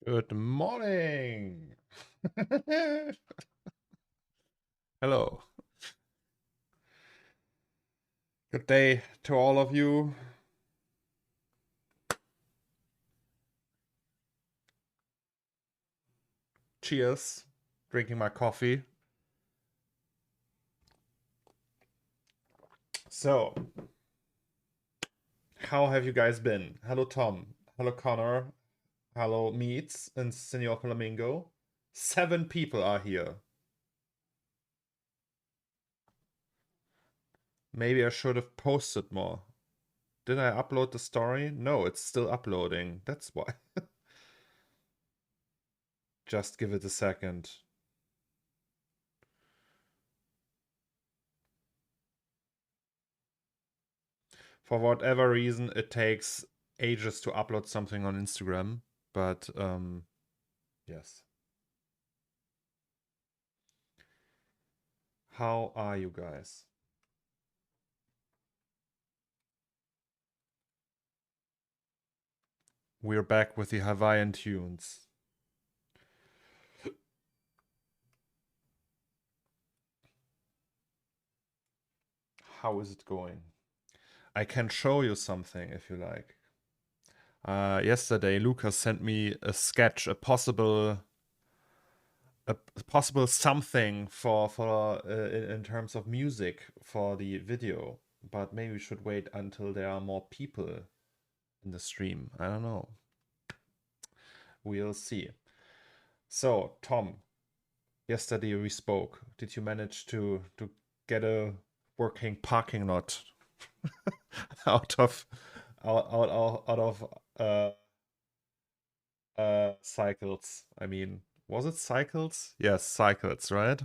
Good morning. Hello. Good day to all of you. Cheers. Drinking my coffee. So, how have you guys been? Hello, Tom. Hello, Connor. Hello, Meats and Senor Flamingo. 7 people are here. Maybe I should have posted more. Did I upload the story? No, it's still uploading. That's why. Just give it a second. For whatever reason, it takes ages to upload something on Instagram. But, yes. How are you guys? We're back with the Hawaiian tunes. How is it going? I can show you something if you like. Yesterday, Lucas sent me a sketch, a possible a possible something for in terms of music for the video, but maybe we should wait until there are more people in the stream. I don't know. We'll see. So, Tom, yesterday we spoke. Did you manage to get a working parking lot out of cycles? I mean, was it cycles? Yes, cycles, right?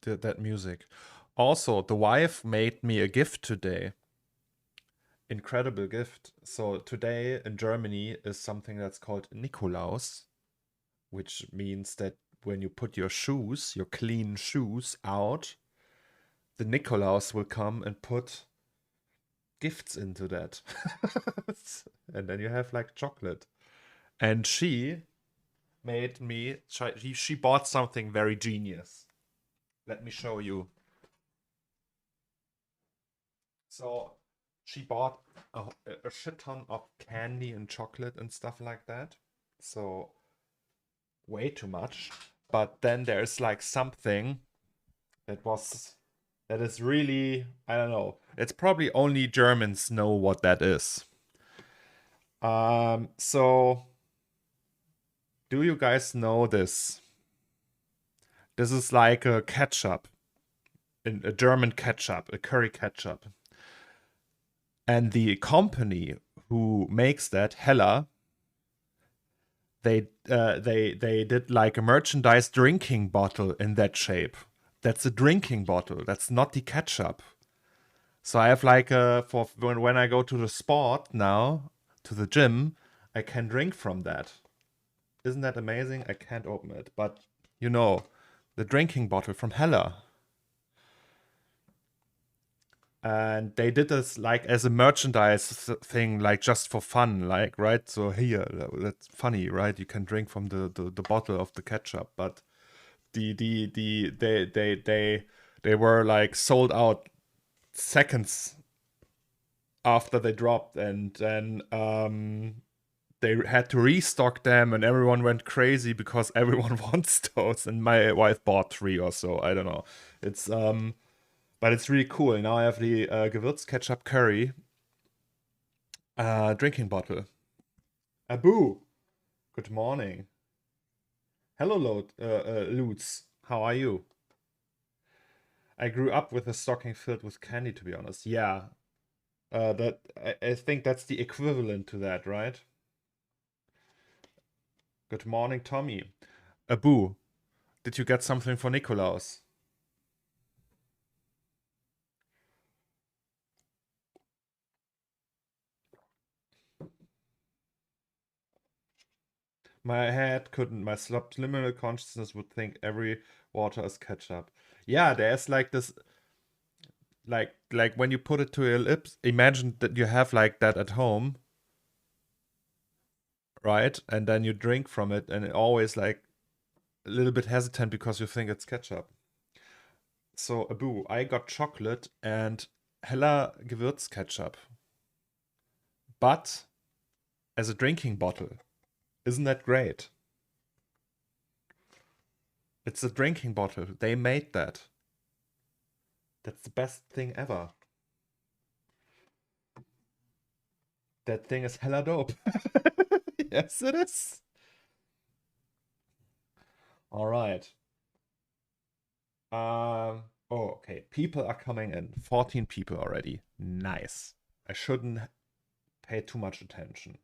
That music. Also, the wife made me a gift today. Incredible gift. So today in Germany is something that's called Nikolaus, which means that when you put your shoes, your clean shoes out, the Nikolaus will come and put gifts into that. And then you have like chocolate. And she made me, she bought something very genius. Let me show you. So she bought a shit ton of candy and chocolate and stuff like that. So way too much. But then there's like something that is really, I don't know. It's probably only Germans know what that is. So do you guys know this? This is like a ketchup, a German ketchup, a curry ketchup. And the company who makes that, Hella, they did like a merchandise drinking bottle in that shape. That's a drinking bottle. That's not the ketchup. So I have like for when I go to the sport now, to the gym, I can drink from that. Isn't that amazing? I can't open it, but you know, the drinking bottle from Hella. And they did this like as a merchandise thing, like just for fun, like, right? So here, that's funny, right? You can drink from the bottle of the ketchup, but they were like sold out seconds after they dropped, and then they had to restock them, and everyone went crazy because everyone wants those. And my wife bought 3 or so. I don't know. It's but it's really cool. Now I have the Gewürz ketchup curry drinking bottle. Abu, good morning. Hello, Lutz. How are you? I grew up with a stocking filled with candy, to be honest. Yeah, I think that's the equivalent to that, right? Good morning, Tommy. Abu, did you get something for Nikolaus? My head couldn't. My subliminal consciousness would think every water is ketchup. Yeah, there's like this, like when you put it to your lips. Imagine that you have like that at home, right? And then you drink from it, and it always like a little bit hesitant because you think it's ketchup. So Abu, I got chocolate and Hella Gewürz ketchup, but as a drinking bottle. Isn't that great? It's a drinking bottle. They made that. That's the best thing ever. That thing is hella dope. Yes, it is. All right. Oh, okay. People are coming in. 14 people already. Nice. I shouldn't pay too much attention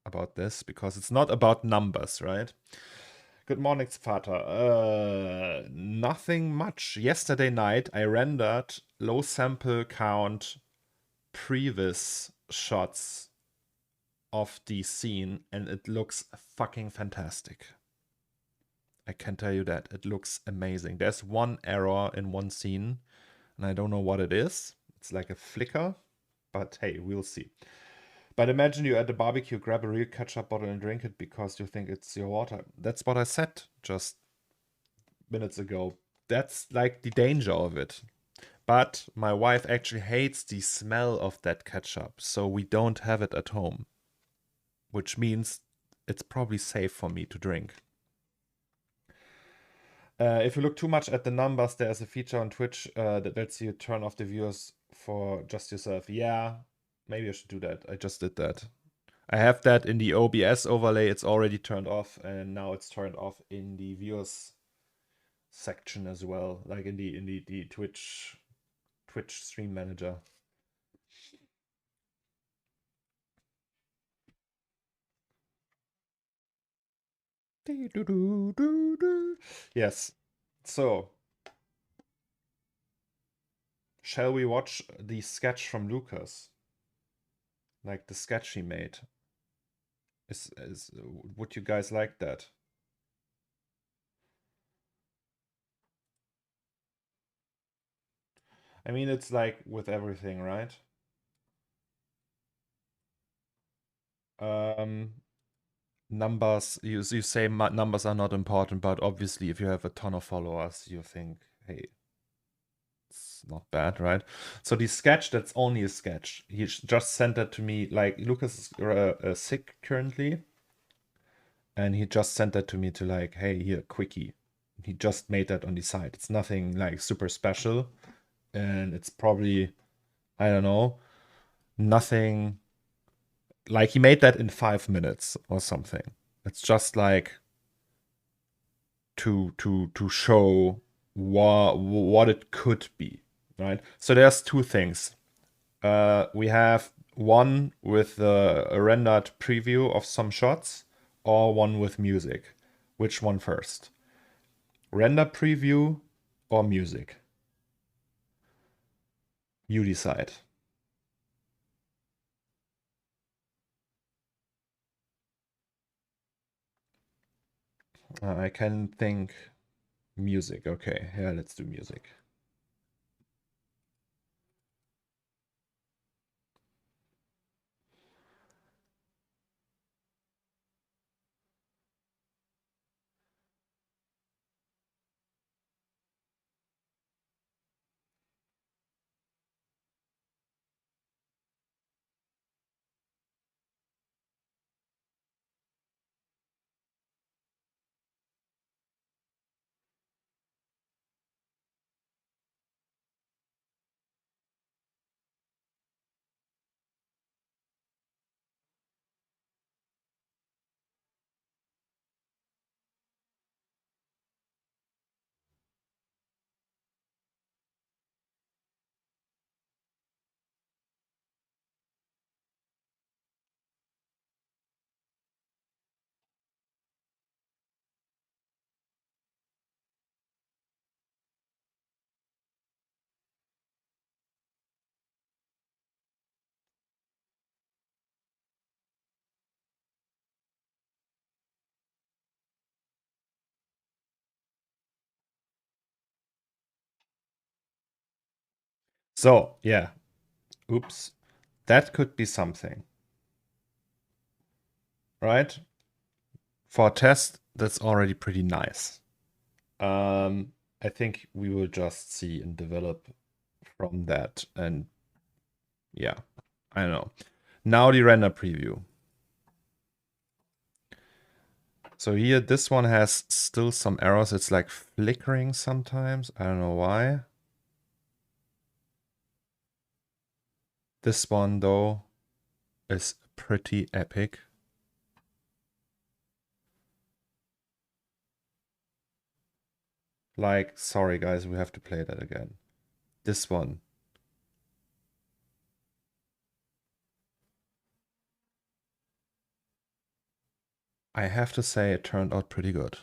about this because it's not about numbers, right? Good morning, Vater. Nothing much. Yesterday night, I rendered low sample count previs shots of the scene, and it looks fucking fantastic. I can tell you that. It looks amazing. There's one error in one scene, and I don't know what it is. It's like a flicker, but hey, we'll see. But imagine you're at a barbecue, grab a real ketchup bottle and drink it because you think it's your water. That's what I said just minutes ago. that's like the danger of it. But my wife actually hates the smell of that ketchup, so we don't have it at home, which means it's probably safe for me to drink. If you look too much at the numbers, there's a feature on Twitch that lets you turn off the viewers for just yourself. Yeah, maybe I should do that. I just did that. I have that in the OBS overlay. It's already turned off, and now it's turned off in the viewers section as well, like in the Twitch stream manager. Yes. So, shall we watch the sketch from Lucas? Like the sketch he made. Would you guys like that? I mean, it's like with everything, right? Numbers, you say numbers are not important, but obviously if you have a ton of followers, you think, hey, it's not bad, right? So the sketch, that's only a sketch. He just sent that to me, like Lucas is sick currently, and he just sent that to me to like, hey, here, quickie. He just made that on the side. It's nothing like super special, and it's probably, I don't know, nothing like he made that in 5 minutes or something. It's just like to show what it could be, right? So there's two things. We have one with a rendered preview of some shots, or one with music. Which one first? Render preview or music? You decide. I can think music. Okay, yeah, let's do music. So, yeah. Oops. That could be something. Right? For a test, that's already pretty nice. I think we will just see and develop from that. And yeah, I don't know. Now the render preview. So here, this one has still some errors. It's like flickering sometimes. I don't know why. This one, though, is pretty epic. Like, sorry guys, we have to play that again. This one. I have to say it turned out pretty good.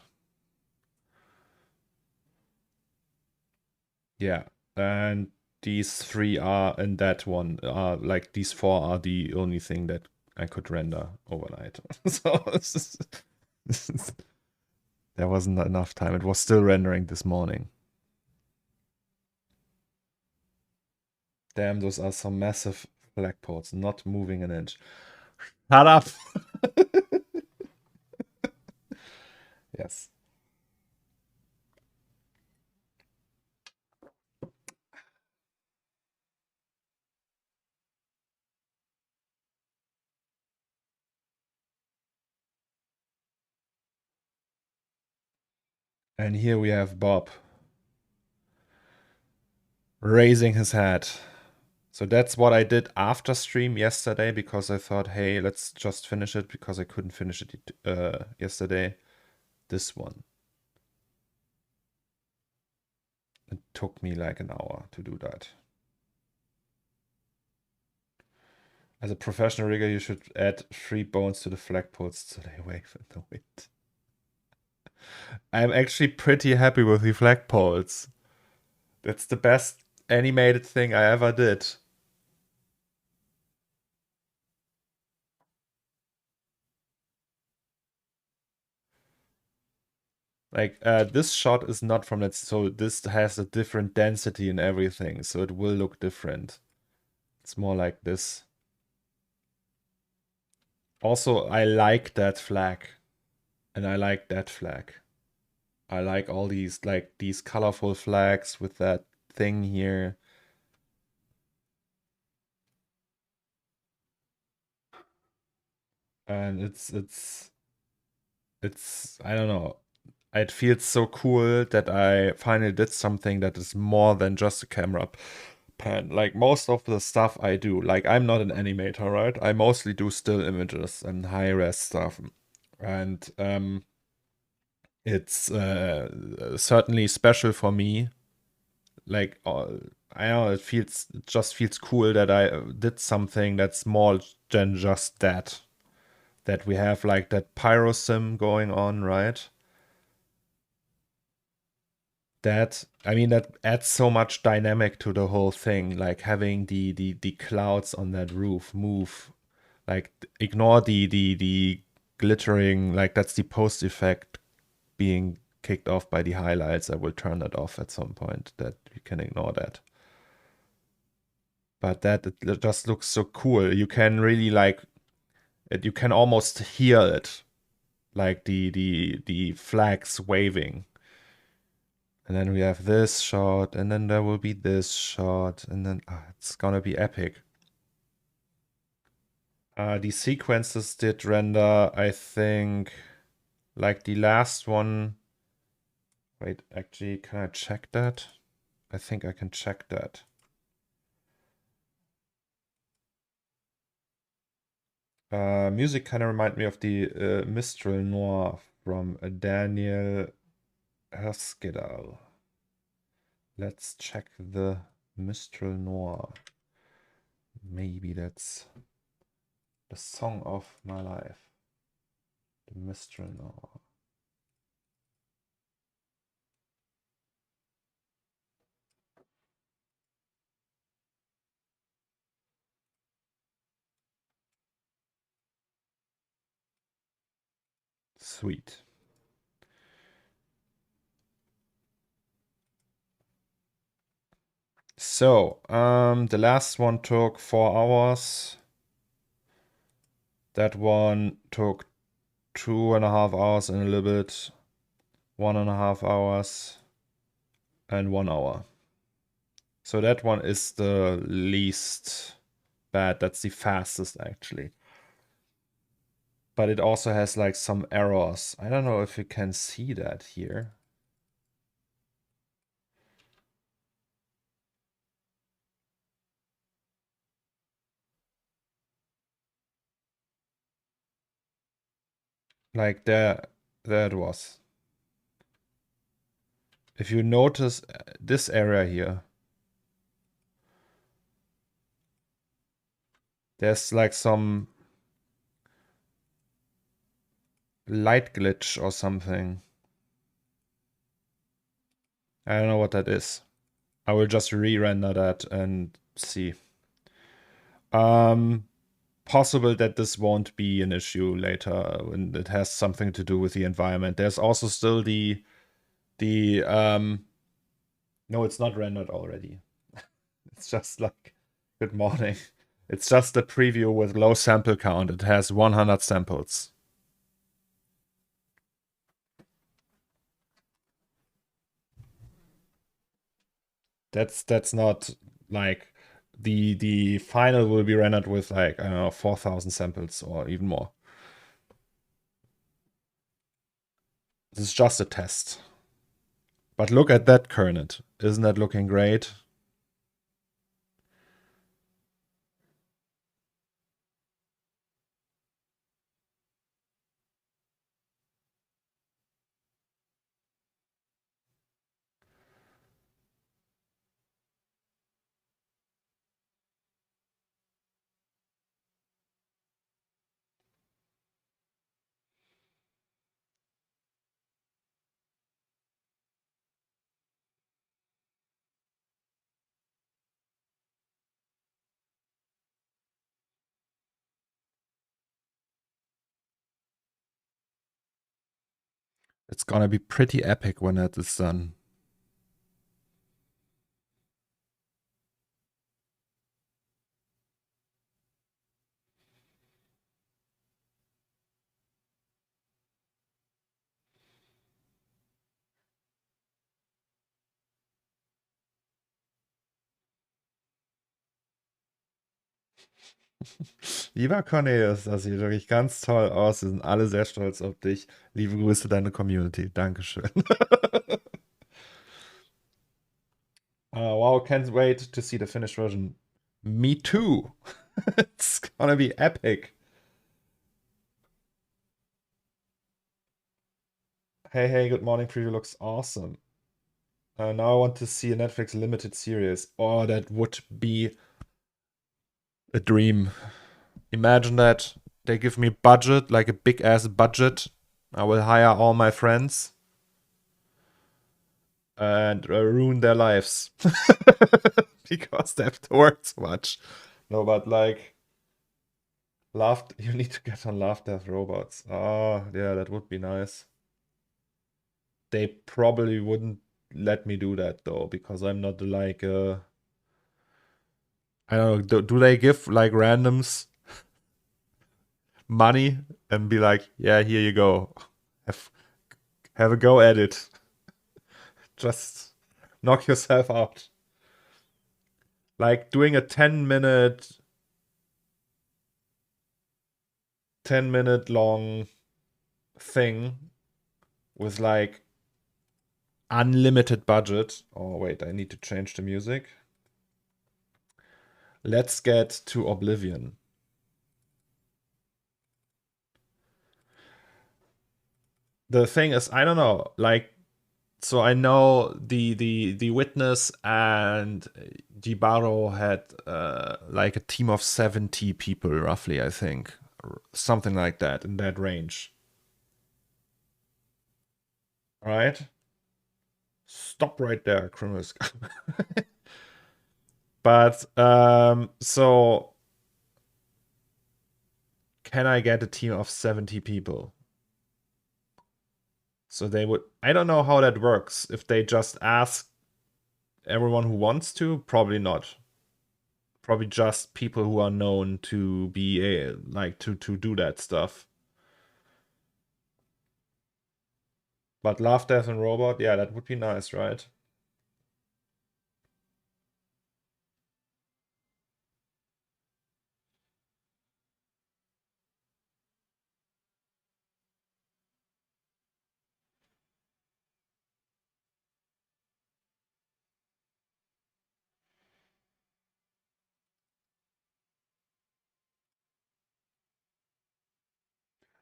Yeah, and these three are in that one. Like these four are the only thing that I could render overnight. So there wasn't enough time. It was still rendering this morning. Damn, those are some massive flag ports, not moving an inch. Shut up! Yes. And here we have Bob raising his head. So that's what I did after stream yesterday, because I thought, hey, let's just finish it, because I couldn't finish it yesterday. This one. It took me like an hour to do that. As a professional rigger, you should add 3 bones to the flagpoles so they wave in the wind. I'm actually pretty happy with the flagpoles. That's the best animated thing I ever did. Like, this shot is not from that, so this has a different density and everything, so it will look different. It's more like this. Also, I like that flag. And I like that flag. I like all these, like, these colorful flags with that thing here. And it's I don't know. It feels so cool that I finally did something that is more than just a camera pan. Like most of the stuff I do, like I'm not an animator, right? I mostly do still images and high-res stuff. And it's certainly special for me. Like I know it just feels cool that I did something that's more than just that. That we have like that pyro sim going on, right? That, I mean, that adds so much dynamic to the whole thing, like having the clouds on that roof move. Like ignore the glittering, like that's the post effect being kicked off by the highlights. I will turn that off at some point, that you can ignore that. But that it just looks so cool. You can really like it, you can almost hear it, like the flags waving. And then we have this shot, and then there will be this shot, and then it's gonna be epic. The sequences did render, I think, like the last one. Wait, actually, can I check that? I think I can check that. Music kind of remind me of the Mistral Noir from Daniel Herskedal. Let's check the Mistral Noir. Maybe that's the song of my life. The Mistral Noir. Sweet. So, the last one took 4 hours. That one took 2.5 hours and a little bit, 1.5 hours, and 1 hour. So that one is the least bad. That's the fastest, actually. But it also has like some errors. I don't know if you can see that here. Like there it was. If you notice this area here, there's like some light glitch or something. I don't know what that is. I will just re-render that and see. Possible that this won't be an issue later when it has something to do with the environment. There's also still the no, it's not rendered already. It's just like, good morning. It's just a preview with low sample count. It has 100 samples. That's not like the final will be rendered with like, I don't know, 4,000 samples or even more. This is just a test. But look at that kernet. Isn't that looking great? It's gonna be pretty epic when that is done. Lieber Cornelius, das sieht wirklich ganz toll aus. Wir sind alle sehr stolz auf dich. Liebe Grüße, deine Community. Dankeschön. Wow, can't wait to see the finished version. Me too. It's gonna be epic. Hey, good morning. Preview looks awesome. Now I want to see a Netflix limited series. Oh, that would be a dream. Imagine that. They give me budget, like a big ass budget. I will hire all my friends and ruin their lives because they have to work so much. No, but like, you need to get on Love, Death, Robots. Oh, yeah, that would be nice. They probably wouldn't let me do that though, because I'm not like, I don't know, do they give like randoms money and be like, yeah, here you go. Have a go at it. Just knock yourself out. Like doing a 10-minute long thing with like unlimited budget. Oh wait, I need to change the music. Let's get to Oblivion. The thing is, I don't know, like, so I know the Witness and Jibaro had like a team of 70 people roughly, I think. Something like that, in that range. All right? Stop right there, criminals. But so can I get a team of 70 people? So they would, I don't know how that works. If they just ask everyone who wants to, probably not. Probably just people who are known to be like to do that stuff. But Love, Death, and Robot, yeah, that would be nice, right?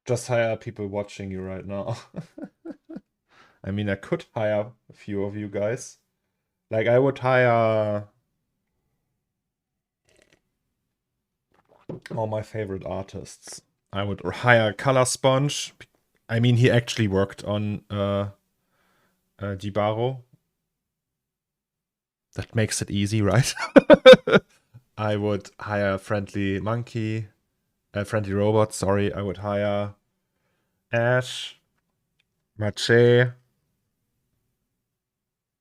Just hire people watching you right now. I mean, I could hire a few of you guys. Like, I would hire all my favorite artists. I would hire Color Sponge. I mean, he actually worked on Jibaro. That makes it easy, right? I would hire Friendly Monkey, Friendly Robot, sorry. I would hire Ash, Mache,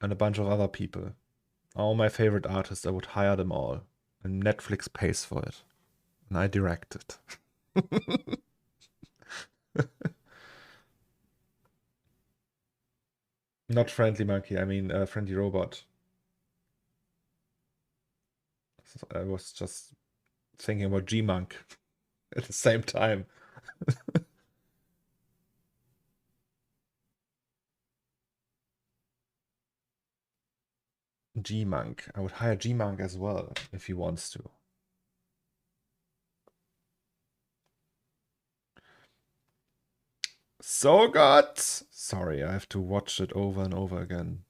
and a bunch of other people. All my favorite artists, I would hire them all. And Netflix pays for it. And I direct it. Not Friendly Monkey, I mean Friendly Robot. I was just thinking about G-Monk at the same time. G-Monk. I would hire G-Monk as well if he wants to. So good! Sorry, I have to watch it over and over again.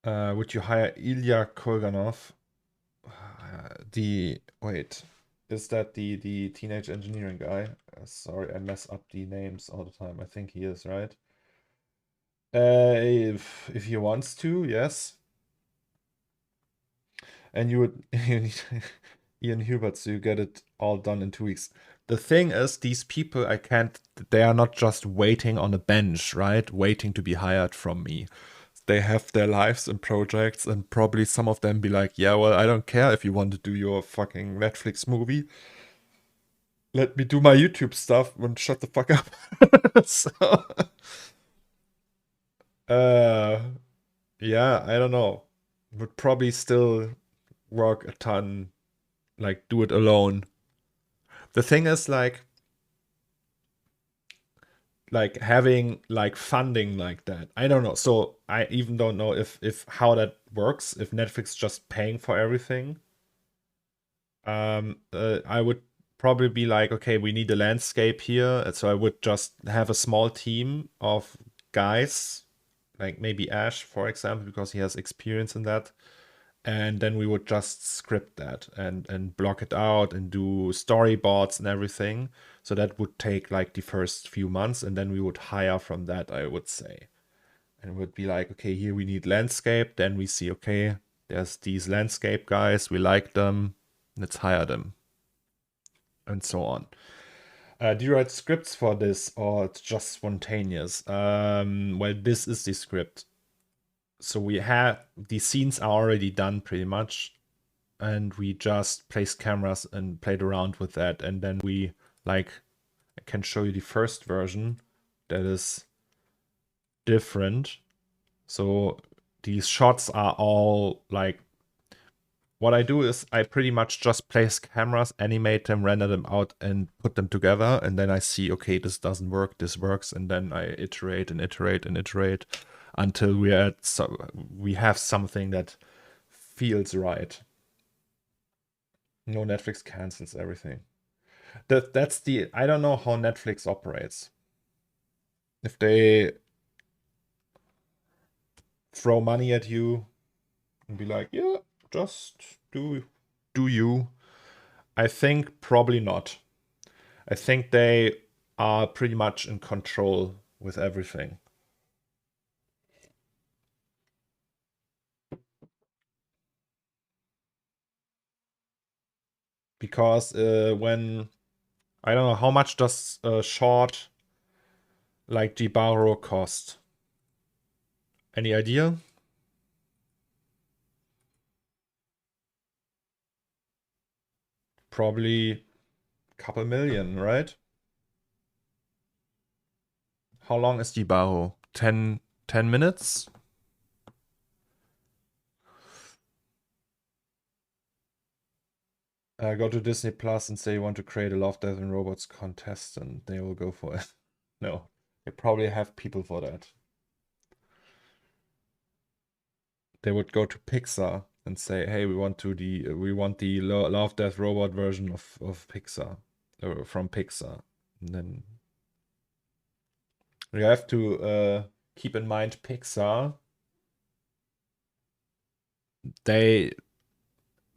Would you hire Ilya Kolganov? Wait, is that the teenage engineering guy? Sorry, I mess up the names all the time. I think he is, right? If he wants to, yes. And you need Ian Hubert, so you get it all done in 2 weeks. The thing is, these people, they are not just waiting on a bench, right? Waiting to be hired from me. They have their lives and projects, and probably some of them be like, yeah, well, I don't care if you want to do your fucking Netflix movie. Let me do my YouTube stuff and shut the fuck up. So, yeah, I don't know. Would probably still work a ton, like do it alone. The thing is, like having like funding like that. I don't know. So I even don't know if how that works. If Netflix just paying for everything. I would probably be like, okay, we need a landscape here. So I would just have a small team of guys, like maybe Ash, for example, because he has experience in that. And then we would just script that and block it out and do storyboards and everything. So that would take like the first few months, and then we would hire from that, I would say. And it would be like, okay, here we need landscape. Then we see, okay, there's these landscape guys, we like them, let's hire them, and so on. Do you write scripts for this, or it's just spontaneous? Well, this is the script. So we have the scenes are already done pretty much, and we just placed cameras and played around with that, and then we I can show you the first version that is different. So these shots are all like, what I do is I pretty much just place cameras, animate them, render them out, and put them together, and then I see, okay, this doesn't work, this works, and then I iterate and iterate and iterate until we have something that feels right. No, Netflix cancels everything. That's I don't know how Netflix operates. If they throw money at you and be like, yeah, just do you. I think probably not. I think they are pretty much in control with everything. Because when I don't know how much does a short like Jibaro cost? Any idea? Probably a couple million, right? How long is Jibaro? 10 minutes? Go to Disney Plus and say you want to create a Love, Death and Robots contest, and they will go for it. No, they probably have people for that. They would go to Pixar and say, "Hey, we want the Love, Death, Robot version of Pixar, from Pixar." And then you have to keep in mind Pixar.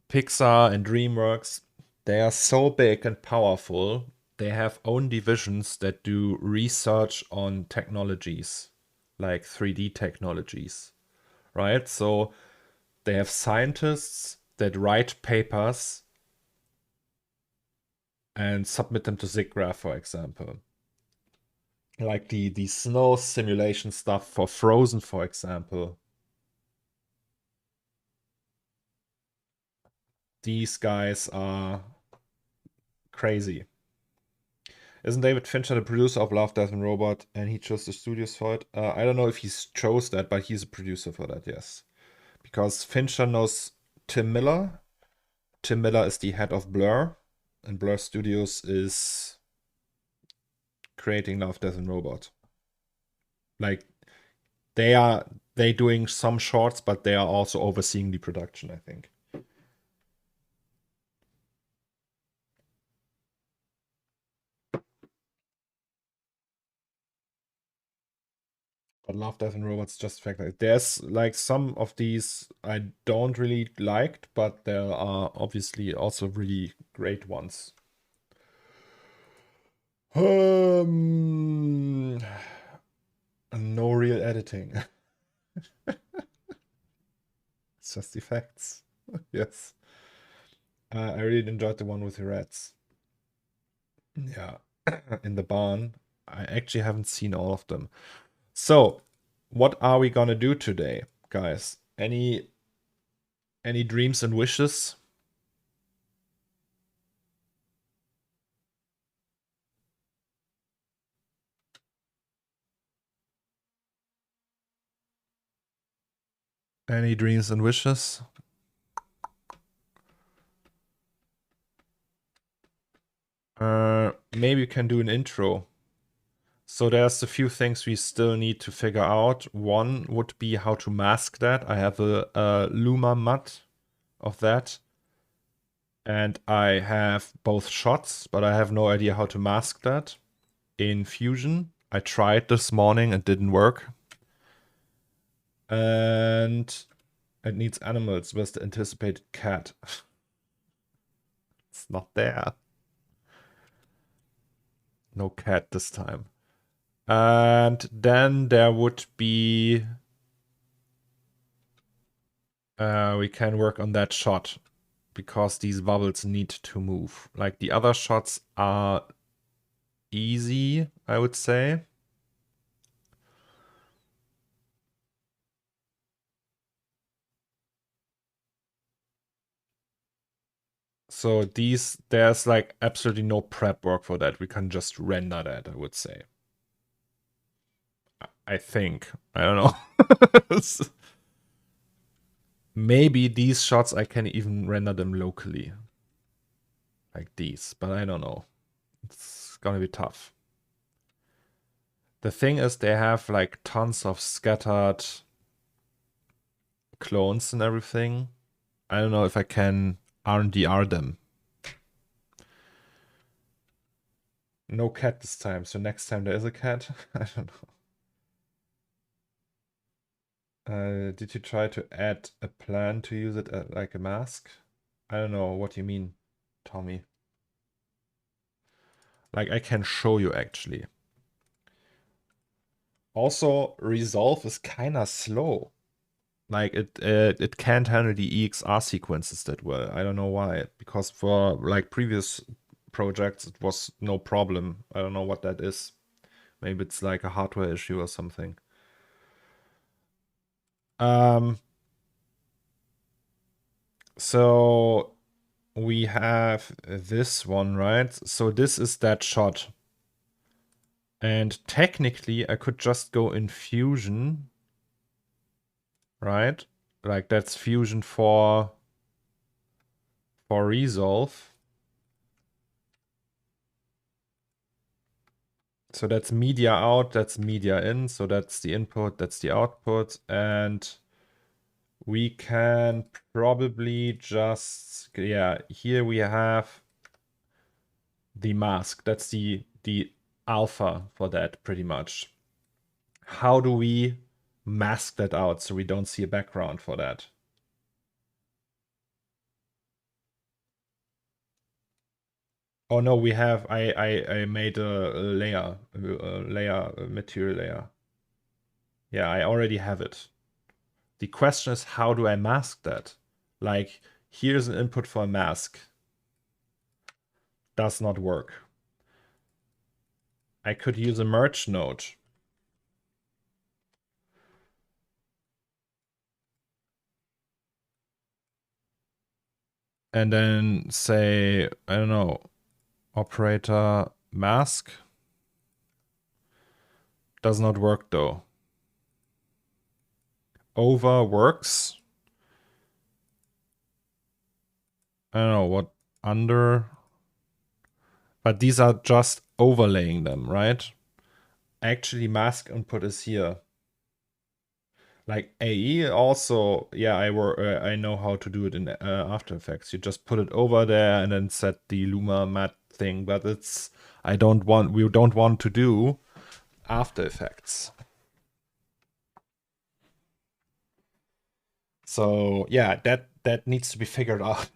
Pixar and DreamWorks, they are so big and powerful. They have own divisions that do research on technologies, like 3D technologies, right? So they have scientists that write papers and submit them to SIGGRAPH, for example. Like the snow simulation stuff for Frozen, for example. These guys are crazy. Isn't David Fincher the producer of Love, Death and Robot, and he chose the studios for it? I don't know if he chose that, but he's a producer for that, yes. Because Fincher knows Tim Miller. Tim Miller is the head of Blur, and Blur Studios is creating Love, Death and Robot. Like they doing some shorts, but they are also overseeing the production, I think. But Love, Death and Robots just fact that there's like some of these I don't really liked, but there are obviously also really great ones. No real editing. It's just effects. Yes. I really enjoyed the one with the rats. Yeah. In the barn. I actually haven't seen all of them. So, what are we gonna do today, guys? Any dreams and wishes? Any dreams and wishes? Maybe you can do an intro. So there's a few things we still need to figure out. One would be how to mask that. I have a Luma mat of that. And I have both shots, but I have no idea how to mask that in Fusion. I tried this morning, it didn't work. And it needs animals. Where's the anticipated cat? It's not there. No cat this time. And then there would be... we can work on that shot because these bubbles need to move. Like the other shots are easy, I would say. So there's like absolutely no prep work for that. We can just render that, I would say. I think. I don't know. Maybe these shots I can even render them locally. Like these, but I don't know. It's gonna be tough. The thing is they have like tons of scattered clones and everything. I don't know if I can RDR them. No cat this time, so next time there is a cat. I don't know. Did you try to add a plan to use it like a mask? I don't know what you mean, Tommy. Like I can show you actually. Also, Resolve is kinda slow. Like it can't handle the EXR sequences that well. I don't know why. Because for like previous projects it was no problem. I don't know what that is. Maybe it's like a hardware issue or something. So we have this one, right? So this is that shot. And technically I could just go in Fusion, right? Like that's Fusion for Resolve. So that's media out, that's media in. So that's the input, that's the output. And we can probably just, yeah, here we have the mask. That's the alpha for that pretty much. How do we mask that out so we don't see a background for that? Oh no, we have, I made a layer, a material layer. Yeah, I already have it. The question is, how do I mask that? Like, here's an input for a mask. Does not work. I could use a merge node. And then say, I don't know, operator mask. Does not work though. Over works. I don't know what under. But these are just overlaying them, right? Actually, mask input is here. Like AE also, yeah, I know how to do it in After Effects. You just put it over there and then set the Luma matte thing, but we don't want to do After Effects. So yeah, that needs to be figured out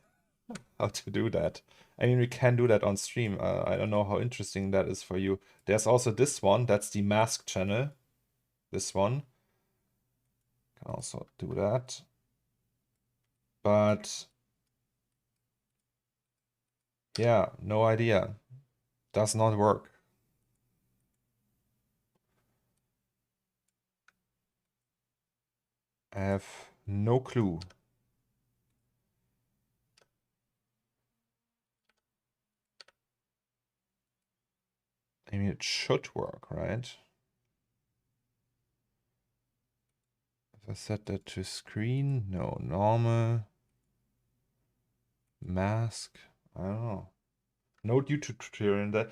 how to do that. I mean, we can do that on stream. I don't know how interesting that is for you. There's also this one. That's the mask channel. This one. Can also do that. But yeah, no idea. Does not work. I have no clue. I mean, it should work, right? If I set that to screen, no, normal, mask, I don't know. No YouTube tutorial in that.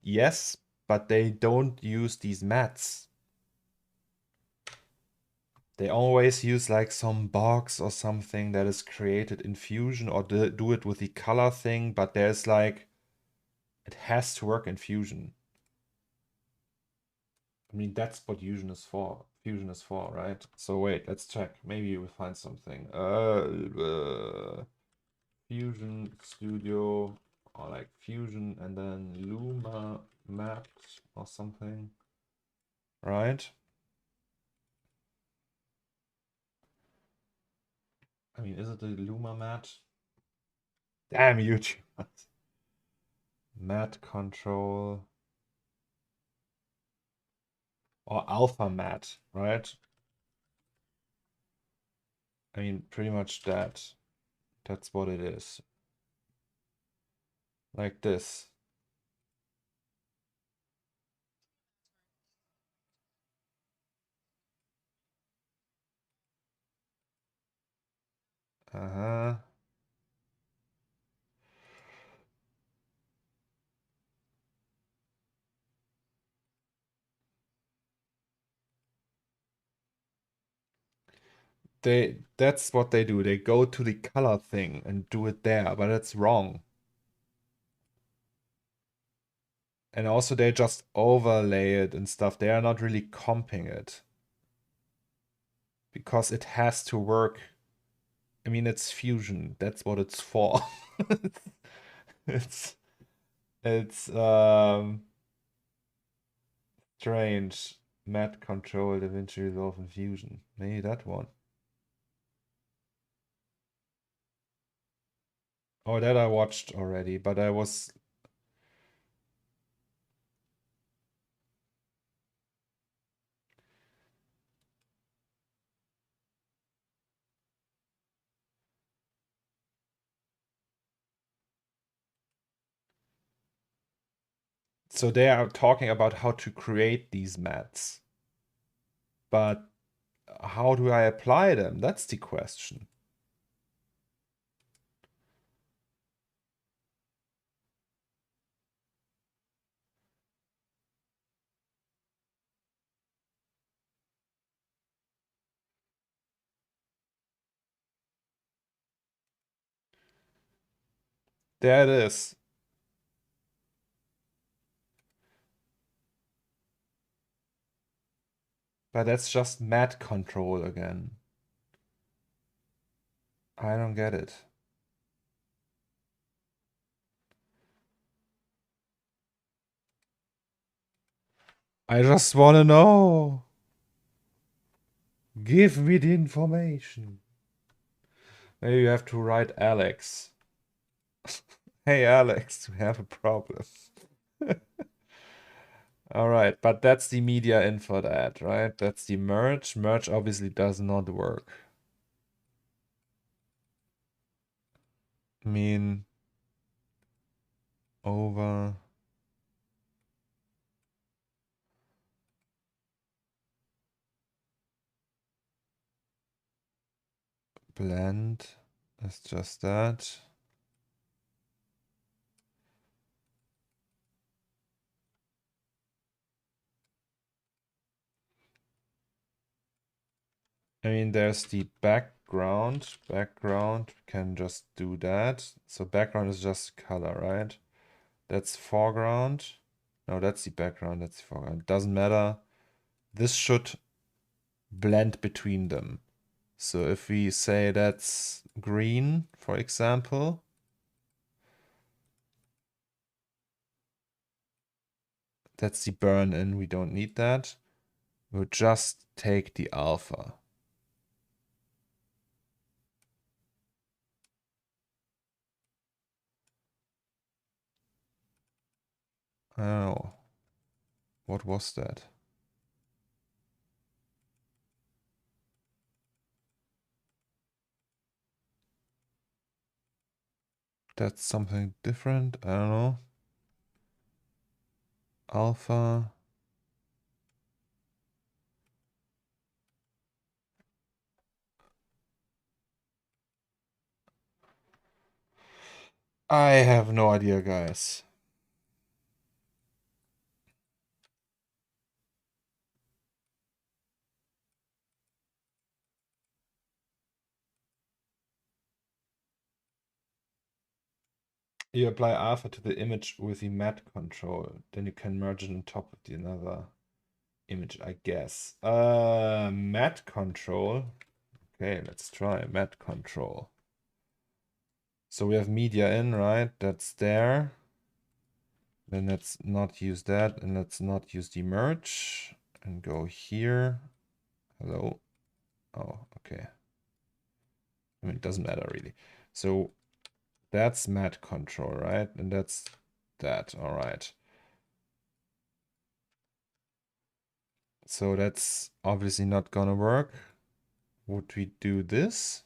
Yes, but they don't use these mats. They always use like some box or something that is created in Fusion, or do it with the color thing, but there's like, it has to work in Fusion. I mean, that's what Fusion is for. Fusion is for, right? So wait, let's check. Maybe we'll find something. Fusion Studio, or like Fusion and then Luma Matte or something, right? I mean, is it the Luma Matte? Damn YouTube. Matte Control or Alpha Matte, right? I mean, pretty much that. That's what it is. Like this. Uh-huh. That's what they do. They go to the color thing and do it there, but that's wrong. And also they just overlay it and stuff. They are not really comping it. Because it has to work. I mean, it's Fusion. That's what it's for. it's it's strange. Matte Control, DaVinci Resolve and Fusion. Maybe that one. Oh, that I watched already, but I was. So they are talking about how to create these mats. But how do I apply them? That's the question. There it is. But that's just mat control again. I don't get it. I just want to know. Give me the information. Maybe you have to write Alex. Hey Alex, we have a problem. All right, but that's the media in for that, right? That's the merge. Merge obviously does not work. I mean, over. Blend is just that. I mean, there's the background. Background, we can just do that. So background is just color, right? That's foreground. No, that's the background, that's the foreground. Doesn't matter. This should blend between them. So if we say that's green, for example, that's the burn in, we don't need that. We'll just take the alpha. I don't know. What was that? That's something different. I don't know. Alpha. I have no idea, guys. You apply alpha to the image with the matte control. Then you can merge it on top of the another image, I guess. Matte control. Okay, let's try matte control. So we have media in, right? That's there. Then let's not use that, and let's not use the merge, and go here. Hello. Oh, okay. I mean, it doesn't matter really. So that's matte control, right? And that's that. All right. So that's obviously not gonna work. Would we do this?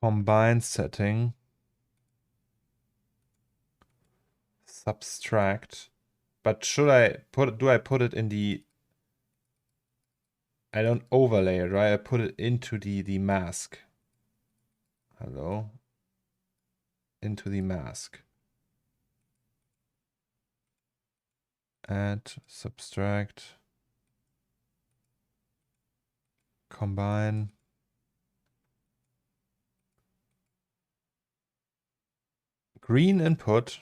Combine setting. Subtract. But should I do I put it in the, I don't overlay it, right? I put it into the mask. Hello. Into the mask. Add, subtract, combine. Green input.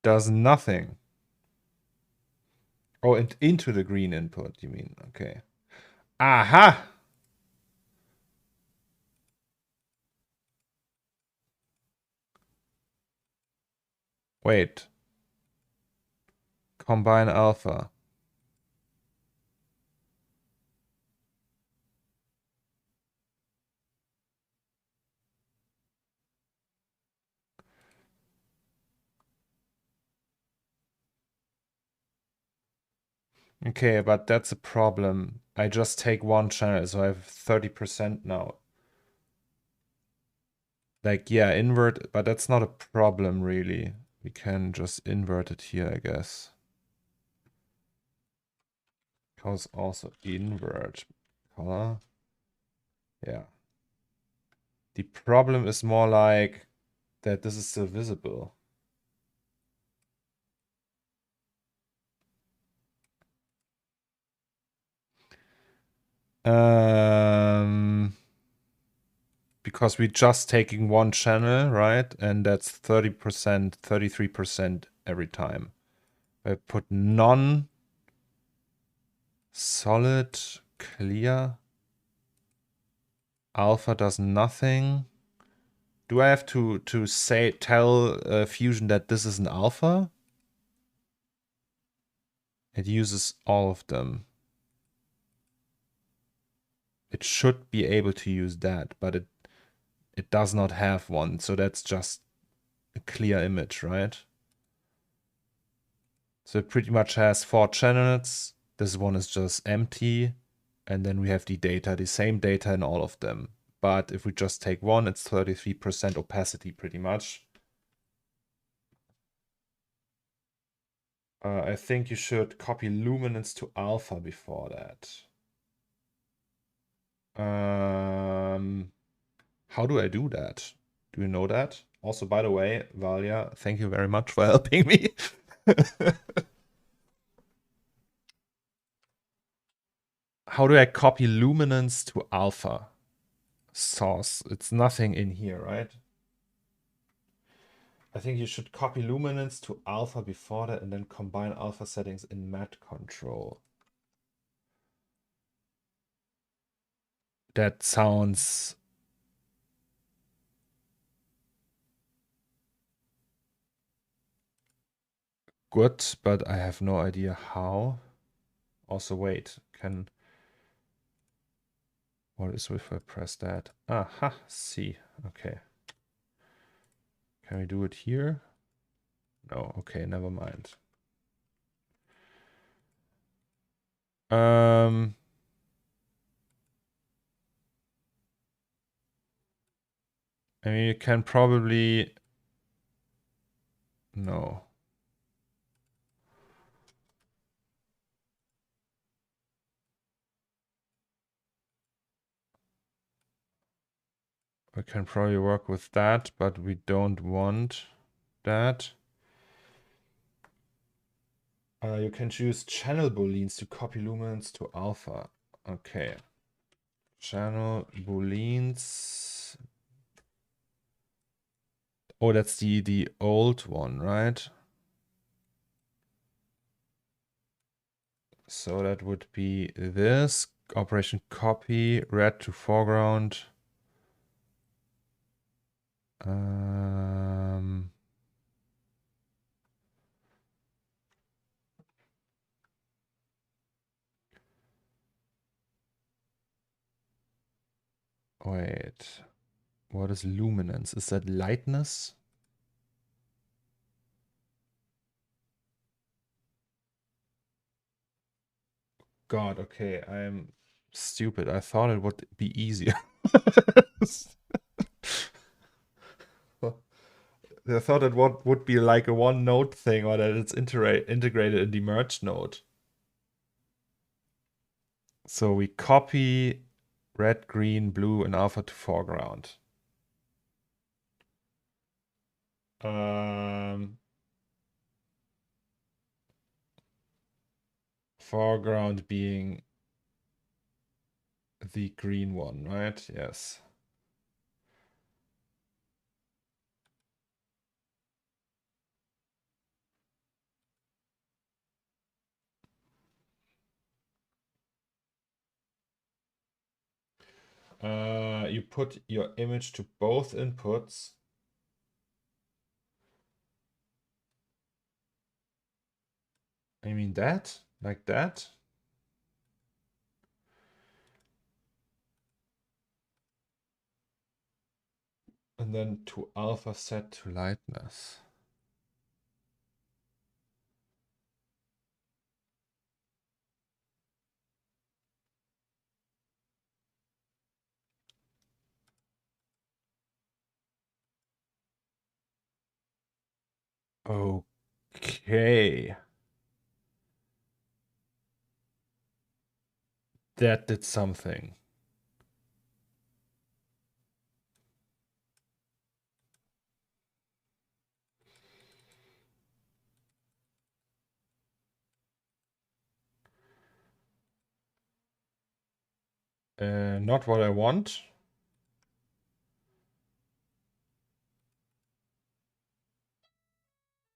Does nothing. Oh, and into the green input, you mean? Okay. Aha! Wait. Combine alpha. Okay, but that's a problem. I just take one channel, so I have 30% now. Like, yeah, invert, but that's not a problem, really. We can just invert it here, I guess. Cause also invert color. Yeah. The problem is more like that this is still visible. Because we're just taking one channel, right? And that's 30%, 33% every time. I put non solid clear. Alpha does nothing. Do I have to tell Fusion that this is an alpha? It uses all of them. It should be able to use that, but it does not have one, so that's just a clear image, right? So it pretty much has 4 channels. This one is just empty. And then we have the data, the same data in all of them. But if we just take one, it's 33% opacity pretty much. I think you should copy luminance to alpha before that. How do I do that? Do you know that? Also, by the way, Valia, thank you very much for helping me. How do I copy luminance to alpha? Source. It's nothing in here, right? I think you should copy luminance to alpha before that and then combine alpha settings in mat control. That sounds good, but I have no idea how. Also, wait, what is if I press that? Aha, C, okay. Can we do it here? No, okay, never mind. I mean, you can probably... No. We can probably work with that, but we don't want that. You can choose channel booleans to copy lumens to alpha. Okay. Channel booleans. Oh, that's the old one, right? So that would be this. Operation copy, red to foreground. Wait. What is luminance? Is that lightness? God, okay, I'm stupid. I thought it would be easier. I thought it would be like a one node thing, or that it's integrated in the merge node. So we copy red, green, blue, and alpha to foreground. Foreground being the green one, right? Yes. You put your image to both inputs. I mean that? Like that? And then to alpha set to lightness. Okay. That did something. Not what I want.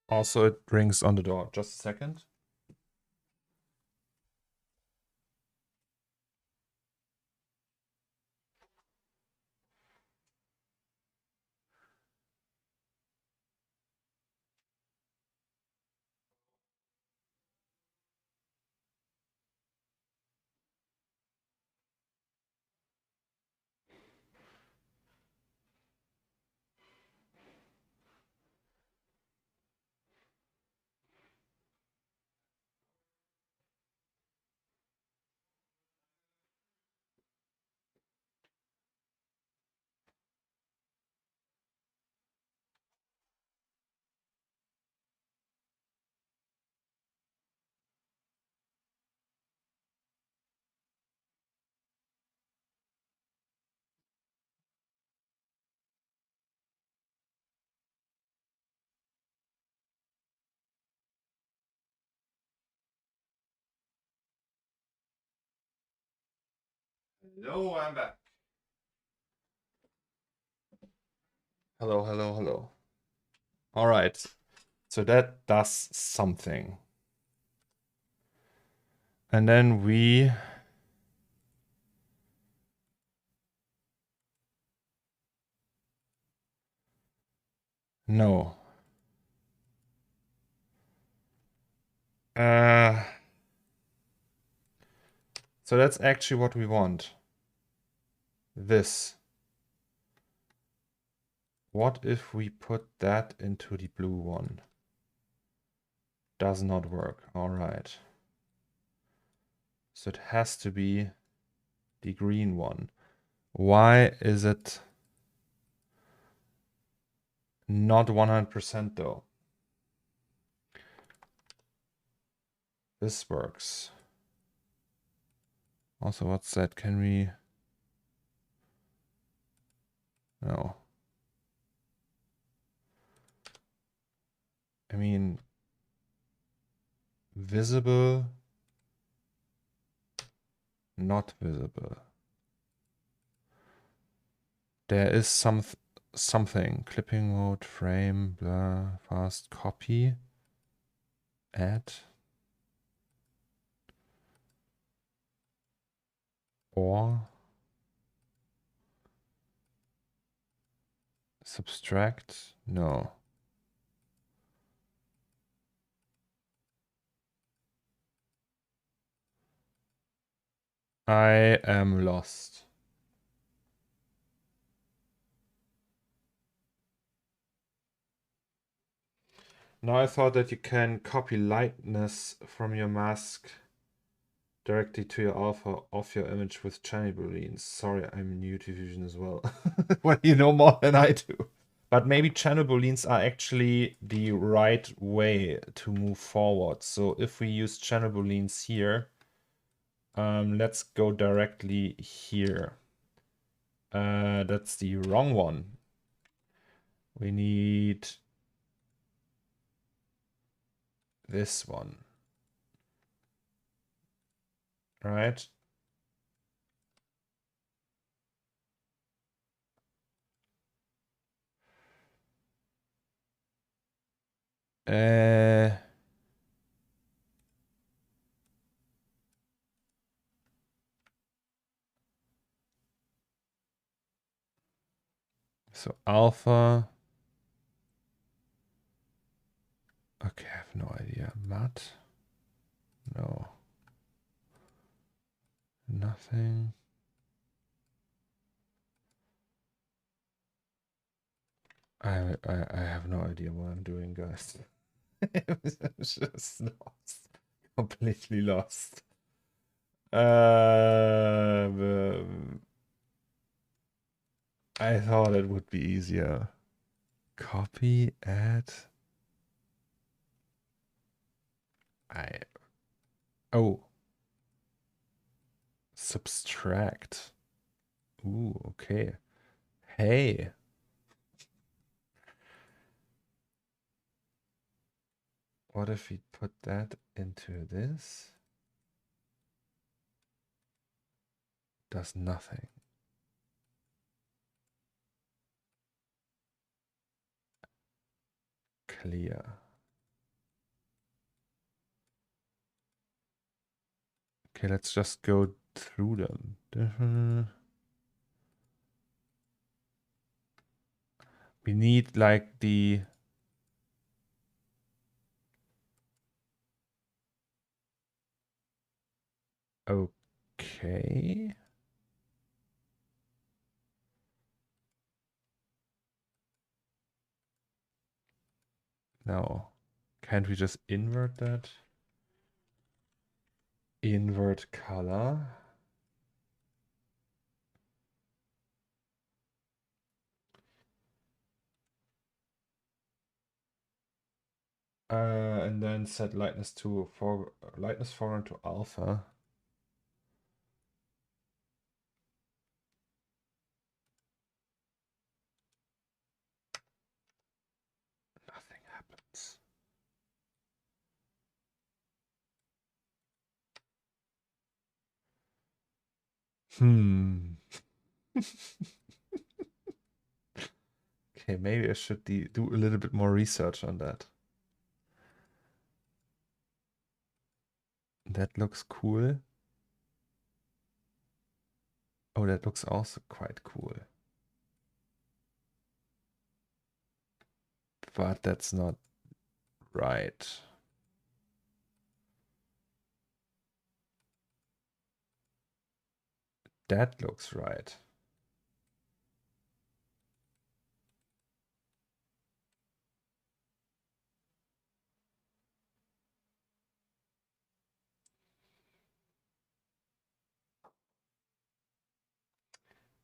Also, it rings on the door. Just a second. Hello, I'm back. Hello, hello, hello. All right. So that does something. And then we... No. So that's actually what we want. This. What if we put that into the blue one? Does not work. All right. So it has to be the green one. Why is it not 100% though? This works. Also, what's that? Can we... No. I mean, visible, not visible. There is something. Clipping mode, frame, blur, fast copy, add. Or subtract. No. I am lost. Now I thought that you can copy lightness from your mask directly to your alpha of your image with channel booleans. Sorry, I'm new to Fusion as well. Well, you know more than I do. But maybe channel booleans are actually the right way to move forward. So if we use channel booleans here, let's go directly here. That's the wrong one. We need this one. Right? So alpha. Okay, I have no idea. Mat? No. Nothing. I have no idea what I'm doing, guys. I'm just lost. Completely lost. I thought it would be easier. Copy, add. Oh. Subtract. Ooh, okay. Hey. What if we put that into this? Does nothing. Clear. Okay, let's just go through them. We need like the... Okay. No. Can't we just invert that? Invert color. And then set lightness lightness foreground to alpha. Nothing happens. Hmm. Okay, maybe I should do a little bit more research on that. That looks cool. Oh, that looks also quite cool. But that's not right. That looks right.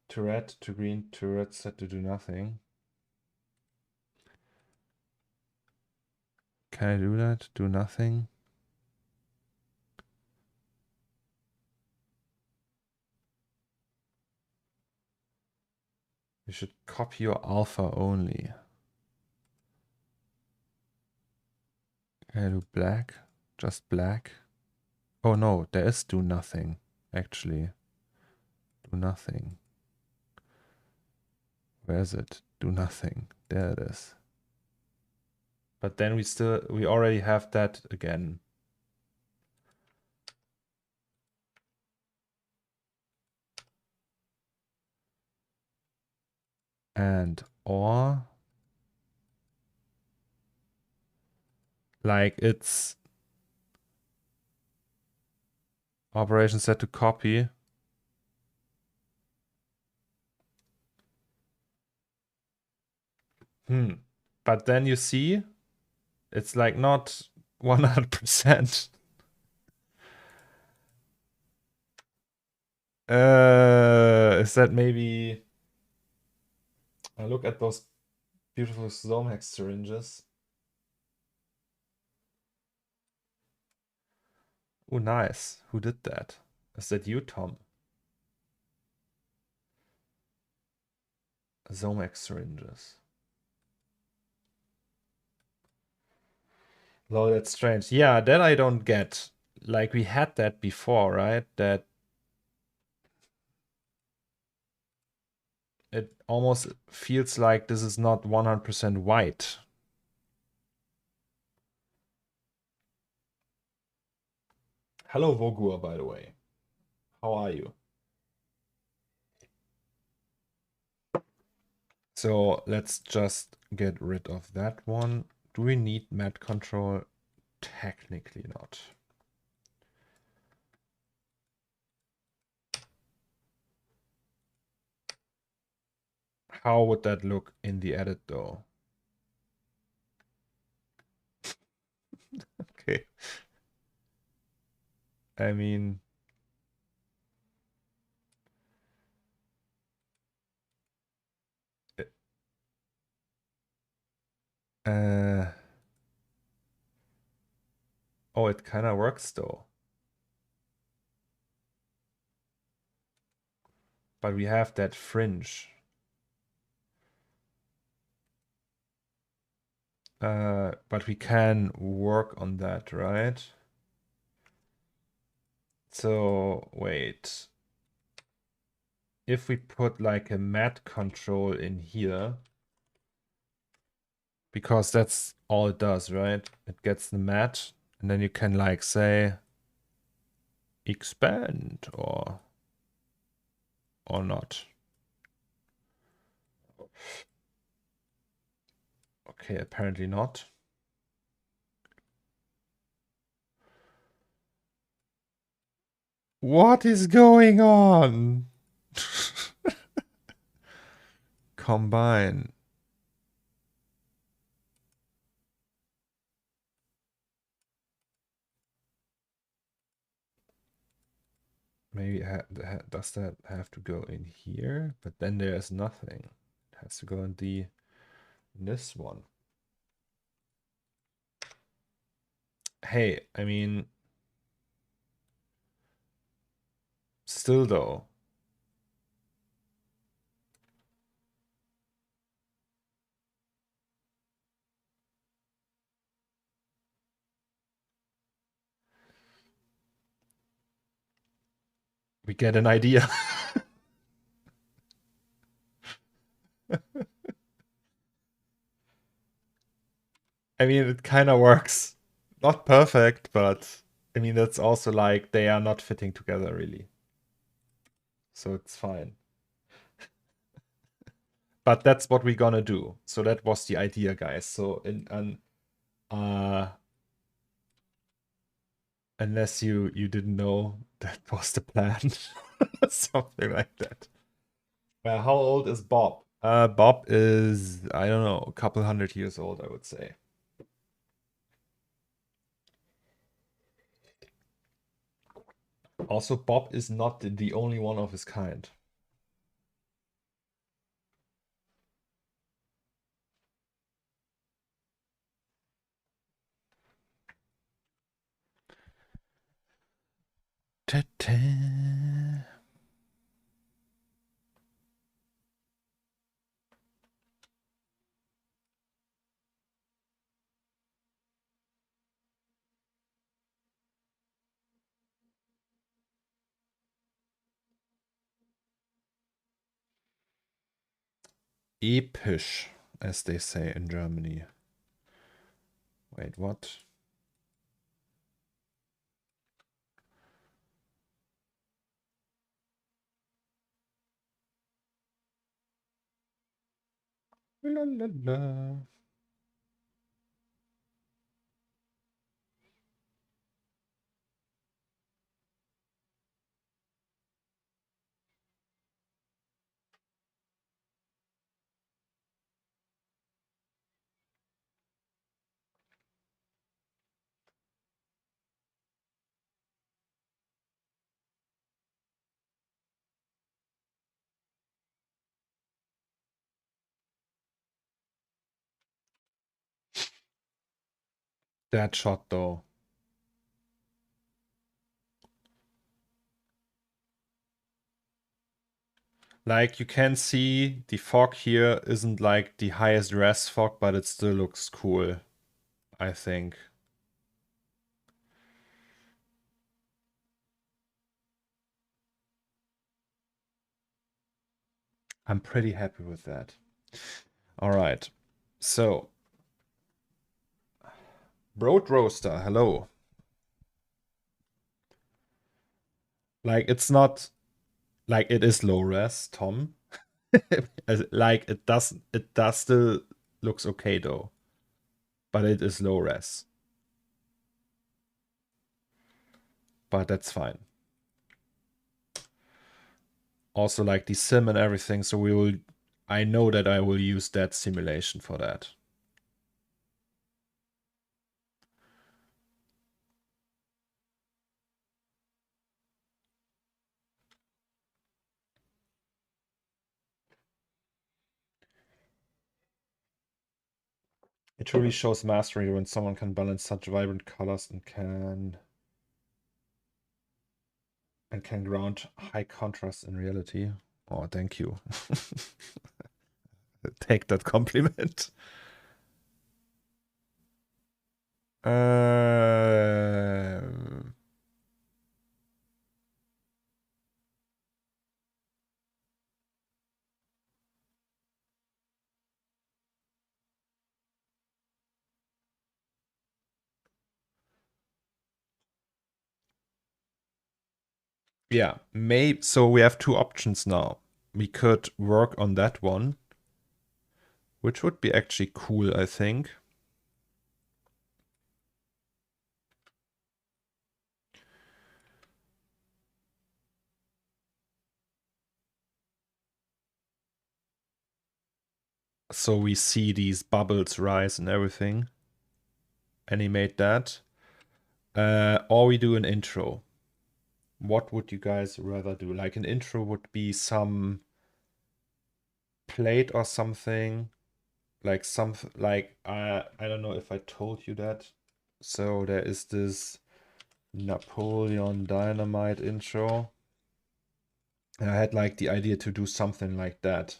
To red, to green, to red, set to do nothing. Can I do that? Do nothing? You should copy your alpha only. Can I do black? Just black? Oh no, there is do nothing, actually. Do nothing. Where is it? Do nothing. There it is. But then we already have that again. And or like it's operation set to copy. But then you see it's like not 100%. Is that maybe I look at those beautiful Zomex syringes. Oh, nice. Who did that? Is that you, Tom? Zomex syringes. Oh, that's strange. Yeah, that I don't get. Like we had that before, right? That it almost feels like this is not 100% white. Hello, Vogur, by the way. How are you? So let's just get rid of that one. Do we need matte control? Technically not. How would that look in the edit though? Okay. I mean, oh, it kind of works though. But we have that fringe. But we can work on that, right? So wait. If we put like a matte control in here, because that's all it does, right? It gets the matte, and then you can like say expand or not. Okay, apparently not. What is going on? Combine. Maybe does that have to go in here? But then there's nothing. It has to go in this one. Hey, I mean, still though. We get an idea. I mean, it kind of works. Not perfect, but I mean, that's also like they are not fitting together really. So it's fine. But that's what we're gonna do. So that was the idea, guys. So unless you didn't know, that was the plan. Something like that. How old is Bob? Bob is, I don't know, a couple 100 years old, I would say. Also, Bob is not the only one of his kind. Ta-ta. Episch, as they say in Germany. Wait, what? La, la, la. That shot though. Like you can see the fog here isn't like the highest res fog, but it still looks cool, I think. I'm pretty happy with that. All right. So, Broad Roaster, hello. Like it's not like it is low res, Tom. Like it does still looks okay though. But it is low res. But that's fine. Also like the sim and everything, so I know that I will use that simulation for that. It truly shows mastery when someone can balance such vibrant colors and can ground high contrast in reality. Oh, thank you. Take that compliment. Uh, yeah, so we have two options now. We could work on that one, which would be actually cool, I think. So we see these bubbles rise and everything. Animate that. Or we do an intro. What would you guys rather do? Like an intro would be some plate or something. Like I don't know if I told you that. So there is this Napoleon Dynamite intro. And I had like the idea to do something like that.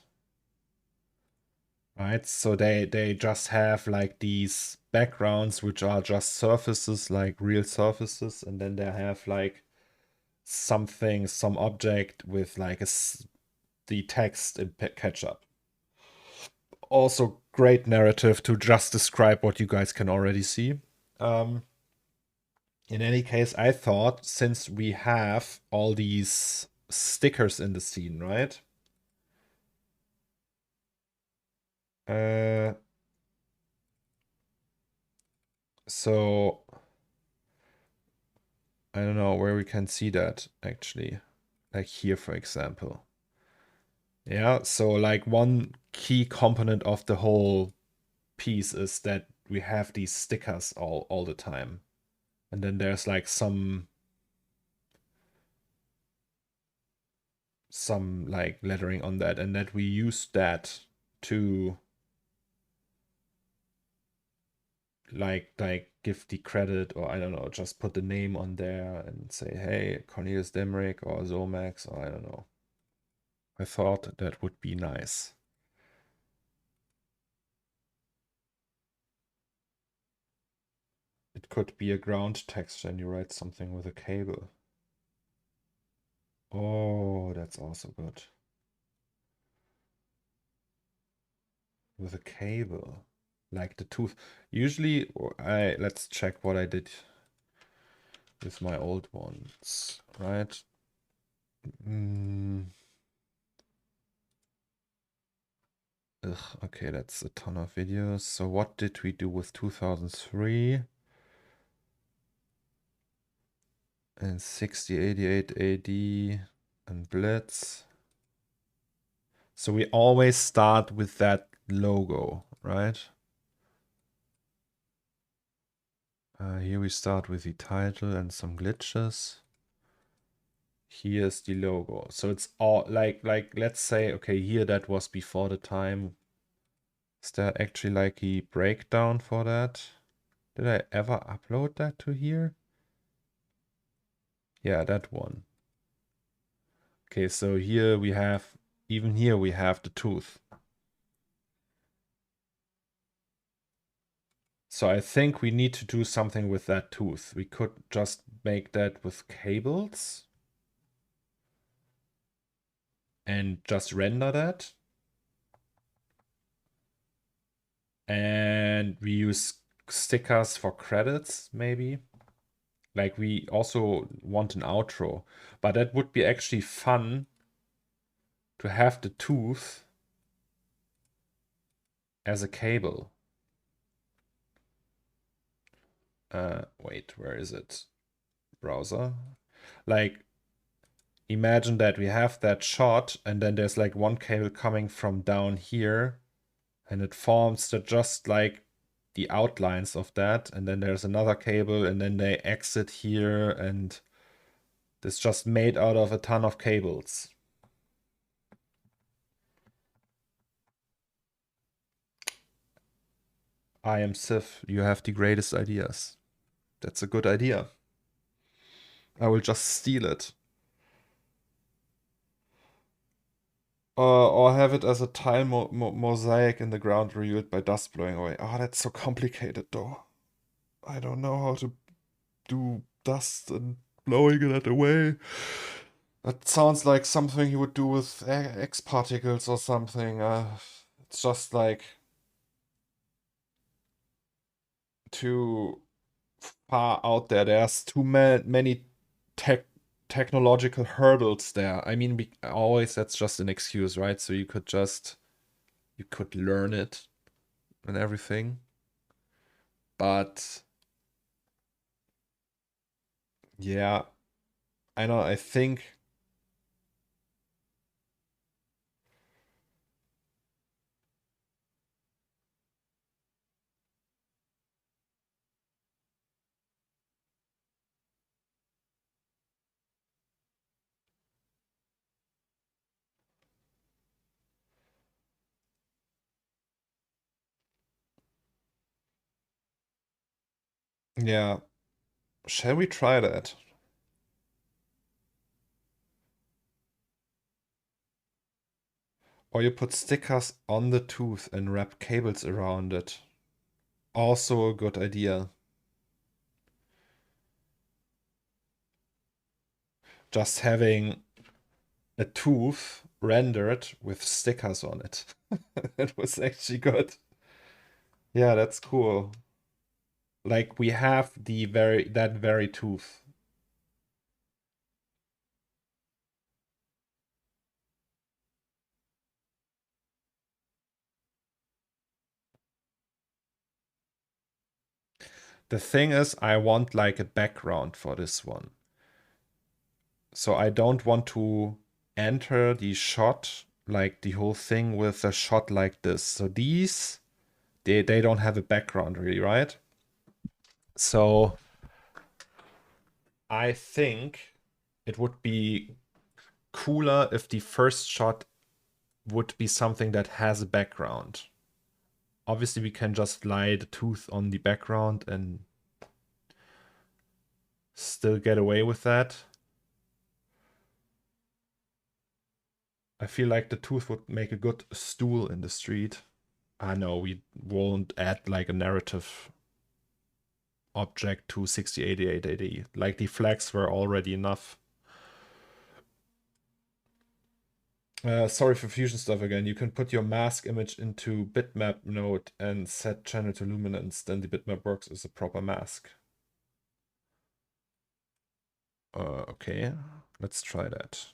Right? So they just have like these backgrounds which are just surfaces, like real surfaces, and then they have like something, some object with like the text in ketchup. Also great narrative to just describe what you guys can already see. In any case, I thought since we have all these stickers in the scene, right? So I don't know where we can see that actually. Like here, for example. Yeah, so like one key component of the whole piece is that we have these stickers all the time. And then there's like some like lettering on that, and that we use that to like give the credit, or I don't know, just put the name on there and say, hey, Cornelius Dammrich or Zomax, or I don't know. I thought that would be nice. It could be a ground text and you write something with a cable. Oh, that's also good. With a cable. Like the tooth. Usually, let's check what I did with my old ones, right? Ugh, okay, that's a ton of videos. So what did we do with 2003? And 6088 AD and Blitz. So we always start with that logo, right? Here we start with the title and some glitches. Here's the logo. So it's all like let's say, okay, here that was before the time. Is there actually like a breakdown for that? Did I ever upload that to here? Yeah, that one. Okay, so here we have, even here we have the tooth. So I think we need to do something with that tooth. We could just make that with cables and just render that. And we use stickers for credits, maybe. Like we also want an outro, but that would be actually fun to have the tooth as a cable. Wait, where is it? Browser. Like, imagine that we have that shot and then there's like one cable coming from down here and it forms just like the outlines of that, and then there's another cable and then they exit here, and it's just made out of a ton of cables. I am Sif, you have the greatest ideas. That's a good idea. I will just steal it. Or have it as a tile mosaic in the ground revealed by dust blowing away. Oh, that's so complicated though. I don't know how to do dust and blowing it away. That sounds like something you would do with X particles or something. It's just like too far out there. There's too many technological hurdles there. I mean, always that's just an excuse, right? So you could learn it and everything. But yeah, I know, I think yeah. Shall we try that? Or you put stickers on the tooth and wrap cables around it. Also a good idea. Just having a tooth rendered with stickers on it. It was actually good. Yeah, that's cool. Like we have that very tooth. The thing is, I want like a background for this one. So I don't want to enter the shot, like the whole thing with a shot like this. So these, they don't have a background really, right? So I think it would be cooler if the first shot would be something that has a background. Obviously, we can just lie the tooth on the background and still get away with that. I feel like the tooth would make a good stool in the street. I know we won't add like a narrative object to 6088 Like the flags were already enough. Sorry for fusion stuff again. You can put your mask image into bitmap node and set channel to luminance. Then the bitmap works as a proper mask. Okay, let's try that.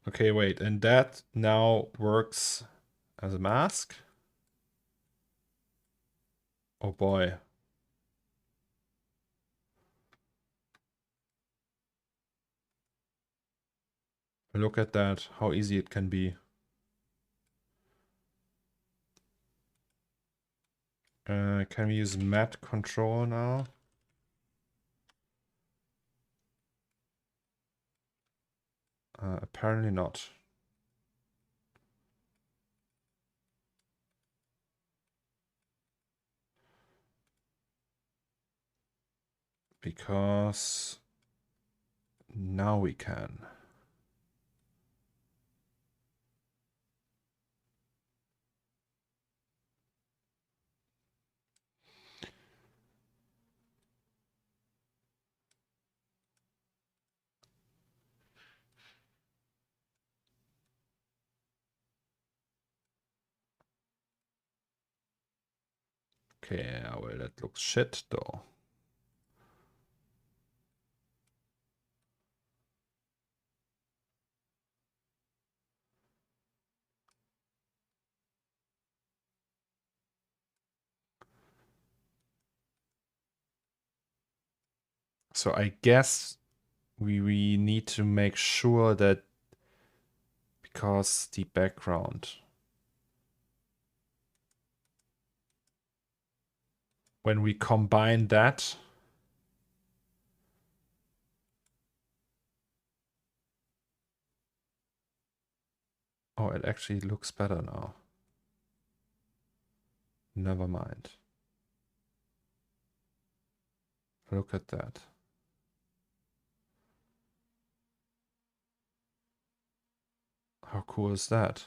Okay, wait, and that now works as a mask? Oh boy. Look at that, how easy it can be. Can we use mat control now? Apparently not. Because now we can. Okay, well, that looks shit though. So I guess we need to make sure that because the background, when we combine that, oh, it actually looks better now. Never mind. Look at that. How cool is that?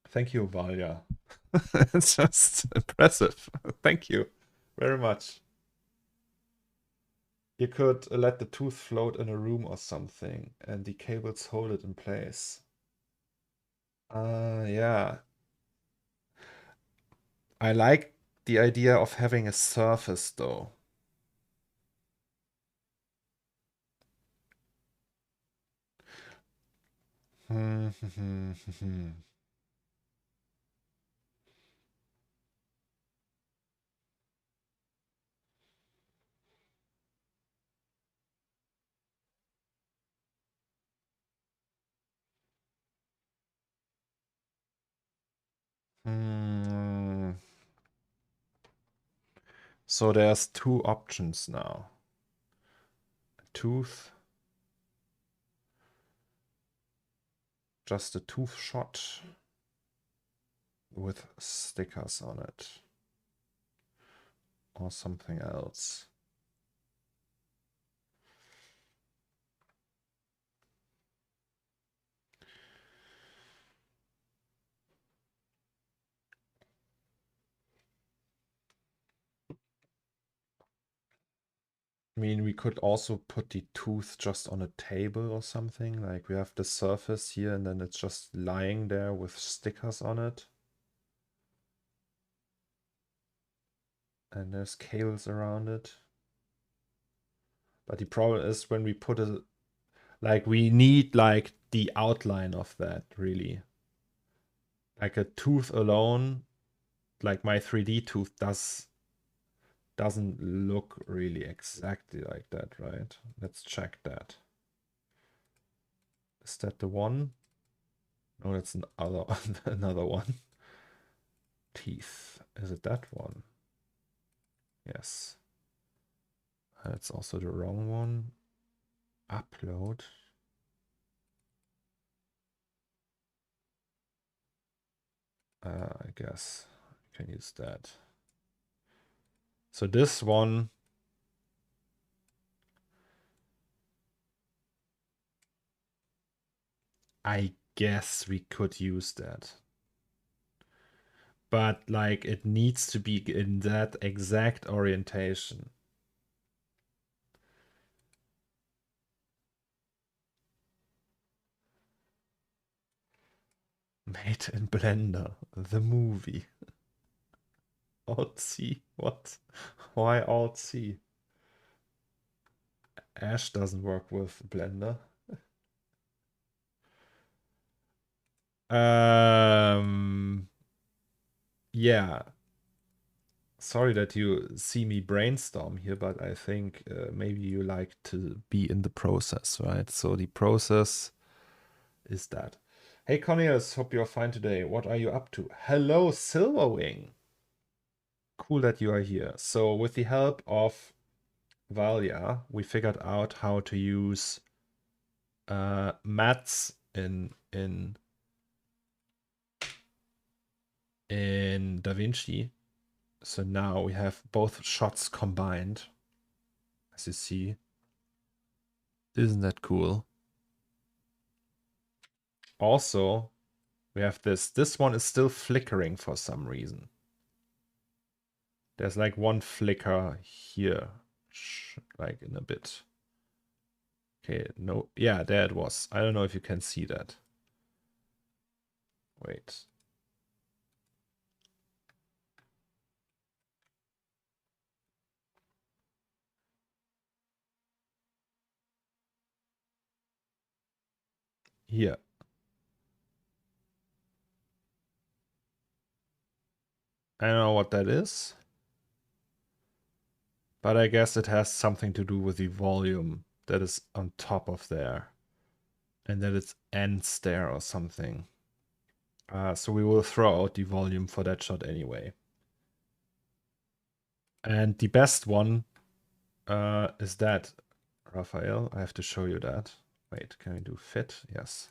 Thank you, Valia. It's just impressive. Thank you very much. You could let the tooth float in a room or something, and the cables hold it in place. Yeah. I like the idea of having a surface, though. So there's two options now. A tooth. Just a tooth shot. with stickers on it or something else. I mean, we could also put the tooth just on a table or something. Like we have the surface here and then it's just lying there with stickers on it. And there's cables around it. But the problem is when we put it, like we need like the outline of that really. Like a tooth alone, like my 3D tooth doesn't look really exactly like that, right? Let's check that. Is that the one? No, that's another one. Teeth. Is it that one? Yes. That's also the wrong one. Upload. I guess I can use that. So this one, I guess we could use that. But like it needs to be in that exact orientation. Made in Blender, the movie. Alt C, what? Why Alt C? Ash doesn't work with Blender. Yeah. Sorry that you see me brainstorm here, but I think maybe you like to be in the process, right? So the process is that. Hey Cornelius, hope you're fine today. What are you up to? Hello, Silverwing. Cool that you are here. So with the help of Valia, we figured out how to use mats in DaVinci. So now we have both shots combined, as you see. Isn't that cool? Also, we have this. This one is still flickering for some reason. There's like one flicker here, like in a bit. Okay, no, yeah, there it was. I don't know if you can see that. Wait. Here. I don't know what that is, but I guess it has something to do with the volume that is on top of there, and that it ends there or something. So we will throw out the volume for that shot anyway. And the best one is that, Raphael. I have to show you that. Wait, can we do fit? Yes.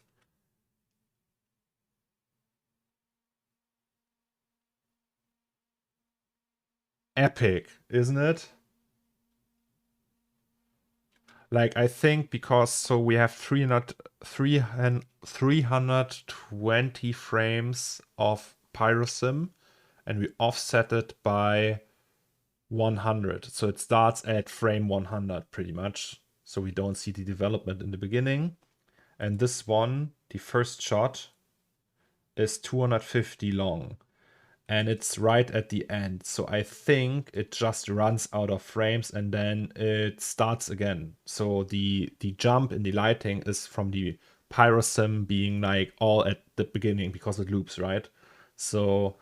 Epic, isn't it? Like, I think because, so we have 320 frames of Pyrosim, and we offset it by 100. So it starts at frame 100 pretty much. So we don't see the development in the beginning. And this one, the first shot, is 250 long. And it's right at the end. So I think it just runs out of frames and then it starts again. So the jump in the lighting is from the pyrosim being like all at the beginning because it loops, right? So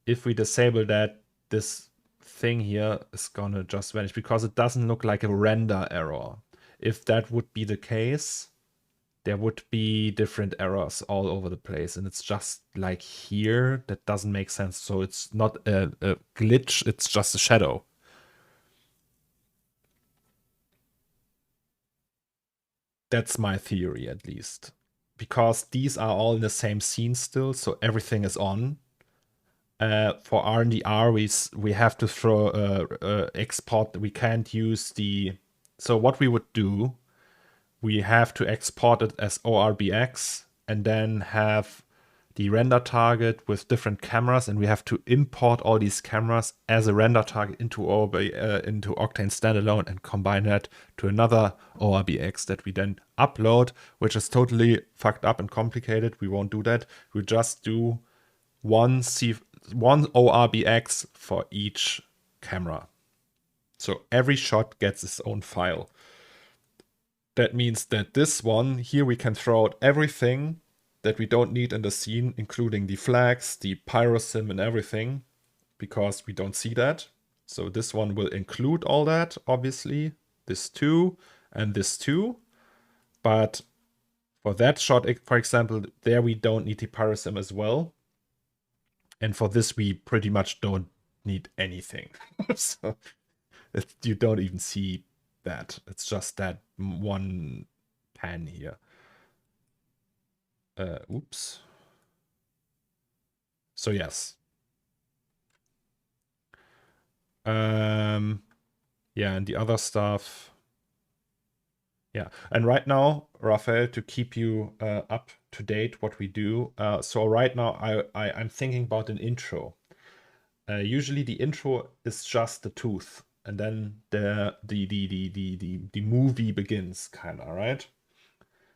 if we disable that, this thing here is gonna just vanish because it doesn't look like a render error. If that would be the case, there would be different errors all over the place, and it's just like here that doesn't make sense. So it's not a glitch, it's just a shadow. That's my theory, at least, because these are all in the same scene still, so everything is on, For RNDR, we have to throw export. We can't use the. So what we would do, we have to export it as ORBX and then have the render target with different cameras, and we have to import all these cameras as a render target into into Octane standalone and combine that to another ORBX that we then upload, which is totally fucked up and complicated. We won't do that. We just do one ORBX for each camera. So every shot gets its own file. That means that this one here, we can throw out everything that we don't need in the scene, including the flags, the pyrosim and everything, because we don't see that. So this one will include all that, obviously, this too, and this too. But for that shot, for example, there we don't need the pyrosim as well. And for this, we pretty much don't need anything. So you don't even see that. It's just that one pan here. Oops. So yes. Yeah, and the other stuff. Yeah, and right now, Raphael, to keep you up to date what we do. So right now, I'm thinking about an intro. Usually the intro is just the tooth, and then the movie begins, kind of, right?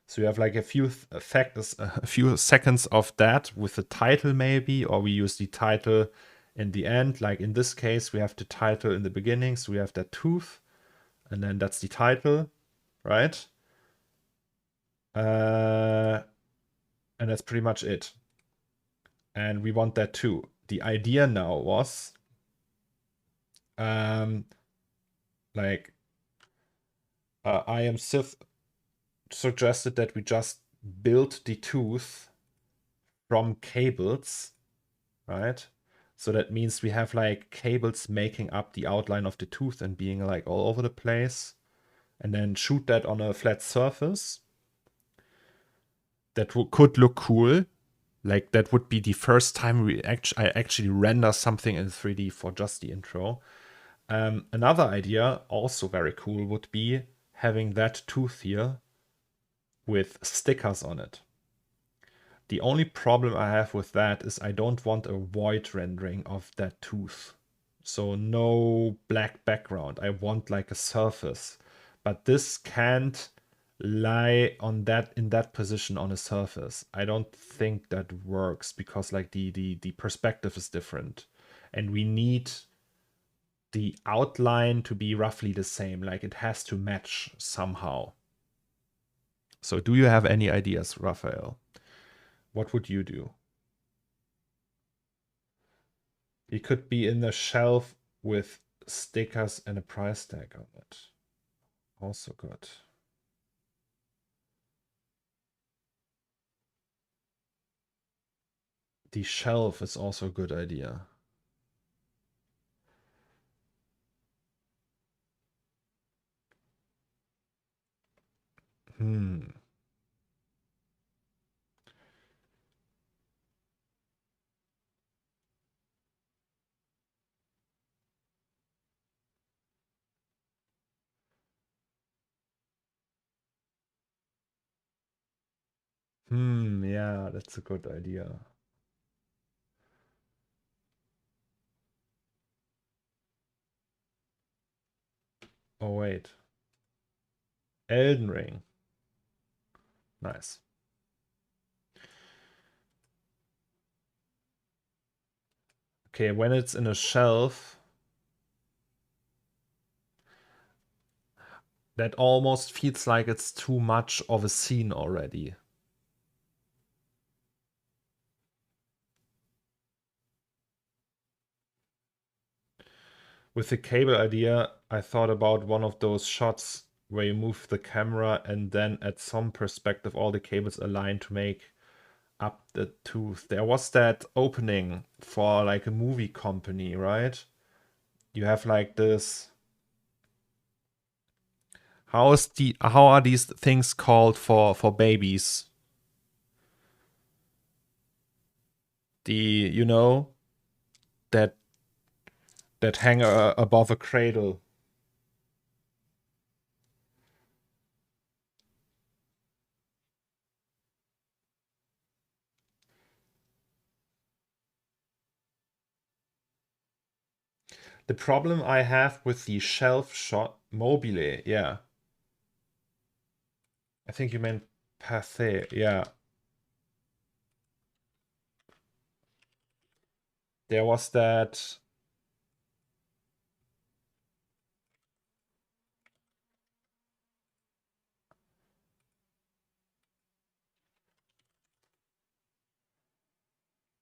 So you have like a few factors, a few seconds of that with the title maybe, or we use the title in the end. Like in this case, we have the title in the beginning, so we have that tooth, and then that's the title, right? And that's pretty much it. And we want that too. The idea now was, like, I am Sith suggested that we just build the tooth from cables, right? So that means we have like cables making up the outline of the tooth and being like all over the place, and then shoot that on a flat surface. That could look cool. Like that would be the first time I actually render something in 3D for just the intro. Another idea, also very cool, would be having that tooth here with stickers on it. The only problem I have with that is I don't want a void rendering of that tooth. So no black background. I want like a surface. But this can't lie on that in that position on a surface. I don't think that works because like the perspective is different. And we need the outline to be roughly the same. Like it has to match somehow. So do you have any ideas, Raphael? What would you do? It could be in the shelf with stickers and a price tag on it. Also good. The shelf is also a good idea. Yeah, that's a good idea. Oh, wait. Elden Ring. Nice. Okay, when it's in a shelf, that almost feels like it's too much of a scene already. With the cable idea, I thought about one of those shots where you move the camera and then at some perspective all the cables align to make up the tooth. There was that opening for like a movie company, right? You have like this. How are these things called for babies? The that hang above a cradle. The problem I have with the shelf shot mobile, yeah. I think you meant Pathé, yeah. There was that.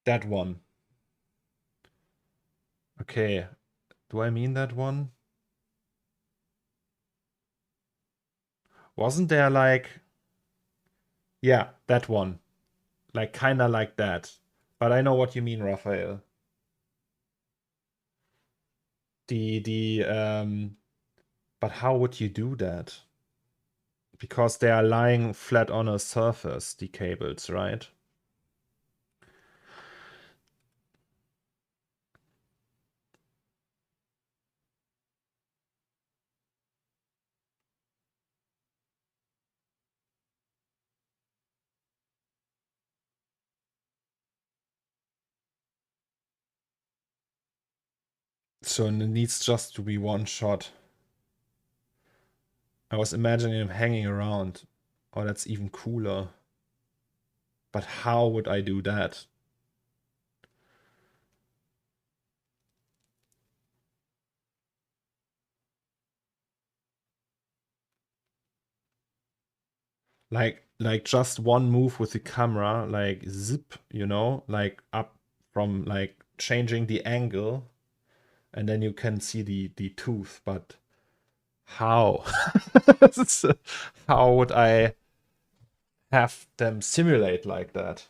That one. Okay. Do I mean that one? Wasn't there like. Yeah, that one. Like, kinda like that. But I know what you mean, Raphael. But how would you do that? Because they are lying flat on a surface, the cables, right? So it needs just to be one shot. I was imagining him hanging around. Oh, that's even cooler. But how would I do that? Like just one move with the camera, like zip, you know, like up from like changing the angle, and then you can see the tooth. But how? How would I have them simulate like that?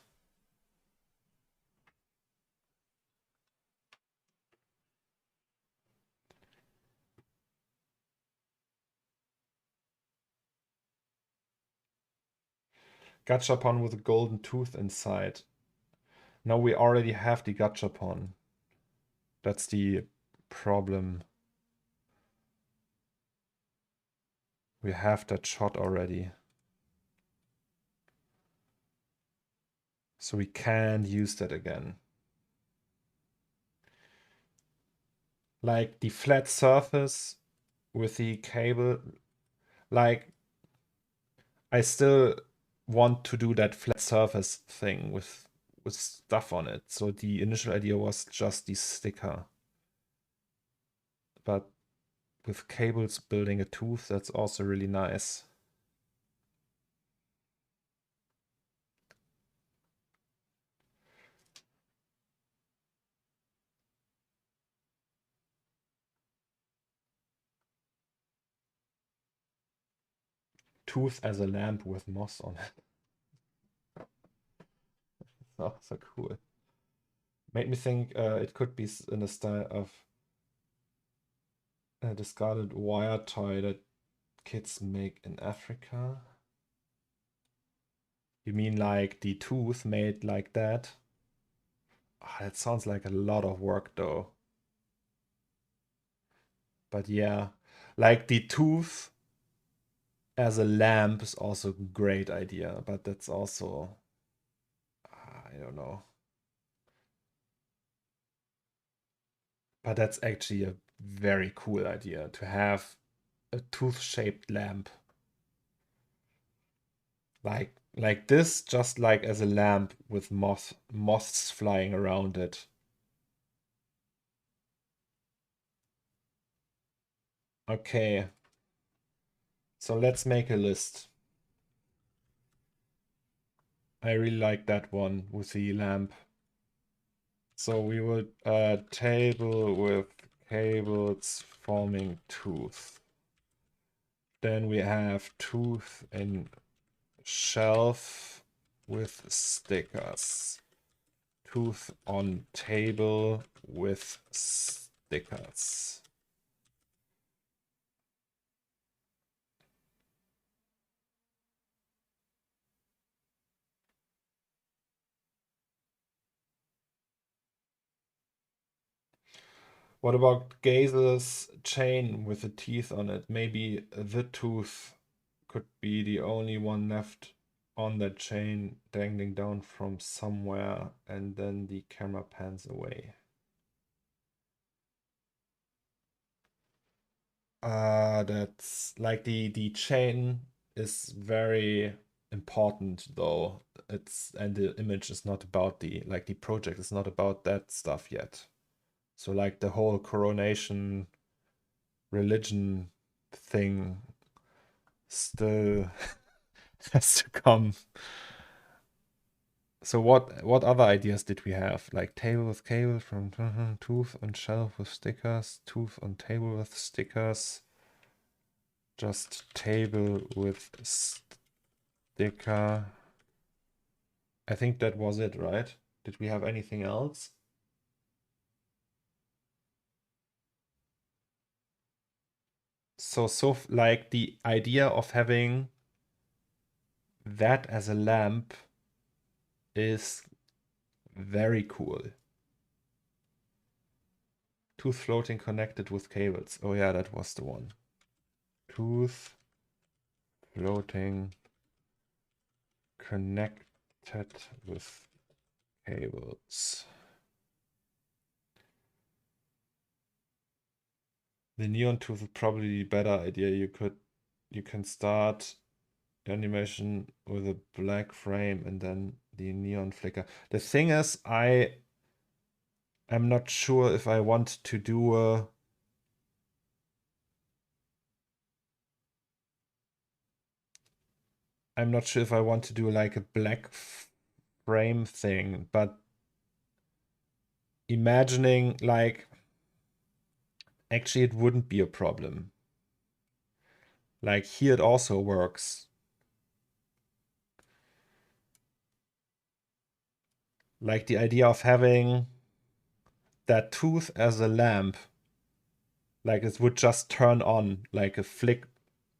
Gachapon with a golden tooth inside. No, we already have the gachapon. That's the problem. We have that shot already. So we can't use that again. Like the flat surface with the cable, like I still want to do that flat surface thing with stuff on it. So the initial idea was just the sticker. But with cables building a tooth, that's also really nice. Tooth as a lamp with moss on it. Oh, so cool. Made me think it could be in the style of a discarded wire toy that kids make in Africa. You mean like the tooth made like that? Ah, that sounds like a lot of work though. But yeah, like the tooth as a lamp is also a great idea, but that's also, I don't know. But that's actually a very cool idea to have a tooth-shaped lamp. Like this, just like as a lamp with moths flying around it. Okay, so let's make a list. I really like that one with the lamp. So we would table with cables forming tooth. Then we have tooth and shelf with stickers. Tooth on table with stickers. What about Gaze's chain with the teeth on it? Maybe the tooth could be the only one left on that chain dangling down from somewhere, and then the camera pans away. That's like the chain is very important though. And the image is not about the project is not about that stuff yet. So like the whole coronation religion thing still has to come. So what other ideas did we have? Like table with cable from tooth on shelf with stickers, tooth on table with stickers, just table with sticker. I think that was it, right? Did we have anything else? So like the idea of having that as a lamp is very cool. Tooth floating connected with cables. Oh yeah, that was the one. Tooth floating connected with cables. The neon tooth is probably the better idea. You can start animation with a black frame and then the neon flicker. The thing is, I'm not sure if I want to do a I'm not sure if I want to do like a black frame thing, but imagining like actually it wouldn't be a problem. Like here it also works. Like the idea of having that tooth as a lamp, like it would just turn on like a flick,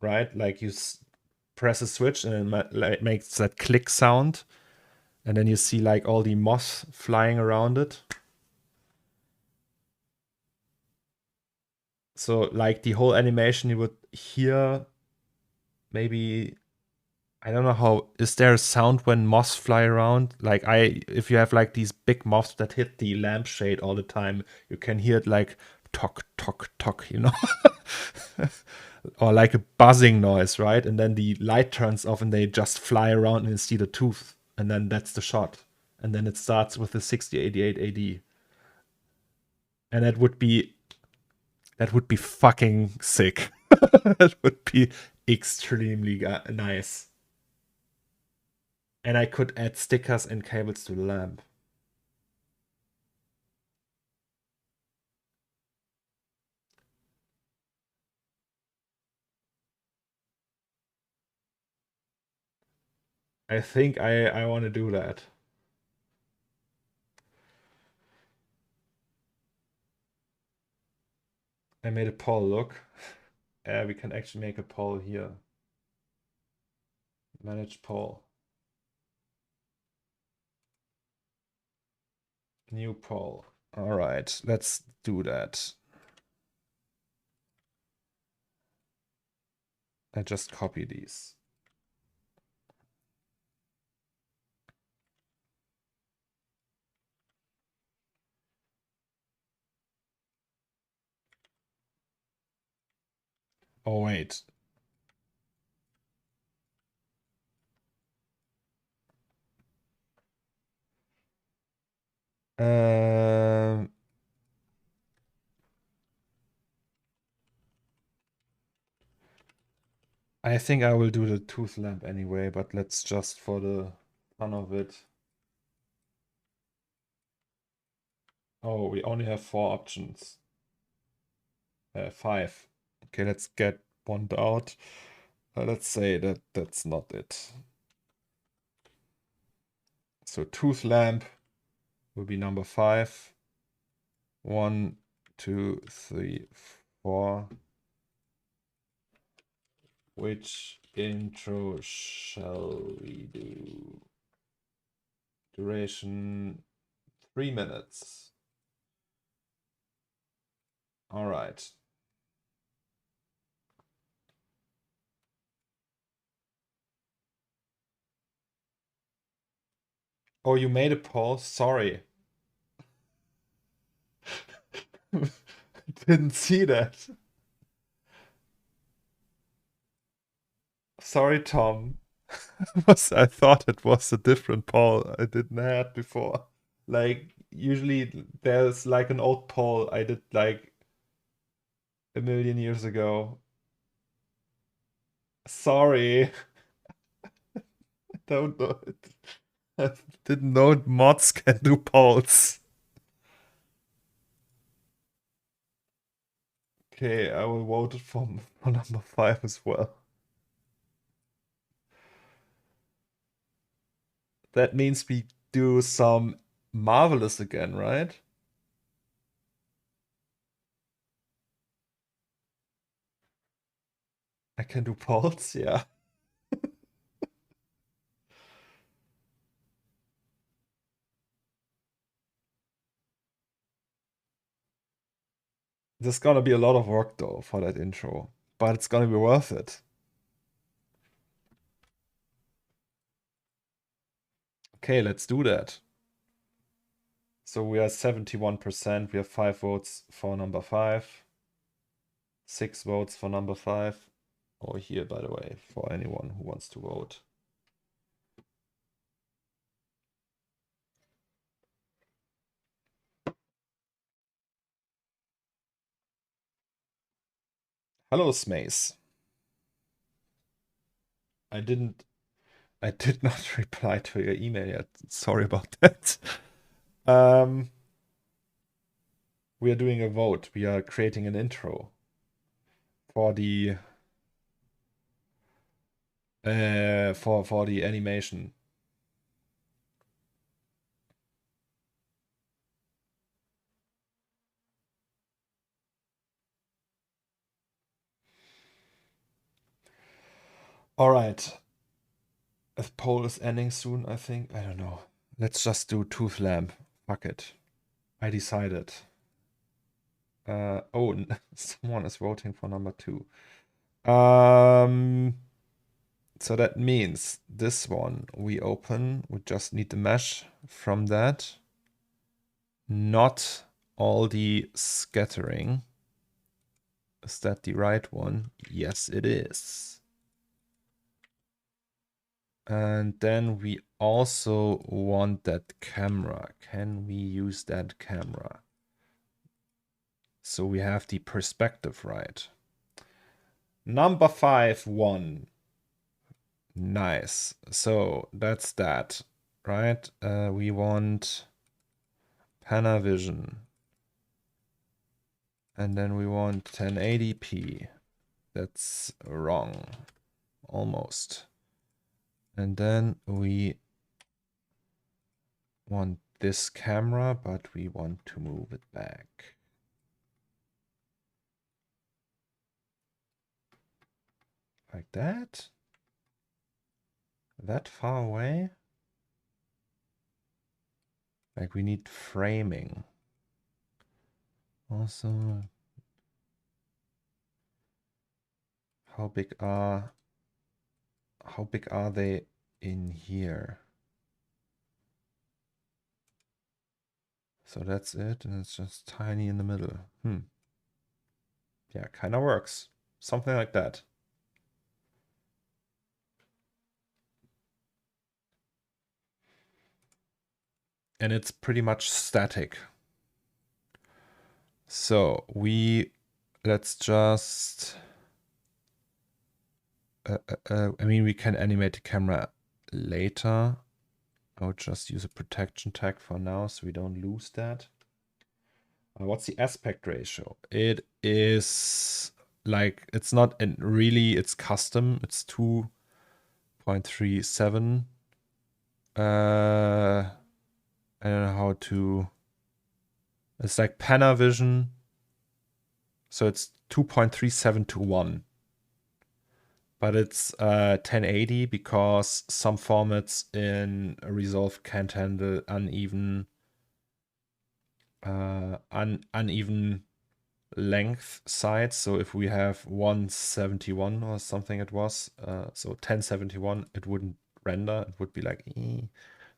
right? Like you press a switch and it makes that click sound, and then you see like all the moss flying around it. So like the whole animation you would hear, maybe I don't know how, is there a sound when moths fly around? Like if you have like these big moths that hit the lampshade all the time, you can hear it like tock, tock, tock, you know? Or like a buzzing noise, right? And then the light turns off and they just fly around and you see the tooth. And then that's the shot. And then it starts with the 6088 AD. And that would be fucking sick. That would be extremely nice. And I could add stickers and cables to the lamp. I think I want to do that. I made a poll, look. We can actually make a poll here. Manage poll. New poll. All right, let's do that. I just copy these. Oh, wait. Um, I think I will do the tooth lamp anyway, but let's just for the fun of it. Oh, we only have 4 options. 5. Okay, let's get one out. Let's say that that's not it. So tooth lamp will be number 5. 1, 2, 3, 4. Which intro shall we do? Duration 3 minutes. All right. Oh, you made a poll? Sorry. Didn't see that. Sorry, Tom. I thought it was a different poll I didn't had before. Like, usually there's like an old poll I did like a million years ago. Sorry. I don't know it. I didn't know mods can do polls. Okay, I will vote for number 5 as well. That means we do some Marvelous again, right? I can do polls, yeah. There's gonna be a lot of work though for that intro, but it's gonna be worth it. Okay, let's do that. So we are 71%. We have 5 votes for number 5. 6 votes for number 5. Or here, by the way, for anyone who wants to vote. Hello, Smace. I did not reply to your email yet. Sorry about that. We are doing a vote. We are creating an intro for the for the animation. All right. A poll is ending soon, I think. I don't know. Let's just do tooth lamp. Fuck it. I decided. Oh, someone is voting for number 2. So that means this one we open. We just need the mesh from that. Not all the scattering. Is that the right one? Yes, it is. And then we also want that camera. Can we use that camera? So we have the perspective right. Number 5, 1. Nice. So that's that, right? We want Panavision. And then we want 1080p. That's wrong. Almost. And then we want this camera, but we want to move it back. Like that? That far away? Like we need framing. Also, how big are they in here? So that's it, and it's just tiny in the middle. Yeah, kind of works. Something like that. And it's pretty much static. So let's just, I mean, we can animate the camera later. I'll just use a protection tag for now so we don't lose that. What's the aspect ratio? It is like, it's not really, it's custom. It's 2.37. I don't know how to, it's like Panavision. So it's 2.37 to 1. But it's 1080 because some formats in Resolve can't handle uneven length side. So if we have 171 or something it was, so 1071, it wouldn't render. It would be like,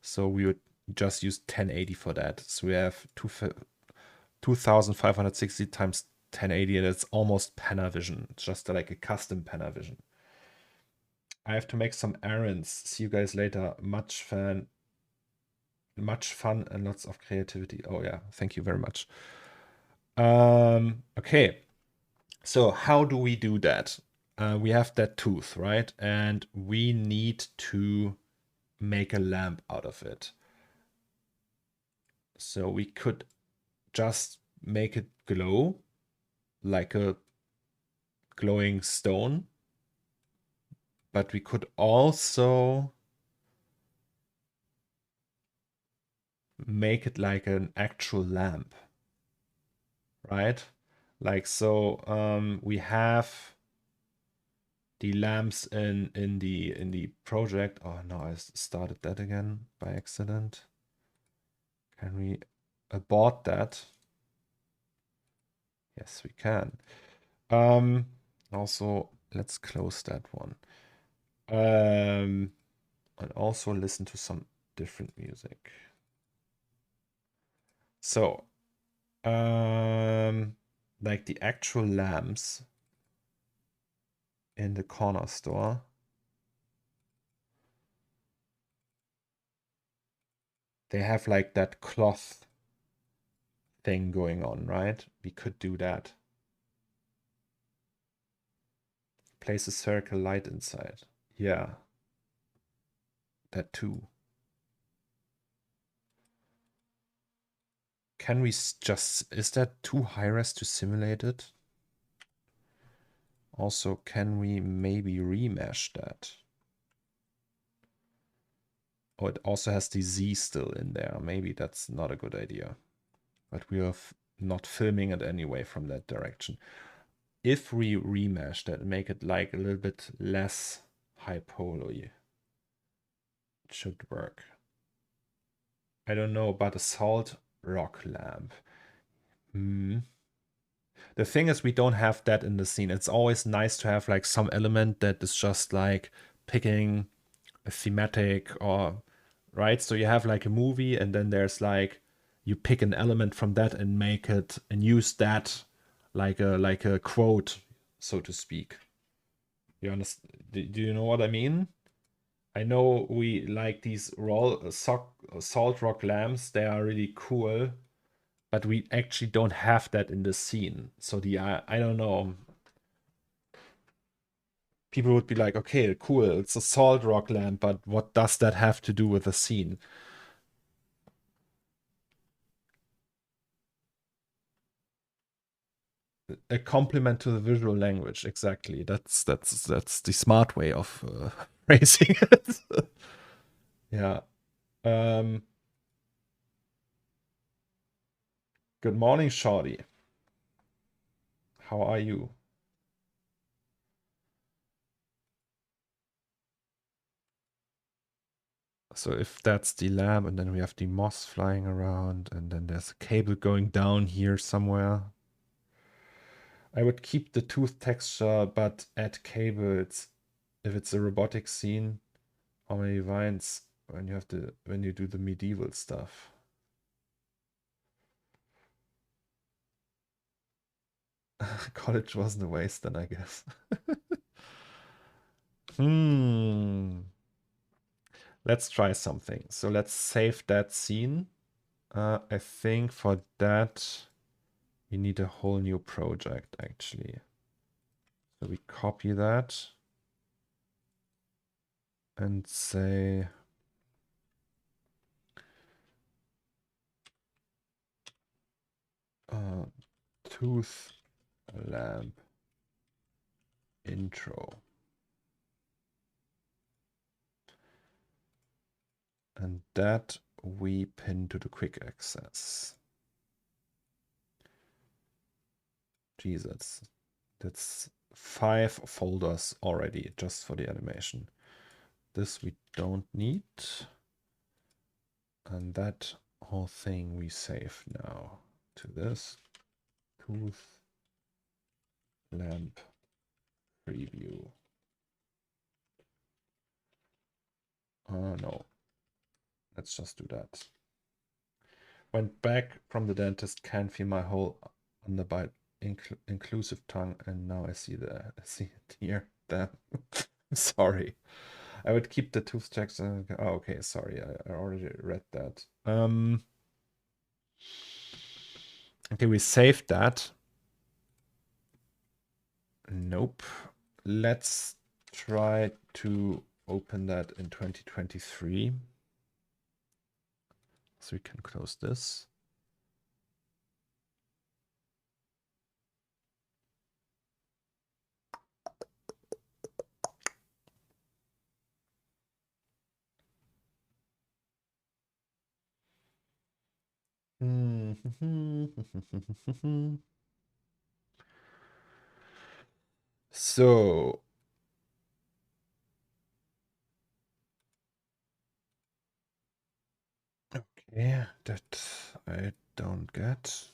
so we would just use 1080 for that. So we have 2560 times 1080, and it's almost Panavision. It's just like a custom Panavision. I have to make some errands. See you guys later. Much fun and lots of creativity. Oh yeah, thank you very much. Okay, so how do we do that? We have that tooth, right? And we need to make a lamp out of it. So we could just make it glow like a glowing stone, but we could also make it like an actual lamp, right? Like so, we have the lamps in the project. Oh no, I started that again by accident. Can we abort that? Yes, we can. Also, let's close that one. And also listen to some different music. So, like the actual lamps in the corner store. They have like that cloth thing going on, right? We could do that. Place a circle light inside. Yeah. That too. Can we just... Is that too high res to simulate it? Also, can we maybe remesh that? Oh, it also has the Z still in there. Maybe that's not a good idea. But we are not filming it anyway from that direction. If we remesh that and make it like a little bit less high poly, it should work. I don't know about a salt rock lamp. The thing is, we don't have that in the scene. It's always nice to have like some element that is just like picking a thematic or right. So you have like a movie, and then there's like you pick an element from that and make it and use that like a quote, so to speak. You understand? Do you know what I mean? I know we like these salt rock lamps. They are really cool, but we actually don't have that in the scene. So the I don't know. People would be like, okay, cool, it's a salt rock lamp, but what does that have to do with the scene? A complement to the visual language, exactly. That's the smart way of phrasing it. Yeah. Good morning, Shorty. How are you? So if that's the lamp, and then we have the moss flying around, and then there's a cable going down here somewhere. I would keep the tooth texture, but add cables if it's a robotic scene. How many vines when you do the medieval stuff? College wasn't a waste then, I guess. Let's try something. So let's save that scene. I think for that we need a whole new project actually. So we copy that and say tooth lamp intro. And that we pin to the quick access. Jesus, that's 5 folders already just for the animation. This we don't need. And that whole thing we save now to this tooth lamp preview. No, let's just do that. Went back from the dentist, can't feel my whole underbite inclusive tongue, and now I see it here. Damn. Sorry. I would keep the tooth checks. Oh, okay, sorry, I already read that. Okay, we saved that. Nope. Let's try to open that in 2023. So we can close this. So okay, that I don't get,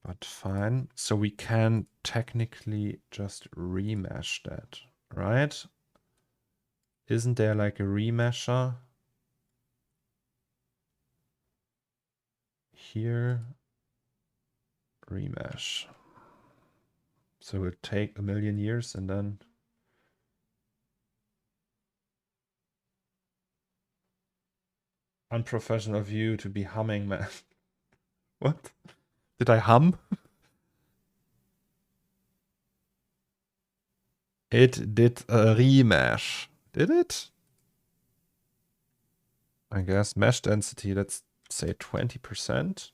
but fine. So we can technically just remesh that, right? Isn't there like a remesher here? Remesh. So it will take a million years and then unprofessional of you to be humming, man. What? Did I hum? It did a remesh. Did it? I guess mesh density, let's say 20%.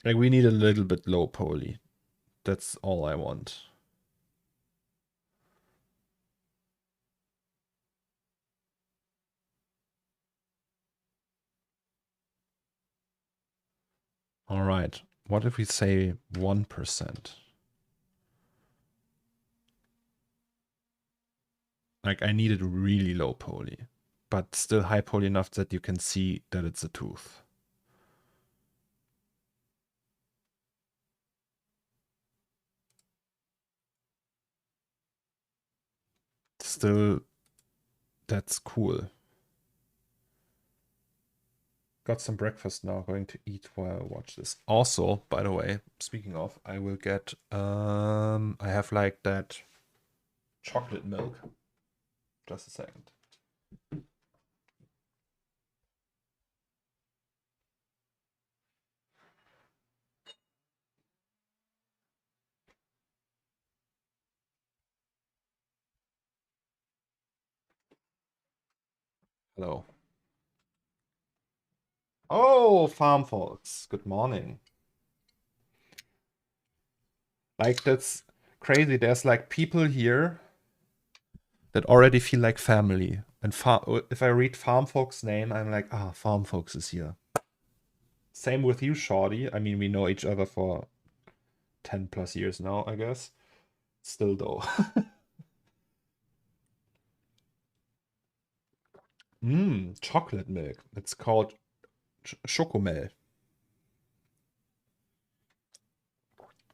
Like we need a little bit low poly. That's all I want. All right. What if we say 1%? Like I needed really low poly, but still high poly enough that you can see that it's a tooth. Still, that's cool. Got some breakfast now, going to eat while I watch this. Also, by the way, speaking of, I will get, I have like that chocolate milk. Just a second. Hello. Oh, farm folks. Good morning. Like, that's crazy. There's like people here that already feel like family. And if I read farm folks' name, I'm like, ah, farm folks is here. Same with you, Shorty. I mean, we know each other for 10 plus years now, I guess. Still though. Chocolate milk. It's called chocomel.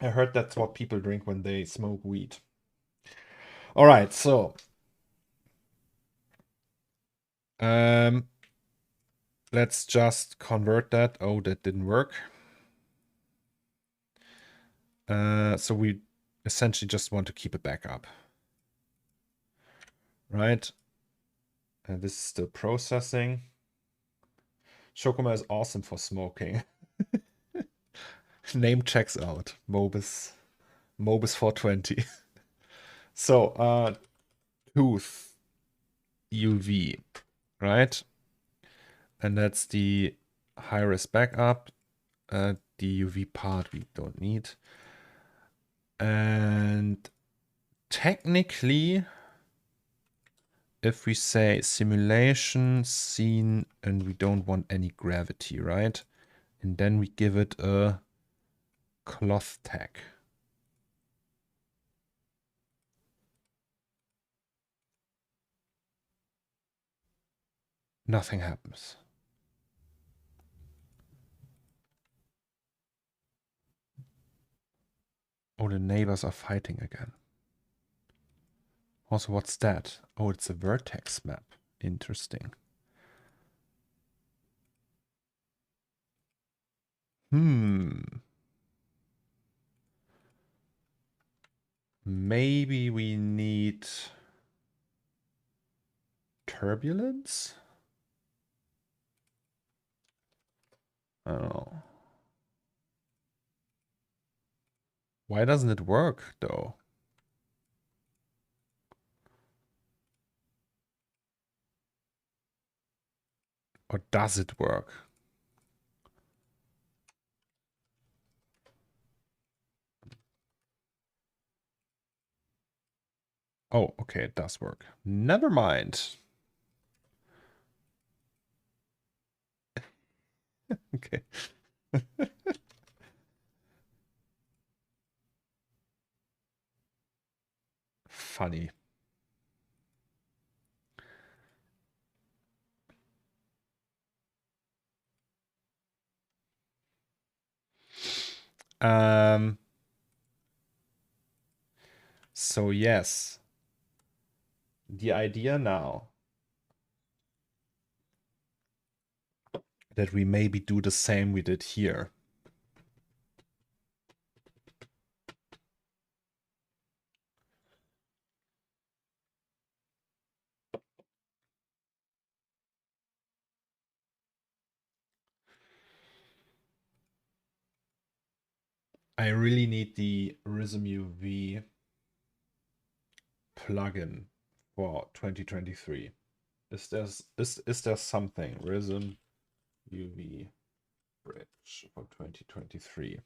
I heard that's what people drink when they smoke weed. All right, so let's just convert that. Oh, that didn't work. So we essentially just want to keep a backup, right? And this is still processing. Chocomel is awesome for smoking. Name checks out. Mobus 420. So, tooth UV, right? And that's the high-res backup. The UV part we don't need. And technically, if we say simulation scene and we don't want any gravity, right? And then we give it a cloth tag. Nothing happens. Oh, the neighbors are fighting again. Also, what's that? Oh, it's a vertex map. Interesting. Maybe we need turbulence? I don't know. Why doesn't it work, though? Or does it work? Oh, okay, it does work. Never mind. Okay. Funny. So yes, the idea now that we maybe do the same we did here. I really need the Rhythm UV plugin for 2023. Is there something Rhythm UV bridge for 2023?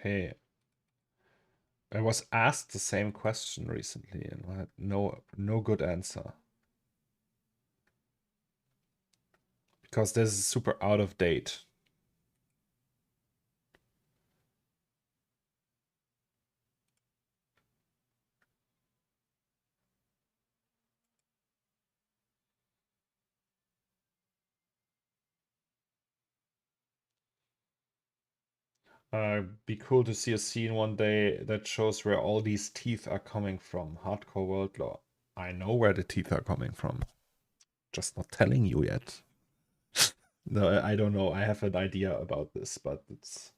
Okay. I was asked the same question recently and I had no good answer. Because this is super out of date. Be cool to see a scene one day that shows where all these teeth are coming from. Hardcore world lore. I know where the teeth are coming from. Just not telling you yet. No, I don't know. I have an idea about this, but it's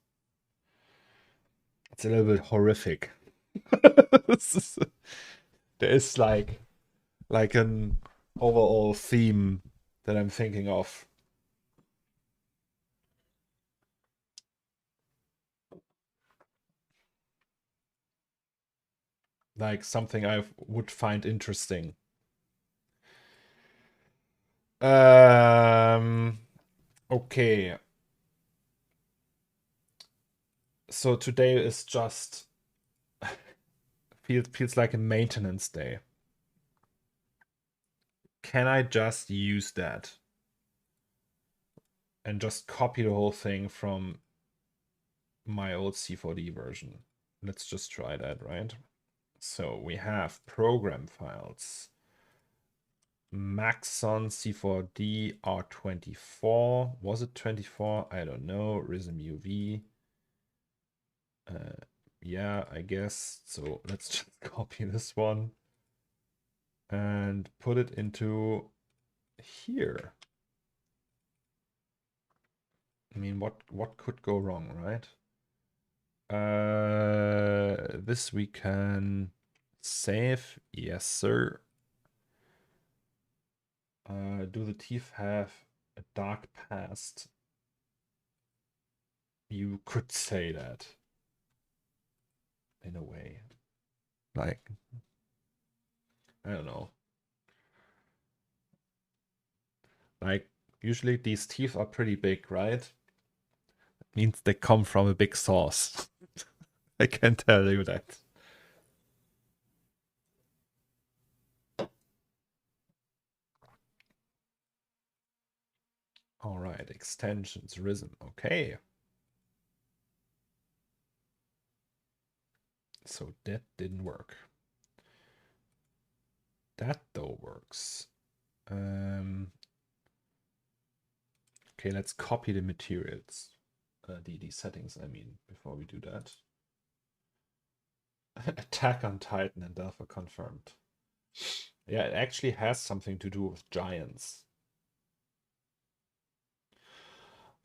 a little bit horrific. There is like an overall theme that I'm thinking of. Like something I would find interesting. Okay. So today is just feels like a maintenance day. Can I just use that and just copy the whole thing from my old C4D version? Let's just try that, right? So we have program files. Maxon C4D R24. Was it 24? I don't know. Rhythm UV. Yeah, I guess. So let's just copy this one and put it into here. I mean, what could go wrong, right? This we can save. Yes, sir. Do the teeth have a dark past? You could say that in a way. Like, I don't know. Like, usually these teeth are pretty big, right? Means they come from a big source. I can tell you that. All right, extensions, Rhythm. Okay. So that didn't work. That though works. Okay, let's copy the materials. The settings, I mean, before we do that. Attack on Titan and Alpha confirmed. Yeah, it actually has something to do with giants.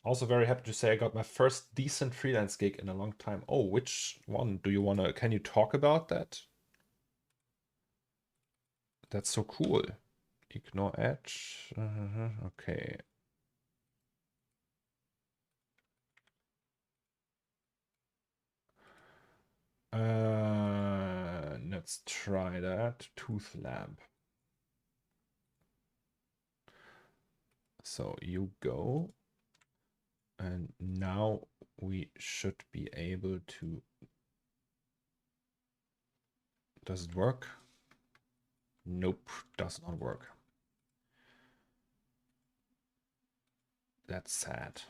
Also very happy to say I got my first decent freelance gig in a long time. Oh, which one do you wanna, can you talk about that? That's so cool. Ignore edge. Okay. Let's try that. Tooth lamp. So you go. And now we should be able to... Does it work? Nope, does not work. That's sad.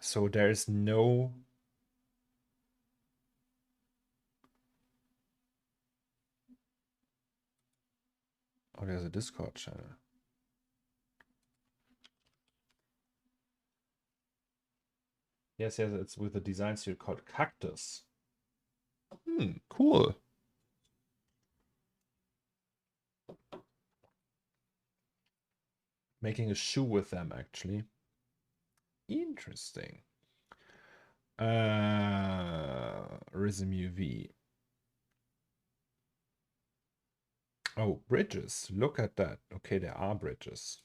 So there is no... Oh, there's a Discord channel. Yes, it's with a design studio called Cactus. Cool. Making a shoe with them, actually. Interesting. Rhythm UV. Oh, bridges. Look at that. Okay, there are bridges.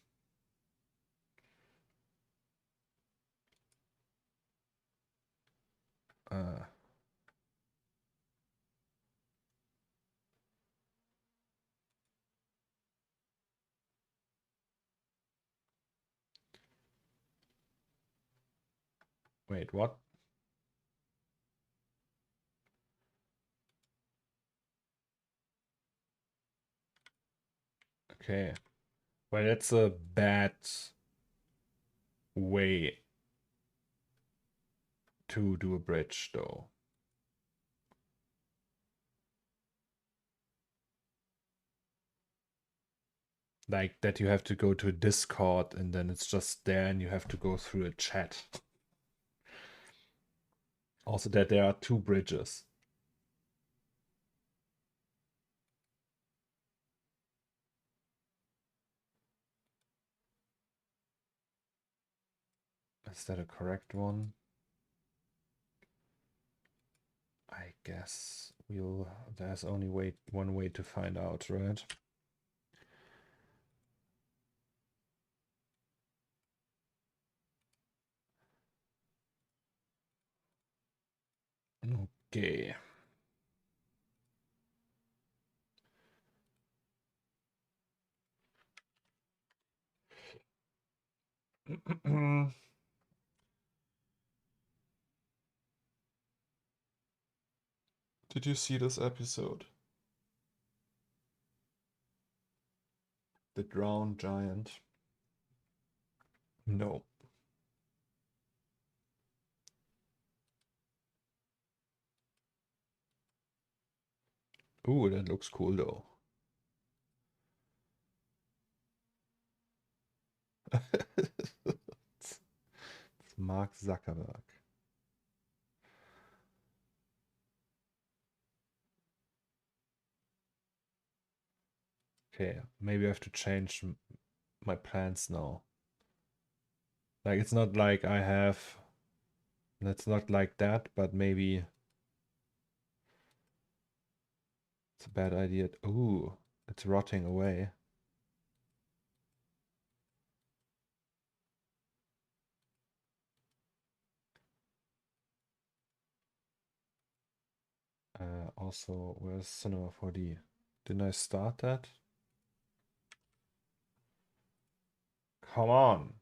Wait, what? Okay. Well, that's a bad way to do a bridge, though. Like that you have to go to a Discord and then it's just there and you have to go through a chat. Also that there are two bridges. Is that a correct one? I guess there's only one way to find out, right? Okay. Did you see this episode? The Drowned Giant? No. Ooh, that looks cool though. It's Mark Zuckerberg. Okay, maybe I have to change my plans now. Like, it's not like I have... That's not like that, but maybe... It's a bad idea. Ooh, it's rotting away. Also, where's Cinema 4D? Didn't I start that? Come on!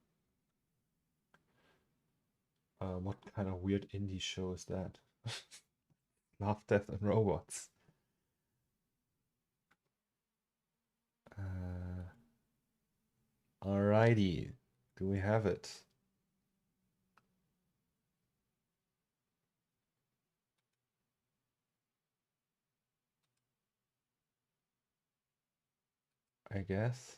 What kind of weird indie show is that? Love, Death, and Robots. Alrighty. Do we have it? I guess.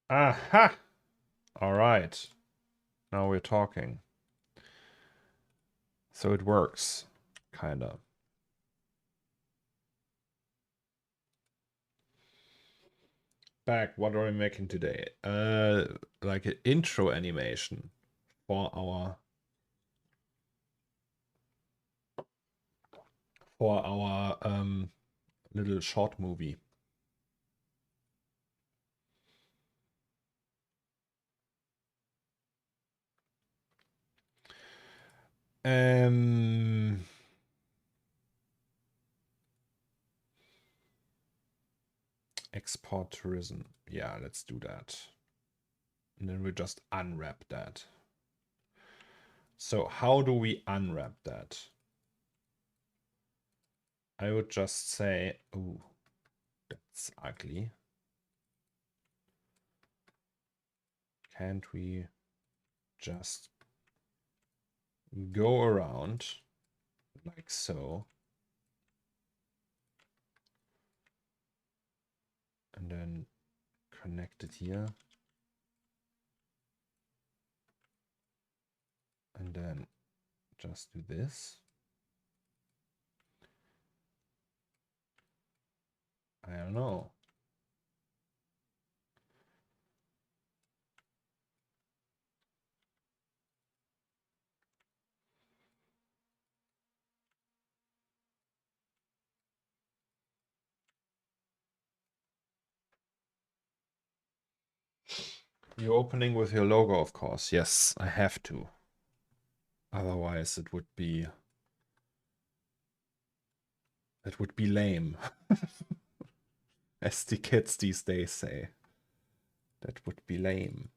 Aha! All right. Now we're talking. So it works, kind of. Back, what are we making today? Like an intro animation for our little short movie. Export tourism. Yeah, let's do that. And then we'll just unwrap that. So how do we unwrap that? I would just say, oh, that's ugly. Can't we just go around like so? And then connect it here. And then just do this. I don't know. You're opening with your logo, of course. Yes, I have to. Otherwise, it would be lame. As the kids these days say. That would be lame.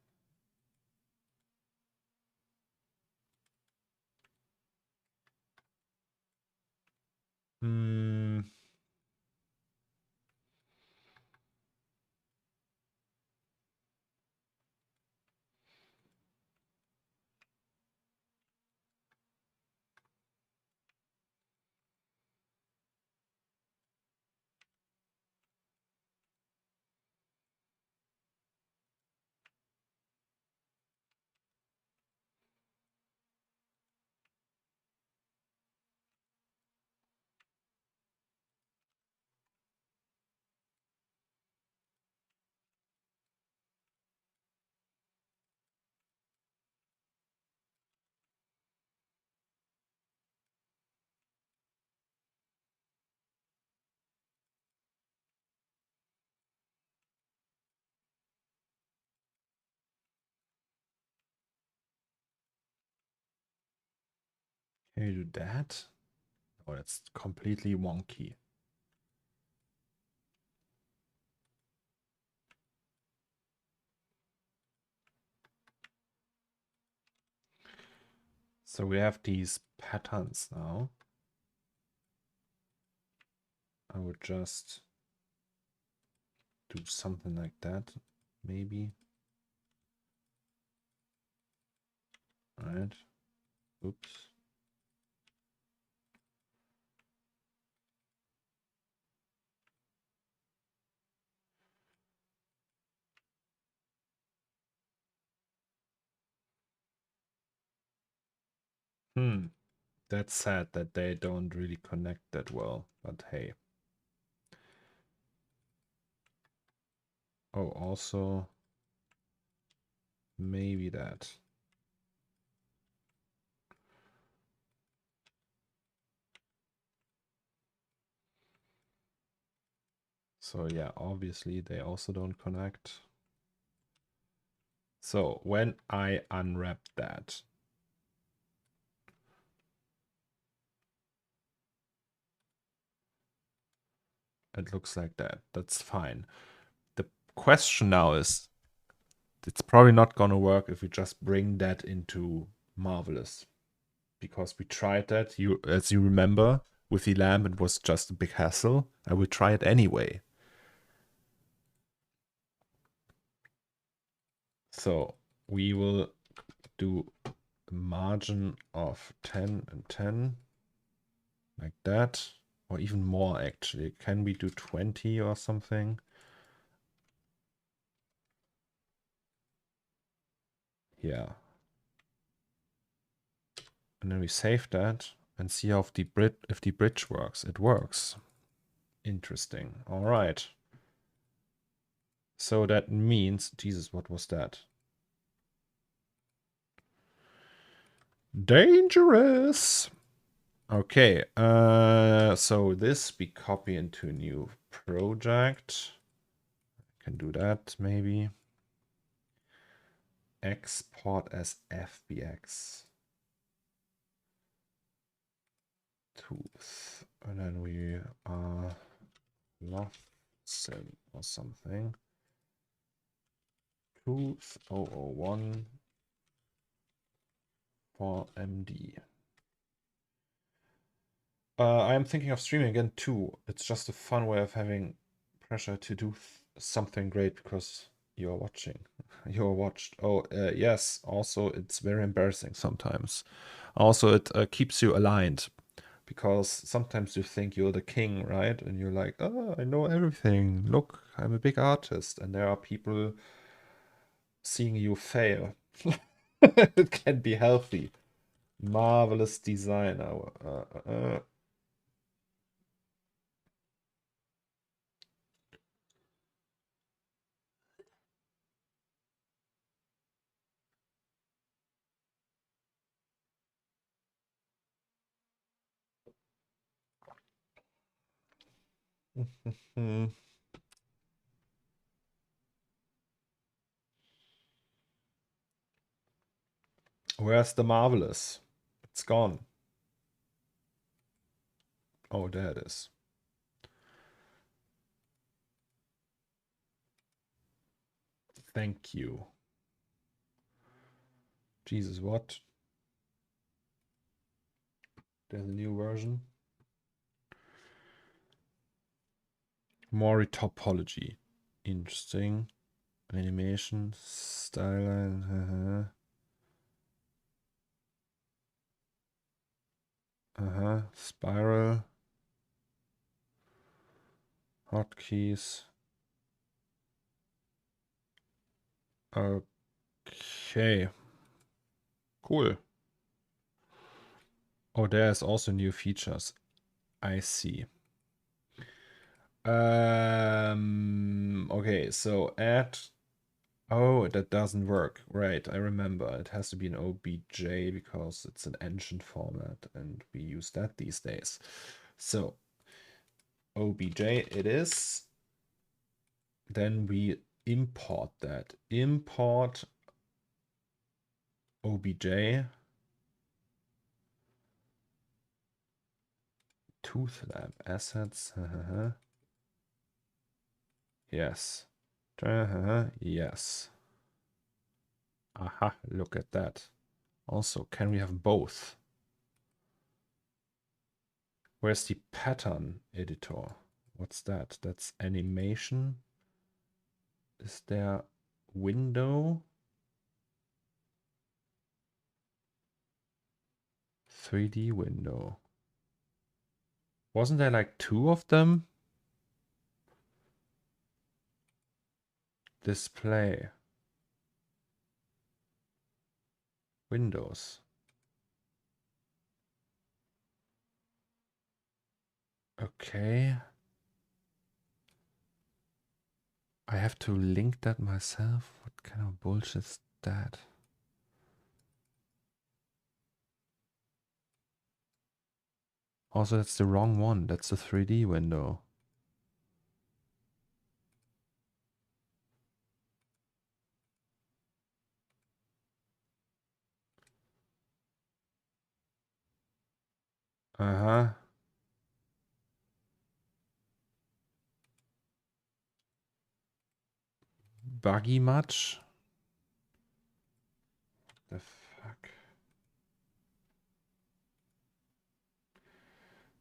Hmm. Can you do that? Oh, that's completely wonky. So we have these patterns now. I would just do something like that, maybe. All right. Oops. That's sad that they don't really connect that well, but hey. Oh, also maybe that. So yeah, obviously they also don't connect. So when I unwrap that, it looks like that. That's fine. The question now is, it's probably not going to work if we just bring that into Marvelous, because we tried that. As you remember, with the lamp, it was just a big hassle. I will try it anyway. So we will do a margin of 10 and 10, like that, or even more actually. Can we do 20 or something? Yeah. And then we save that and see how if the bridge works. It works. Interesting. All right. So that means, Jesus, what was that? Dangerous. Okay, so this we copy into a new project. Can do that maybe. Export as FBX. Tooth. And then we love sim or something. Tooth 001 for MD. I am thinking of streaming again too. It's just a fun way of having pressure to do something great because you're watching. You're watched. Oh, yes. Also, it's very embarrassing sometimes. Also, it keeps you aligned because sometimes you think you're the king, right? And you're like, oh, I know everything. Look, I'm a big artist. And there are people seeing you fail. It can be healthy. Marvelous design. Where's the marvelous? It's gone. Oh, there it is. Thank you. Jesus, what? There's a new version. More topology. Interesting. Animation, style. Spiral. Hotkeys. Okay. Cool. Oh, there's also new features. I see. Okay, so add. Oh, that doesn't work. Right, I remember. It has to be an OBJ because it's an ancient format and we use that these days. So, OBJ it is. Then we import that. Import OBJ. Tooth lamp assets. Yes. Yes. Aha, look at that. Also, can we have both? Where's the pattern editor? What's that? That's animation. Is there window? 3D window. Wasn't there like 2 of them? Display. Windows. Okay. I have to link that myself? What kind of bullshit is that? Also, that's the wrong one. That's the 3D window. Buggy much? The fuck?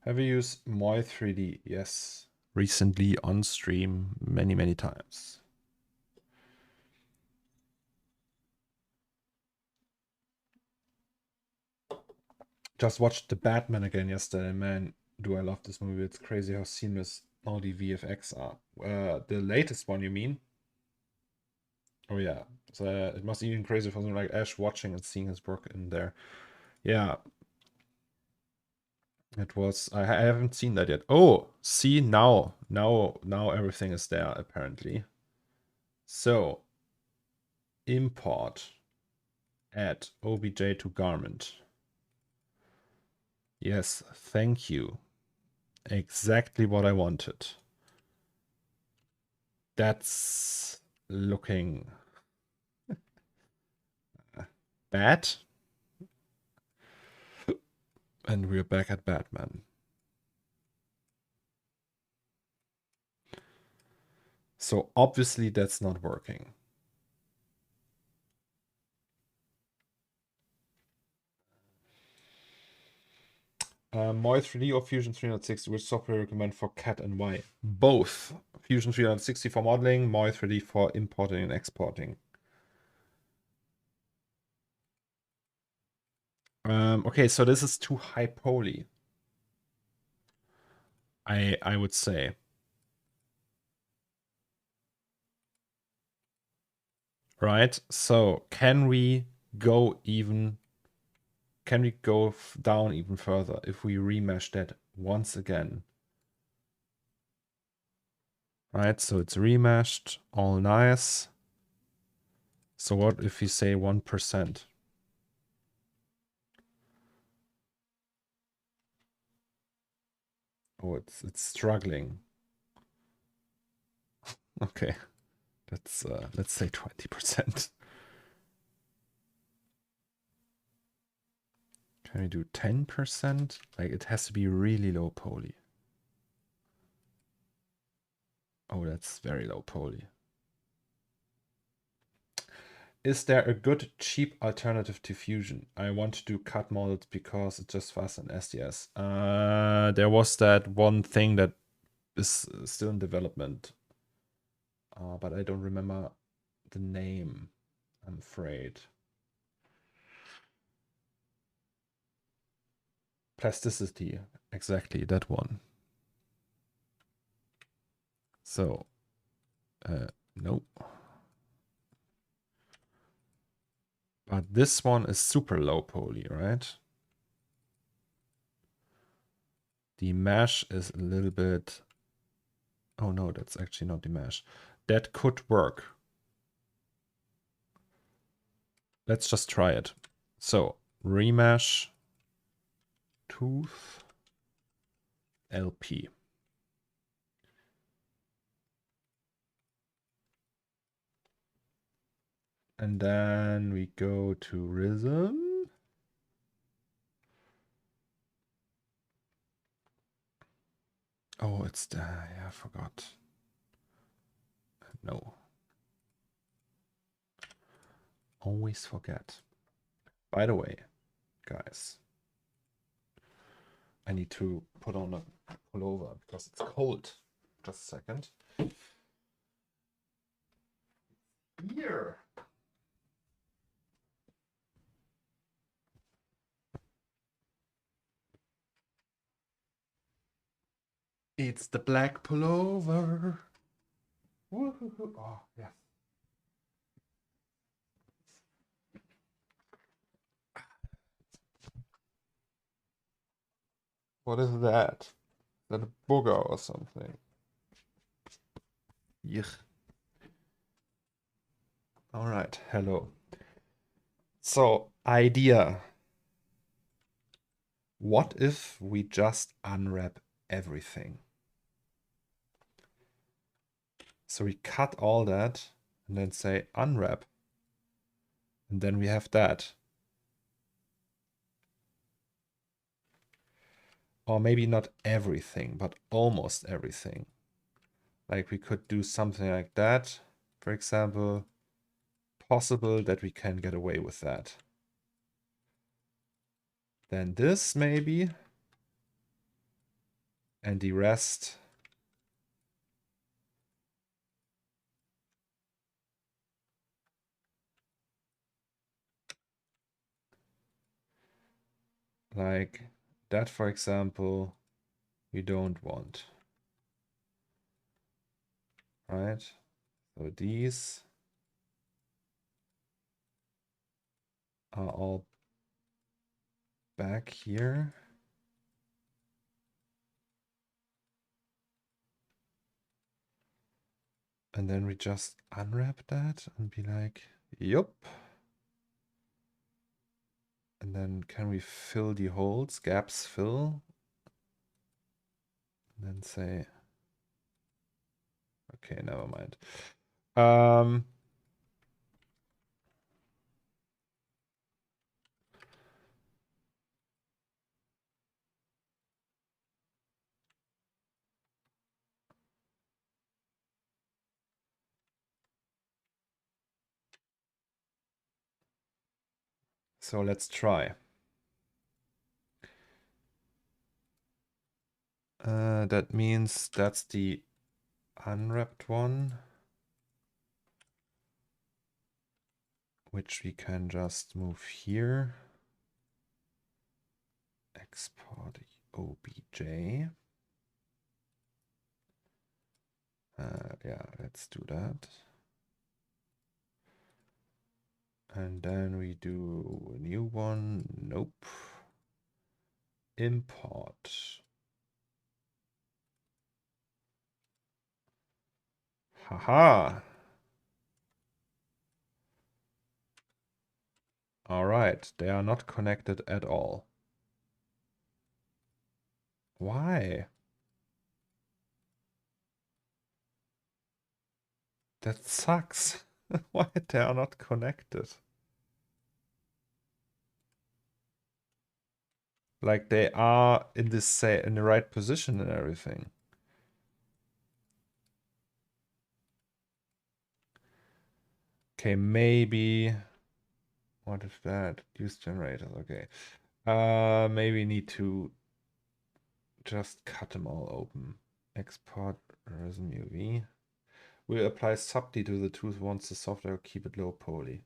Have you used Moi3D? Yes. Recently on stream many, many times. Just watched The Batman again yesterday. Man, do I love this movie. It's crazy how seamless all the VFX are. The latest one, you mean? Oh yeah. So it must be even crazy for someone like Ash watching and seeing his work in there. Yeah. It was... I haven't seen that yet. Oh, see, now everything is there, apparently. So, import. Add obj to garment. Yes, thank you. Exactly what I wanted. That's looking bad. And we're back at Batman. So obviously that's not working. Moi3D or Fusion 360, which software recommend for CAD and why? Both. Fusion 360 for modeling, Moi3D for importing and exporting. Okay, so this is too high poly. I would say. Right? So can we go even... Can we go down even further if we remesh that once again? Right, so it's remeshed, all nice. So what if we say 1%? Oh, it's struggling. Okay, let's say 20%. Can we do 10%? Like it has to be really low poly. Oh, that's very low poly. Is there a good cheap alternative to Fusion? I want to do cut models because it's just fast and SDS. There was that one thing that is still in development, but I don't remember the name, I'm afraid. Plasticity, exactly, that one. So, nope. But this one is super low poly, right? The mesh is a little bit... Oh no, that's actually not the mesh. That could work. Let's just try it. So, remesh, tooth, LP. And then we go to Rhythm. Oh, it's the... Yeah, I forgot. No. Always forget. By the way, guys, I need to put on a pullover because it's cold. Just a second. Here. It's the black pullover. Woo-hoo-hoo. Oh, yes. What is that? Is that a booger or something? Yuck. All right, hello. So, idea. What if we just unwrap everything? So we cut all that and then say unwrap. And then we have that. Or maybe not everything, but almost everything. Like we could do something like that. For example, possible that we can get away with that. Then this maybe. And the rest like that, for example, we don't want, right? So these are all back here. And then we just unwrap that and be like, yup. And then can we fill the holes, gaps fill? And then say, okay, never mind. So let's try. That means that's the unwrapped one, which we can just move here. Export OBJ. Yeah, let's do that. And then we do a new one. Nope. Import. Haha. All right, they are not connected at all. Why? That sucks. Why they are not connected? Like they are in this, say, in the right position and everything. Okay, maybe. What is that? Use generators. Okay. Maybe need to just cut them all open. Export resume UV. We'll apply subd to the tooth once the software keep it low poly.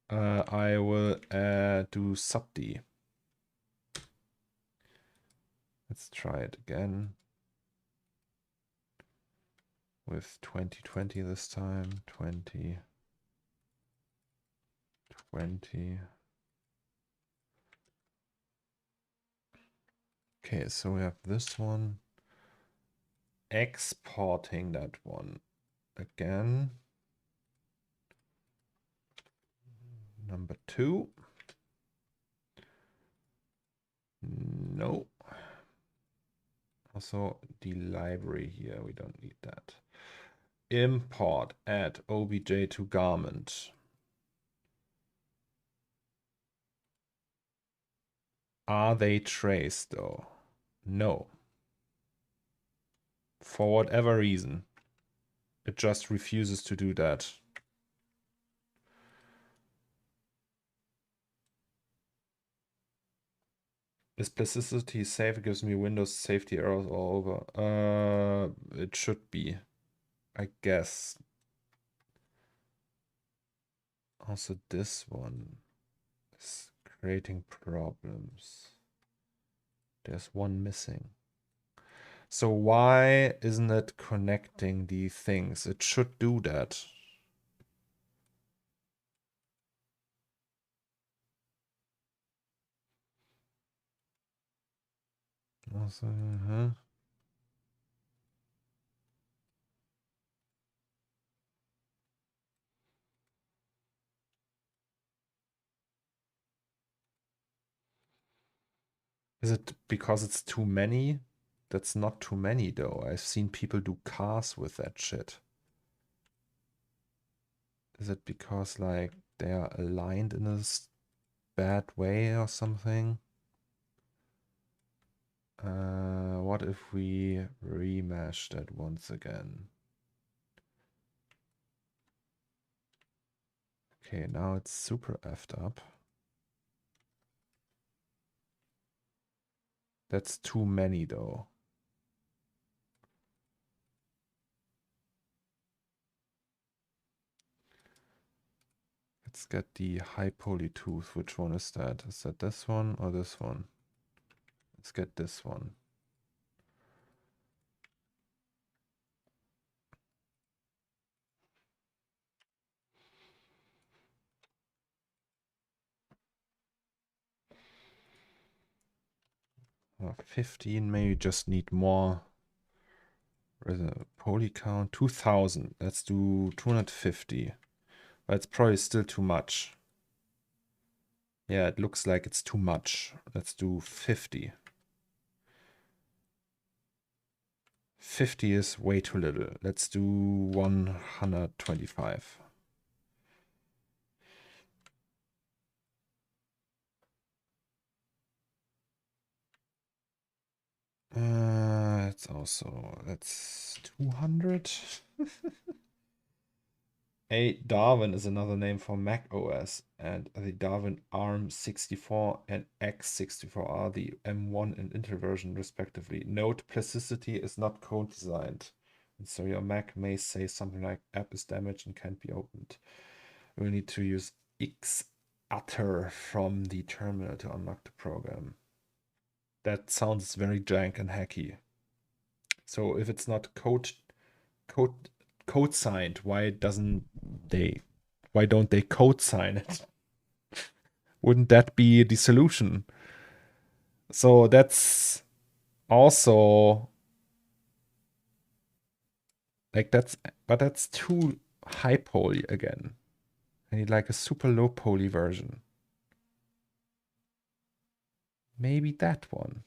I will do subd. Let's try it again. With 2020 this time. 20. Okay, so we have this one. Exporting that one again. Number 2. No. Also the library here, we don't need that. Import, add obj to garment. Are they traced though? No. For whatever reason, it just refuses to do that. Is plasticity safe? It gives me Windows safety errors all over. It should be, I guess. Also, this one is creating problems. There's one missing. So why isn't it connecting the things? It should do that. Also, Is it because it's too many? That's not too many though. I've seen people do cars with that shit. Is it because like they are aligned in a bad way or something? What if we remesh that once again? Okay, now it's super effed up. That's too many though. Let's get the high poly tooth. Which one is that? Is that this one or this one? Let's get this one. Oh, 15, maybe just need more. Where's the poly count? 2000. Let's do 250. But it's probably still too much. Yeah, it looks like it's too much. Let's do 50. 50 is way too little. Let's do 125. It's also, that's 200. Darwin is another name for Mac OS, and the Darwin ARM64 and X64 are the M1 and Intel version respectively. Note, plasticity is not code designed, and so your Mac may say something like app is damaged and can't be opened. We'll need to use xutter from the terminal to unlock the program. That sounds very jank and hacky. So if it's not code signed, why don't they code sign it? Wouldn't that be the solution? So that's also like but that's too high poly again. I need like a super low poly version. Maybe that one.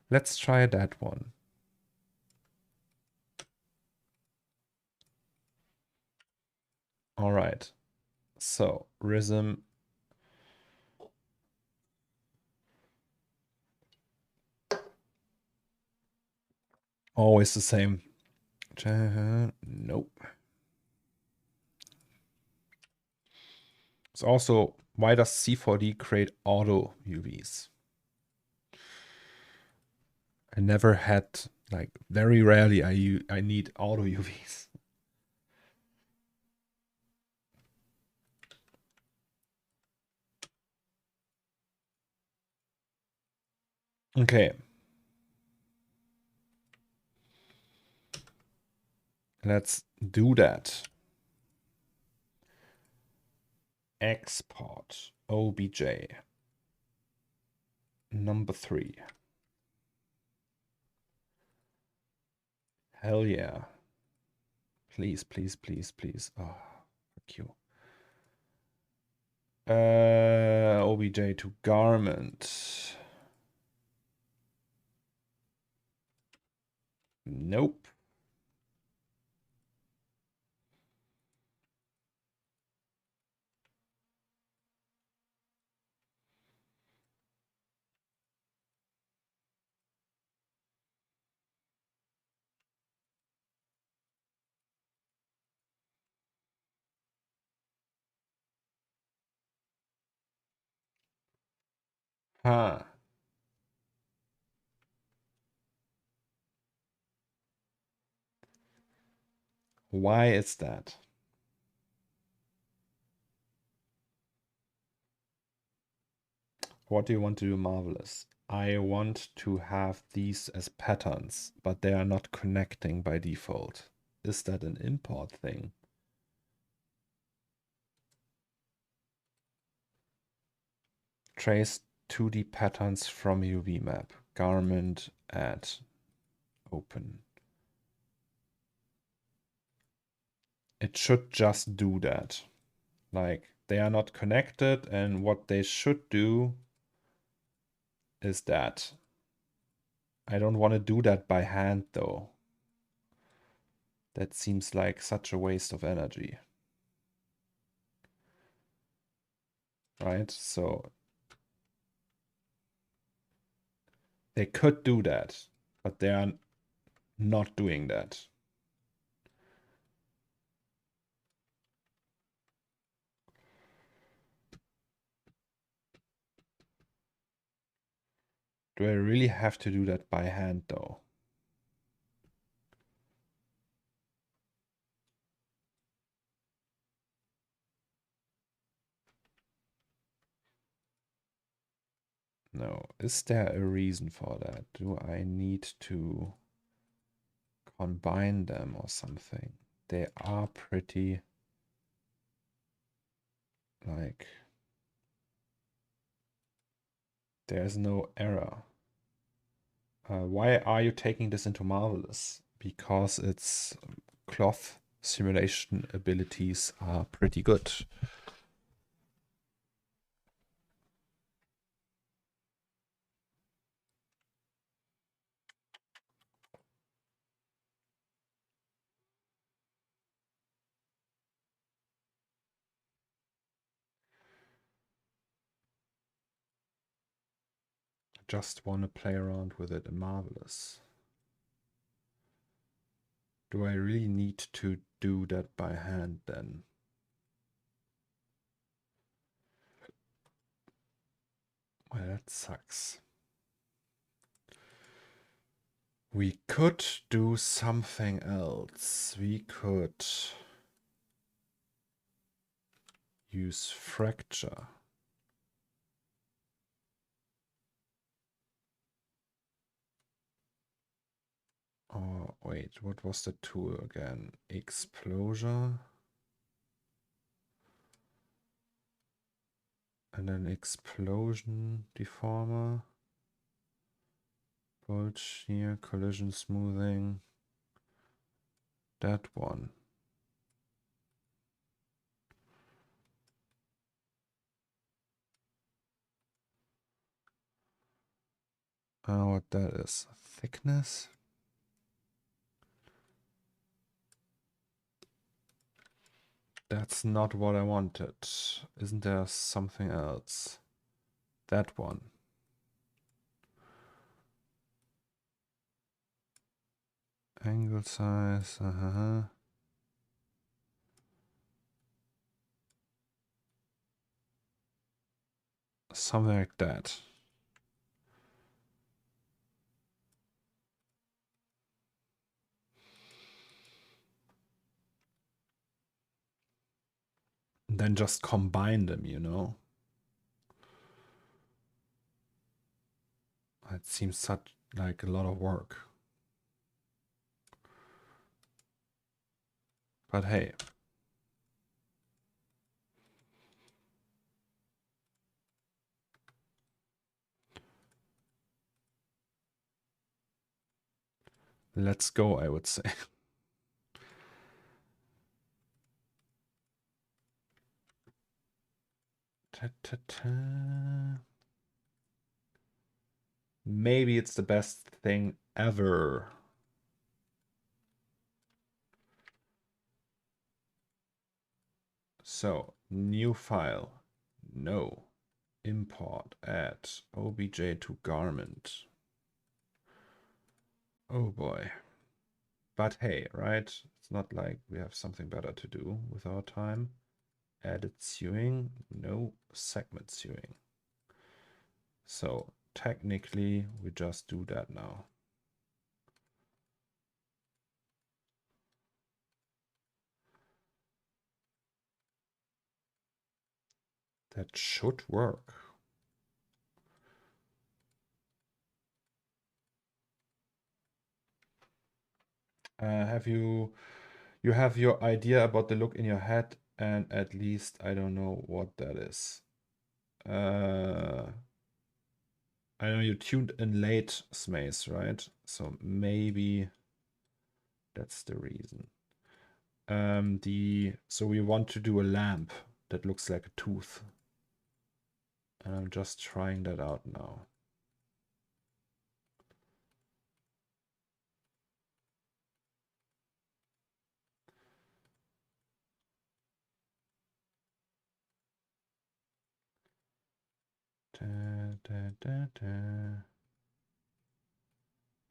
Let's try that one. All right. So rhythm. Always the same. Nope. It's also, why does C4D create auto UVs? I never had, like, very rarely I need auto UVs. Okay. Let's do that. Export OBJ. Number 3. Hell yeah. Please, please, please, please. Oh, fuck you. OBJ to garment. Nope. Huh. Why is that? What do you want to do marvelous? I want to have these as patterns, but they are not connecting by default. Is that an import thing? Trace 2D patterns from UV map. Garment add open. It should just do that. Like, they are not connected, and what they should do is that. I don't want to do that by hand though. That seems like such a waste of energy. Right? So they could do that, but they are not doing that. Do I really have to do that by hand though? No. Is there a reason for that? Do I need to combine them or something? They are pretty like there's no error. Why are you taking this into Marvelous? Because its cloth simulation abilities are pretty good. Just want to play around with it in Marvelous. Do I really need to do that by hand then? Well, that sucks. We could do something else. We could use fracture. Oh, wait, what was the tool again? Explosion. And then explosion deformer. Bolt shear, collision smoothing. That one. I don't know what that is. Thickness? That's not what I wanted. Isn't there something else? That one. Angle size. Something like that. And then just combine them, you know? It seems such like a lot of work. But hey. Let's go, I would say. Maybe it's the best thing ever. So, new file. No. Import, add, obj to garment. Oh boy. But hey, right? It's not like we have something better to do with our time. Added sewing, no segment sewing. So technically, we just do that now. That should work. Have you have your idea about the look in your head, and at least I don't know what that is. I know you tuned in late, Smace, right? So maybe that's the reason. So we want to do a lamp that looks like a tooth. And I'm just trying that out now.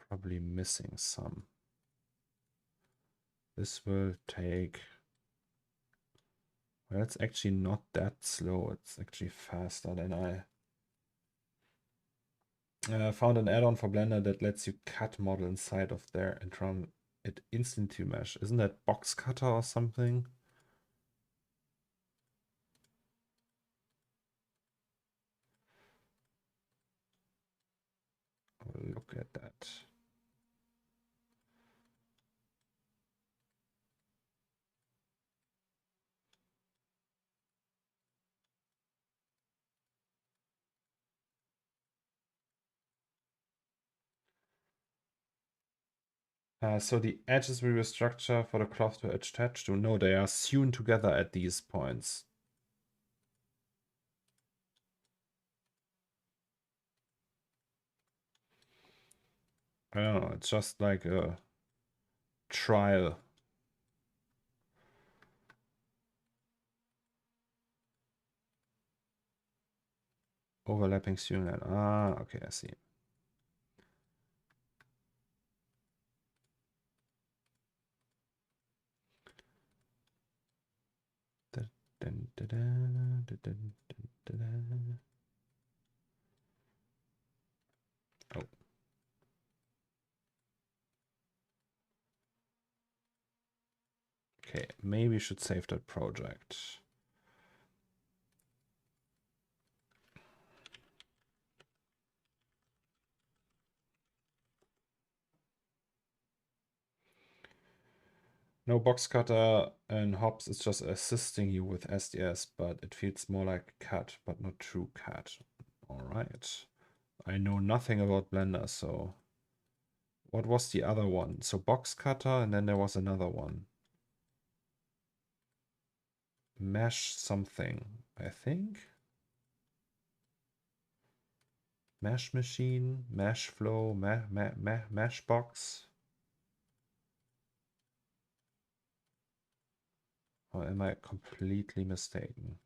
Probably missing some. This will take... Well, it's actually not that slow. It's actually faster than I found an add-on for Blender that lets you cut model inside of there and run it instantly mesh. Isn't that box cutter or something? look at that. So the edges we restructure for the cloth to attach to. No, they are sewn together at these points. I don't know, it's just like a trial. Overlapping sewing line. Ah, okay, I see. Oh. Okay, maybe we should save that project. No box cutter and hops is just assisting you with SDS, but it feels more like CAD, but not true CAD. All right. I know nothing about Blender, so what was the other one? So box cutter, and then there was another one. Mesh something, I think. Mesh machine, mesh flow, mesh box. Or am I completely mistaken?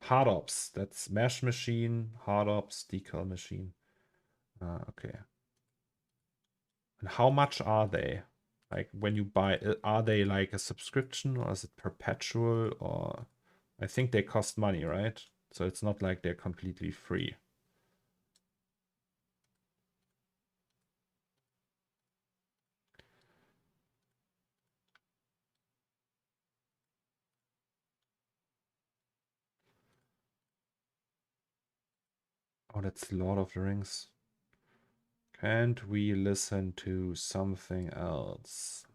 Hard ops, that's mesh machine, hard ops, decal machine. Okay. And how much are they? Like when you buy, are they like a subscription or is it perpetual? Or I think they cost money, right? So it's not like they're completely free. Oh, that's Lord of the Rings. Can't we listen to something else?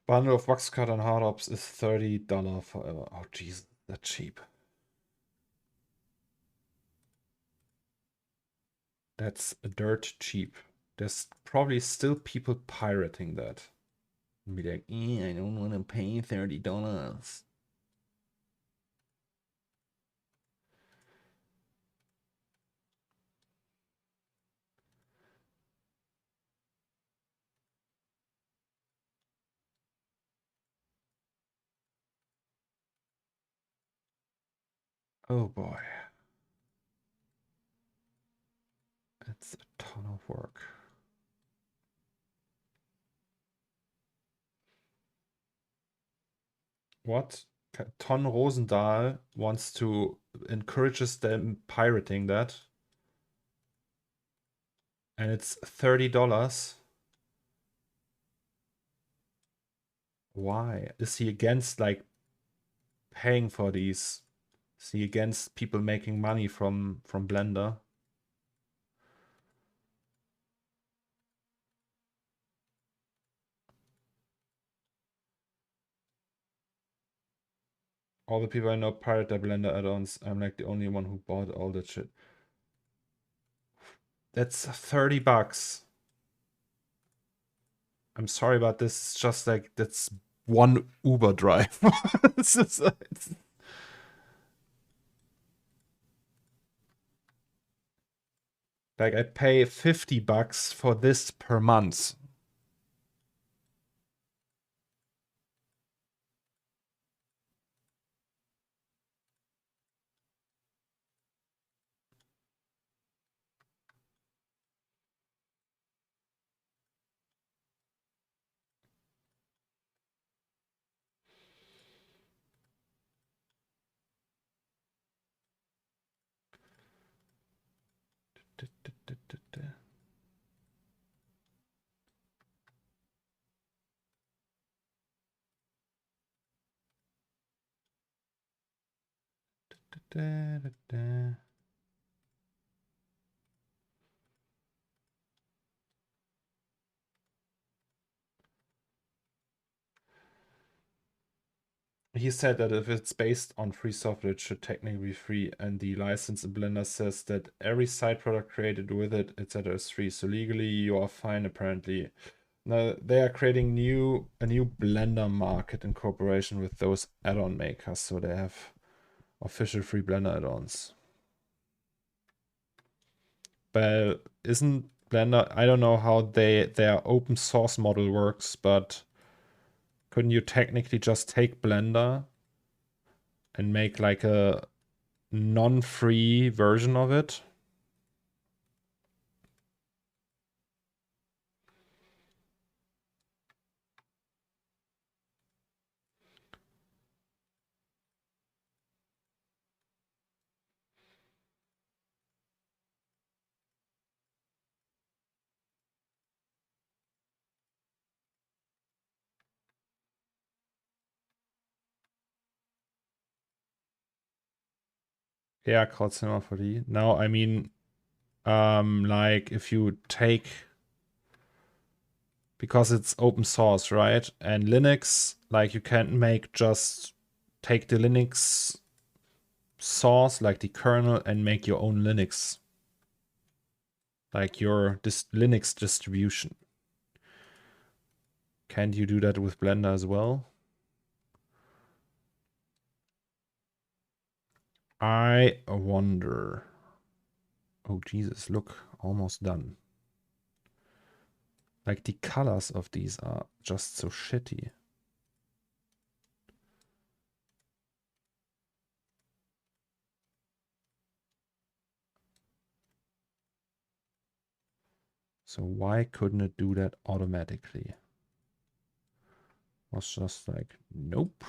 Bundle of box cut and hard ops is $30 forever. Oh, jeez, that's cheap. That's dirt cheap. There's probably still people pirating that. And be like, I don't want to pay $30. Oh boy. It's a ton of work. What? Ton Rosendahl wants to encourages them pirating that. And it's $30. Why? Is he against like paying for these? Is he against people making money from Blender? All the people I know pirate their Blender add-ons. I'm like the only one who bought all that shit. That's $30. I'm sorry about this. It's just like that's one Uber drive. it's like I pay $50 for this per month. He said that if it's based on free software, it should technically be free, and the license in Blender says that every side product created with it, etc., is free. So legally, you are fine, apparently. Now they are creating a new Blender market in cooperation with those add-on makers, so they have official free Blender add-ons. But isn't Blender? I don't know how their open source model works, but couldn't you technically just take Blender and make like a non-free version of it? Yeah, Cloud Cinema 4D. Now, I mean, like if you take, because it's open source, right? And Linux, like you can't take the Linux source, like the kernel, and make your own Linux, like your Linux distribution. Can't you do that with Blender as well? I wonder. Oh, Jesus, look, almost done. Like the colors of these are just so shitty. So why couldn't it do that automatically? Was just like, nope.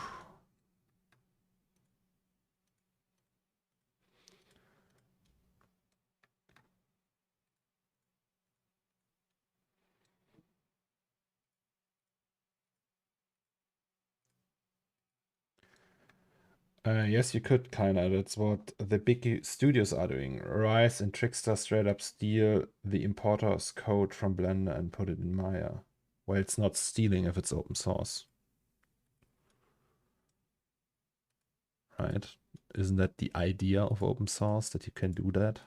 Yes, you could kinda. That's what the big studios are doing. Rise and Trickster straight up steal the importer's code from Blender and put it in Maya. Well, it's not stealing if it's open source. Right? Isn't that the idea of open source, that you can do that?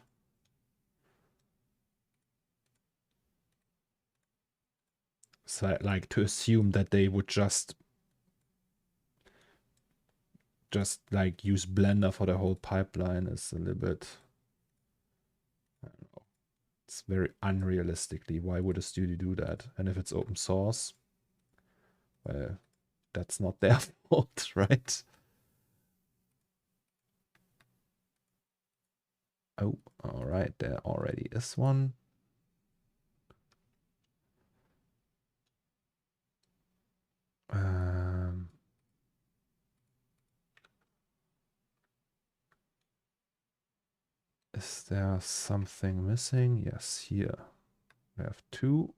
So, like, to assume that they would just like use Blender for the whole pipeline is a little bit, I don't know. It's very unrealistically. Why would a studio do that? And if it's open source, well, that's not their fault, right? Oh, all right, there already is one. Is there something missing? Yes, here we have two.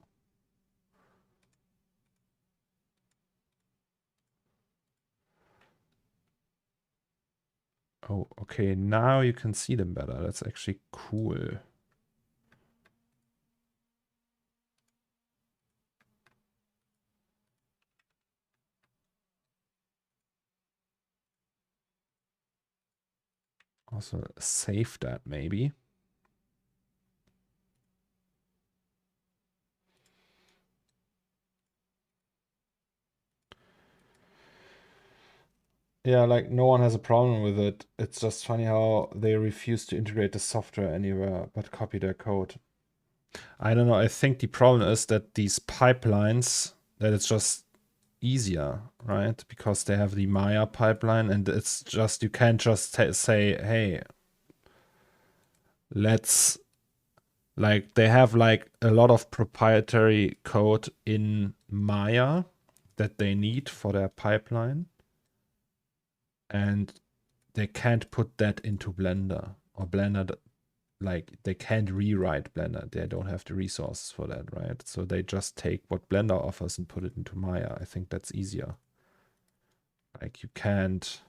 Oh, okay, now you can see them better. That's actually cool. Also save that maybe. Yeah, like no one has a problem with it. It's just funny how they refuse to integrate the software anywhere but copy their code. I don't know. I think the problem is that these pipelines, that it's just easier, right? Because they have the Maya pipeline, and it's just, you can't just say, hey, let's, like, they have like a lot of proprietary code in Maya that they need for their pipeline, and they can't put that into Blender, or Blender, like they can't rewrite Blender. They don't have the resources for that, right? So they just take what Blender offers and put it into Maya. I think that's easier. Like you can't,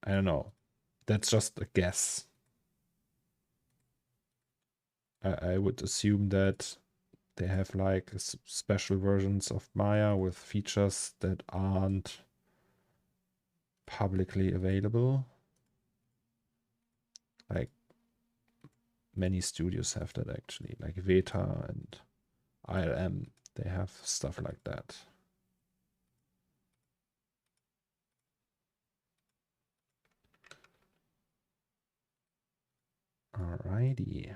I don't know. That's just a guess. I would assume that they have like special versions of Maya with features that aren't publicly available. Like many studios have that actually, like Veta and ILM, they have stuff like that. Alrighty.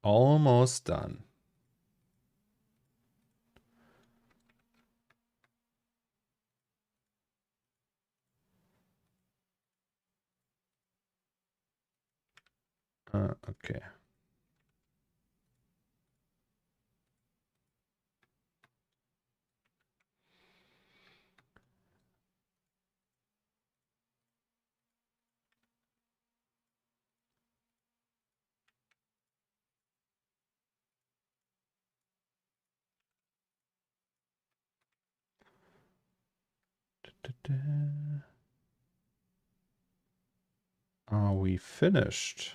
Almost done. Okay. Are we finished?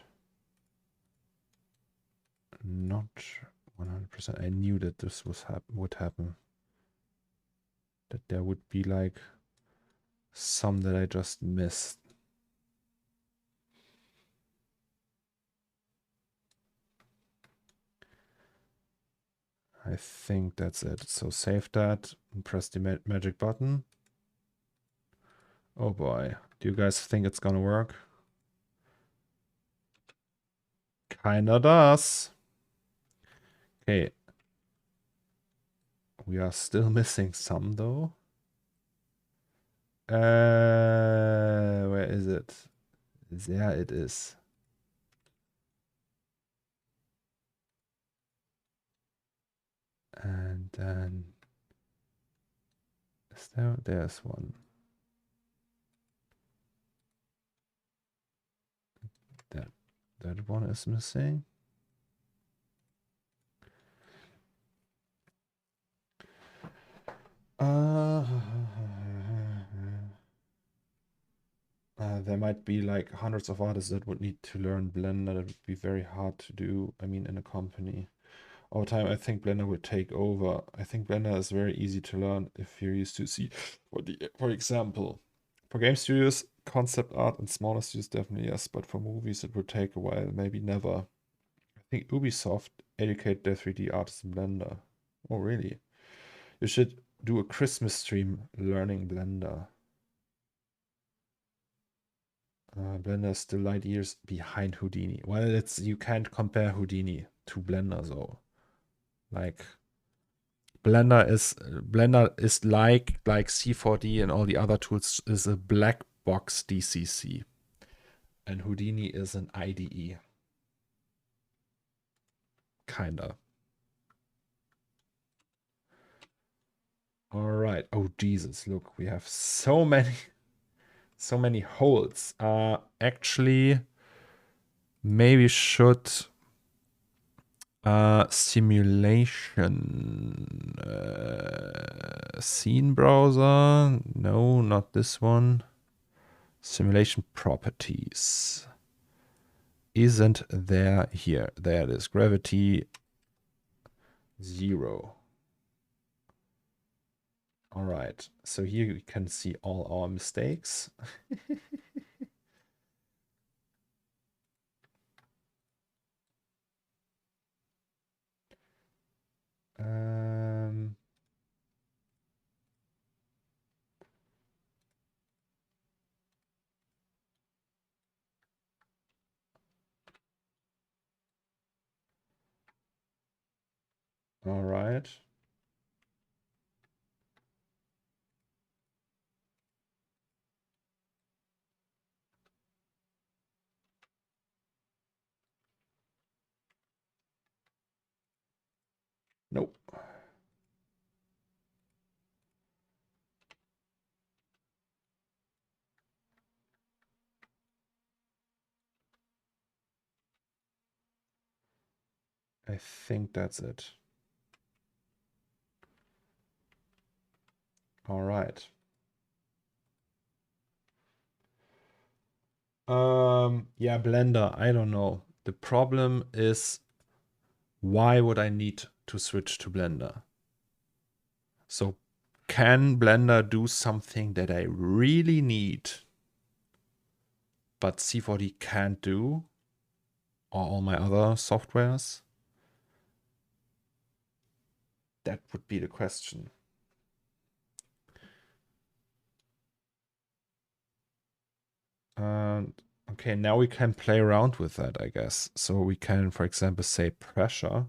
Not 100%. I knew that this was would happen. That there would be like some that I just missed. I think that's it. So save that and press the magic button. Oh boy. Do you guys think it's gonna work? Kinda does. Okay. We are still missing some though. Where is it? There it is. And then is there's one. That one is missing. There might be like hundreds of artists that would need to learn Blender. That would be very hard to do. I mean, in a company. Over time, I think Blender would take over. I think Blender is very easy to learn if you're used to see. For example, for game studios, concept art and smaller studios definitely yes, but for movies it would take a while, maybe never. I think Ubisoft educate their 3D artists in Blender. Oh, really? You should do a Christmas stream learning Blender. Blender is still light years behind Houdini. Well, you can't compare Houdini to Blender though. Like Blender is like C4D and all the other tools is a black box DCC, and Houdini is an IDE. Kinda. All right. Oh Jesus! Look, we have so many holes. Actually, maybe should simulation scene browser. No, not this one. Simulation properties. Isn't there here? There it is. Gravity 0. All right. So here you can see all our mistakes. All right. Nope. I think that's it. All right. Yeah, Blender, I don't know. The problem is, why would I need to switch to Blender? So can Blender do something that I really need, but C4D can't do, or all my other softwares? That would be the question. Okay, now we can play around with that, I guess. So we can, for example, say pressure.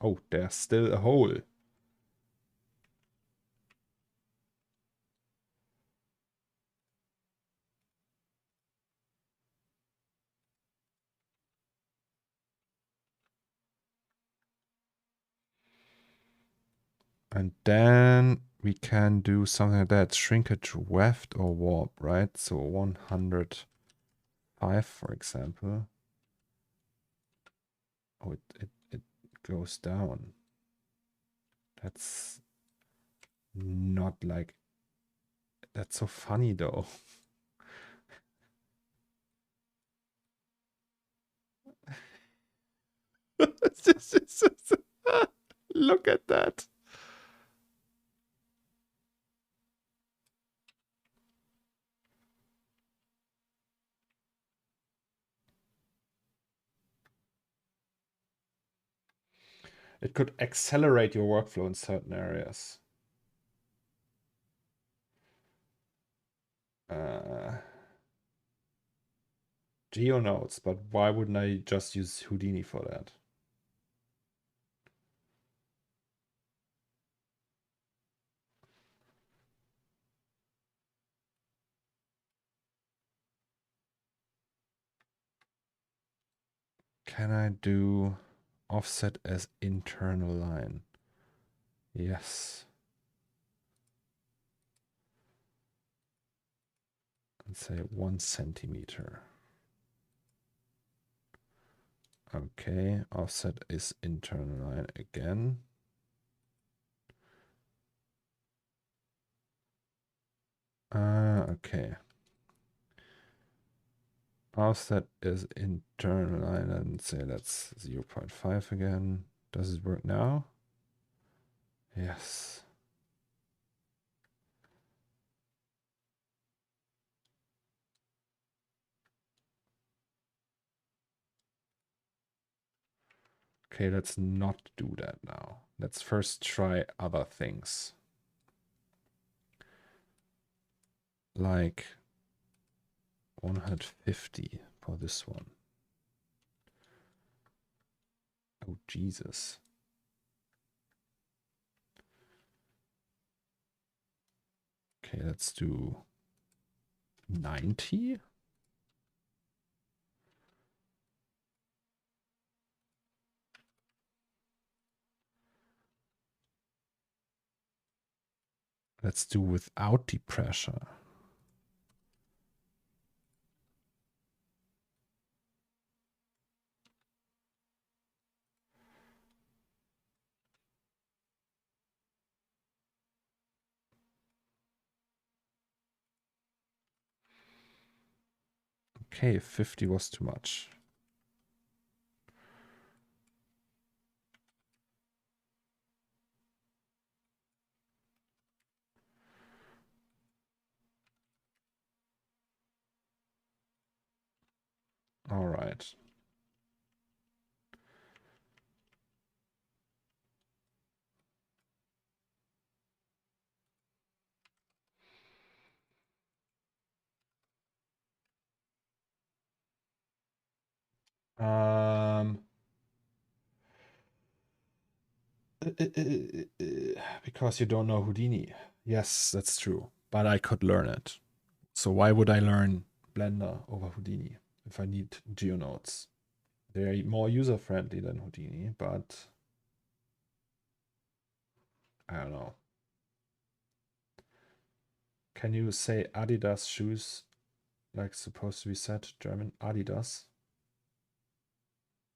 Oh, there's still a hole. And then we can do something like that. Shrinkage weft or warp, right? So 105, for example. Oh, it goes down. That's not like... That's so funny, though. Look at that. It could accelerate your workflow in certain areas. GeoNodes, but why wouldn't I just use Houdini for that? Can I do offset as internal line? Yes. And say 1 centimeter. Okay, offset is internal line again. Okay. Offset is internal line and say that's 0.5 again. Does it work now? Yes. Okay, let's not do that now. Let's first try other things. Like 150 for this one. Oh, Jesus. Okay, let's do 90. Let's do without the pressure. Okay, 50 was too much. All right. Because you don't know Houdini. Yes, that's true. But I could learn it. So why would I learn Blender over Houdini if I need GeoNodes? They're more user-friendly than Houdini, but I don't know. Can you say Adidas shoes like supposed to be said German? Adidas?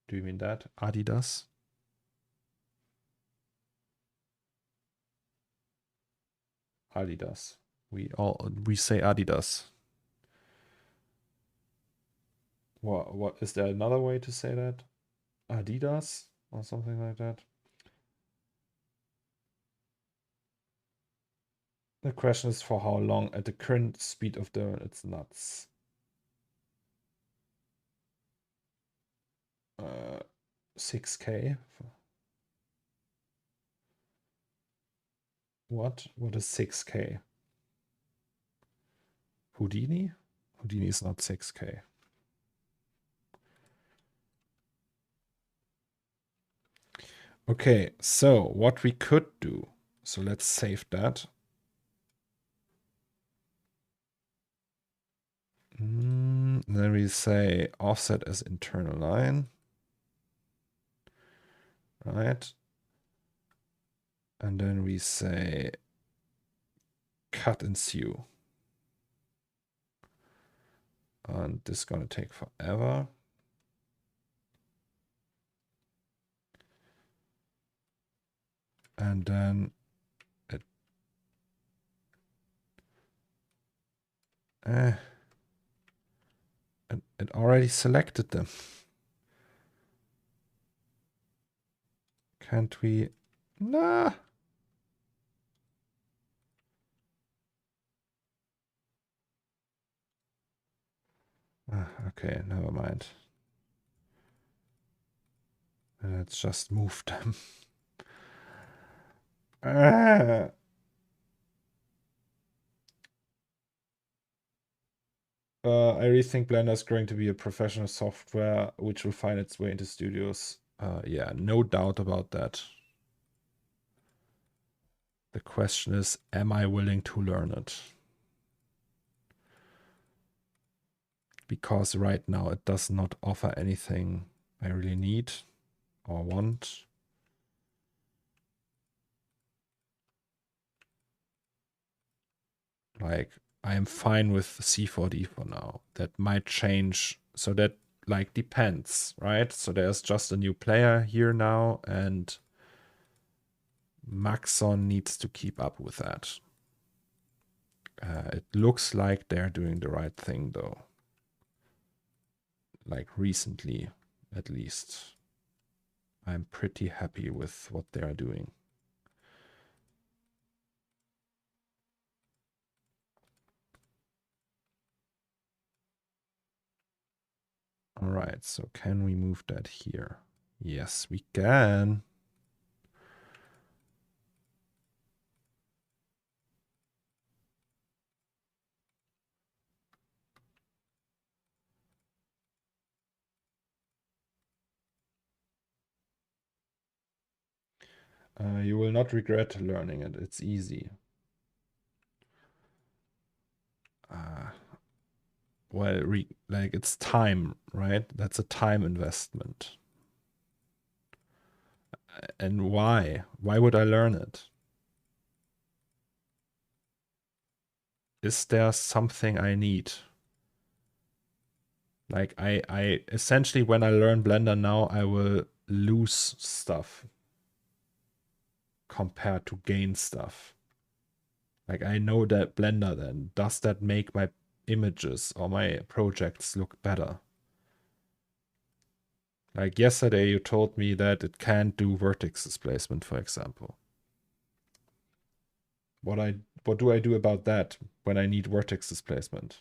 Do you mean that? Adidas? Adidas. We say Adidas. What is there another way to say that? Adidas or something like that? The question is for how long. At the current speed of the, it's nuts. 6K. What is 6K? Houdini? Houdini is not 6K. Okay, so what we could do, so let's save that. Then we say offset as internal line, right? And then we say cut and sew. And this is gonna take forever. And then it already selected them. Can't we? Nah. Okay, never mind. Let's just move them. I really think Blender is going to be a professional software which will find its way into studios. Yeah, no doubt about that. The question is, am I willing to learn it? Because right now it does not offer anything I really need or want. Like, I am fine with C4D for now. That might change. So that like depends, right? So there's just a new player here now, and Maxon needs to keep up with that. It looks like they're doing the right thing though. Like recently, at least. I'm pretty happy with what they are doing. All right, so can we move that here? Yes, we can. You will not regret learning it. It's easy. Well, like it's time, right? That's a time investment. And why? Why would I learn it? Is there something I need? Like I essentially, when I learn Blender now, I will lose stuff compared to gain stuff. Like I know that Blender then. Does that make my images or my projects look better? Like yesterday you told me that it can't do vertex displacement, for example. What do I do about that when I need vertex displacement?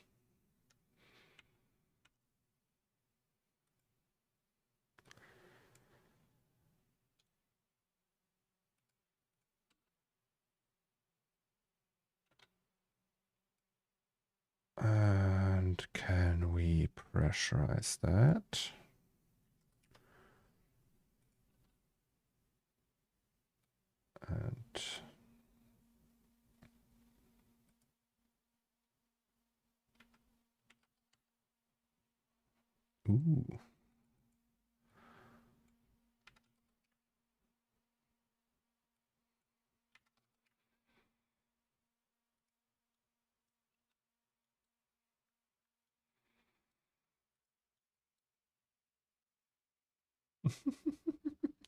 And can we pressurize that? And ooh.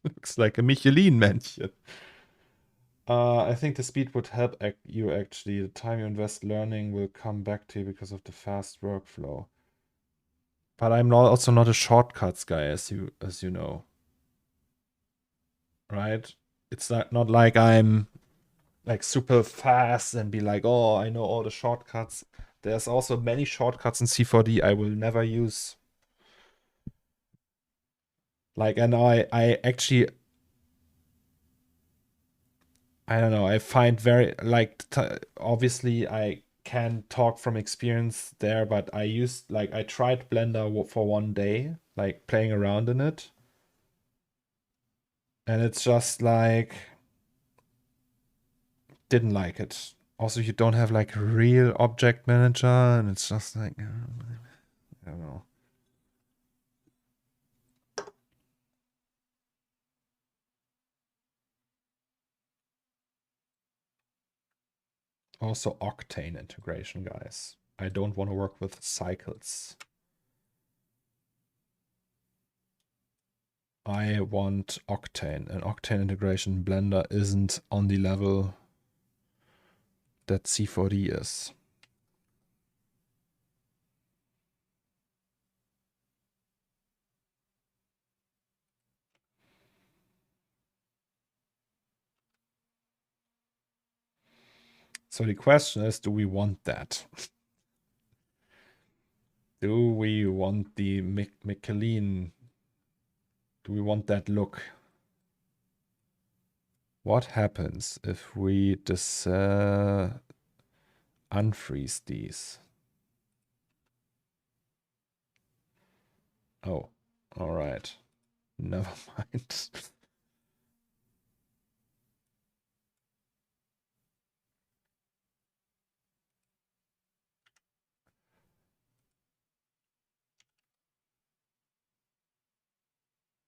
Looks like a Michelin-Männchen. I think the speed would help you actually. The time you invest learning will come back to you because of the fast workflow. But I'm also not a shortcuts guy, as you know. Right? It's not like I'm like super fast and be like, oh, I know all the shortcuts. There's also many shortcuts in C4D I will never use. Like, and I actually, I don't know, I find very, like, obviously I can talk from experience there, but I tried Blender for one day, like playing around in it. And it's just like, didn't like it. Also, you don't have like real object manager, and it's just like, I don't know. Also, Octane integration, guys. I don't want to work with cycles. I want Octane, and Octane integration Blender isn't on the level that C4D is. So the question is, do we want that? Do we want the Michelin? Do we want that look? What happens if we unfreeze these? Oh, all right. Never mind.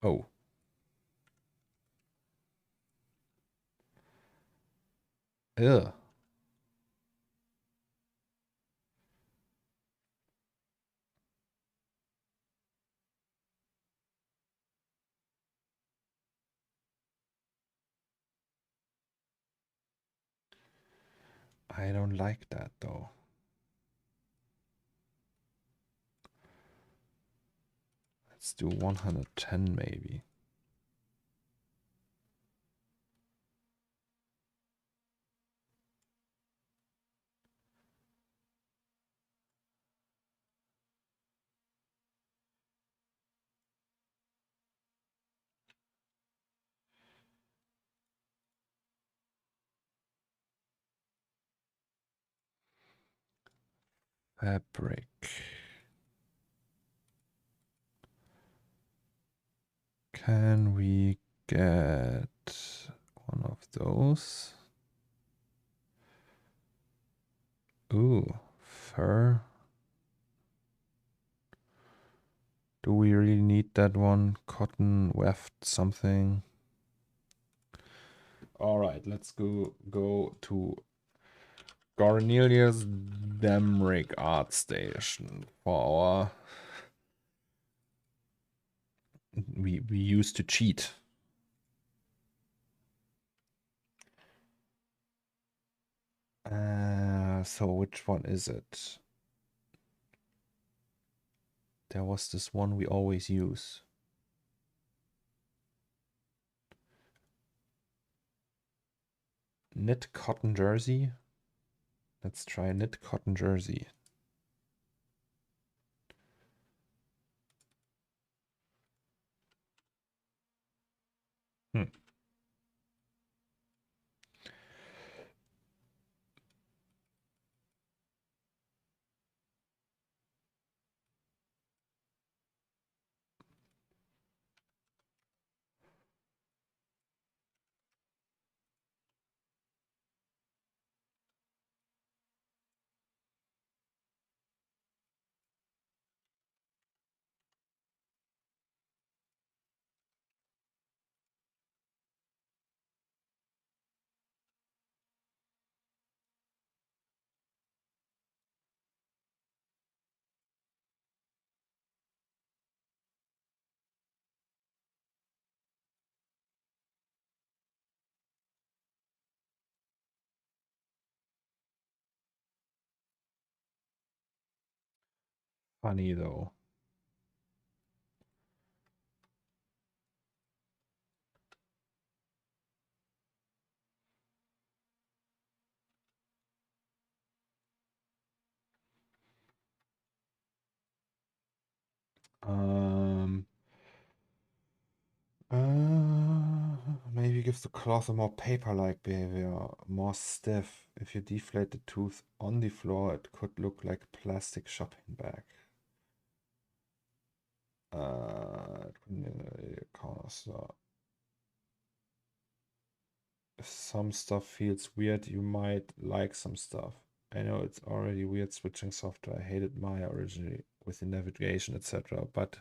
Oh. Ugh. I don't like that though. Let's do 110 maybe. Fabric. Can we get one of those? Ooh, fur. Do we really need that one? Cotton, weft, something. All right, let's go to Cornelius Dammrich art station for our we used to cheat. So which one is it? There was this one we always use. Knit cotton jersey. Let's try knit cotton jersey. Hmm. Funny though. Maybe give the cloth a more paper-like behavior, more stiff. If you deflate the tooth on the floor, it could look like a plastic shopping bag. Cornerstore. If some stuff feels weird, you might like some stuff. I know it's already weird switching software. I hated Maya originally with the navigation, etc. But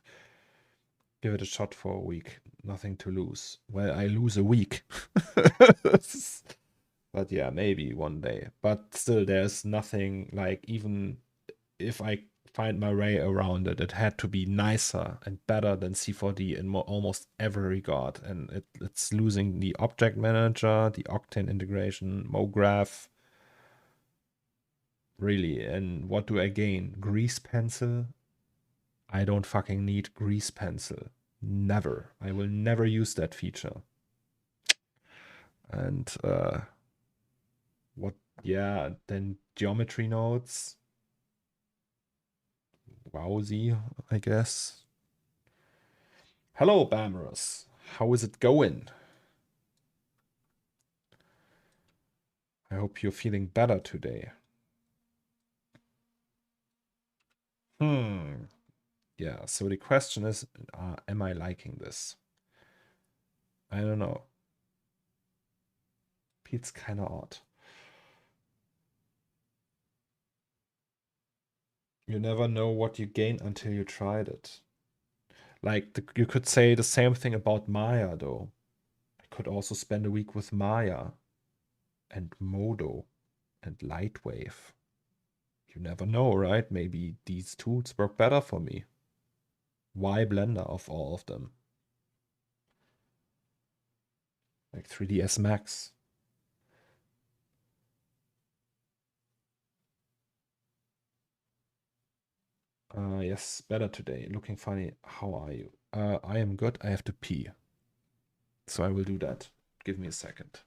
give it a shot for a week. Nothing to lose. Well, I lose a week. But yeah, maybe one day. But still, there's nothing like, even if I find my way around it, it had to be nicer and better than C4D in almost every regard. And it's losing the object manager, the Octane integration, MoGraph. Really. And what do I gain? Grease pencil? I don't fucking need grease pencil. Never. I will never use that feature. And what? Yeah, then geometry nodes. Wowsy, I guess. Hello, Bamrus. How is it going? I hope you're feeling better today. Yeah, so the question is, am I liking this? I don't know. It's kind of odd. You never know what you gain until you tried it. Like, you could say the same thing about Maya, though. I could also spend a week with Maya and Modo and Lightwave. You never know, right? Maybe these tools work better for me. Why Blender of all of them? Like 3ds Max. Yes, better today. Looking funny. How are you? I am good. I have to pee. So I will do that. Give me a second.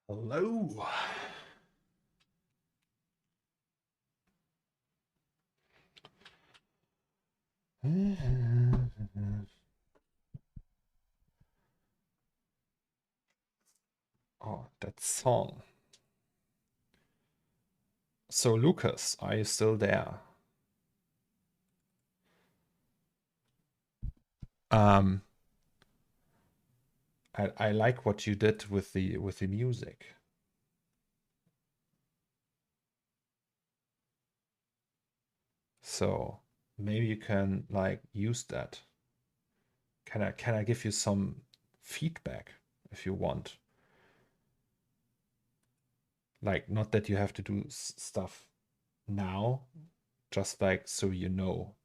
Hello. Oh, that song. So, Lucas, are you still there? I like what you did with the music. So maybe you can like use that. Can I give you some feedback if you want? Like, not that you have to do stuff now, just like so you know.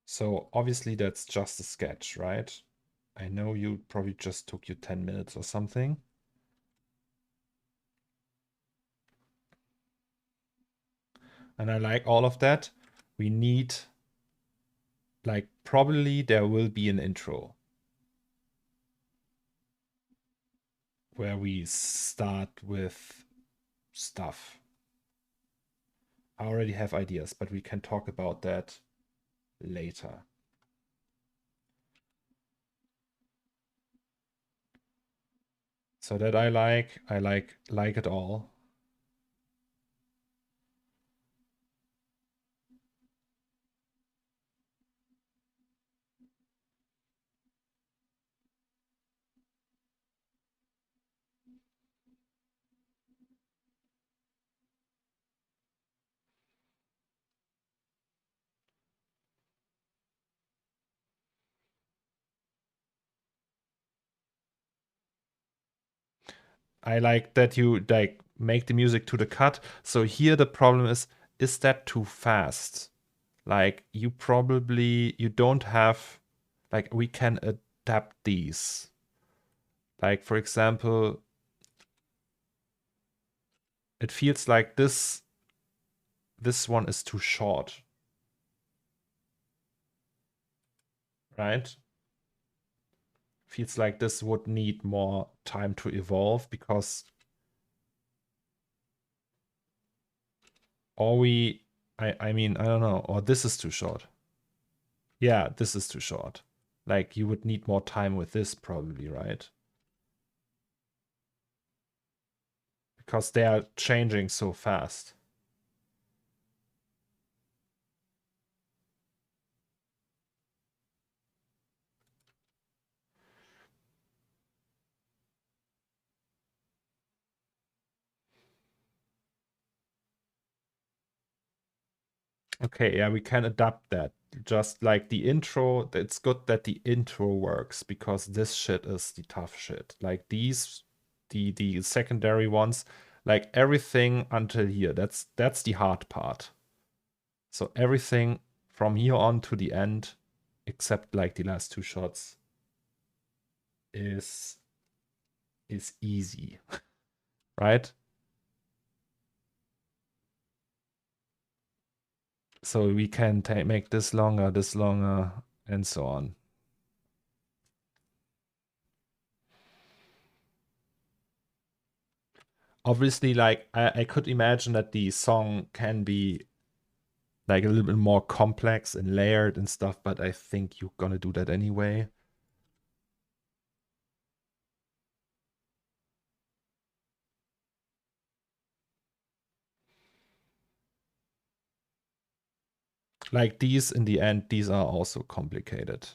So obviously that's just a sketch, right? I know you probably just took you 10 minutes or something. And I like all of that. We need, like, probably there will be an intro. where we start with stuff. I already have ideas, but we can talk about that later. So that I like it all. I like that you like make the music to the cut. So here the problem is that too fast? Like you don't have, like we can adapt these. Like for example, it feels like this one is too short. Right? Feels like this would need more time to evolve because I mean, I don't know, or this is too short. Yeah, this is too short. Like you would need more time with this probably, right? Because they are changing so fast. Okay, yeah, we can adapt that. Just like the intro, it's good that the intro works because this shit is the tough shit. Like these, the secondary ones, like everything until here, that's the hard part. So everything from here on to the end, except like the last two shots, is easy, right? So we can make this longer, and so on. Obviously, like I could imagine that the song can be like a little bit more complex and layered and stuff, but I think you're gonna do that anyway. Like these, in the end, these are also complicated.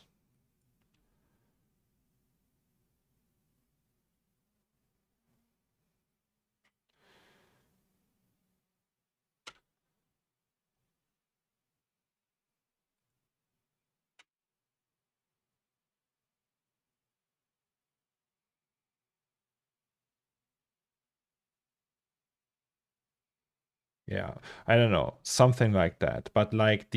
Yeah, I don't know, something like that. But like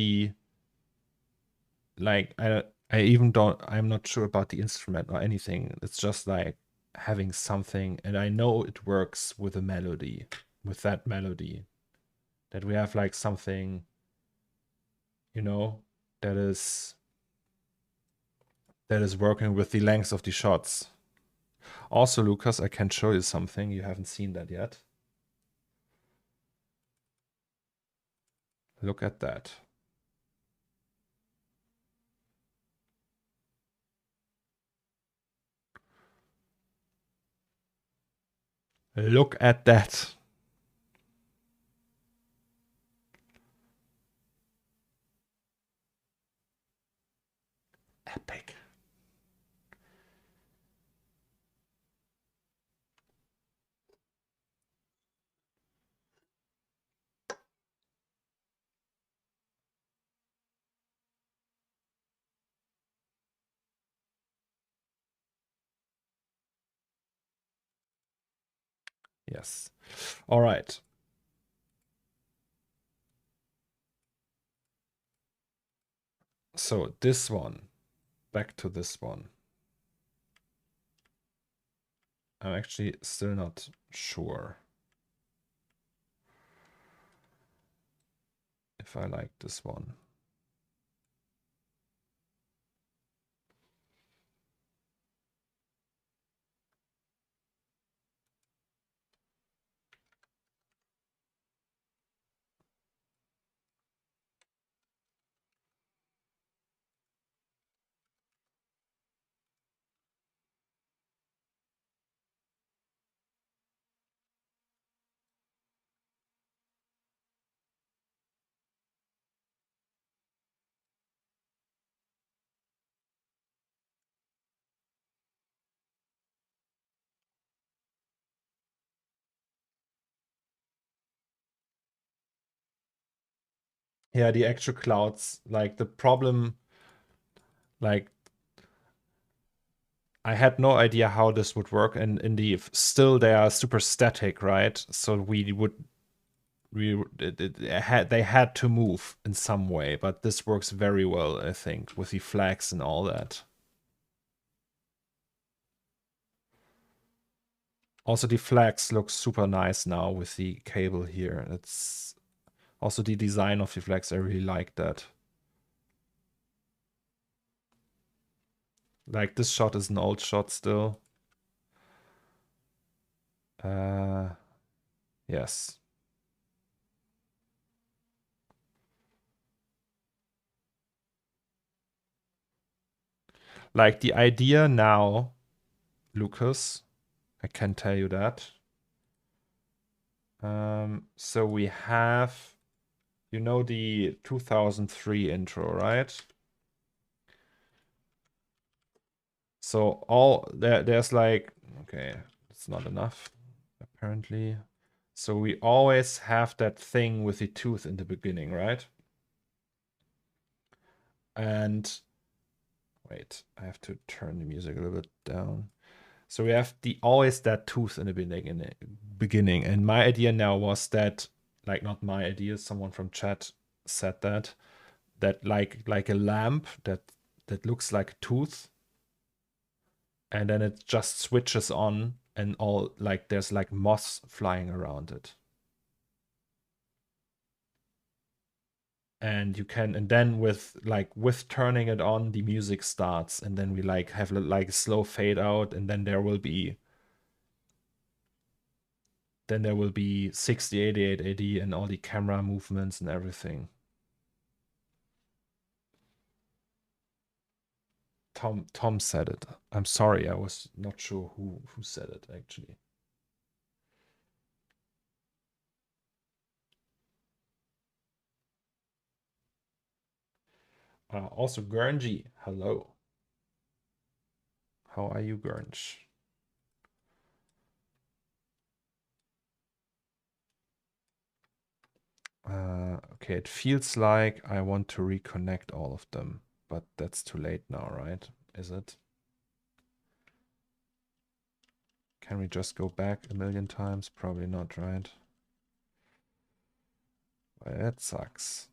I even don't, I'm not sure about the instrument or anything. It's just like having something, and I know it works with a melody, with that melody, that we have like something, you know, that is working with the length of the shots. Also, Lucas, I can show you something. You haven't seen that yet. Look at that. Look at that. Epic. Yes. All right. So this one, back to this one. I'm actually still not sure if I like this one. Yeah, the actual clouds, like the problem, like I had no idea how this would work, and in the still they are super static, right? So they had to move in some way, but this works very well, I think, with the flags and all that. Also, the flags look super nice now with the cable here. It's also the design of the flags. I really like that. Like this shot is an old shot still. Yes. Like the idea now, Lucas, I can tell you that. So we have, you know, the 2003 intro, right? So there's like, okay, it's not enough, apparently. So we always have that thing with the tooth in the beginning, right? And wait, I have to turn the music a little bit down. So we have the always that tooth in the beginning. And my idea now was that, like not my idea, someone from chat said that like a lamp that looks like a tooth, and then it just switches on and all like there's like moss flying around it. And you can, and then with turning it on, the music starts, and then we like have like a slow fade out, and then there will be 6088 AD and all the camera movements and everything. Tom said it. I'm sorry, I was not sure who said it actually. Also Gurnji, hello. How are you, Gurnj? Okay, it feels like I want to reconnect all of them, but that's too late now, right? Is it? Can we just go back a million times? Probably not, right? Well, that sucks.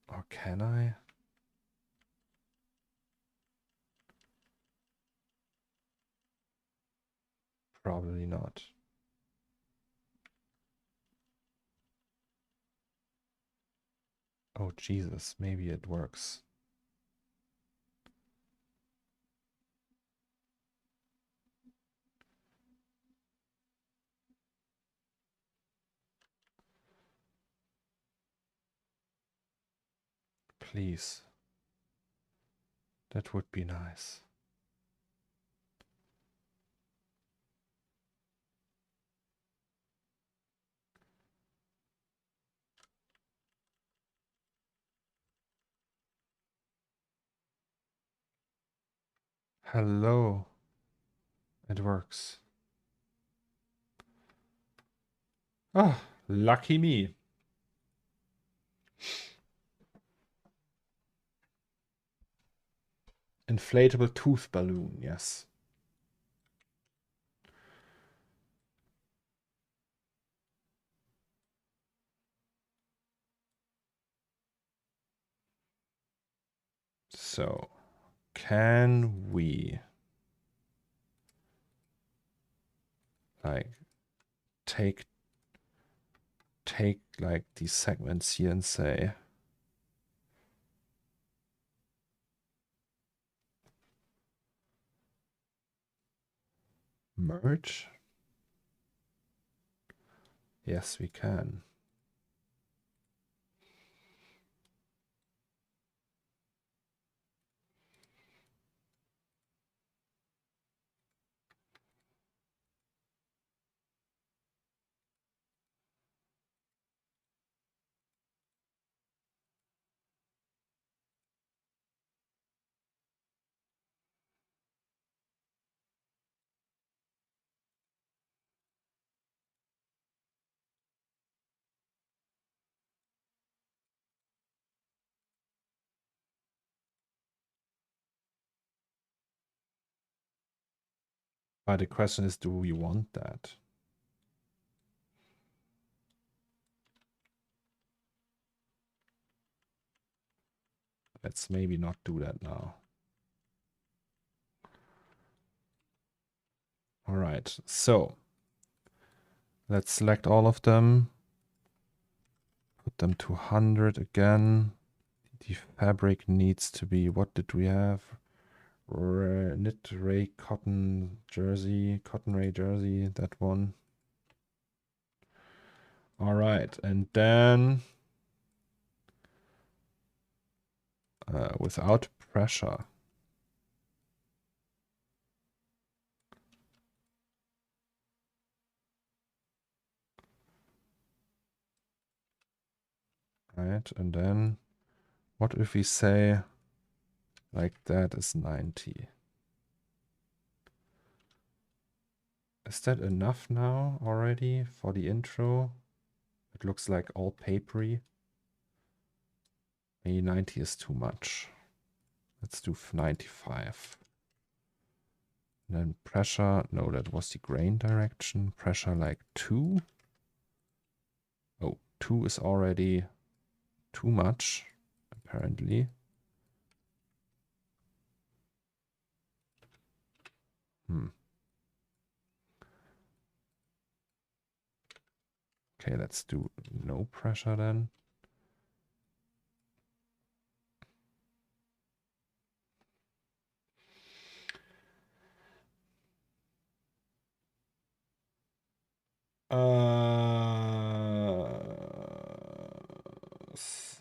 Or can I? Probably not. Oh, Jesus, maybe it works. Please. That would be nice. Hello. It works. Oh, lucky me. Inflatable tooth balloon, yes. So, can we like take like these segments here and say merge? Yes, we can. But the question is, do we want that? Let's maybe not do that now. All right, so let's select all of them. Put them to 100 again. The fabric needs to be, what did we have? Knit ray cotton ray jersey, that one. All right, and then without pressure. Right, and then what if we say like that is 90? Is that enough now already for the intro? It looks like all papery. Maybe 90 is too much. Let's do 95. And then pressure, no, that was the grain direction. Pressure like 2. Oh, 2 is already too much, apparently. Okay, let's do no pressure then.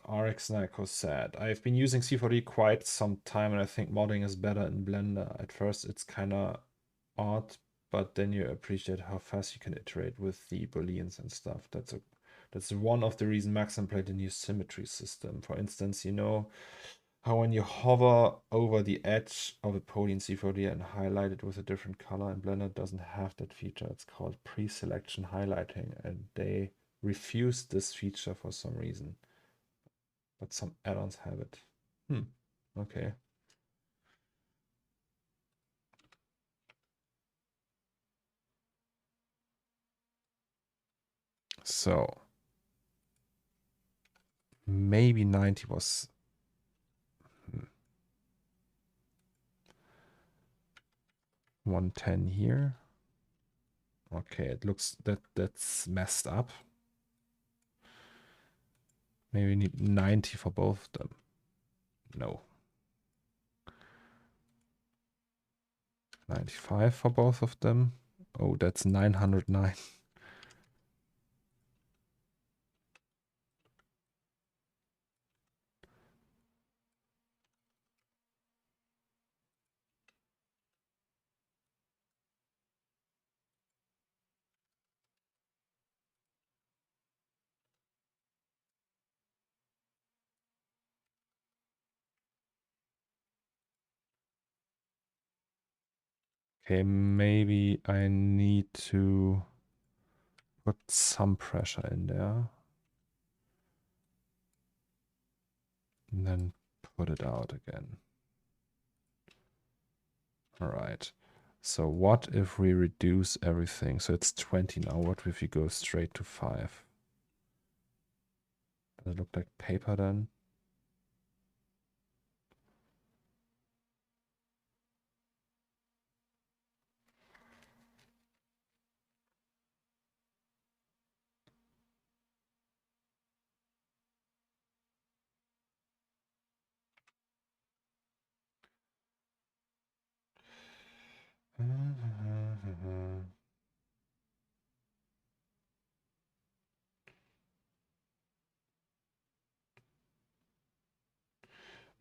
RX Nyko said, I've been using C4D quite some time and I think modding is better in Blender. At first it's kind of odd, but then you appreciate how fast you can iterate with the booleans and stuff. That's one of the reasons Maxim played the new symmetry system. For instance, you know how when you hover over the edge of a poly in C4D and highlight it with a different color, and Blender doesn't have that feature. It's called pre-selection highlighting, and they refused this feature for some reason. But some add-ons have it. Okay. So maybe 90 was 110 here. Okay, it looks that's messed up. Maybe we need 90 for both of them. No. 95 for both of them. Oh, that's 909. Okay, maybe I need to put some pressure in there. And then put it out again. All right. So what if we reduce everything? So it's 20 now. What if we go straight to 5? Does it look like paper then?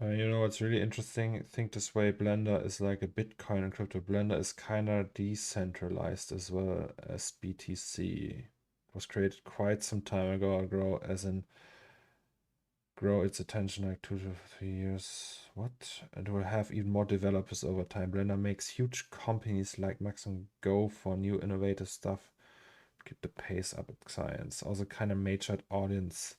You know what's really interesting? Think this way, Blender is like a Bitcoin and crypto. Blender is kind of decentralized as well as BTC. It was created quite some time ago, grow its attention like 2 to 3 years. What? And will have even more developers over time. Blender makes huge companies like Maxim go for new innovative stuff. Keep the pace up at science. Also kind of matured audience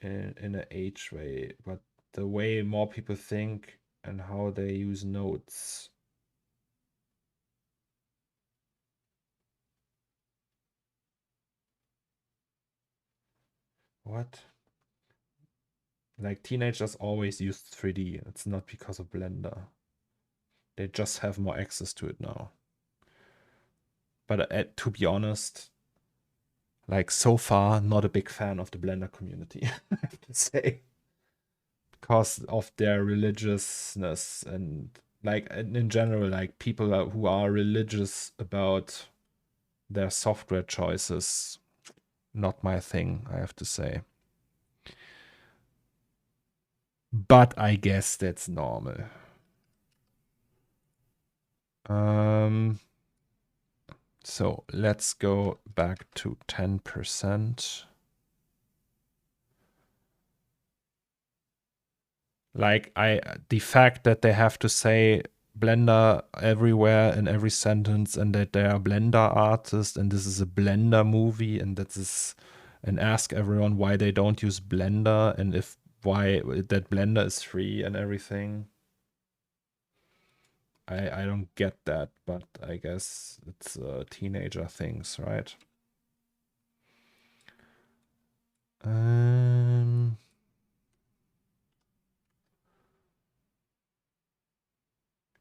in an age way, but the way more people think and how they use nodes What? Like teenagers always used 3D. It's not because of Blender. They just have more access to it now. But to be honest, like so far, not a big fan of the Blender community, I have to say. Because of their religiousness and like in general, like people who are religious about their software choices, not my thing, I have to say. But I guess that's normal. So let's go back to 10%. Like the fact that they have to say Blender everywhere in every sentence and that they are Blender artists and this is a Blender movie and and ask everyone why they don't use Blender and why that Blender is free and everything. I don't get that, but I guess it's teenager things, right?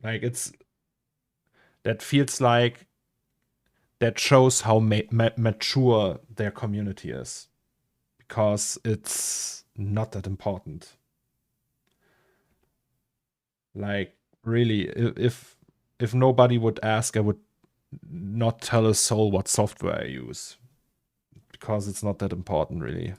Like that feels like that shows how mature their community is, because it's not that important. Like really, if nobody would ask, I would not tell a soul what software I use, because it's not that important really.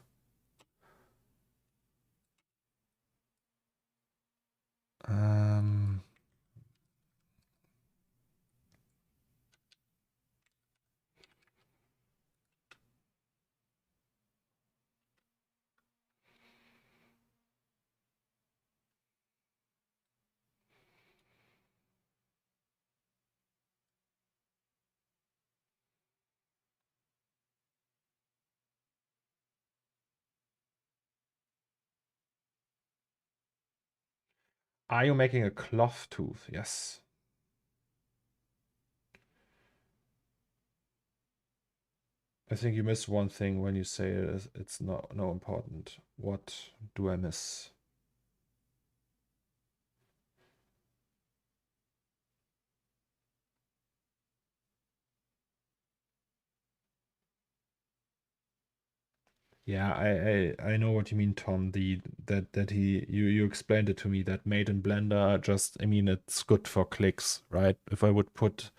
Are you making a cloth tooth? Yes. I think you miss one thing when you say it's no important. What do I miss? Yeah, I know what you mean, Tom. You explained it to me, that made in Blender, just, I mean, it's good for clicks, right? If I would put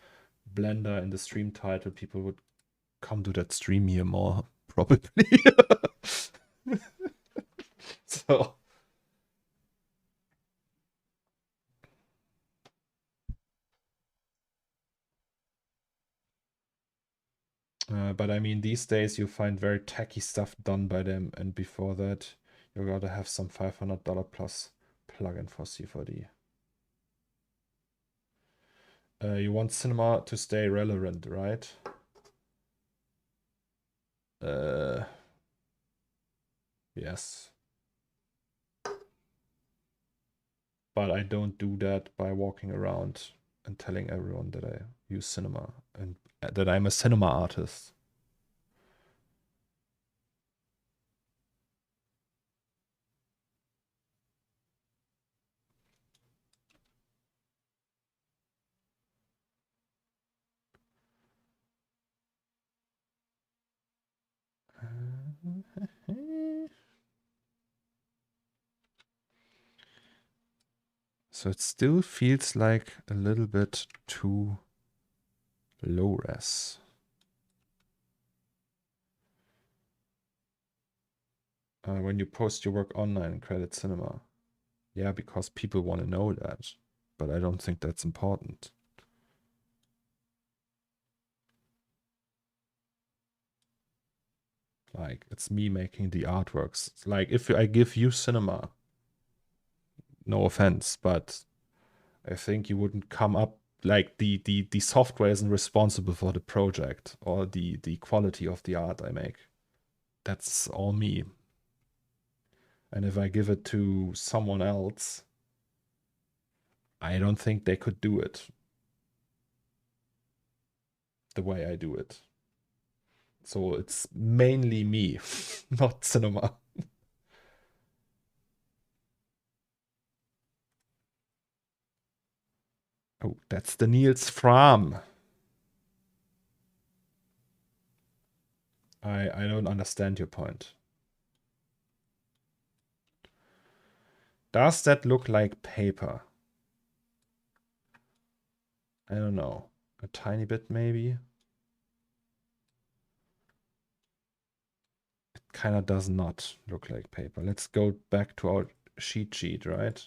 Blender in the stream title, people would come to that stream here more, probably. So but I mean, these days you find very tacky stuff done by them, and before that, you gotta have some $500 plus plugin for C4D. You want cinema to stay relevant, right? Yes. But I don't do that by walking around and telling everyone that I use cinema and that I'm a cinema artist. So it still feels like a little bit too low res. When you post your work online and credit cinema. Yeah, because people want to know that. But I don't think that's important. Like, it's me making the artworks. Like, if I give you cinema, no offense, but I think you wouldn't come up, like, the software isn't responsible for the project or the quality of the art I make. That's all me. And if I give it to someone else, I don't think they could do it the way I do it. So it's mainly me, not cinema. Oh, that's the Niels Fram. I don't understand your point. Does that look like paper? I don't know. A tiny bit maybe. It kind of does not look like paper. Let's go back to our sheet, right?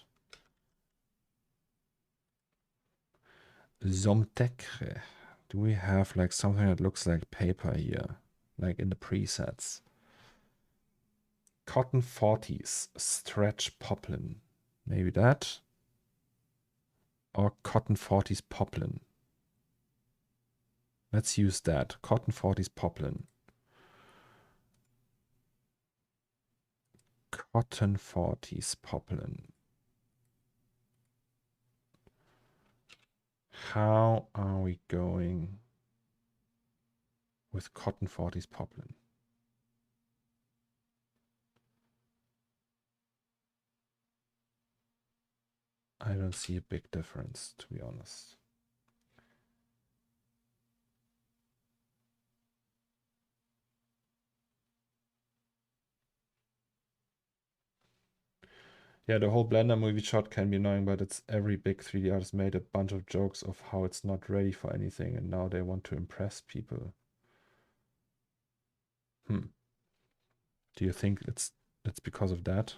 Zomtekre. Do we have like something that looks like paper here? Like in the presets. Cotton 40s, stretch poplin. Maybe that. Or Cotton 40s poplin. Let's use that. Cotton 40s poplin. Cotton 40s poplin. How are we going with Cotton 40s poplin? I don't see a big difference, to be honest. Yeah, the whole Blender movie shot can be annoying, but it's every big 3D artist made a bunch of jokes of how it's not ready for anything, and now they want to impress people. Do you think it's because of that?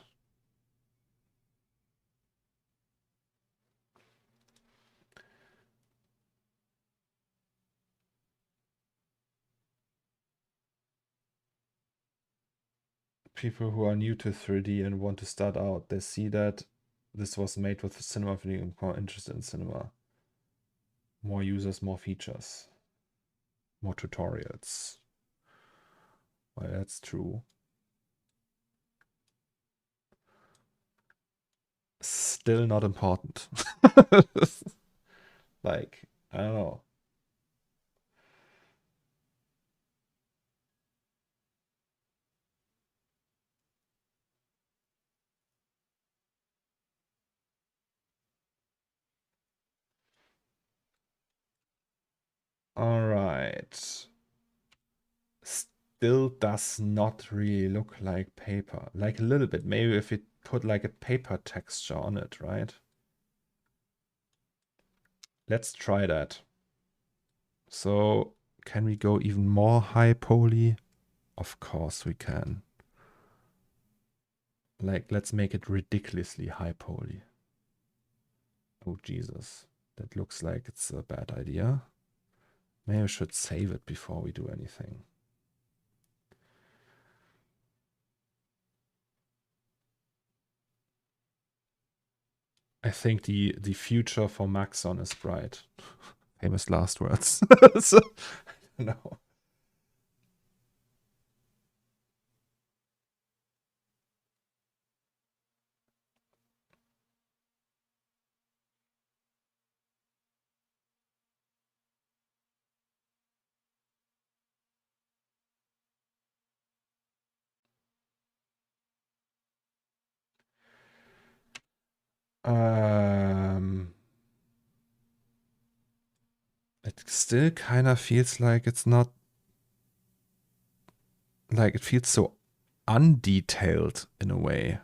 People who are new to 3D and want to start out, they see that this was made with cinema, feeling more interested in cinema. More users, more features, more tutorials. Well, that's true. Still not important. Like, I don't know. All right. Still does not really look like paper. Like a little bit. Maybe if it put like a paper texture on it, right? Let's try that. So can we go even more high poly? Of course we can. Like, let's make it ridiculously high poly. Oh, Jesus. That looks like it's a bad idea. Maybe I should save it before we do anything. I think the future for Maxon is bright. Famous last words. So, no. It still kind of feels like it's not, like it feels so undetailed in a way.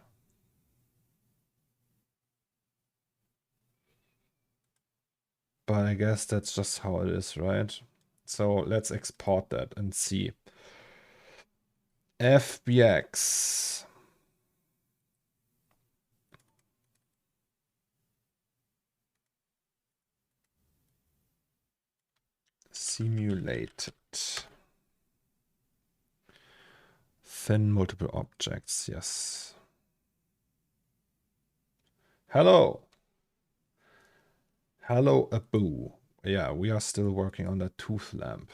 But I guess that's just how it is, right? So let's export that and see. FBX. Simulated. Thin multiple objects, yes. Hello. Hello, Abu. Yeah, we are still working on that tooth lamp.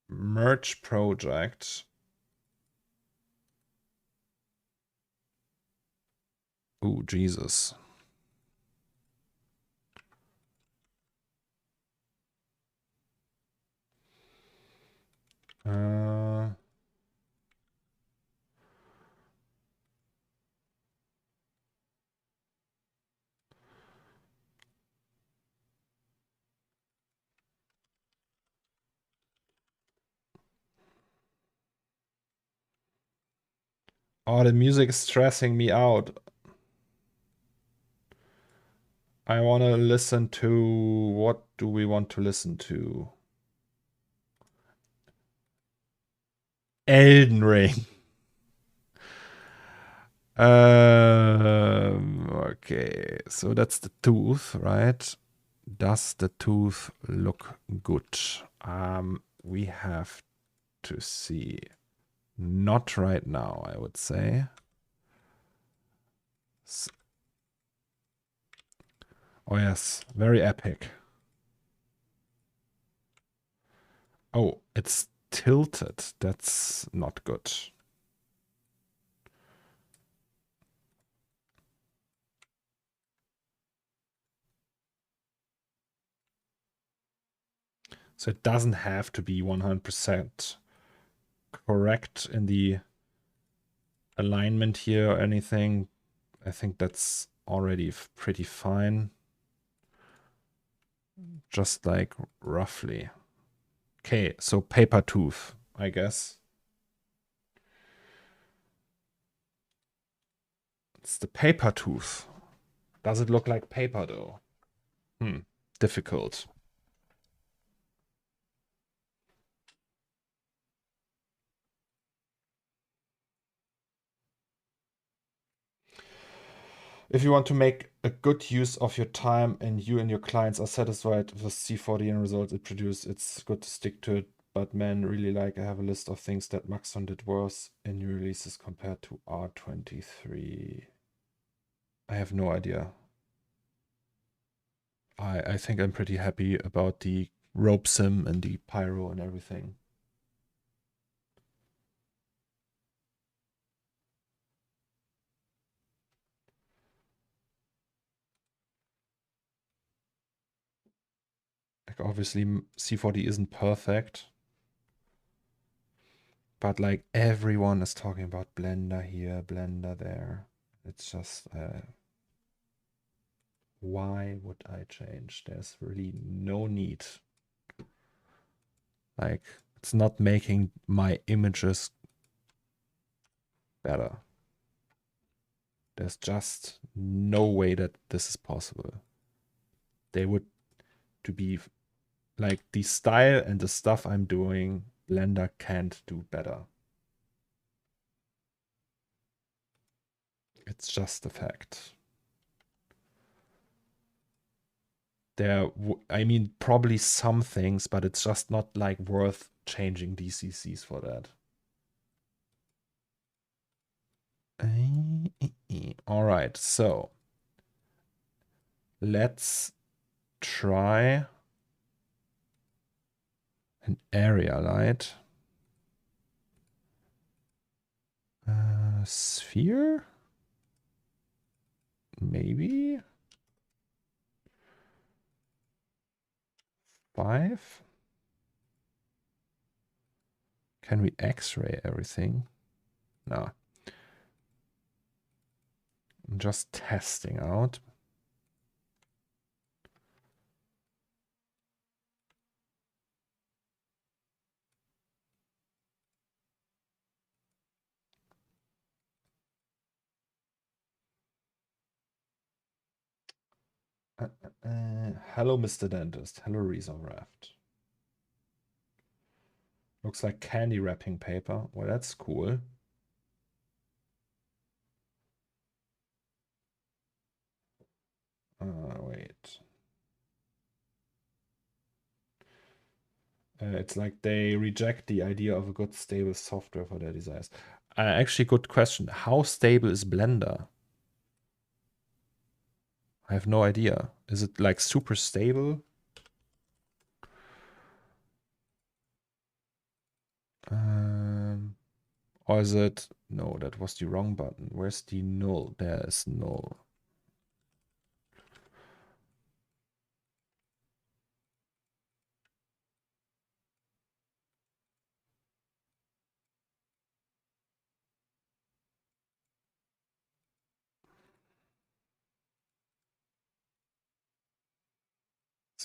Merge project. Oh, Jesus. Uh, oh, the music is stressing me out. I want to listen to... What do we want to listen to? Elden Ring. Okay, so that's the tooth, right? Does the tooth look good? We have to see. Not right now, I would say. Oh yes, very epic. Oh, it's tilted. That's not good. So it doesn't have to be 100% correct in the alignment here or anything. I think that's already pretty fine. Just like roughly. Okay, so paper tooth, I guess. It's the paper tooth. Does it look like paper though? Difficult. If you want to make a good use of your time and you and your clients are satisfied with C40 and results it produced, it's good to stick to it. But man, really like I have a list of things that Maxon did worse in new releases compared to R23. I have no idea. I think I'm pretty happy about the rope sim and the pyro and everything. Like obviously C40 isn't perfect, but like everyone is talking about Blender here, Blender there. It's just why would I change? There's really no need. Like it's not making my images better. There's just no way that this is possible. They would to be like the style and the stuff I'm doing, Blender can't do better. It's just a fact. I mean, probably some things, but it's just not like worth changing DCCs for that. All right, so let's try an area light. Sphere? Maybe? 5? Can we X-ray everything? No. I'm just testing out. Hello, Mr. Dentist. Hello, Reason Raft. Looks like candy wrapping paper. Well, that's cool. Wait. It's like they reject the idea of a good stable software for their desires. Actually, good question. How stable is Blender? I have no idea. Is it like super stable? Or is it... No, that was the wrong button. Where's the null? There is null.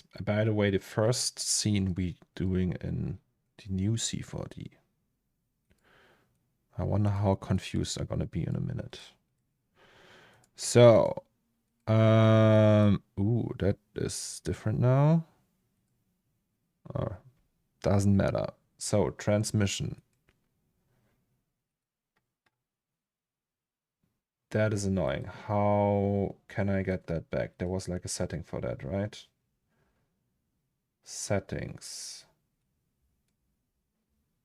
settings. By the way, the first scene we doing in the new C4D. I wonder how confused I'm gonna be in a minute. So, ooh, that is different now. Doesn't matter. So, transmission. That is annoying. How can I get that back? There was like a setting for that, right? Settings.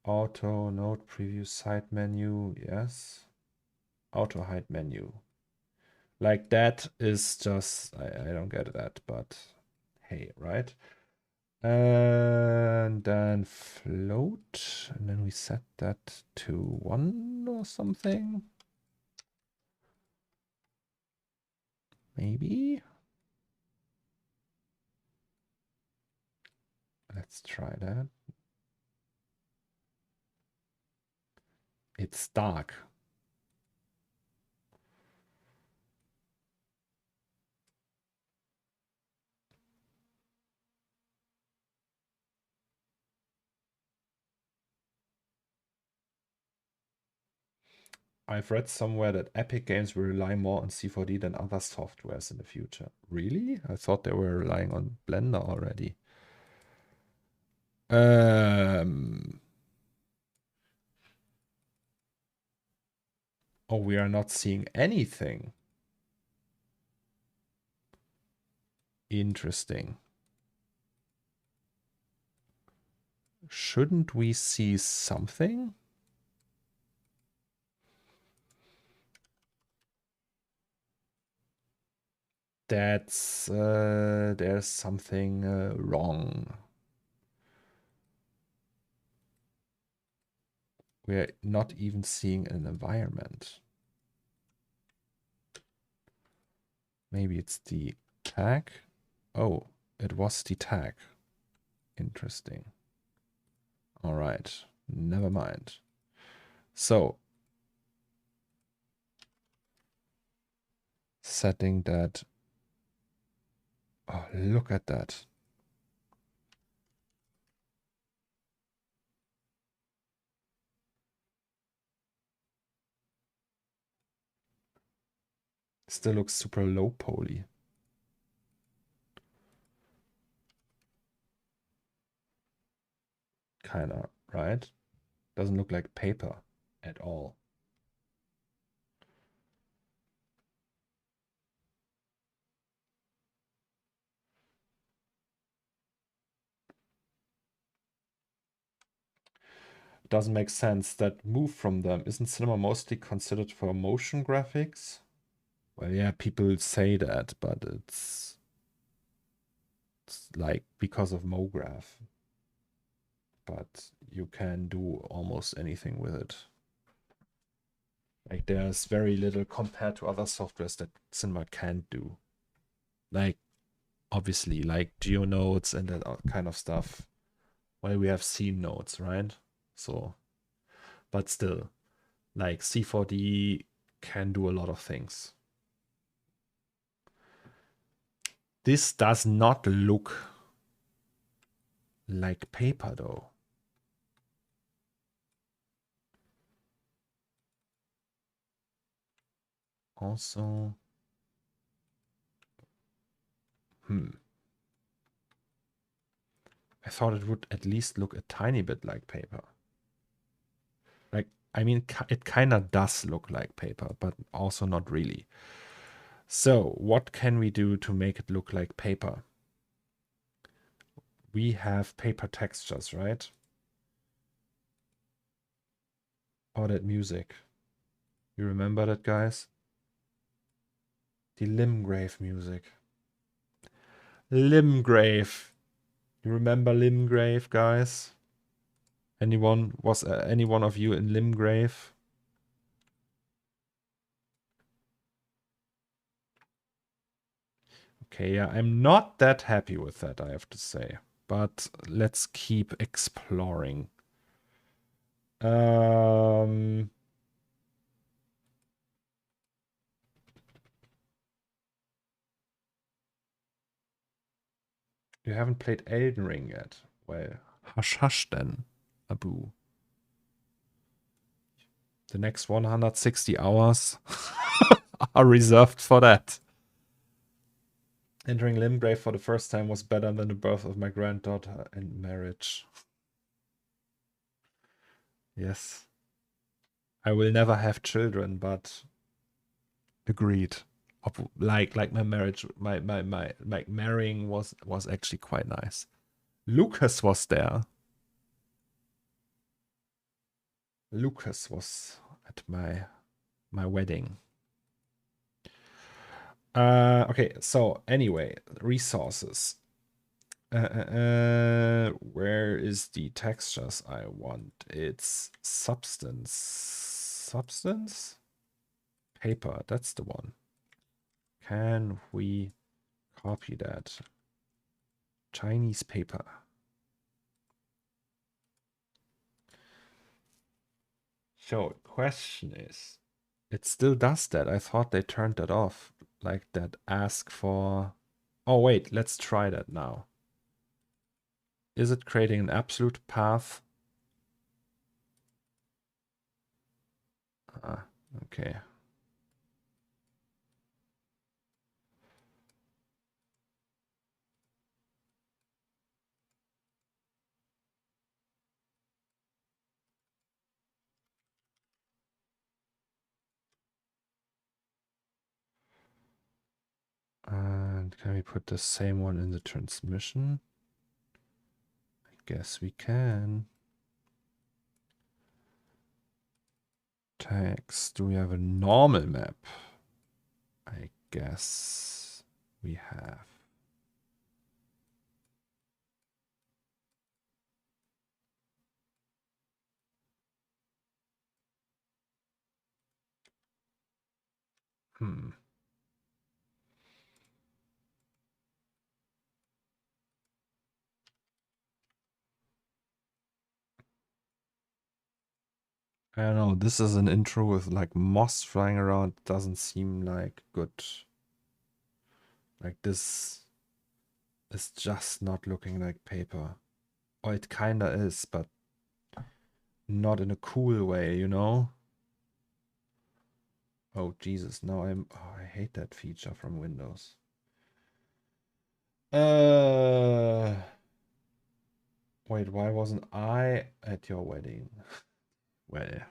Auto, node preview, side menu, yes. Auto hide menu. Like that is just, I don't get that, but hey, right? And then float, and then we set that to 1 or something. Maybe. Let's try that. It's dark. I've read somewhere that Epic Games will rely more on C4D than other softwares in the future. Really? I thought they were relying on Blender already. Oh, we are not seeing anything. Interesting. Shouldn't we see something? That's there's something wrong. We're not even seeing an environment. Maybe it's the tag. Oh, it was the tag. Interesting. All right, never mind. So, setting that. Oh, look at that. Still looks super low poly. Kinda, right? Doesn't look like paper at all. Doesn't make sense. That move from them. Isn't cinema mostly considered for motion graphics? Well, yeah, people say that, but it's like because of MoGraph. But you can do almost anything with it. Like there's very little compared to other softwares that cinema can't do. Like obviously like GeoNodes and that kind of stuff. Well, we have scene nodes, right? So, but still, like C4D can do a lot of things. This does not look like paper though. Also, I thought it would at least look a tiny bit like paper. Like, I mean, it kind of does look like paper, but also not really. So, what can we do to make it look like paper? We have paper textures, right? Oh, that music. You remember that, guys? The Limgrave music. Limgrave. You remember Limgrave, guys? Anyone? Was any one of you in Limgrave? Okay, yeah, I'm not that happy with that, I have to say. But let's keep exploring. You haven't played Elden Ring yet. Well, hush hush then, Abu. The next 160 hours are reserved for that. Entering Limgrave for the first time was better than the birth of my granddaughter and marriage. Yes. I will never have children, but agreed. Like my marriage, my marrying was actually quite nice. Lucas was there. Lucas was at my wedding. Okay, so anyway, resources. Where is the textures I want? It's substance. Substance? Paper, that's the one. Can we copy that? Chinese paper. So, question is, it still does that. I thought they turned that off. Like that ask for... Oh, wait, let's try that now. Is it creating an absolute path? Okay. And can we put the same one in the transmission? I guess we can. Text. Do we have a normal map? I guess we have. I don't know, this is an intro with like moss flying around. Doesn't seem like good. Like this is just not looking like paper. Or it kinda is, but not in a cool way, you know? Oh Jesus, now I hate that feature from Windows. Wait, why wasn't I at your wedding? Well.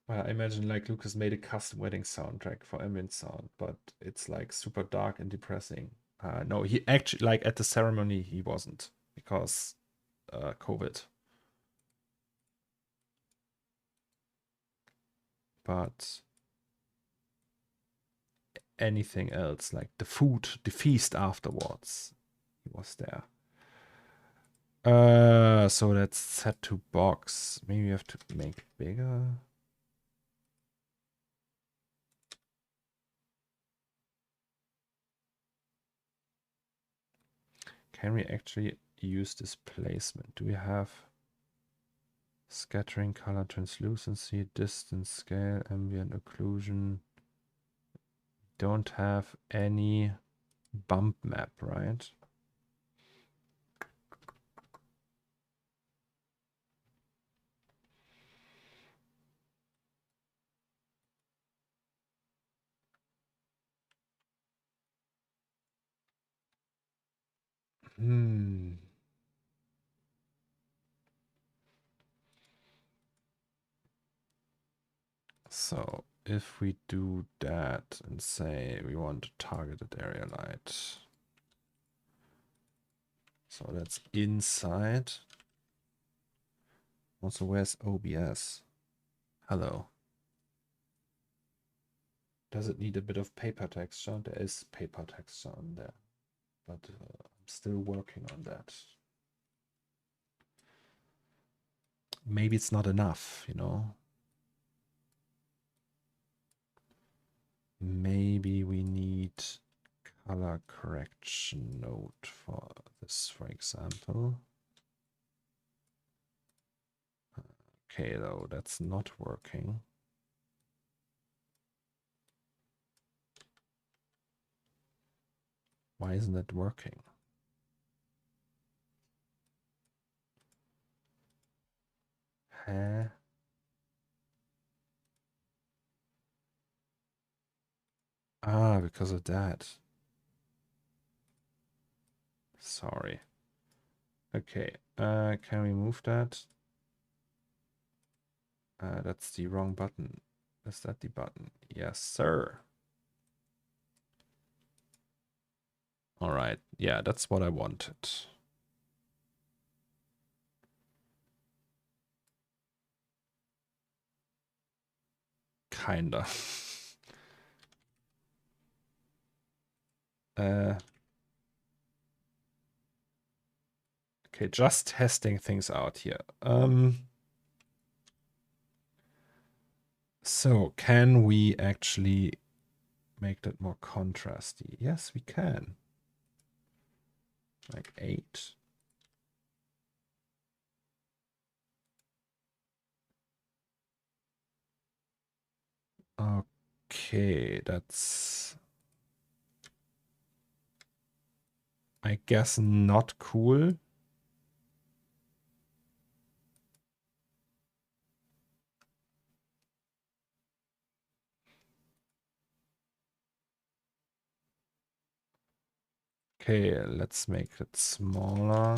I imagine like Lucas made a custom wedding soundtrack for ambient sound, but it's like super dark and depressing. No, he actually, like at the ceremony, he wasn't because COVID. But anything else, like the food, the feast afterwards, he was there. So that's set to box. Maybe we have to make it bigger. Can we actually use this placement? Do we have scattering, color, translucency, distance, scale, ambient occlusion? Don't have any bump map, right? So if we do that and say we want a targeted area light. So that's inside. Also, where's OBS? Hello. Does it need a bit of paper texture? There is paper texture on there, but I'm still working on that. Maybe it's not enough, you know? Maybe we need color correction node for this, for example. Okay, though, that's not working. Why isn't it working? Huh? Ah, because of that. Sorry. Okay, can we move that? That's the wrong button. Is that the button? Yes, sir. All right. Yeah, that's what I wanted. Kinda. Okay, just testing things out here. So can we actually make that more contrasty? Yes, we can. Like 8. Okay, that's, I guess, not cool. Okay, let's make it smaller.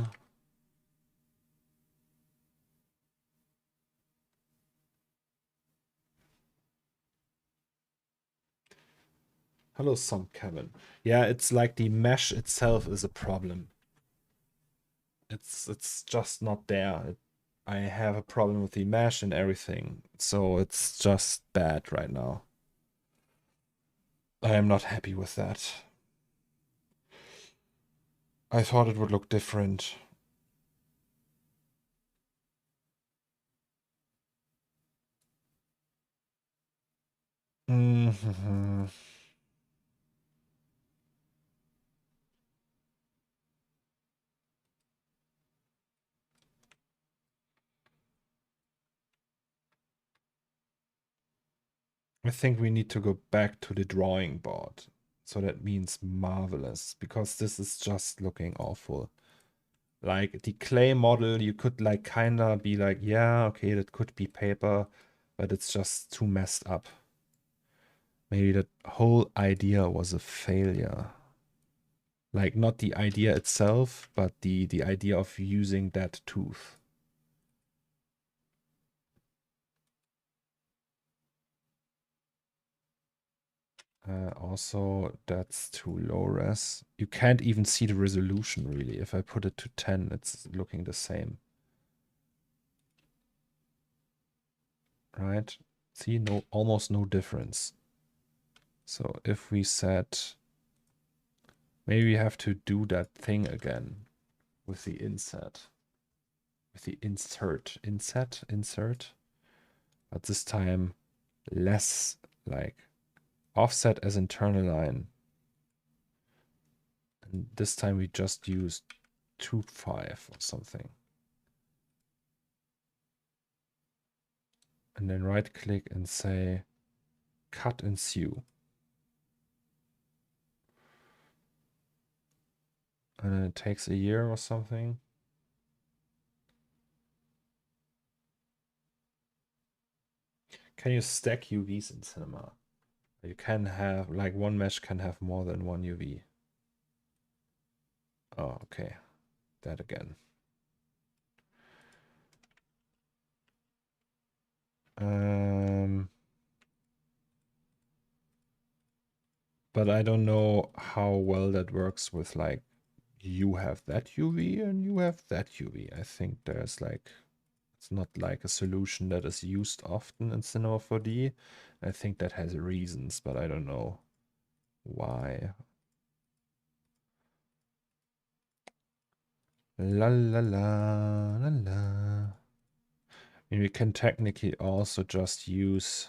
Hello, some Kevin. Yeah, it's like the mesh itself is a problem. It's just not there. I have a problem with the mesh and everything, so it's just bad right now. I am not happy with that. I thought it would look different. Mm-hmm. I think we need to go back to the drawing board. So that means marvelous, because this is just looking awful. Like the clay model, you could like kinda be like, yeah, okay, that could be paper, but it's just too messed up. Maybe that whole idea was a failure. Like not the idea itself, but the idea of using that tooth. Also, that's too low res. You can't even see the resolution really. If I put it to 10, it's looking the same. Right? See, no, almost no difference. So if we set, maybe we have to do that thing again with the insert. With the insert. But this time less like offset as internal line. And this time we just used 2.5 or something. And then right click and say cut and sew. And then it takes a year or something. Can you stack UVs in Cinema? You can have, like one mesh can have more than one UV. Oh, okay. That again. But I don't know how well that works with like, you have that UV and you have that UV. I think there's like, it's not like a solution that is used often in Cinema 4D. I think that has reasons, but I don't know why. La la la la la. I mean, we can technically also just use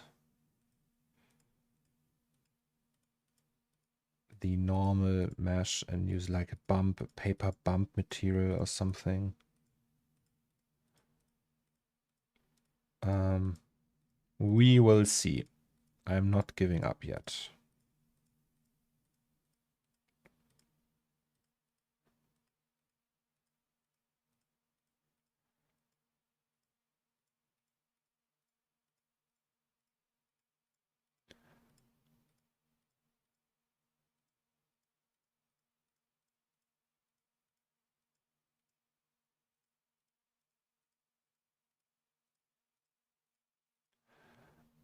the normal mesh and use like a paper bump material or something. We will see. I'm not giving up yet.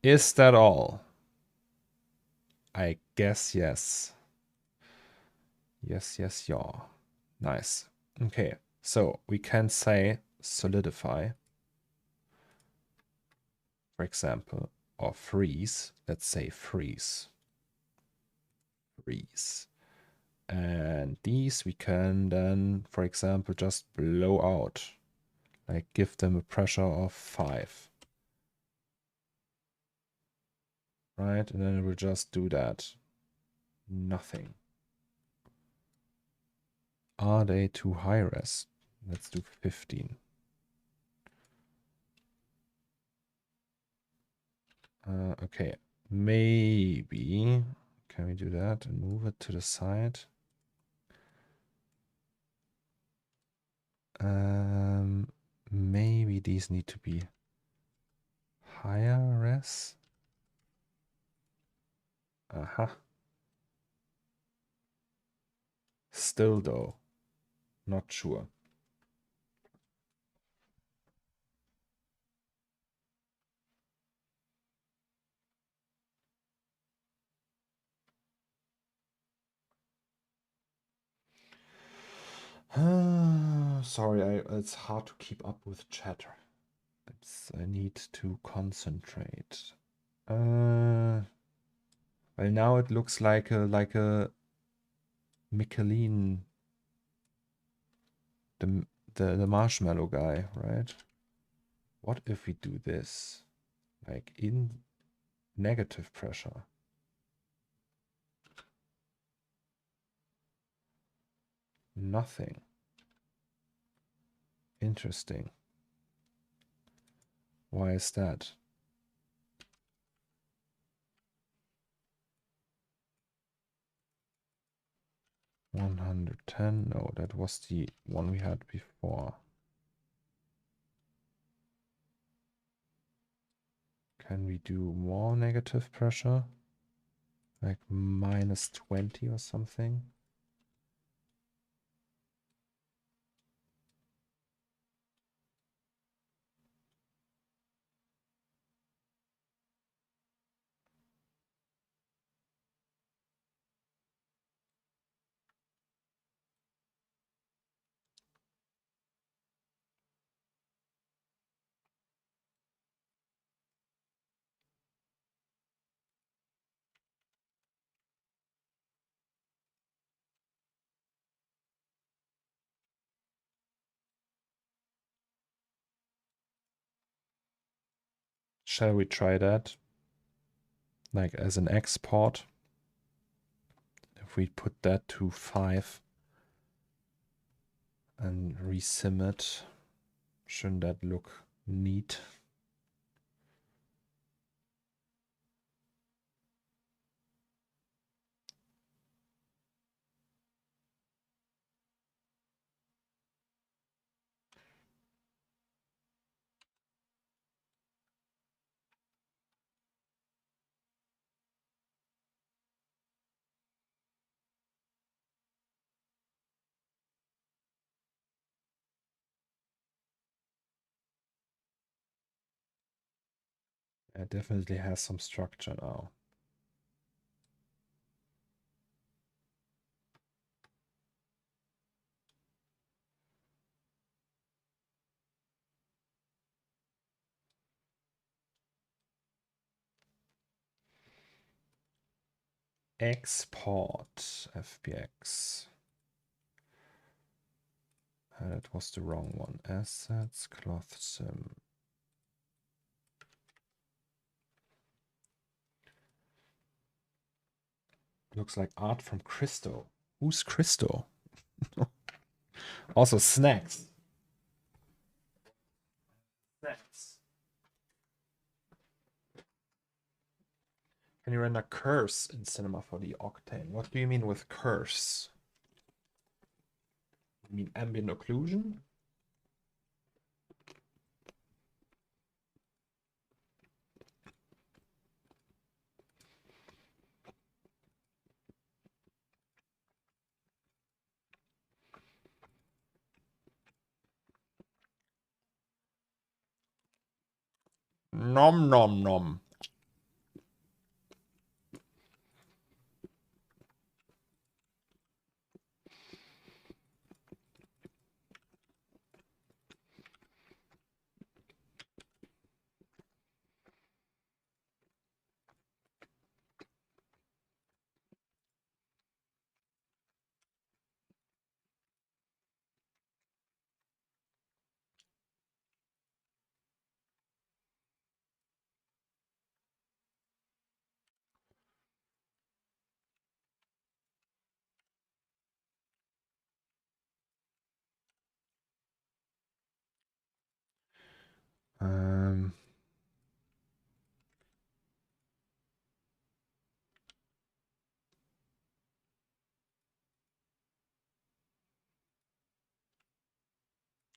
Is that all? I guess yes. Yes, yes, yeah. Nice. Okay, so we can say solidify, for example, or freeze. Let's say freeze. Freeze. And these we can then, for example, just blow out. Like give them a pressure of 5. Right? And then it will just do that. Nothing. Are they too high res? Let's do 15. Okay. Maybe. Can we do that and move it to the side? Maybe these need to be higher res. Aha. Still though, not sure. Sorry, it's hard to keep up with chatter. I need to concentrate. Well, now it looks like a Michelin, the marshmallow guy, right? What if we do this, like in negative pressure? Nothing. Interesting. Why is that? $110. No, that was the one we had before. Can we do more negative pressure? Like -20 or something? Shall we try that? Like as an export? If we put that to 5 and resim it, shouldn't that look neat? It definitely has some structure now. Export FBX. That was the wrong one. Assets, cloth sim. Looks like art from Christo. Who's Christo? Also snacks. Snacks. Can you render curves in Cinema 4D Octane? What do you mean with curves? You mean ambient occlusion? Nom nom nom.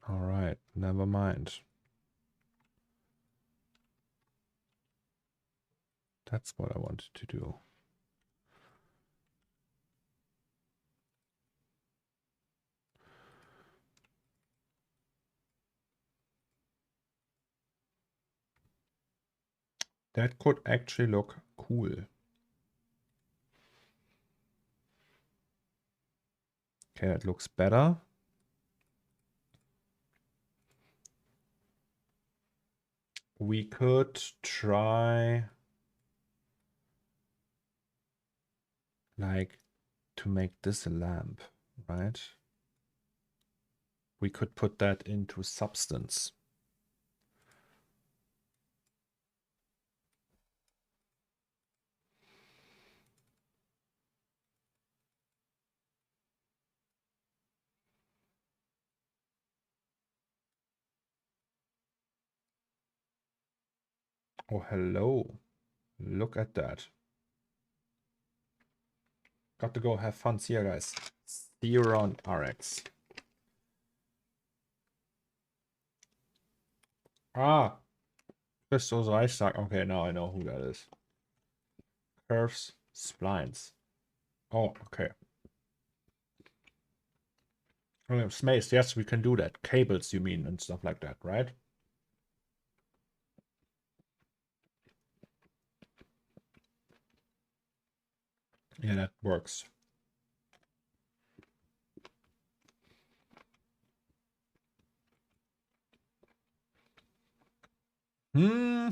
All right, never mind. That's what I wanted to do. That could actually look cool. Okay, that looks better. We could try like to make this a lamp, right? We could put that into substance. Oh, hello. Look at that. Got to go have fun. See you guys. See you around RX. Ah, Crystal's Reichstag. Okay, now I know who that is. Curves, splines. Oh, okay. Oh, Smace, yes, we can do that. Cables, you mean, and stuff like that, right? Yeah, that works. Hmm.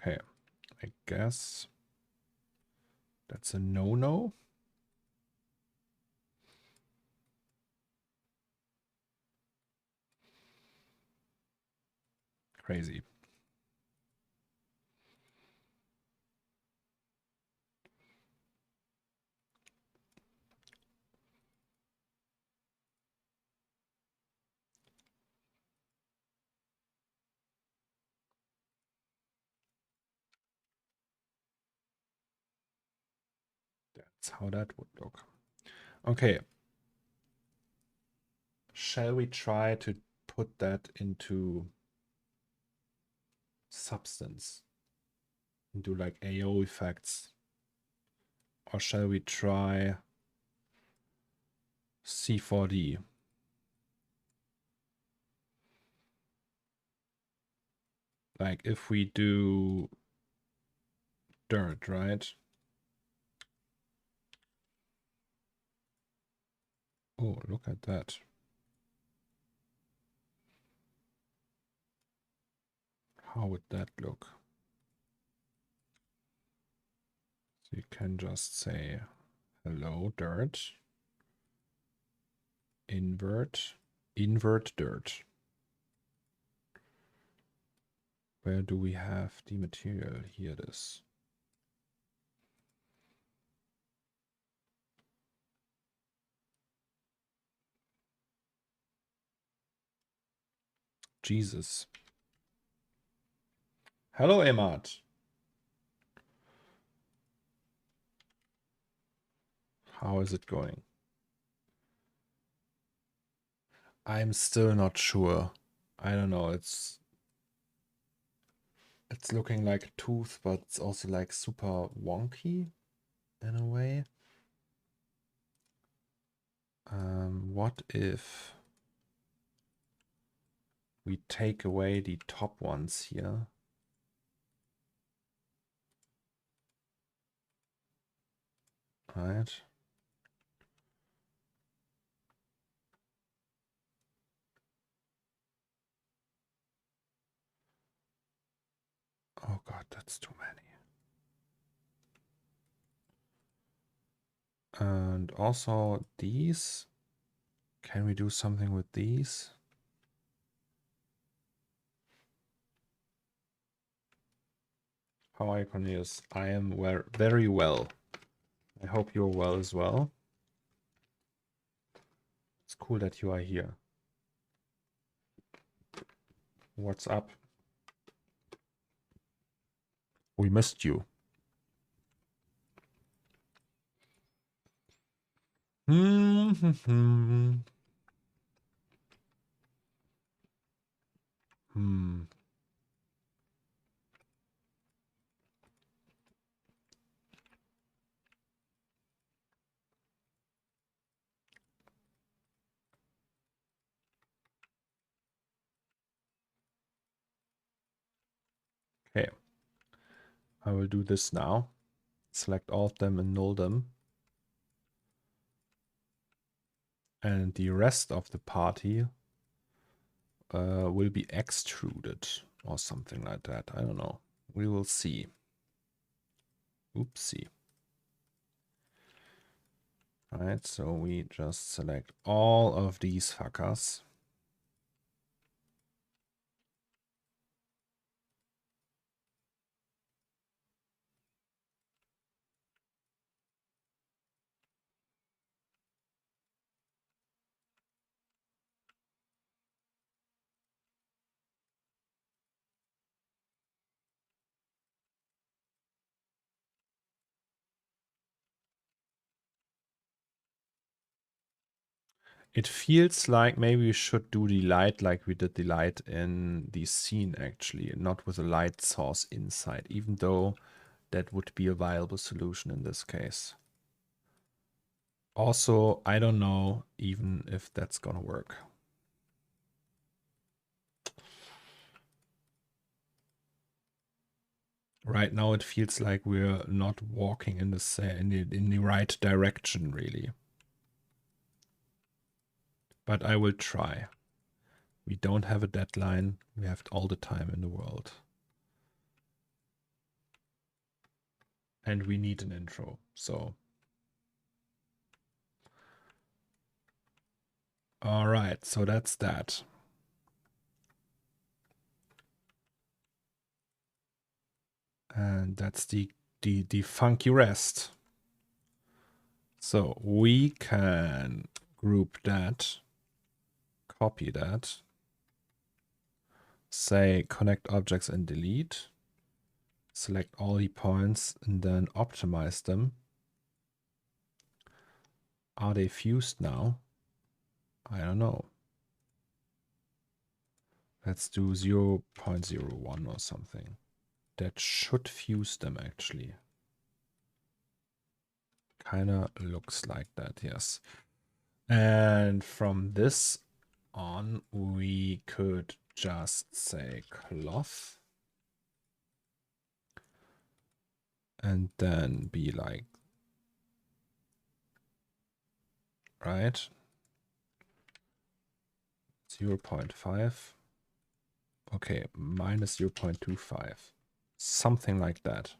Okay, I guess that's a no-no. Crazy. That's how that would look. Okay. Shall we try to put that into substance? Do like AO effects? Or shall we try C4D? Like if we do dirt, right? Oh, look at that. How would that look? So you can just say, hello, dirt. invert dirt. Where do we have the material? Here it is. Jesus. Hello, Emad. How is it going? I'm still not sure. I don't know. It's looking like a tooth, but it's also like super wonky in a way. What if we take away the top ones here? Right. Oh god, that's too many. And also these. Can we do something with these? How are you, Cornelius? I am very well. I hope you're well as well. It's cool that you are here. What's up? We missed you. Hmm. Okay. I will do this now. Select all of them and null them. And the rest of the party will be extruded or something like that. I don't know. We will see. Oopsie. Alright, so we just select all of these fuckers. It feels like maybe we should do the light like we did the light in the scene actually, not with a light source inside, even though that would be a viable solution in this case. Also, I don't know even if that's gonna work. Right now it feels like we're not walking in the right direction really. But I will try. We don't have a deadline. We have all the time in the world. And we need an intro, so. All right, so that's that. And that's the funky rest. So we can group that, copy that, say connect objects and delete, select all the points and then optimize them. Are they fused now? I don't know. Let's do 0.01 or something. That should fuse them actually. Kinda looks like that, yes. And from this on, we could just say cloth. And then be like, right? 0.5. Okay, minus 0.25. Something like that.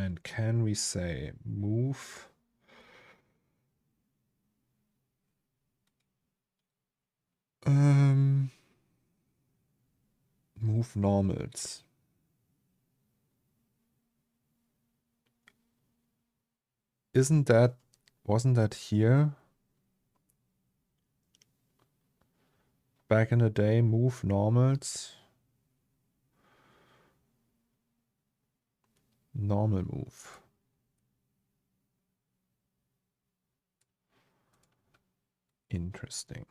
And can we say move move normals? Wasn't that here? Back in the day, move normals. Normal move. Interesting.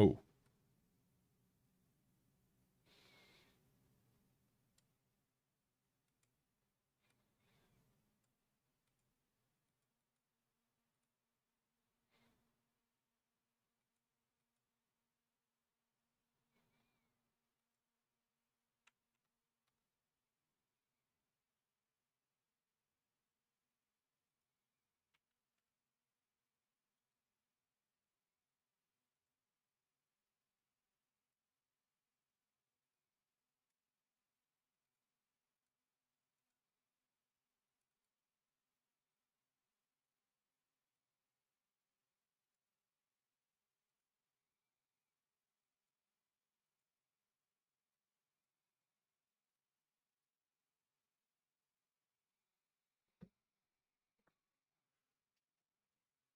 Oh.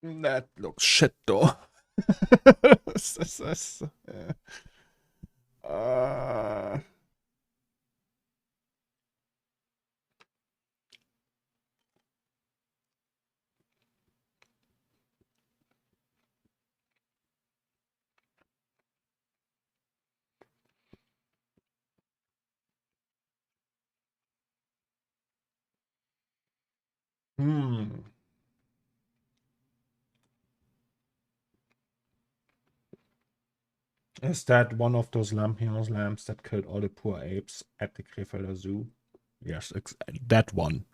That looks shit though. uh, hmm. Is that one of those Lampions lamps that killed all the poor apes at the Krefelder Zoo? Yes, that one.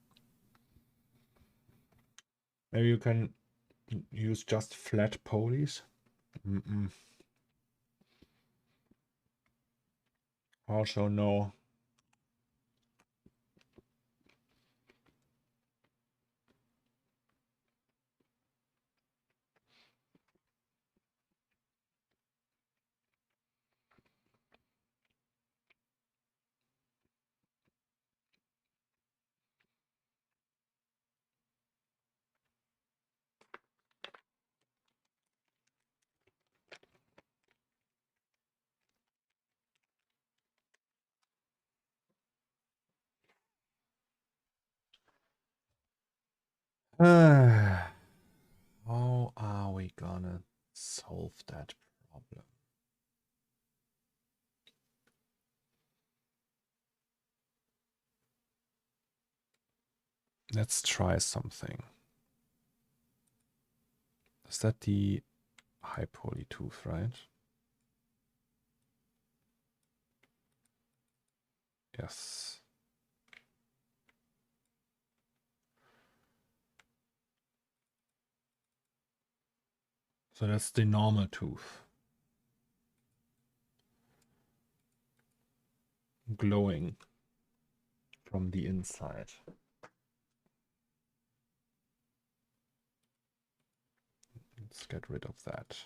Maybe you can use just flat pulleys. Also no. How are we gonna solve that problem? Let's try something. Is that the high poly tooth, right? Yes. So that's the normal tooth. Glowing from the inside. Let's get rid of that.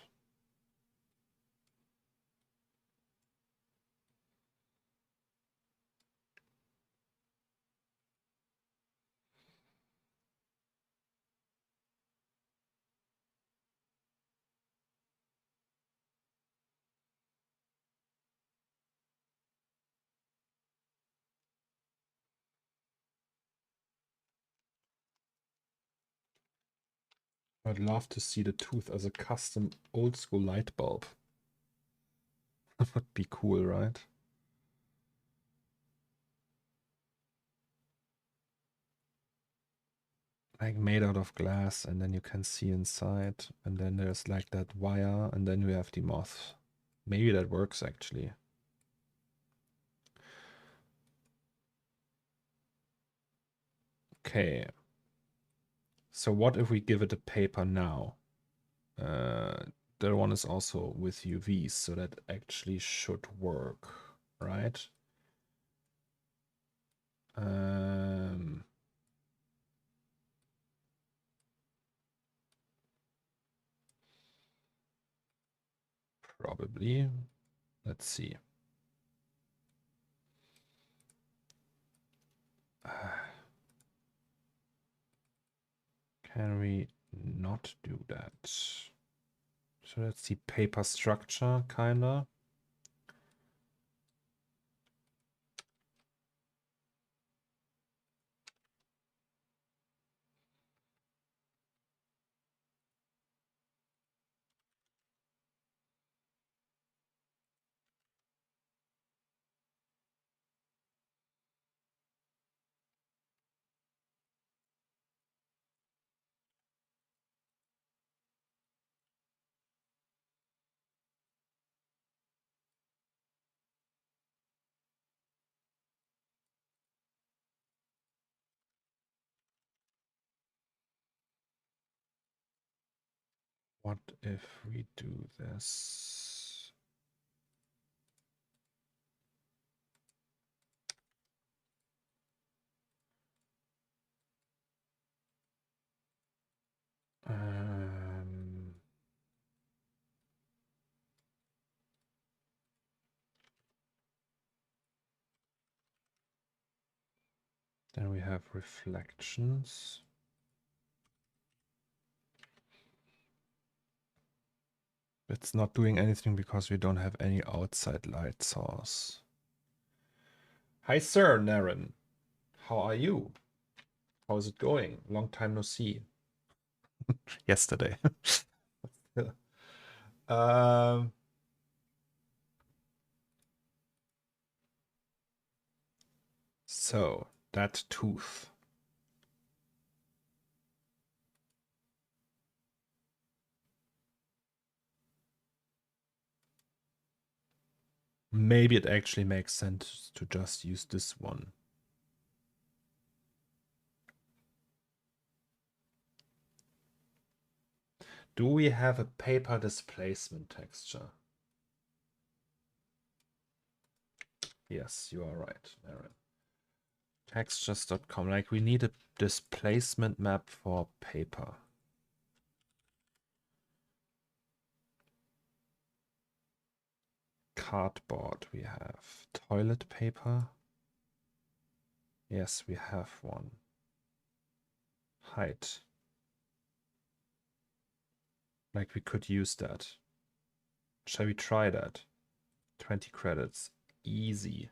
I'd love to see the tooth as a custom old school light bulb. That would be cool, right? like made out of glass, and then you can see inside, and then there's like that wire, and then we have the moth. Maybe that works actually. Okay. So what if we give it a paper now? That one is also with UVs, so that actually should work, right? Probably. Let's see. Can we not do that? So that's the paper structure, kinda. What if we do this? Then we have reflections. It's not doing anything because we don't have any outside light source. Hi, sir, Naren. How are you? How's it going? Long time no see. Yesterday. So, that tooth. Maybe it actually makes sense to just use this one. Do we have a paper displacement texture? Yes, you are right, Aaron. Textures.com, like we need a displacement map for paper. Cardboard we have. Toilet paper. Yes, we have one. Height. Like we could use that. Shall we try that? 20 credits. Easy.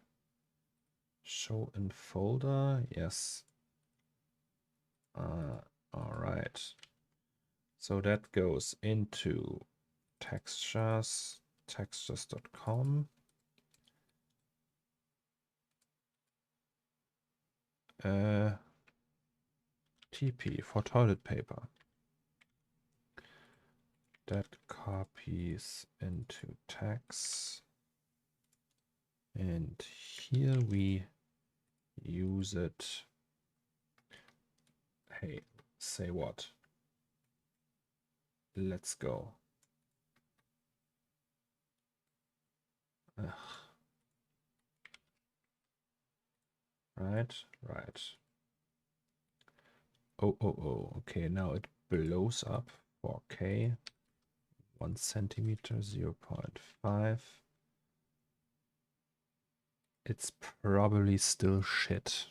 Show in folder. Yes. All right. So that goes into textures, textures.com. TP for toilet paper. That copies into text. And here we use it. Hey, say what? Let's go. Ugh. Right. Oh. Okay, now it blows up. 4K. 1 centimeter, 0.5. It's probably still shit.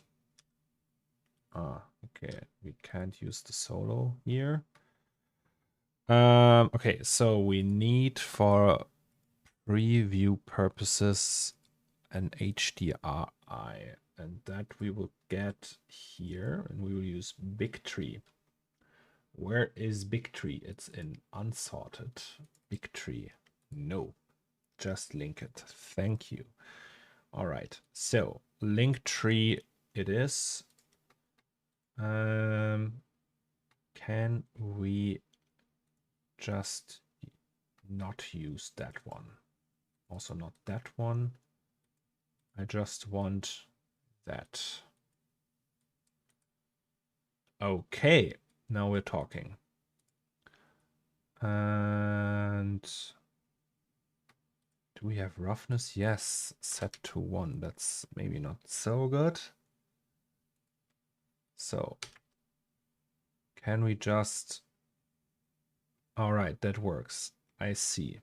Okay, we can't use the solo here. Okay, so we need for preview purposes an HDRI, and that we will get here, and we will use Bigtree. Where is Bigtree? It's in unsorted. Bigtree. No, just link it. Thank you. All right, so Linktree it is. Can we just not use that one? Also not that one. I just want that. Okay, now we're talking. And do we have roughness? Yes, set to 1. That's maybe not so good. So can we just... All right, that works. I see.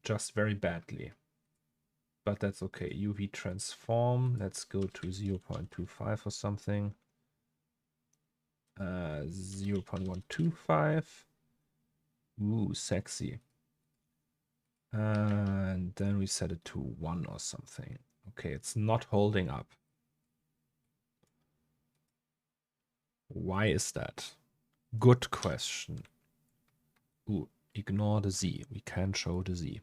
Just very badly. But that's okay. UV transform. Let's go to 0.25 or something. 0.125. Ooh, sexy. And then we set it to 1 or something. Okay, it's not holding up. Why is that? Good question. Ooh, ignore the Z. We can't show the Z.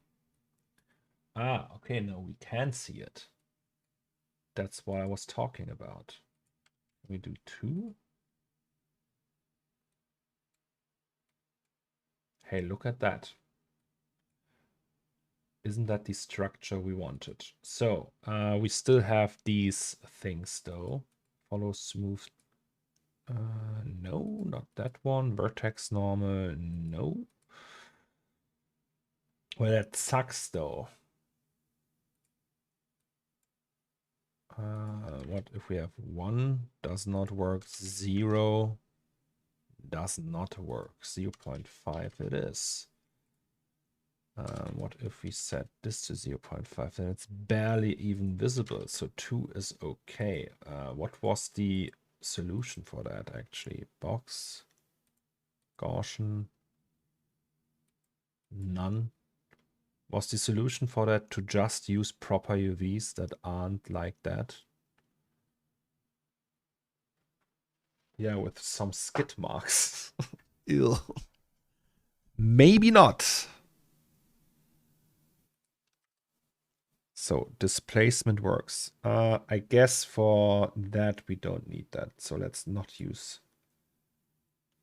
Ah, okay, no, we can see it. That's what I was talking about. Can we do 2? Hey, look at that. Isn't that the structure we wanted? So we still have these things though. Follow smooth. No, not that one. Vertex normal. No. Well, that sucks though. What if we have 1 does not work, 0 does not work, 0.5 it is. What if we set this to 0.5? Then it's barely even visible. So 2 is okay. What was the solution for that actually? Box, Gaussian, none. Was the solution for that to just use proper UVs that aren't like that? Yeah, with some skid marks. Ew. Maybe not. So displacement works. I guess for that we don't need that. So let's not use.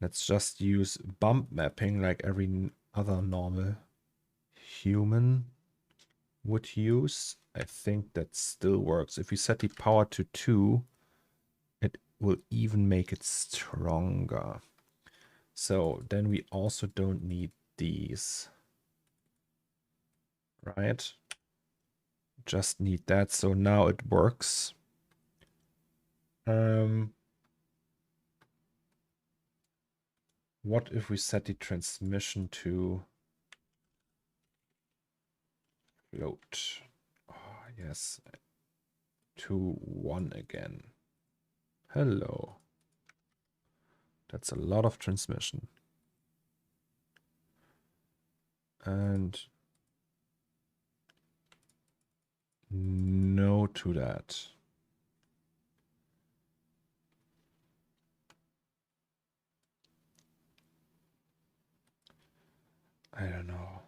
Let's just use bump mapping like every other normal human would use. I think that still works. If we set the power to 2, it will even make it stronger. So then we also don't need these. Right? Just need that. So now it works. What if we set the transmission to float? Oh, yes. To 1 again. Hello. That's a lot of transmission. And no to that. I don't know.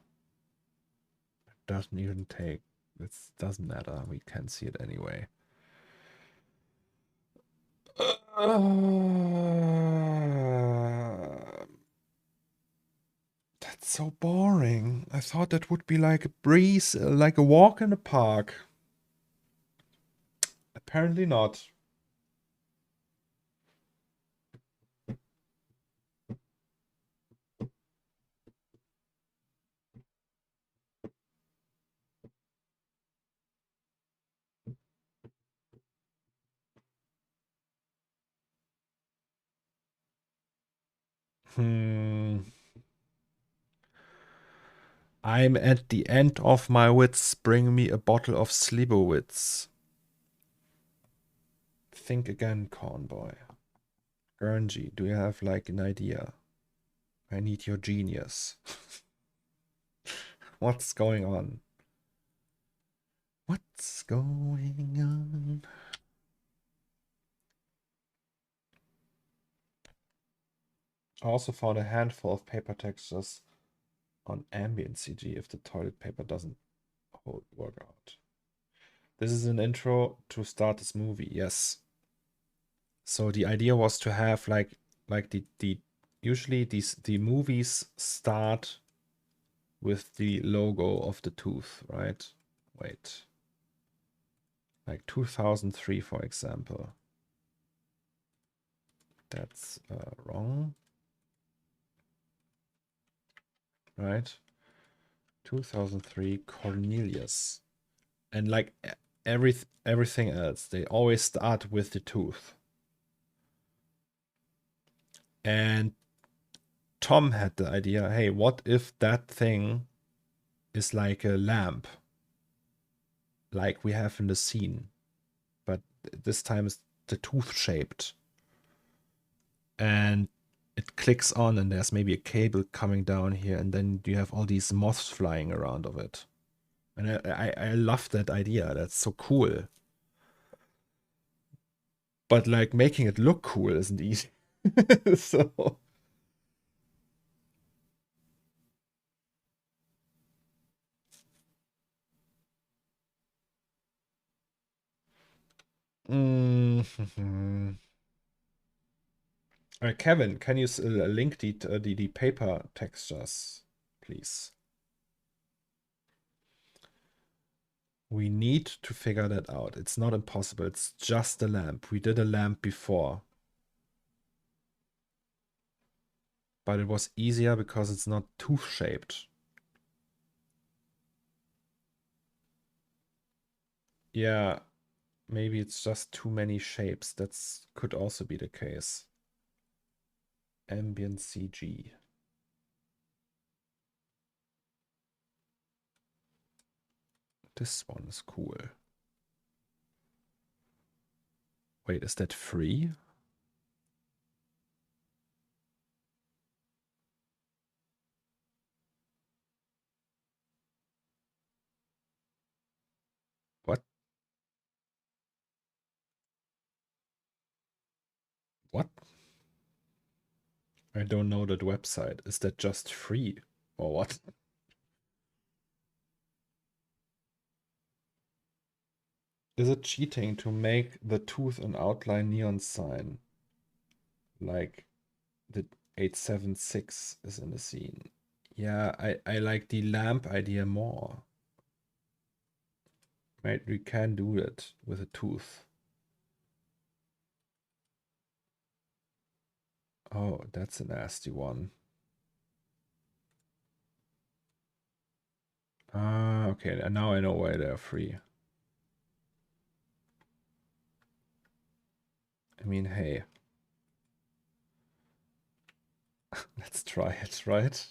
It doesn't even take. It doesn't matter. We can see it anyway. That's so boring. I thought that would be like a breeze, like a walk in the park. Apparently not. I'm at the end of my wits. Bring me a bottle of Slivovitz. Think again, Cornboy. Gurnji, do you have like an idea? I need your genius. What's going on? What's going on? I also found a handful of paper textures on ambient CG if the toilet paper doesn't work out. This is an intro to start this movie, yes. So the idea was to have like the usually the movies start with the logo of the tooth, right? Wait. Like 2003, for example. That's wrong. Right? 2003 Cornelius. And like everything else, they always start with the tooth. And Tom had the idea, hey, what if that thing is like a lamp? Like we have in the scene. But this time it's the tooth shaped. And it clicks on and there's maybe a cable coming down here, and then you have all these moths flying around of it. And I love that idea. That's so cool. But like making it look cool isn't easy. So Kevin, can you link the paper textures, please? We need to figure that out. It's not impossible. It's just a lamp. We did a lamp before. But it was easier because it's not tooth-shaped. Yeah, maybe it's just too many shapes. That's could also be the case. Ambient CG. This one is cool. Wait, is that free? What? What? I don't know that website. Is that just free or what? Is it cheating to make the tooth an outline neon sign? Like the 876 is in the scene. Yeah, I like the lamp idea more. Right, we can do it with a tooth. Oh, that's a nasty one. Ah, okay, and now I know why they're free. I mean, hey. Let's try it, right?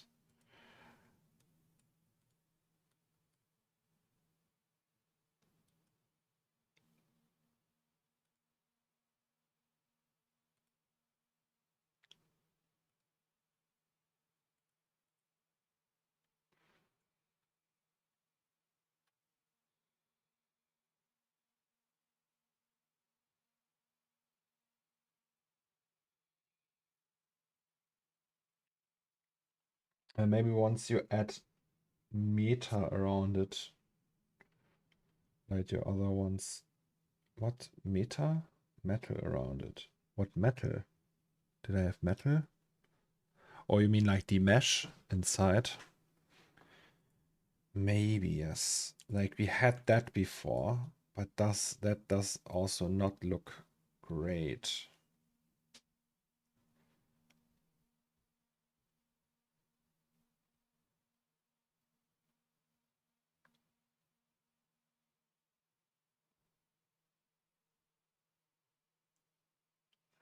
And maybe once you add meta around it, like your other ones. What meta? Metal around it. What metal? Did I have metal? Or you mean like the mesh inside? Maybe, yes. Like we had that before, but that does also not look great.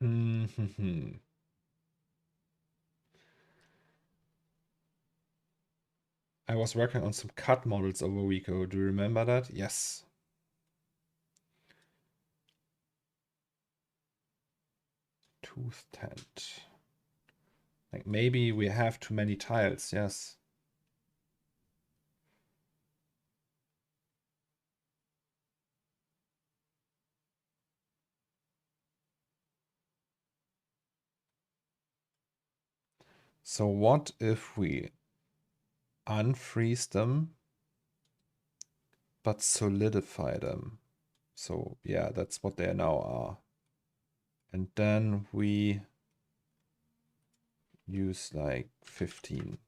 I was working on some CAD models over a week ago. Do you remember that? Yes. Tooth tent. Like maybe we have too many tiles, yes. So what if we unfreeze them but solidify them? So yeah, that's what they now are. And then we use like 15.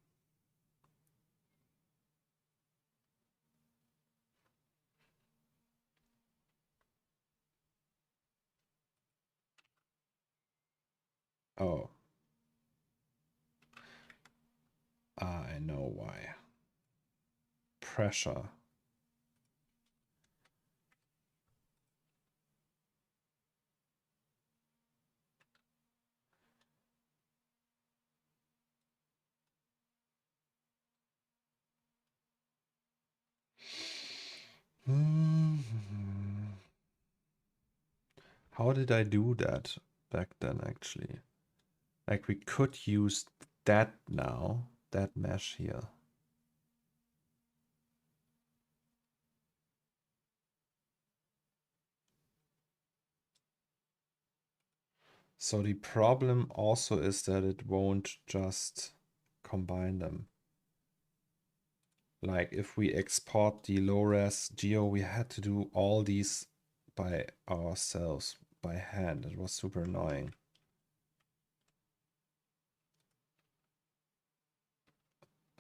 Oh. I know why. Pressure. How did I do that back then, actually? Like, we could use that now, that mesh here. So the problem also is that it won't just combine them. Like, if we export the low-res geo, we had to do all these by ourselves, by hand. It was super annoying.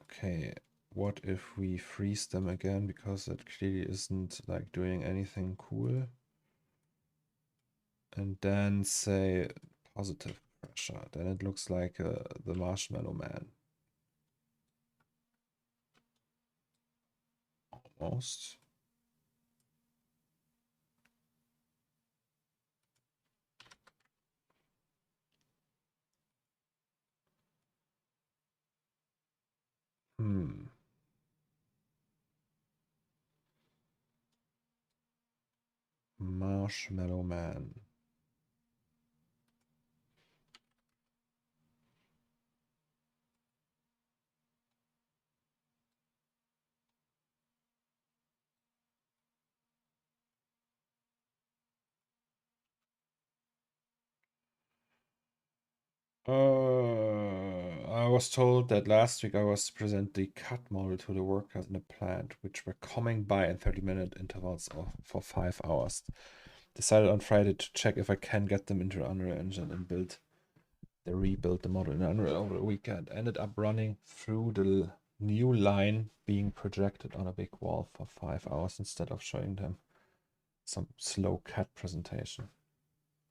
Okay, what if we freeze them again, because it clearly isn't like doing anything cool. And then say positive pressure. Then it looks like the Marshmallow Man. Almost. Marshmallow Man. I was told that last week I was to present the cut model to the workers in the plant, which were coming by in 30-minute intervals for 5 hours. Decided on Friday to check if I can get them into Unreal Engine and rebuild the model in Unreal over the weekend. Ended up running through the new line being projected on a big wall for 5 hours instead of showing them some slow CAD presentation.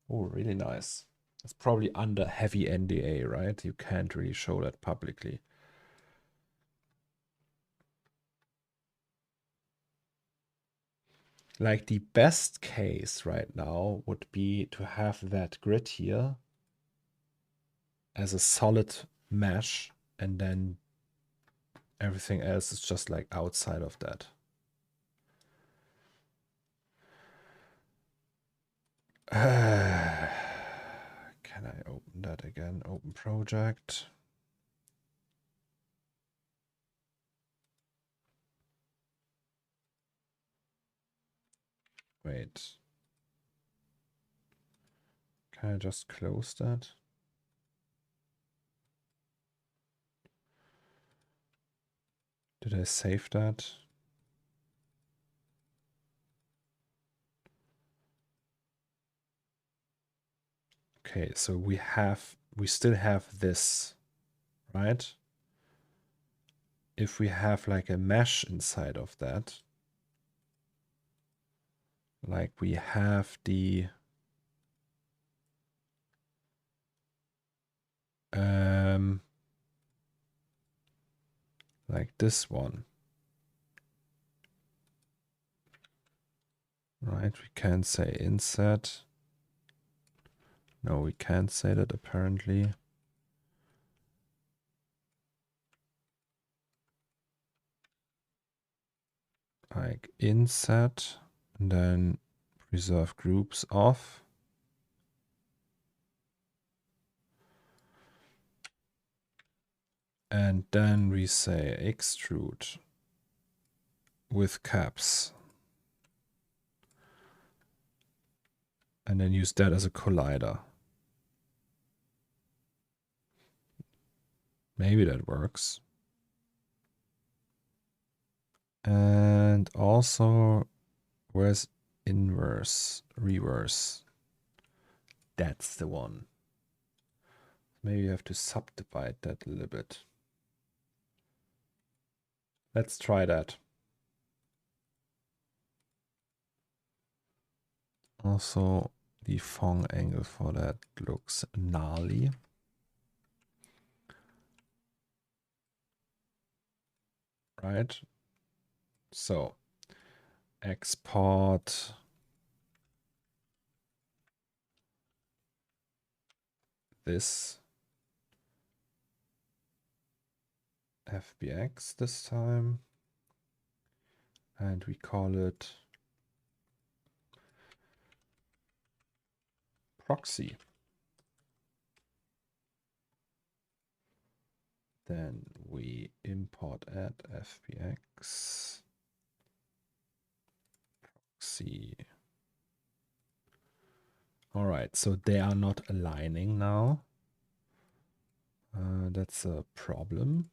Oh, really nice. It's probably under heavy NDA, right? You can't really show that publicly. Like the best case right now would be to have that grid here as a solid mesh, and then everything else is just like outside of that. Can I open that again? Open project. Wait. Can I just close that? Did I save that? Okay, so we still have this, right? If we have like a mesh inside of that, like we have the like this one, right? We can say inset. No, we can't say that apparently. Like inset, and then preserve groups off. And then we say extrude with caps. And then use that as a collider. Maybe that works. And also, where's inverse, reverse? That's the one. Maybe you have to subdivide that a little bit. Let's try that. Also, the Phong angle for that looks gnarly. Right? So, export this FBX this time. And we call it proxy. Then we import add FBX proxy. All right, so they are not aligning now. That's a problem,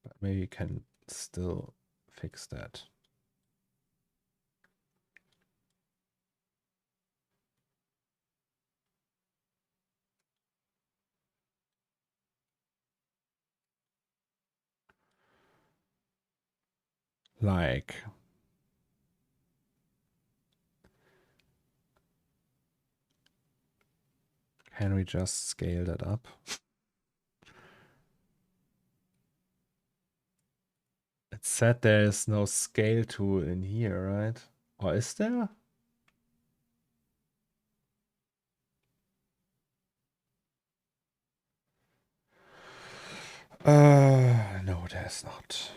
but maybe you can still fix that. Like, can we just scale that up? It said there is no scale tool in here, right? Or is there? No, there's not.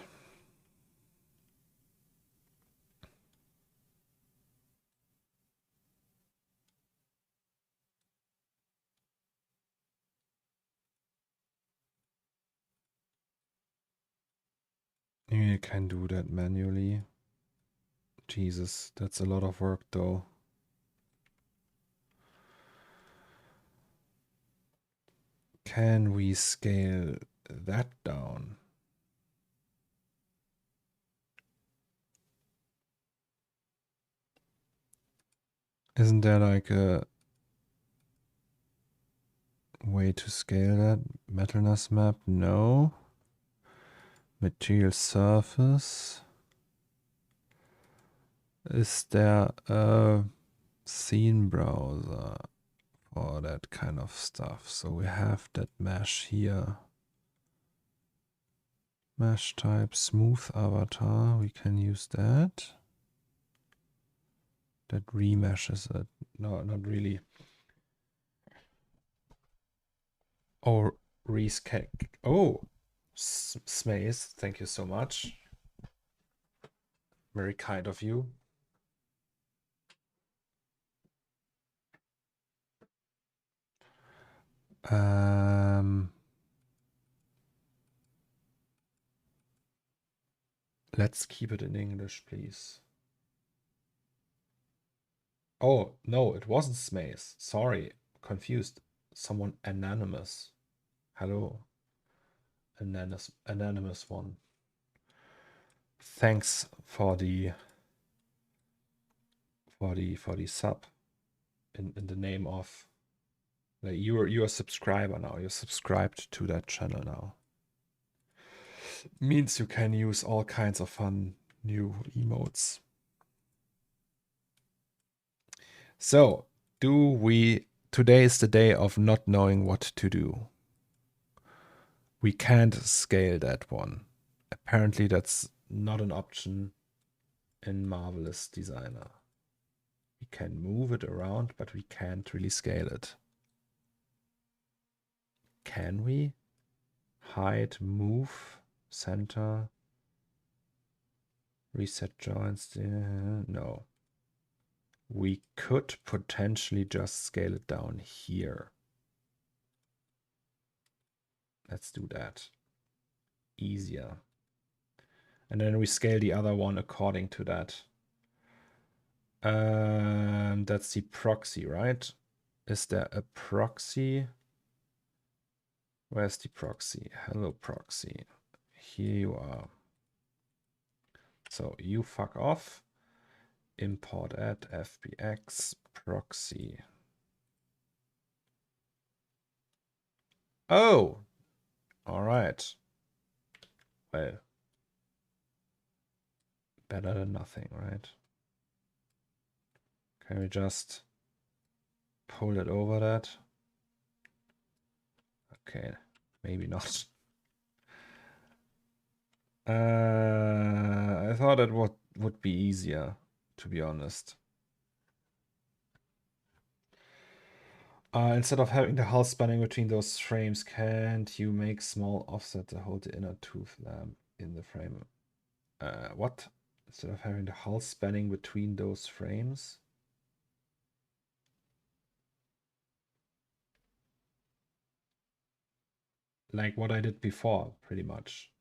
You can do that manually. Jesus, that's a lot of work though. Can we scale that down? Isn't there like a way to scale that? Metalness map? No. Material surface. Is there a scene browser for that kind of stuff? So we have that mesh here. Mesh type smooth avatar. We can use that. That remeshes it. No, not really. Or rescale. Oh, Smaze, thank you so much. Very kind of you. Let's keep it in English, please. Oh, no, it wasn't Smaze. Sorry, confused. Someone anonymous. Hello. Anonymous one. Thanks for the sub in the name of, like, you're a subscriber now. You're subscribed to that channel now. Means you can use all kinds of fun new emotes. So, today is the day of not knowing what to do. We can't scale that one. Apparently that's not an option in Marvelous Designer. We can move it around, but we can't really scale it. Can we? Hide, move, center, reset joints. No. We could potentially just scale it down here. Let's do that. Easier. And then we scale the other one according to that. That's the proxy, right? Is there a proxy? Where's the proxy? Hello, proxy. Here you are. So you fuck off. Import add FBX proxy. Oh, all right. Well, better than nothing, right? Can we just pull it over that? Okay, maybe not. I thought it would be easier, to be honest. Instead of having the hull spanning between those frames, can't you make small offset to hold the inner tooth lamp in the frame? What? Instead of having the hull spanning between those frames? Like what I did before, pretty much.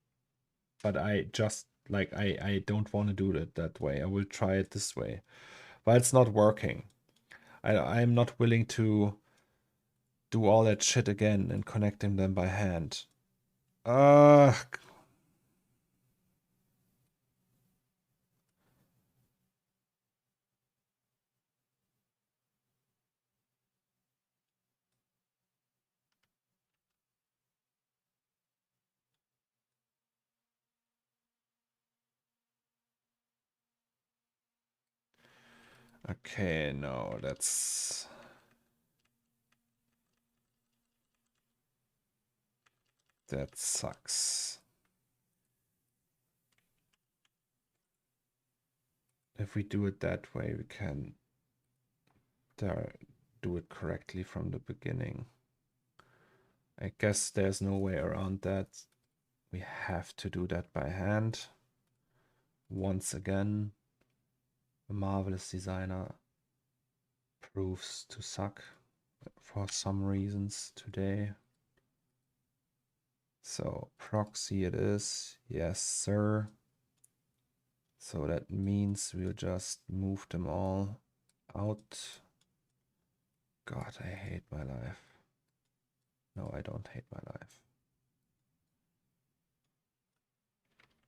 But I just, like, I don't want to do it that way. I will try it this way. But it's not working. I'm not willing to do all that shit again and connecting them by hand. Okay, no, that sucks. If we do it that way, we can do it correctly from the beginning. I guess there's no way around that. We have to do that by hand. Once again, a marvelous designer proves to suck for some reasons today. So proxy it is. Yes, sir. So that means we'll just move them all out. God, I hate my life. No, I don't hate my life.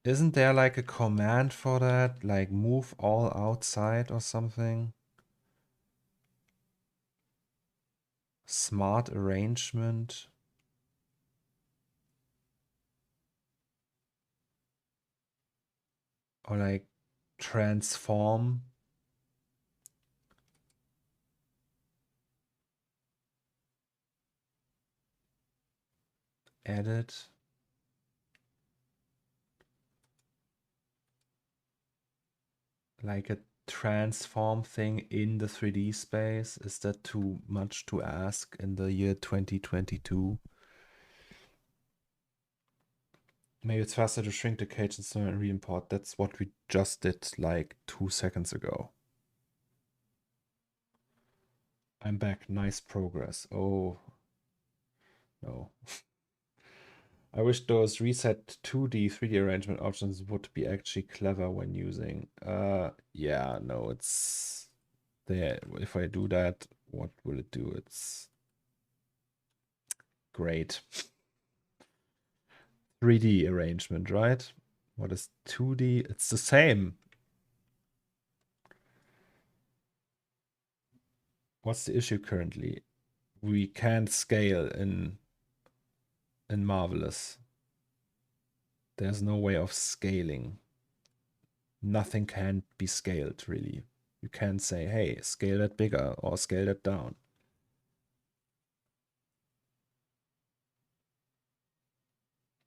Isn't there like a command for that? Like move all outside or something? Smart arrangement. Or like transform. Edit. Like a transform thing in the 3D space. Is that too much to ask in the year 2022? Maybe it's faster to shrink the cage and re-import. That's what we just did like 2 seconds ago. I'm back. Nice progress. Oh, no. I wish those reset 2D, 3D arrangement options would be actually clever when using. Yeah, no, it's there. If I do that, what will it do? It's great. 3D arrangement, right? What is 2D? It's the same. What's the issue currently? We can't scale in Marvelous. There's no way of scaling. Nothing can be scaled, really. You can't say, hey, scale that bigger or scale that down.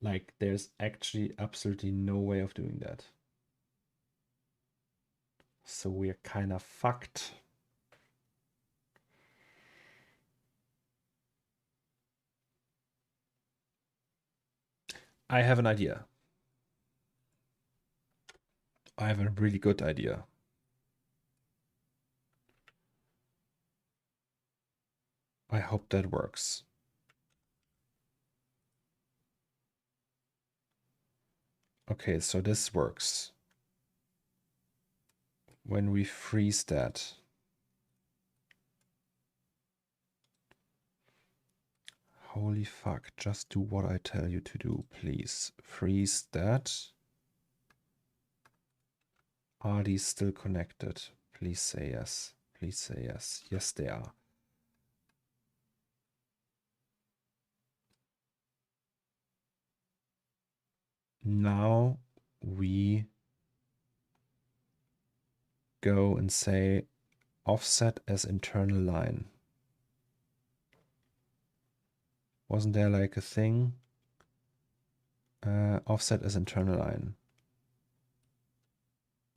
Like, there's actually absolutely no way of doing that. So we're kind of fucked. I have an idea. I have a really good idea. I hope that works. Okay, so this works. When we freeze that, holy fuck, just do what I tell you to do, please. Freeze that. Are these still connected? Please say yes. Please say yes. Yes, they are. Now we go and say offset as internal line. Wasn't there like a thing? Offset as internal line.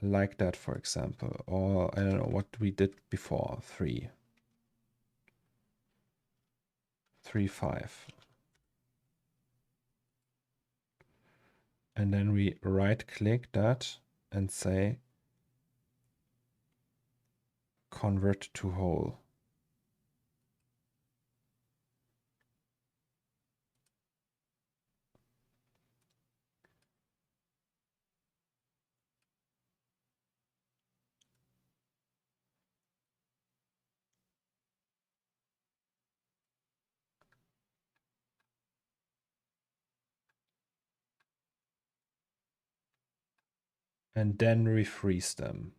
Like that, for example. Or I don't know what we did before. 3, 5. And then we right click that and say convert to whole. And then refreeze them.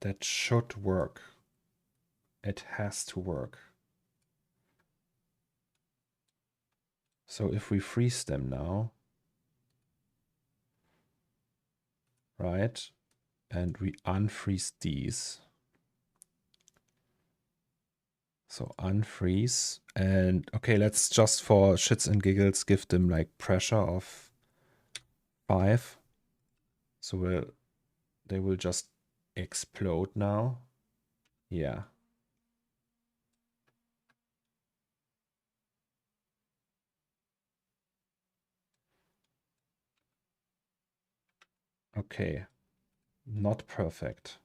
That should work. It has to work. So if we freeze them now, right, and we unfreeze these. So unfreeze, and okay, let's just for shits and giggles give them like pressure of 5. So they will just explode now. Yeah. Okay. Not perfect.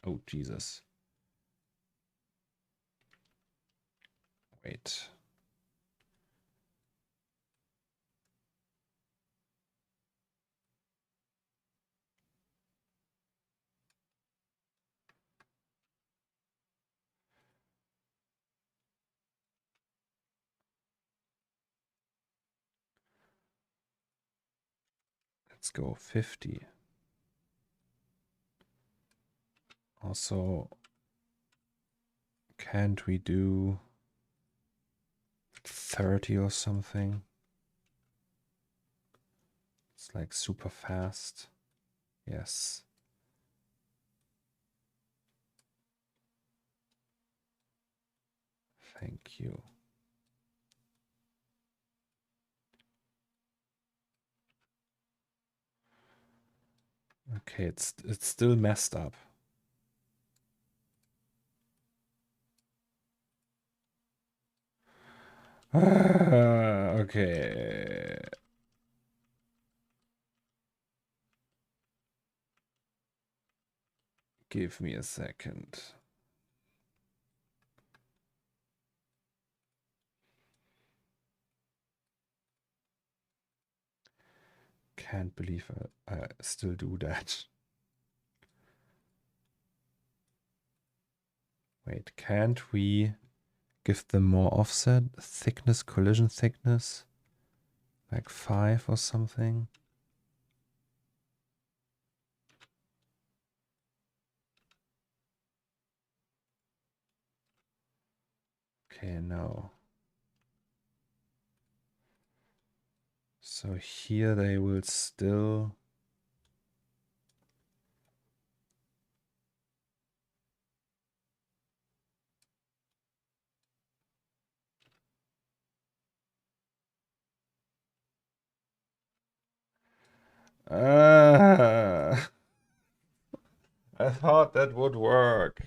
Oh, Jesus. Wait. Let's go 50. Also, can't we do 30 or something? It's like super fast. Yes. Thank you. Okay, it's still messed up. Okay. Give me a second. Can't believe I still do that. Wait, can't we give them more offset? Thickness, collision thickness? Like 5 or something? Okay, no. So here they will still... I thought that would work.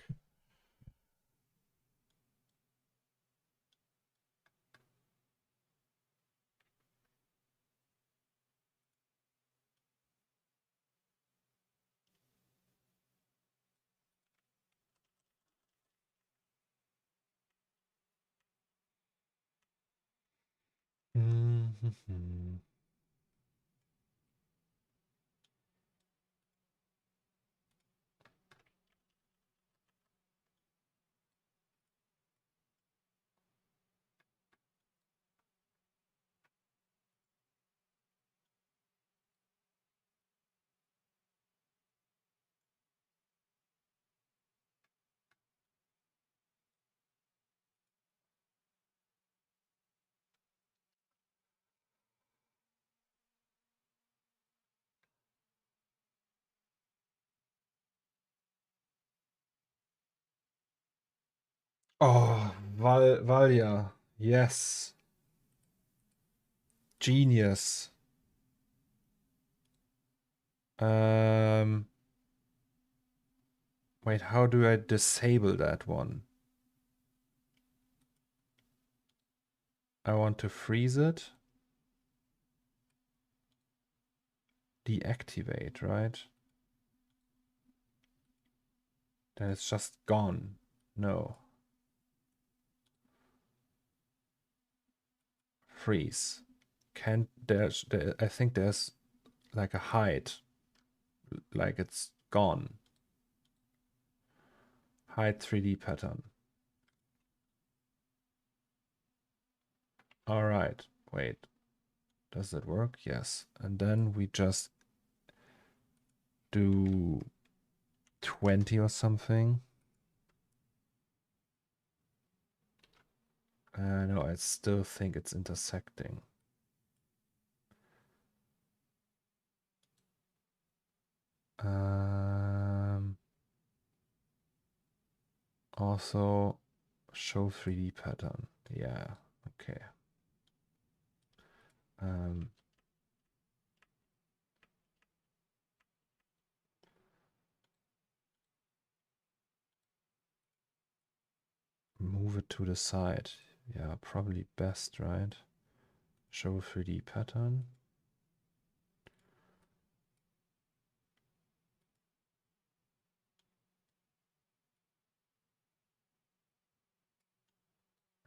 Oh, Valia. Yes. Genius. Wait, how do I disable that one? I want to freeze it. Deactivate, right? Then it's just gone. No. Freeze. Can't I think there's like a hide. Like it's gone. Hide 3D pattern. Alright. Wait. Does that work? Yes. And then we just do 20 or something. No, I still think it's intersecting. Also, show 3D pattern. Yeah, okay. Move it to the side. Yeah, probably best, right? Show 3D pattern.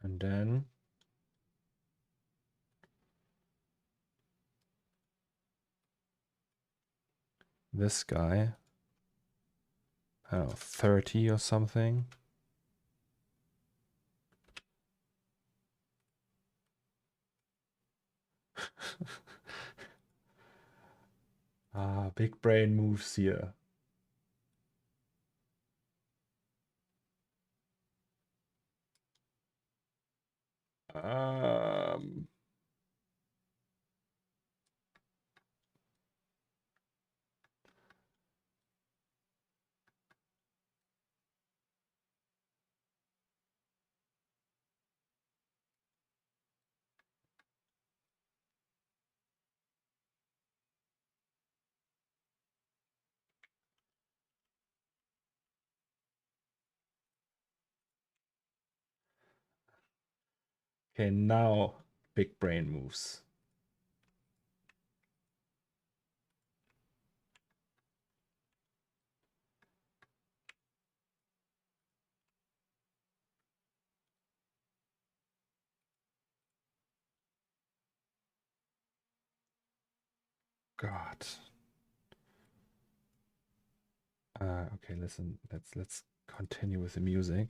And then this guy, I don't know, 30 or something. Big brain moves here. Okay, now big brain moves. God. Okay, listen. Let's continue with the music.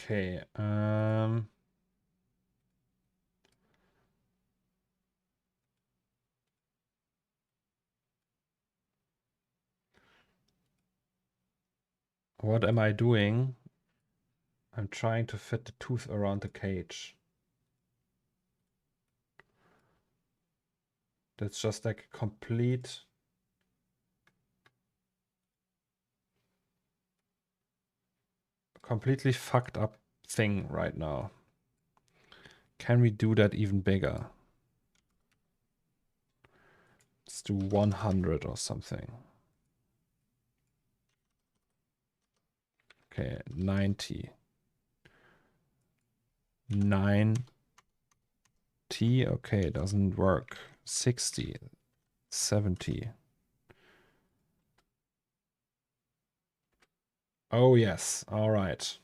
Okay. What am I doing? I'm trying to fit the tooth around the cage. That's just like a completely fucked up thing right now. Can we do that even bigger? Let's do 100 or something. Okay, 90. 90. Okay, it doesn't work. 60. 70. Oh, yes. All right.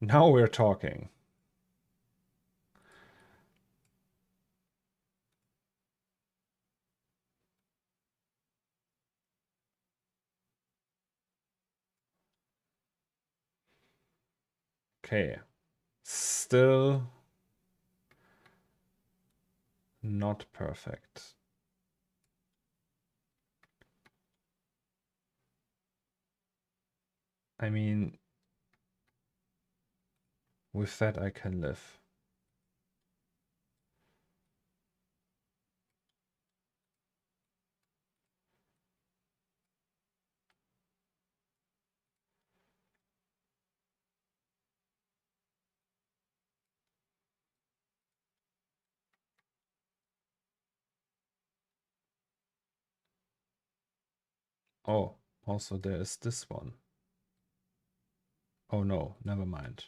Now we're talking. Okay. Still not perfect. I mean, with that I can live. Oh, also there is this one. Oh no, never mind.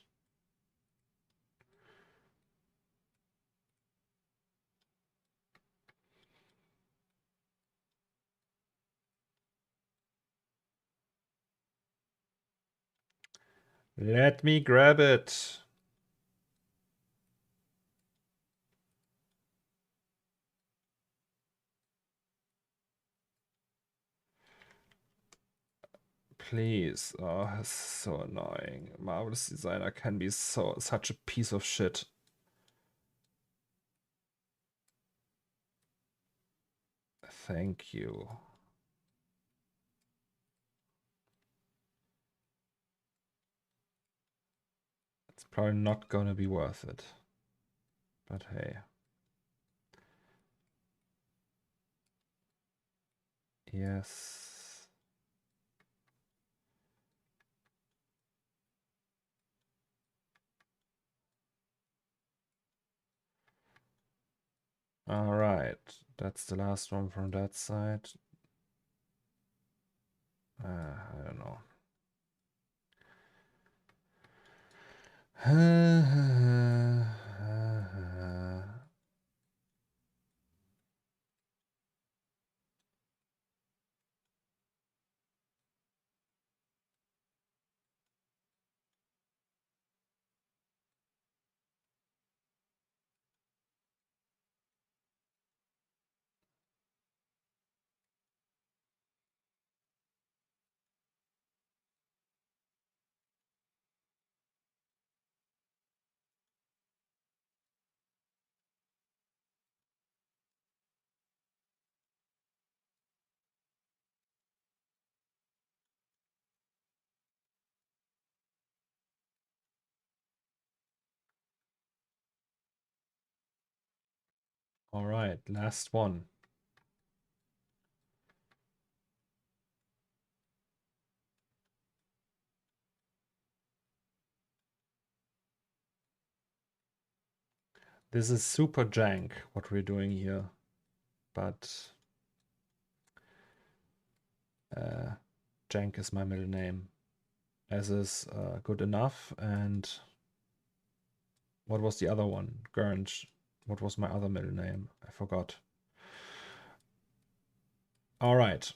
Let me grab it. Please. Oh, it's so annoying. Marvelous Designer can be such a piece of shit. Thank you. It's probably not gonna be worth it. But hey. Yes. All right. That's the last one from that side. I don't know. All right, last one. This is super jank, what we're doing here, but jank is my middle name, as is good enough. And what was the other one? Gurnch. What was my other middle name? I forgot. All right.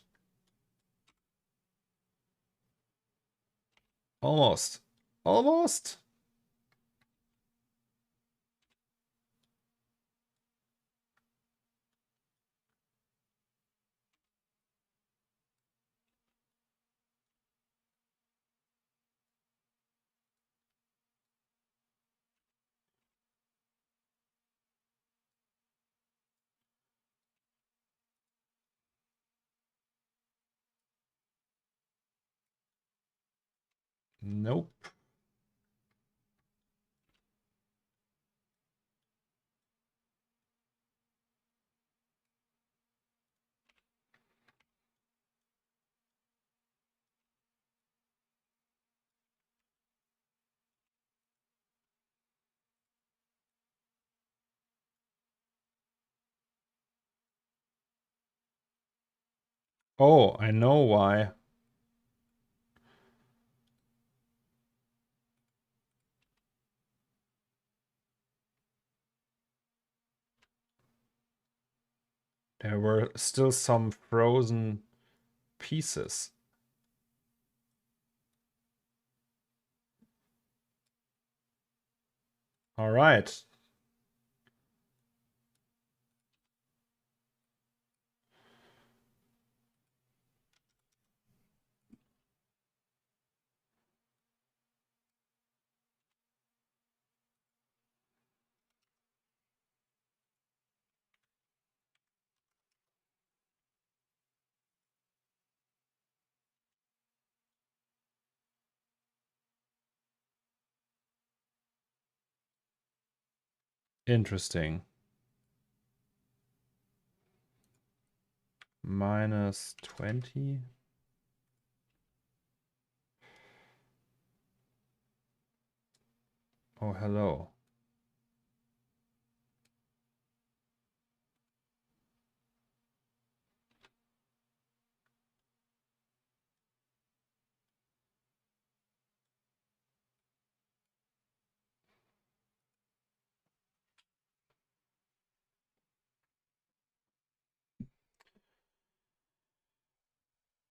Almost. Almost. Nope. Oh, I know why. There were still some frozen pieces. All right. Interesting. -20. Oh, hello.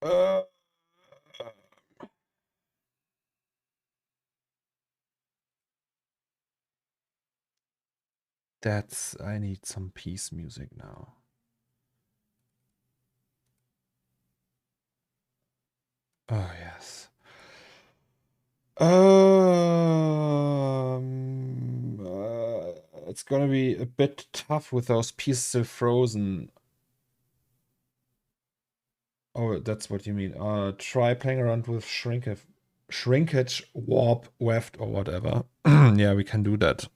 Uh, I need some peace music now. Oh, yes. It's gonna be a bit tough with those pieces still frozen. Oh, that's what you mean. Try playing around with shrinkage, warp, weft, or whatever. Yeah, we can do that.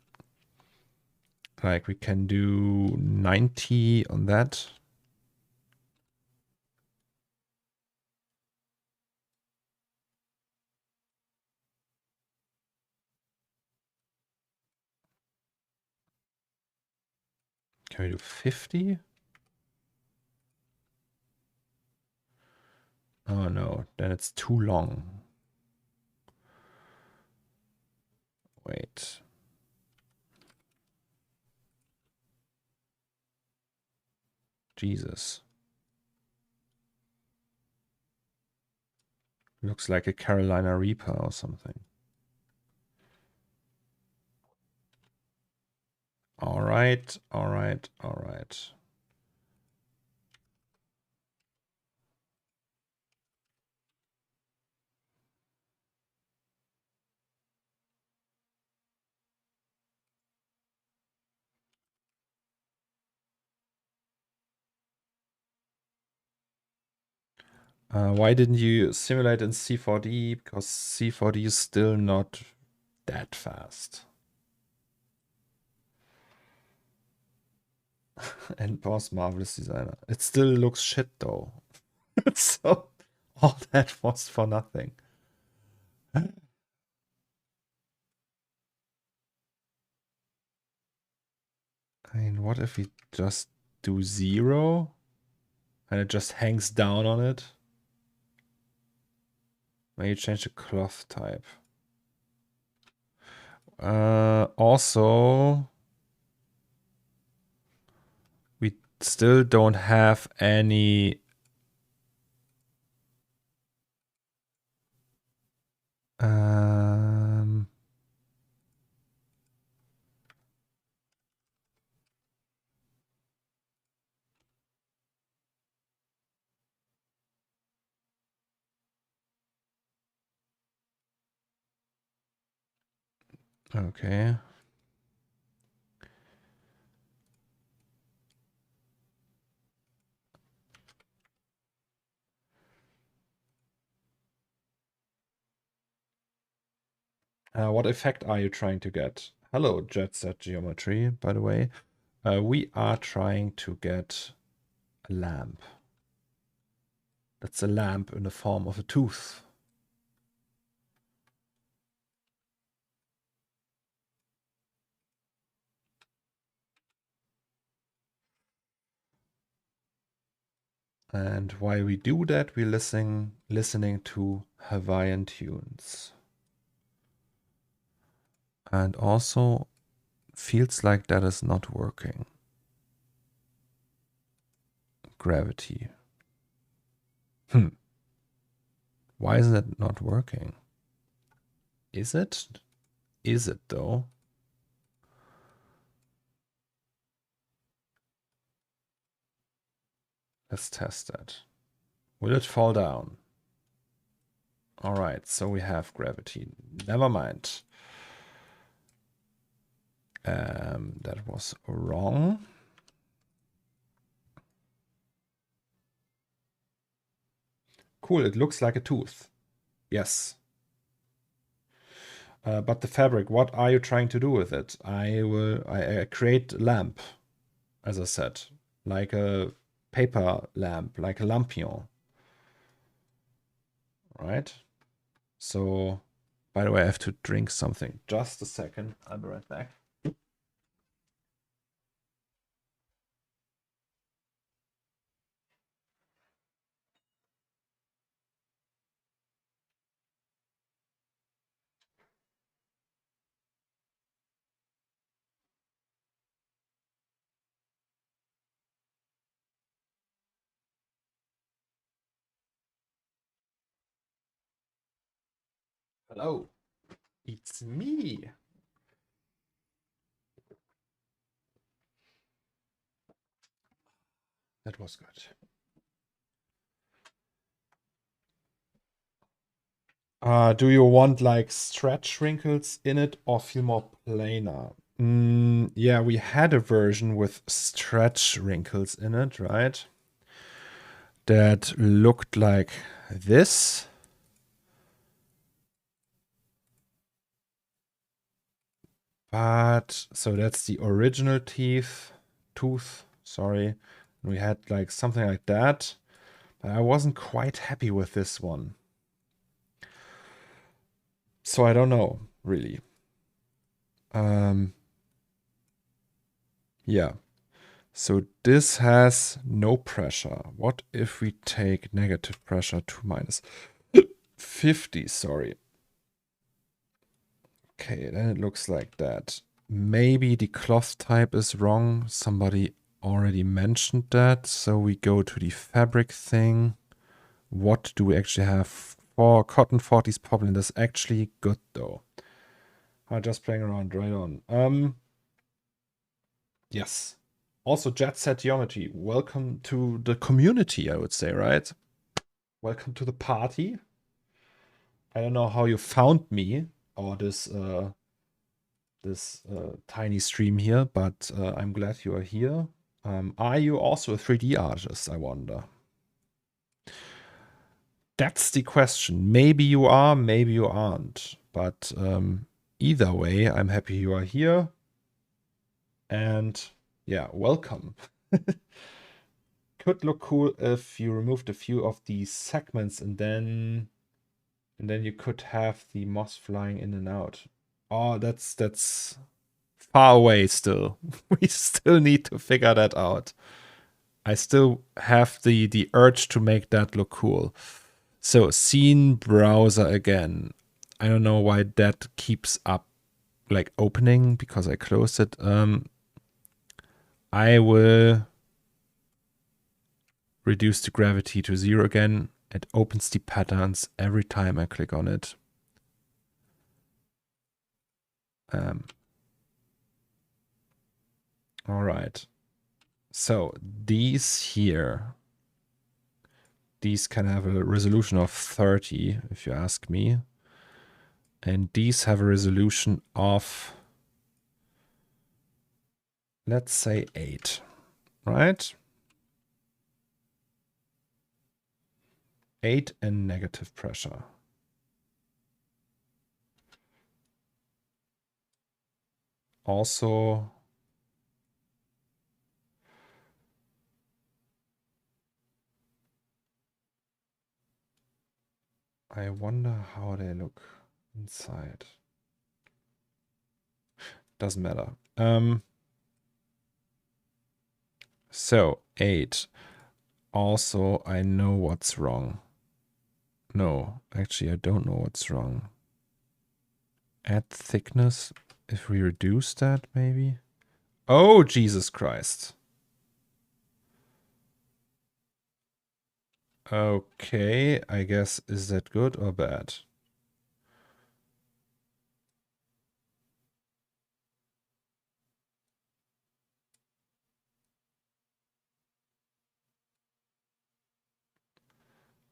Like, we can do 90 on that. Can we do 50? Oh no, then it's too long. Wait. Jesus. Looks like a Carolina Reaper or something. All right, all right, all right. Why didn't you simulate in C4D? Because C4D is still not that fast. And boss marvelous designer. It still looks shit though. So all that was for nothing. I mean, what if we just do 0 and it just hangs down on it? Maybe change the cloth type. Also, we still don't have any okay. What effect are you trying to get? Hello, Jet Set Geometry, by the way. We are trying to get a lamp. That's a lamp in the form of a tooth. And while we do that, we're listening to Hawaiian tunes. And also, feels like that is not working. Gravity. Why isn't it not working? Is it? Is it though? Let's test that. Will it fall down? All right, so we have gravity. Never mind. That was wrong. Cool, it looks like a tooth. Yes. But the fabric, what are you trying to do with it? I create a lamp, as I said, like a paper lamp, like a lampion, right? So, by the way, I have to drink something. Just a second, I'll be right back. Hello, it's me. That was good. Do you want like stretch wrinkles in it or feel more planar? Yeah, we had a version with stretch wrinkles in it, right? That looked like this. But so that's the original tooth, sorry. We had like something like that, but I wasn't quite happy with this one. So I don't know, really. Yeah. So this has no pressure. What if we take negative pressure to minus 50, sorry. Okay, then it looks like that. Maybe the cloth type is wrong. Somebody already mentioned that. So we go to the fabric thing. What do we actually have for cotton 40s poplin? That's actually good though. I'm just playing around, right on. Yes. Also, Jet Set Geometry. Welcome to the community, I would say, right? Welcome to the party. I don't know how you found me or this tiny stream here, but I'm glad you are here. Are you also a 3D artist, I wonder? That's the question. Maybe you are, maybe you aren't. But either way, I'm happy you are here. And yeah, welcome. Could look cool if you removed a few of these segments and then you could have the moss flying in and out. Oh, that's far away still. We still need to figure that out. I still have the urge to make that look cool. So scene browser again. I don't know why that keeps up like opening because I closed it. I will reduce the gravity to 0 again. It opens the patterns every time I click on it. All right. So these here, these can have a resolution of 30, if you ask me. And these have a resolution of, let's say 8, right? 8 and negative pressure. Also, I wonder how they look inside. Doesn't matter. So 8. Also, I know what's wrong. No, actually, I don't know what's wrong. Add thickness. If we reduce that, maybe. Oh, Jesus Christ. Okay, I guess, is that good or bad?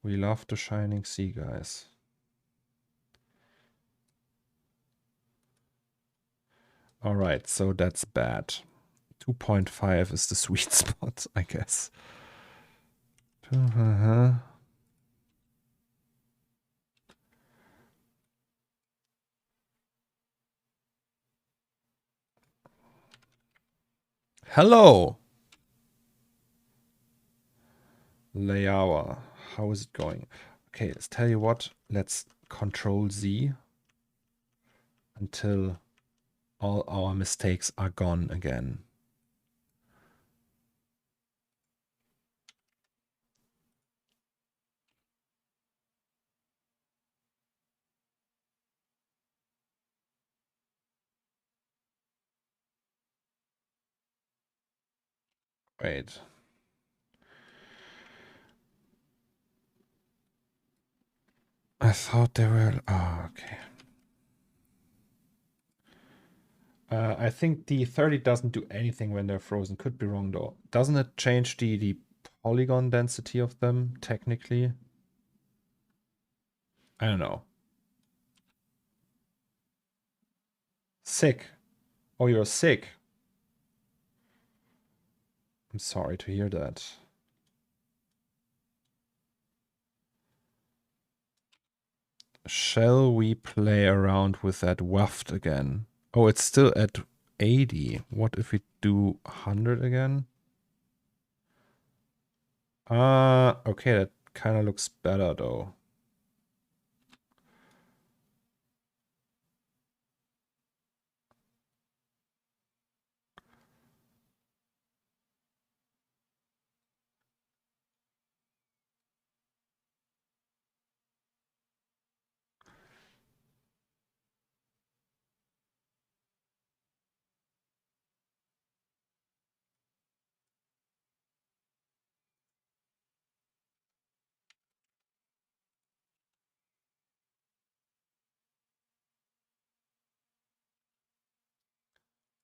We love the shining sea, guys. All right, so that's bad. 2.5 is the sweet spot, I guess. Hello. Layout. How is it going? Okay, let's tell you what. Let's Control Z until all our mistakes are gone again. Wait. I thought they were... Oh, okay. I think the 30 doesn't do anything when they're frozen. Could be wrong though. Doesn't it change the polygon density of them, technically? I don't know. Sick. Oh, you're sick. I'm sorry to hear that. Shall we play around with that waft again? Oh, it's still at 80. What if we do 100 again? Okay, that kind of looks better though.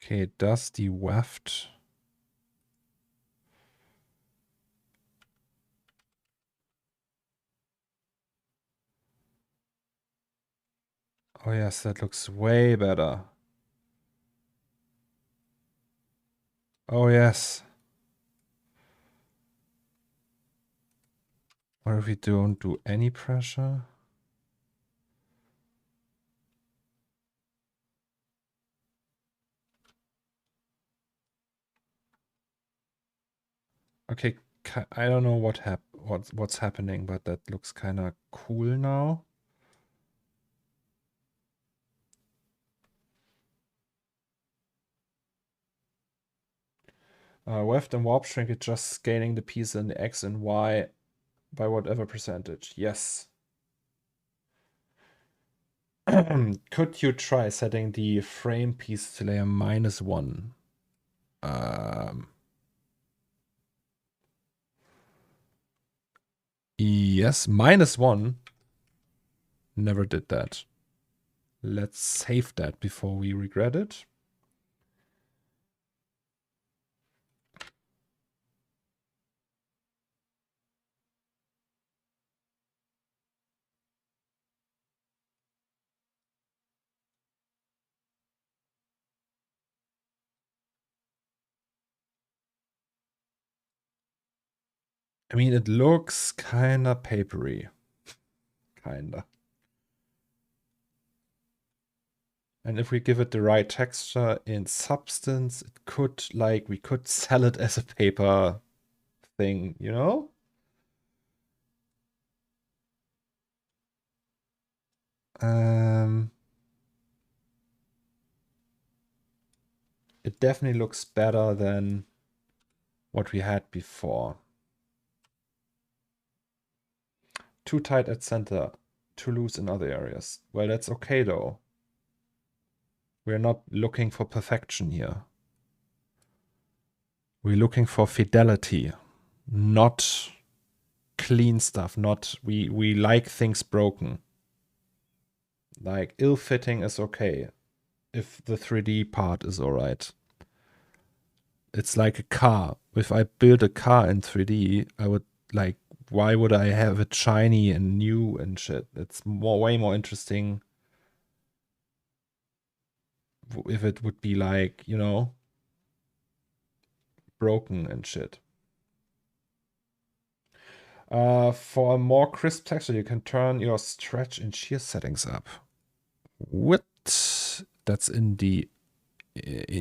Okay, does the waft... Oh yes, that looks way better. Oh yes. What if we don't do any pressure? Okay, I don't know what's happening, but that looks kind of cool now. Weft and warp shrink, it's just scaling the piece in the X and Y by whatever percentage. Yes. Could you try setting the frame piece to layer -1? Yes, -1. Never did that. Let's save that before we regret it. I mean, it looks kind of papery. Kinda. And if we give it the right texture in substance, it could, like, we could sell it as a paper thing, you know? It definitely looks better than what we had before. Too tight at center, too loose in other areas. Well, that's okay though. We're not looking for perfection here. We're looking for fidelity, not clean stuff. Not we like things broken. Like ill-fitting is okay if the 3D part is alright. It's like a car. If I build a car in 3D, I would like, why would I have it shiny and new and shit? It's way more interesting if it would be like, you know, broken and shit. For a more crisp texture, you can turn your stretch and shear settings up. What? That's in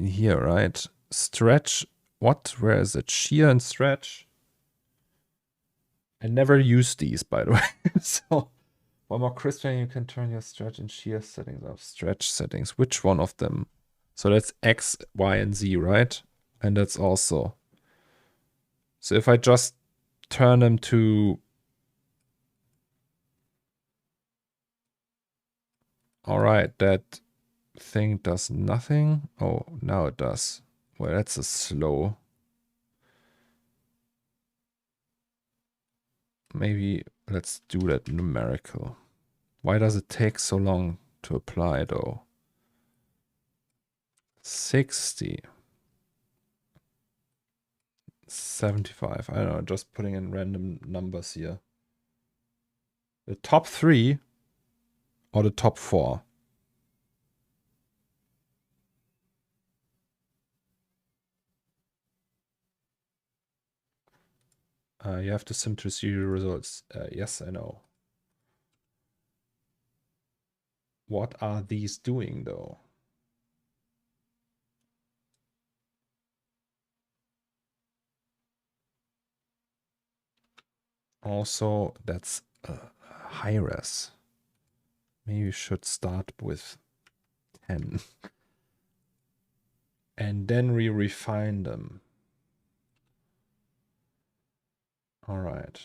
here, right? Stretch What? Where is it? Shear and stretch? I never use these, by the way. So, one more Christian, you can turn your stretch and shear settings off. Stretch settings. Which one of them? So that's X, Y, and Z, right? And that's also. So if I just turn them to. All right, that thing does nothing. Oh, now it does. Well, that's a slow. Maybe let's do that numerical. Why does it take so long to apply though? 60. 75. I don't know, just putting in random numbers here. The top 3 or the top 4? You have to sim to see your results. Yes, I know. What are these doing though? Also, that's high res. Maybe we should start with 10. And then we refine them. All right.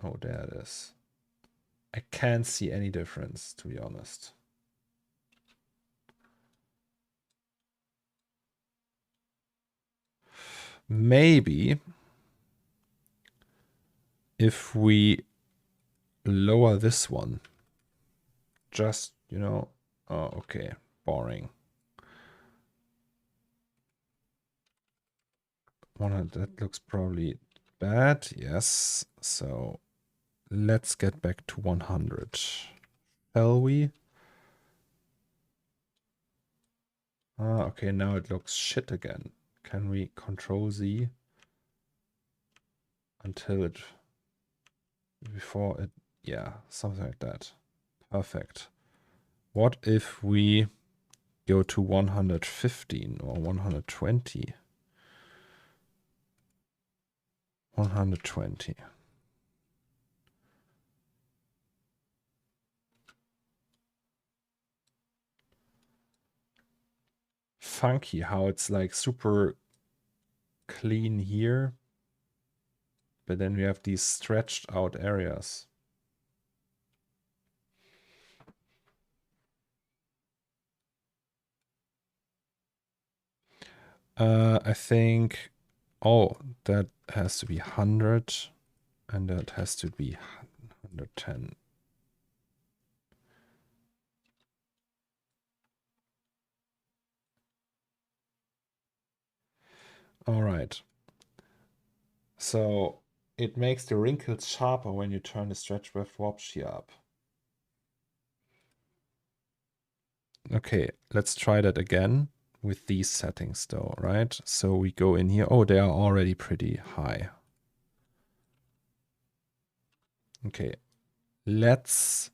Oh, there it is. I can't see any difference, to be honest. Maybe if we lower this one, just, you know, oh, okay, boring. That looks probably bad. Yes. So let's get back to 100. Shall we? Ah, okay, now it looks shit again. Can we Control Z until it, before it, yeah, something like that. Perfect. What if we go to 115 or 120? 120. Funky how it's like super clean here, but then we have these stretched out areas. I think, oh, that has to be 100 and that has to be 110. All right. So it makes the wrinkles sharper when you turn the stretch wave warp shear up. Okay, let's try that again with these settings though, right? So we go in here. Oh, they are already pretty high. Okay, let's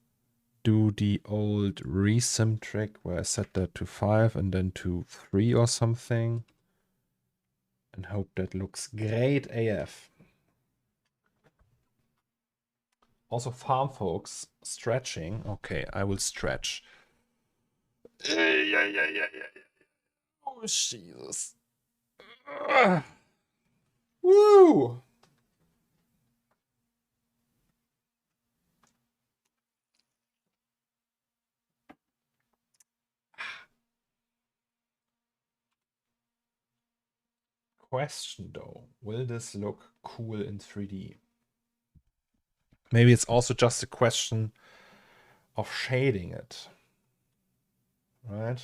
do the old resim trick where I set that to 5 and then to 3 or something. And hope that looks great AF. Also, farm folks stretching. Okay, I will stretch. Oh, Jesus. Woo! Question though, will this look cool in 3D? Maybe it's also just a question of shading it, right?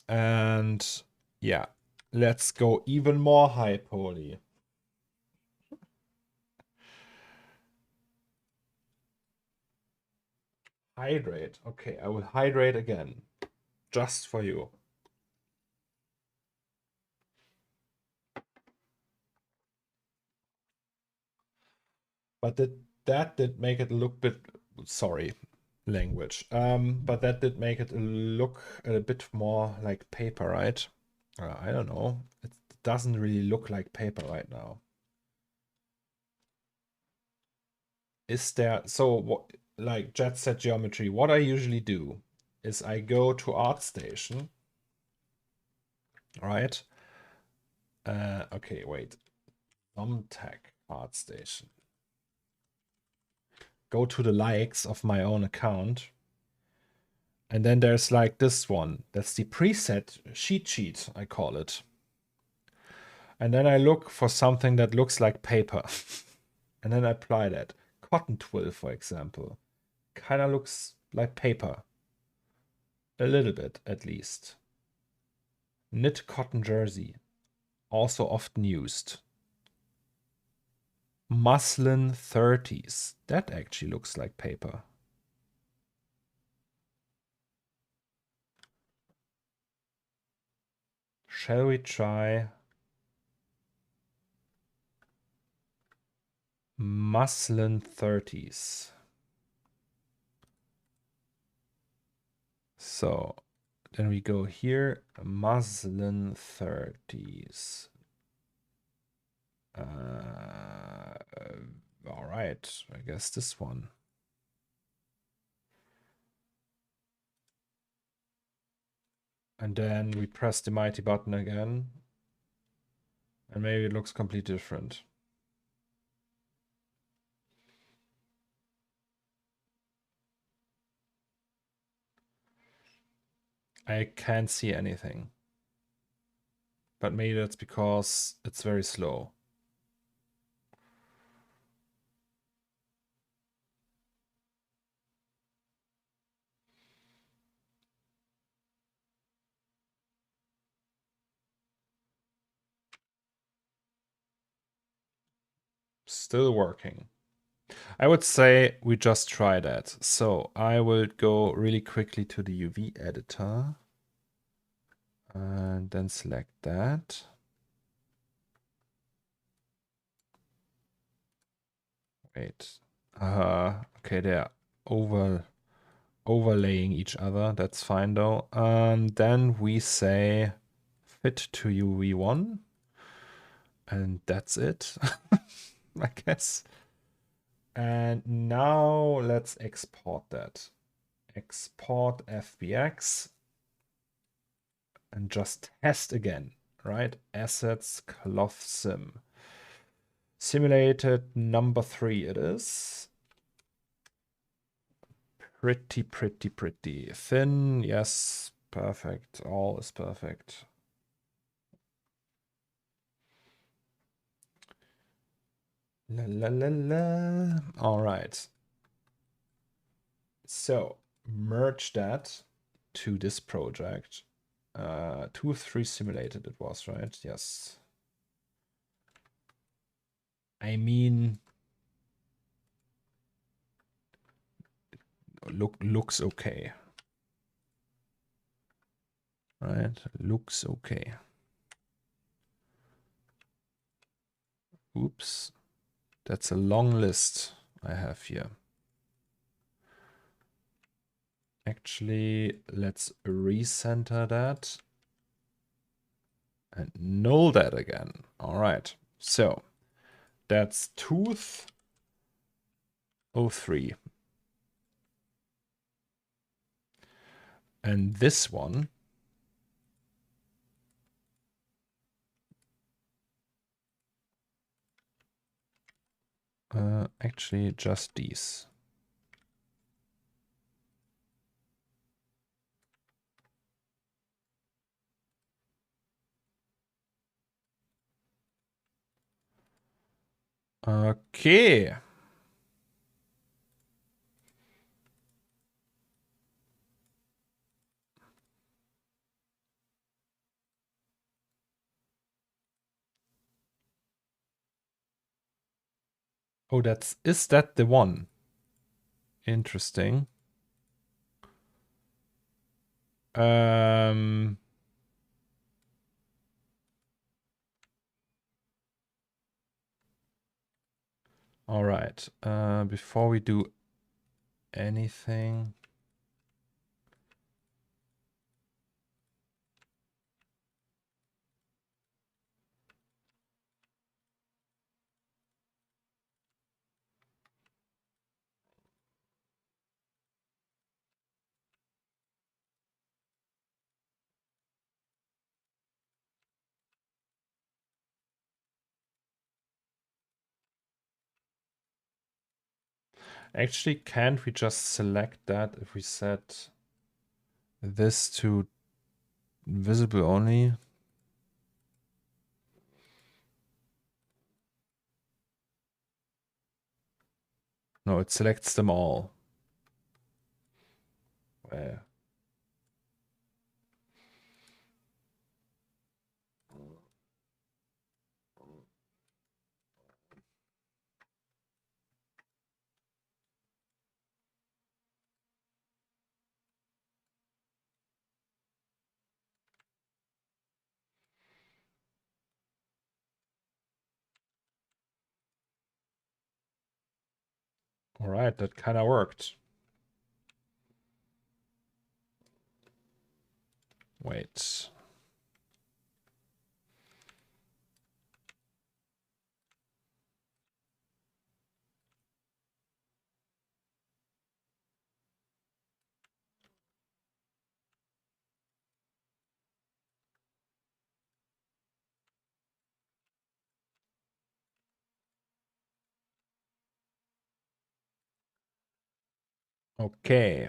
And yeah, let's go even more high poly. Hydrate. Okay, I will hydrate again, just for you. But that did make it look bit, sorry, language. But that did make it look a bit more like paper, right? I don't know. It doesn't really look like paper right now. Is there, so what, like jet set geometry, what I usually do is I go to ArtStation, right? Okay, wait. Thumbtack ArtStation. Go to the likes of my own account. And then there's like this one. That's the preset sheet, I call it. And then I look for something that looks like paper. And then I apply that. Cotton twill, for example. Kind of looks like paper. A little bit, at least. Knit cotton jersey. Also often used. Muslin 30s. That actually looks like paper. Shall we try muslin 30s? So then we go here, muslin 30s. All right, I guess this one. And then we press the mighty button again. And maybe it looks completely different. I can't see anything. But maybe that's because it's very slow. Still working. I would say we just try that. So I will go really quickly to the UV editor. And then select that. Wait. Okay, they're overlaying each other. That's fine though. Then we say fit to UV1. And that's it, I guess. And now let's export that. Export FBX. And just test again, right? Assets, cloth sim. Simulated number 3 it is. Pretty thin. Yes, perfect. All is perfect. La la la la. All right. So merge that to this project. 2-3 simulated it was, right? Yes. I mean, looks okay. Right? Looks okay. Oops. That's a long list I have here. Actually, let's recenter that and null that again. All right. So that's tooth 03. And this one actually just these. Okay. Oh, is that the one? Interesting. All right. Before we do anything, Actually, can't we just select that if we set this to visible only? No, it selects them all. Where? All right, that kind of worked. Wait. Okay.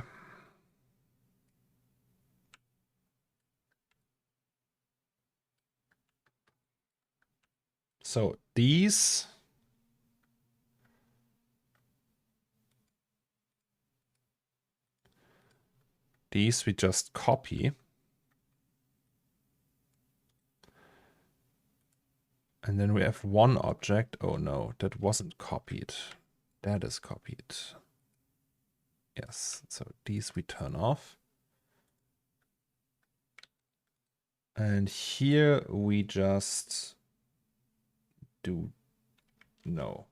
So these we just copy. And then we have one object. Oh no, that wasn't copied. That is copied. Yes, so these we turn off. And here we just do no.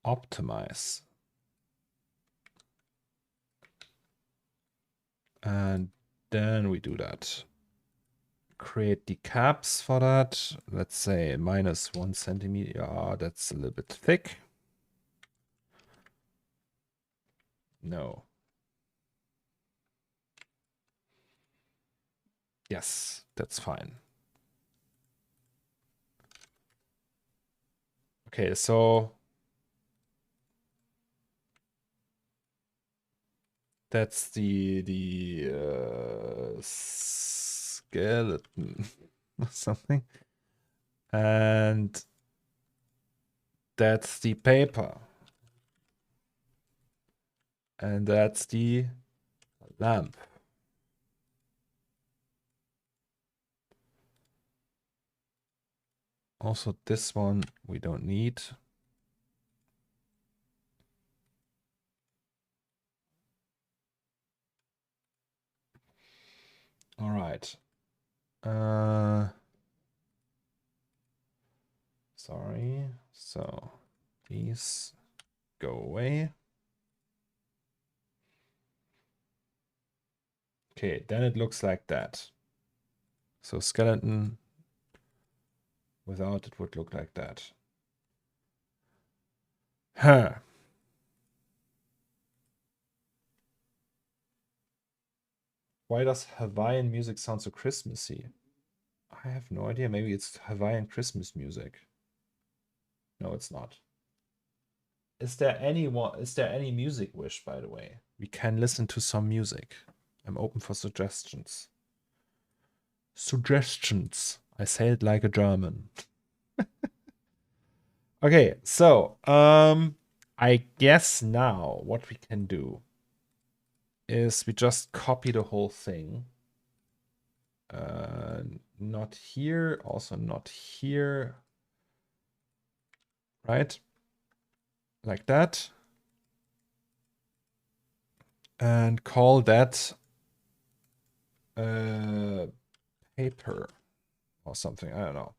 Optimize. And then we do that. Create the caps for that. Let's say -1 centimeter. Ah, that's a little bit thick. No. Yes, that's fine. Okay, so that's the skeleton or something. And that's the paper. And that's the lamp. Also, this one we don't need. All right. Sorry. So these go away. Okay, then it looks like that. So skeleton without it would look like that. Huh. Why does Hawaiian music sound so Christmassy? I have no idea. Maybe it's Hawaiian Christmas music. No, it's not. Is there any music wish, by the way? We can listen to some music. I'm open for suggestions. Suggestions. I say it like a German. Okay, so I guess now what we can do is we just copy the whole thing. Not here, also not here. Right? Like that. And call that paper or something. I don't know.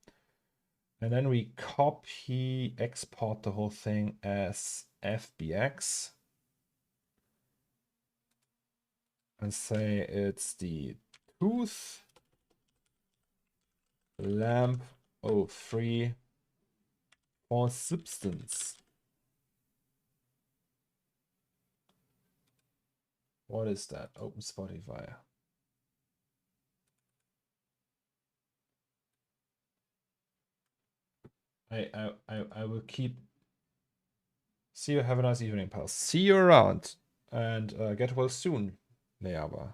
And then we copy, export the whole thing as FBX. And say it's the tooth lamp 03 for substance. What is that? Open Spotify. I will keep See you. Have a nice evening, pal. See you around. And get well soon, Leaba.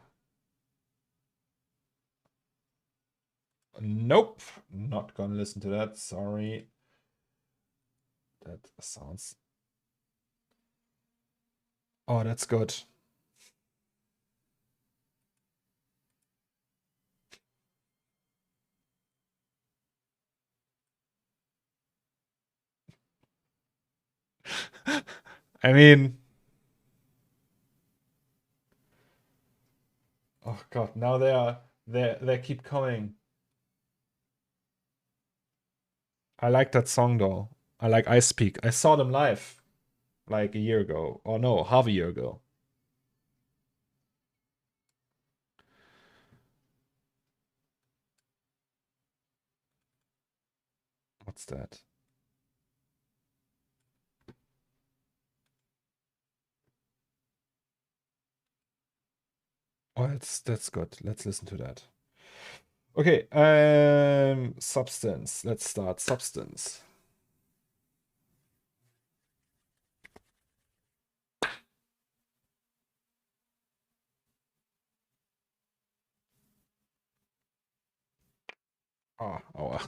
Nope. Not gonna listen to that. Sorry. That sounds... Oh, that's good. I mean... Oh god, now they keep coming. I like that song though. I like I Speak. I saw them live like a year ago. Or no, half a year ago. What's that? Oh, that's good. Let's listen to that. Okay, Substance. Let's start Substance. Ah, aua.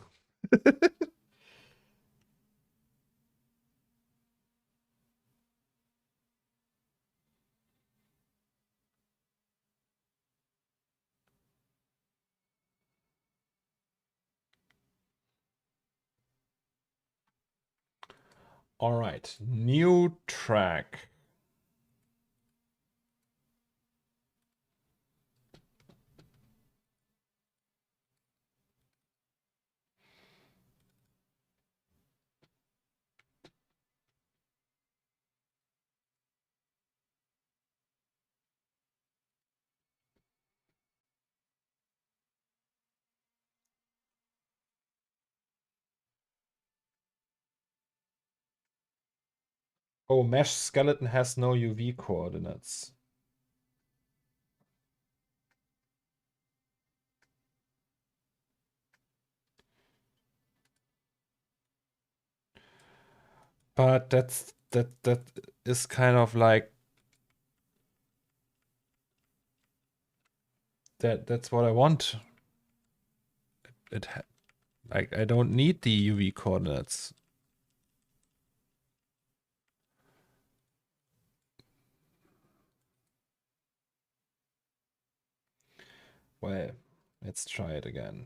All right, new track. Oh, Mesh Skeleton has no UV coordinates. But that is kind of like that's what I want. Like I don't need the UV coordinates. Well, let's try it again.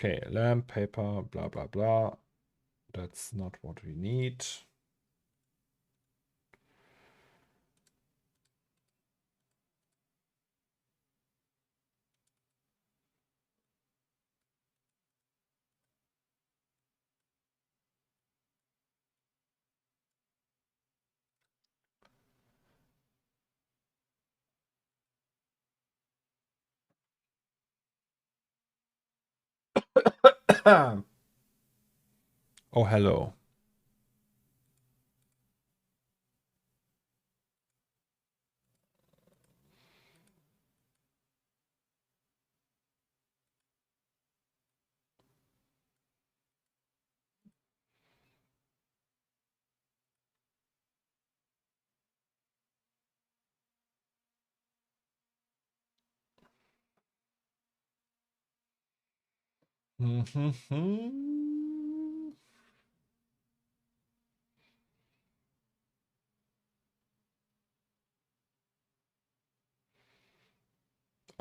Okay, lamp, paper, blah, blah, blah. That's not what we need. Oh, hello.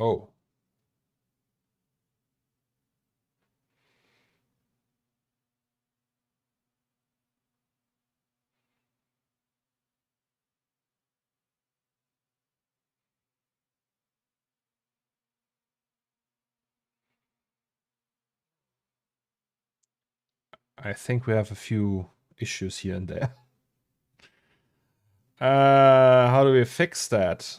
Oh. I think we have a few issues here and there. How do we fix that?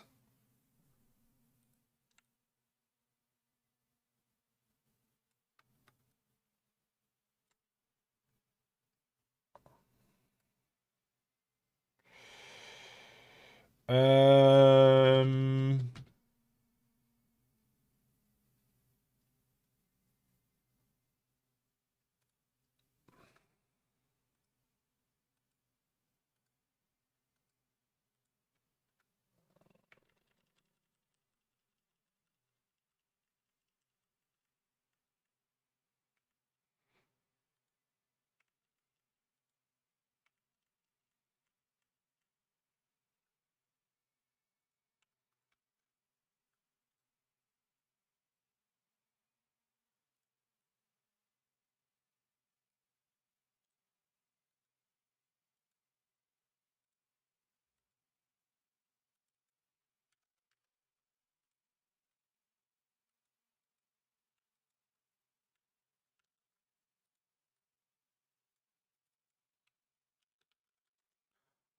Um,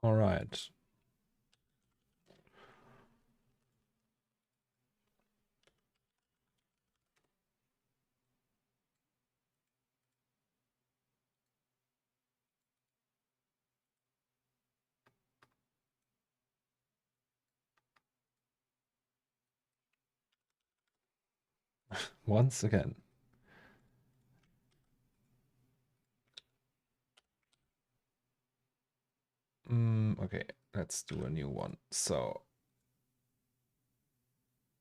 all right. Once again. Okay, let's do a new one. So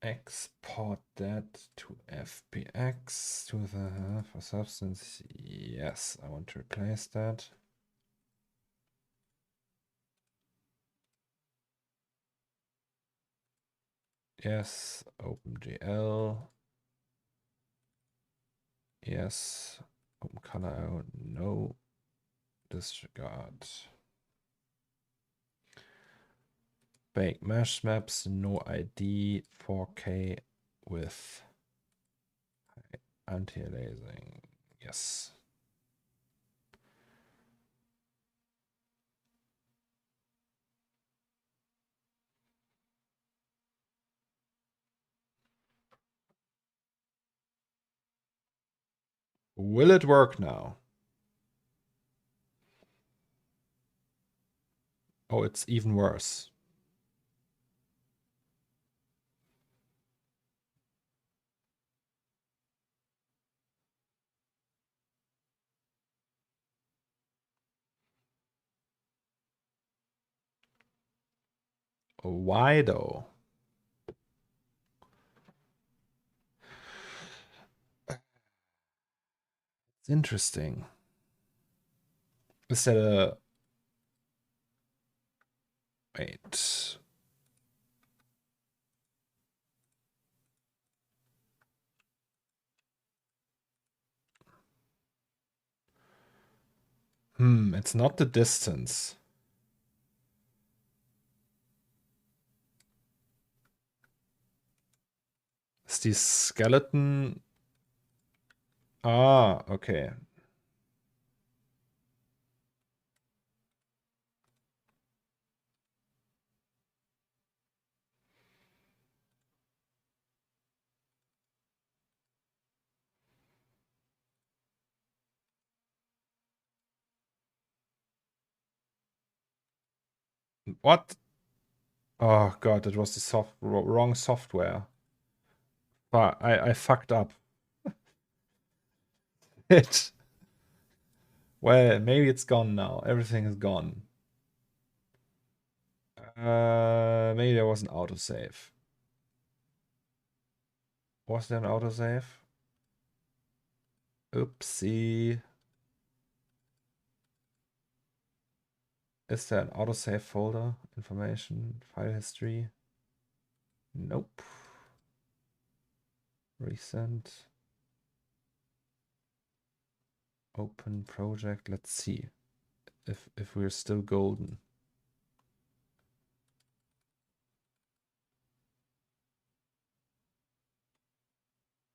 export that to FBX to the for substance. Yes, I want to replace that. Yes, OpenGL. Yes, OpenColor. No, disregard. Bake mesh maps, no ID, 4K with anti-aliasing. Yes. Will it work now? Oh, it's even worse. Why though? It's interesting. Is that a... Wait. It's not the distance. It's the skeleton. Ah, okay. What? Oh god, it was the wrong software. I fucked up. It. Well, maybe it's gone now. Everything is gone. Maybe there was an autosave. Was there an autosave? Oopsie. Is there an autosave folder? Information, file history? Nope. Recent. Open project. Let's see if we're still golden.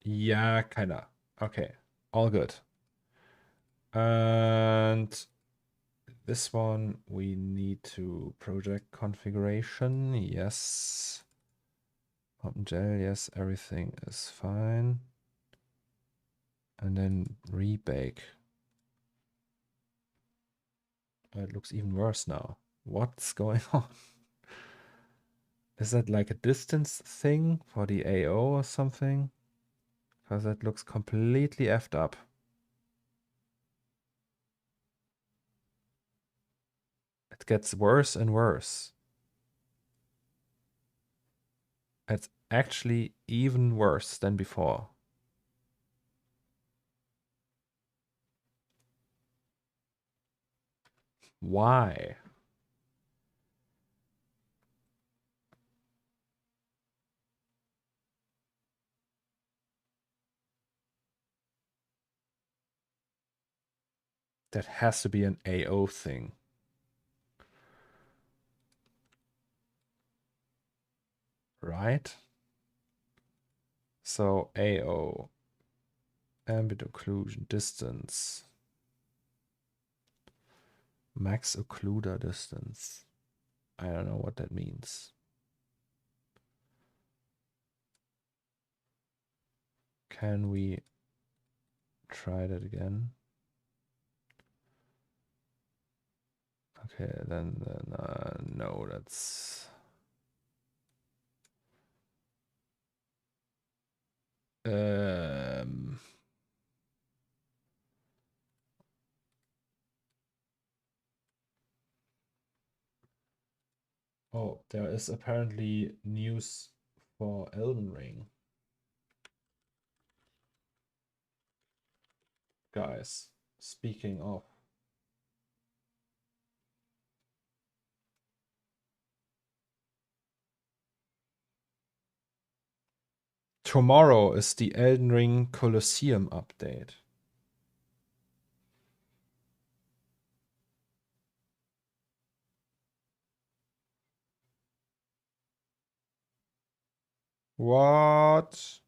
Yeah, kinda. Okay, all good. And This one we need to project configuration. Yes. OpenGL, yes, everything is fine. And then rebake. Oh, it looks even worse now. What's going on? Is that like a distance thing for the AO or something? Because that looks completely effed up. It gets worse and worse. It's actually even worse than before. Why? That has to be an AO thing. Right? So AO, ambient occlusion distance, max occluder distance. I don't know what that means. Can we try that again? Okay, then no, that's... Oh, there is apparently news for Elden Ring. Guys, speaking of. Tomorrow is the Elden Ring Colosseum update. What?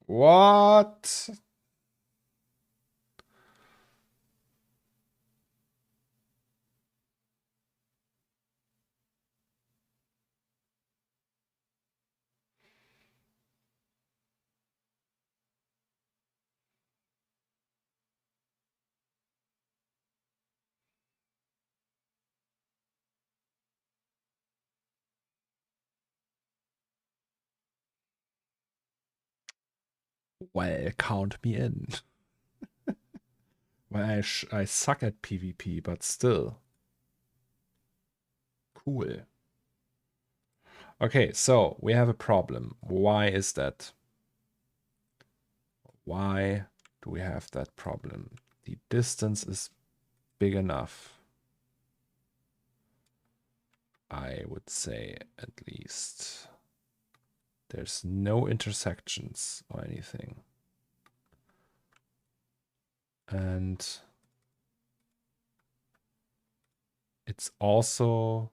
What? Well, count me in. Well, I suck at PvP, but still. Cool. Okay, so we have a problem. Why is that? Why do we have that problem? The distance is big enough. I would say at least. There's no intersections or anything. And it's also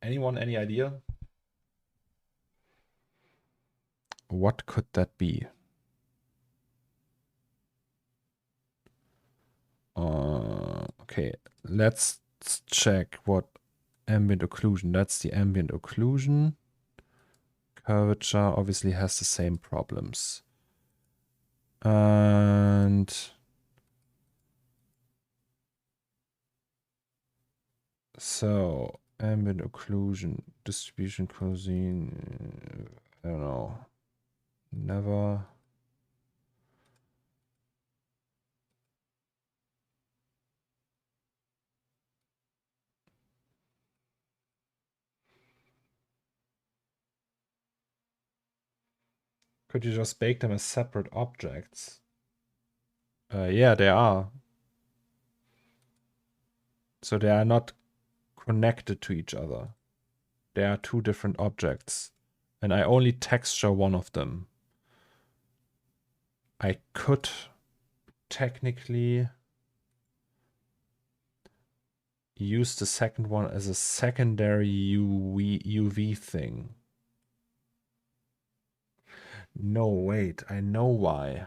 anyone, any idea? What could that be? Okay, let's check what ambient occlusion. That's the ambient occlusion. Curvature obviously has the same problems. And so ambient occlusion, distribution cosine, I don't know. Never. Could you just bake them as separate objects? Yeah, they are. So they are not connected to each other. They are two different objects. And I only texture one of them. I could technically... use the second one as a secondary UV thing. No, wait, I know why.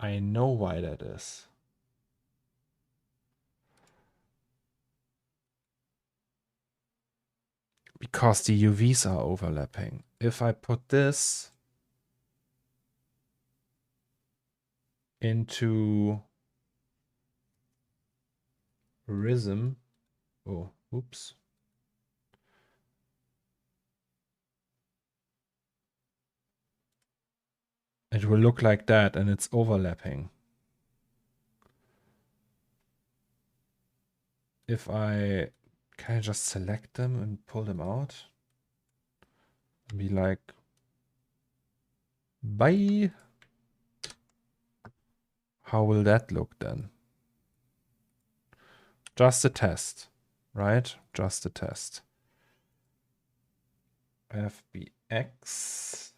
I know why that is. Because the UVs are overlapping. If I put this into Rhythm, oh, oops. It will look like that, and it's overlapping. If I, can I just select them and pull them out? Be like, bye. How will that look then? Just a test, right? Just a test. FBX.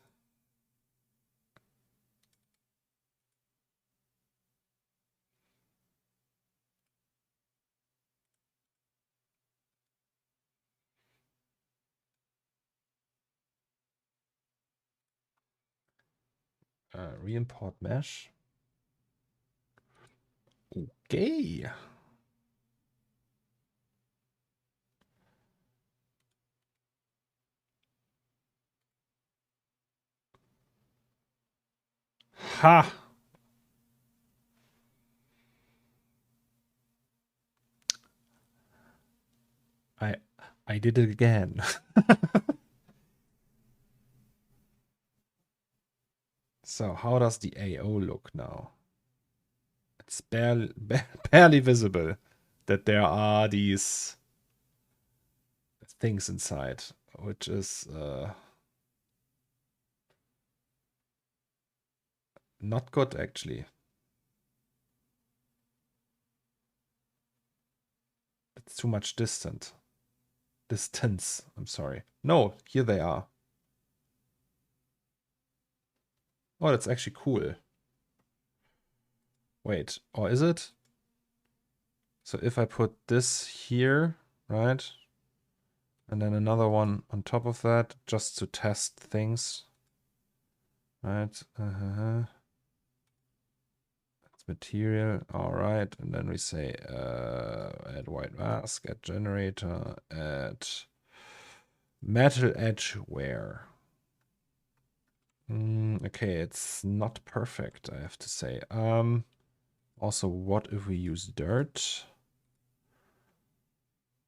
Re-import mesh. Okay. Ha! I did it again. So how does the AO look now? It's barely visible that there are these things inside, which is not good actually. It's too much distance, I'm sorry. No, here they are. Oh, that's actually cool. Wait, or is it? So if I put this here, right? And then another one on top of that, just to test things. Right? That's material. All right. And then we say add white mask, add generator, add metal edge wear. Okay, it's not perfect, I have to say. Also, what if we use dirt?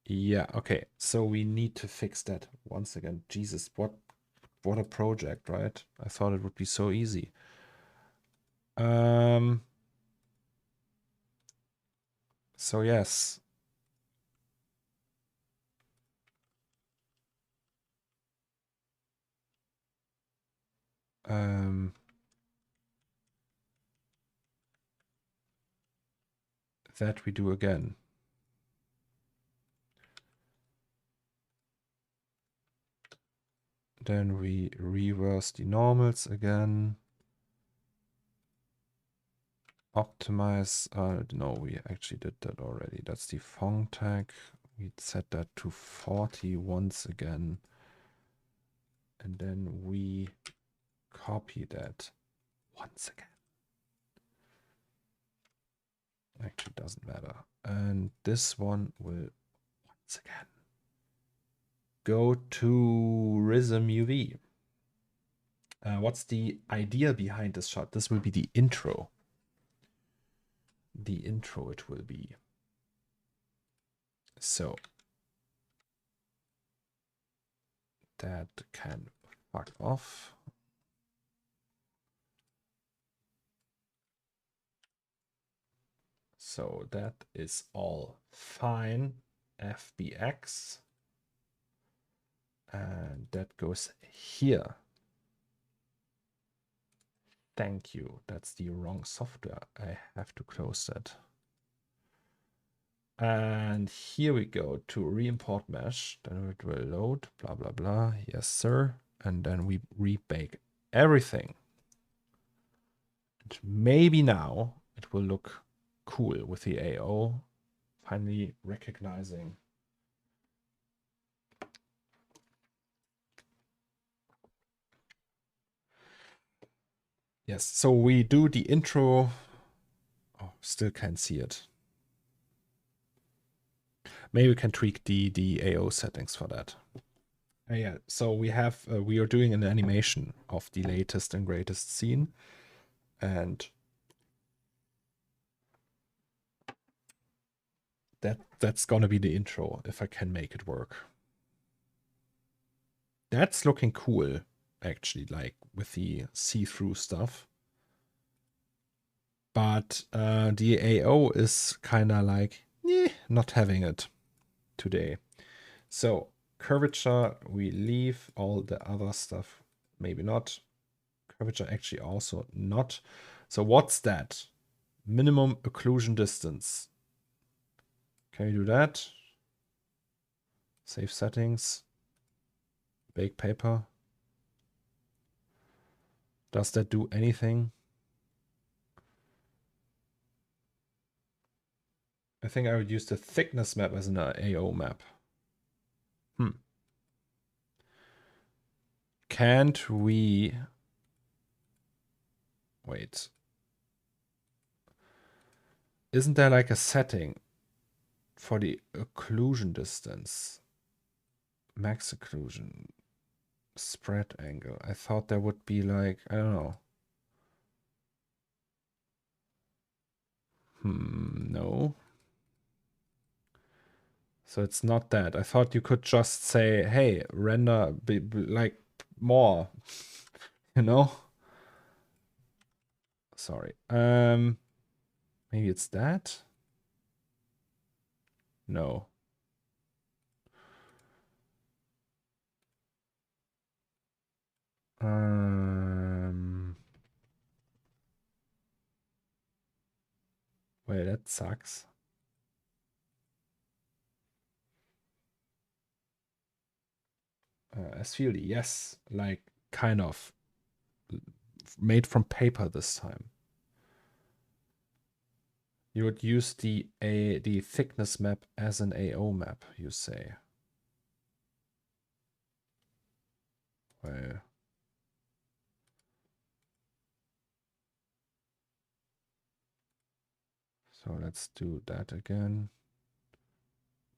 Yeah, okay. So we need to fix that once again. Jesus, what a project, right? I thought it would be so easy. So yes. That we do again. Then we reverse the normals again. Optimize, no, we actually did that already. That's the Fong tag. We set that to 40 once again. And then we copy that once again. Actually doesn't matter. And this one will once again go to Rhythm UV. What's the idea behind this shot? This will be the intro. The intro it will be. So that can fuck off. So that is all fine. FBX. And that goes here. Thank you. That's the wrong software. I have to close that. And here we go to re-import mesh. Then it will load, blah, blah, blah. Yes, sir. And then we rebake everything. And maybe now it will look cool with the AO. Finally recognizing. Yes, so we do the intro. Oh, still can't see it. Maybe we can tweak the AO settings for that. Yeah, so we are doing an animation of the latest and greatest scene, and that's gonna be the intro if I can make it work. That's looking cool, actually, like with the see-through stuff. But the AO is kind of like, not having it today. So curvature, we leave. All the other stuff, maybe not. Curvature actually also not. So what's that? Minimum occlusion distance. Can we do that? Save settings. Bake paper. Does that do anything? I think I would use the thickness map as an AO map. Can't we... Wait. Isn't there like a setting for the occlusion distance? Max occlusion. Spread angle. I thought there would be like, I don't know. No. So it's not that. I thought you could just say, hey, render be like more, you know? Sorry. Maybe it's that? No. Wait, that sucks. SVLD, yes, like kind of made from paper this time. You would use the thickness map as an AO map, you say? Well, so let's do that again.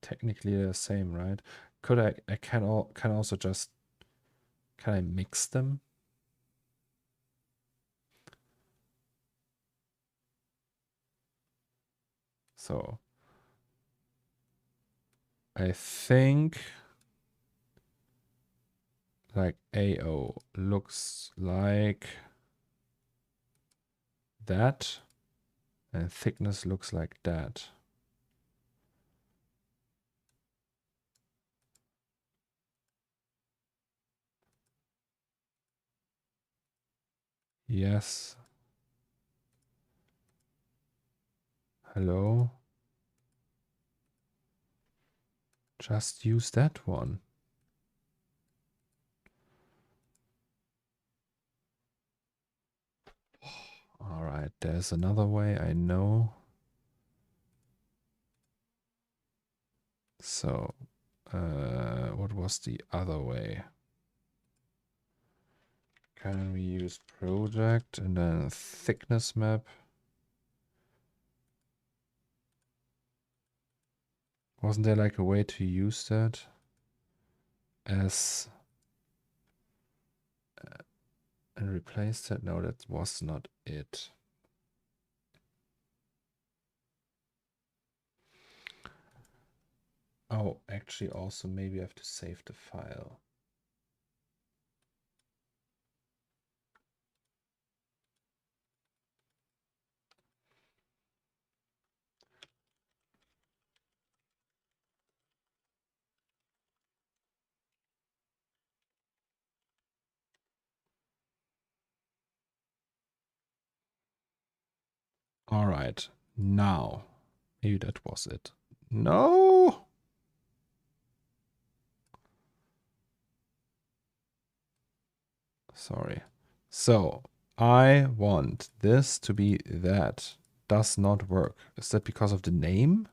Technically the same, right? Could I can also just, can I mix them? So I think like AO looks like that, and thickness looks like that. Yes. Hello? Just use that one. All right, there's another way, I know. So, what was the other way? Can we use project and then thickness map? Wasn't there like a way to use that as and replace that? No, that was not it. Oh, actually also maybe I have to save the file. All right, now, maybe that was it. No! Sorry. So, I want this to be that. does not work. Is that because of the name?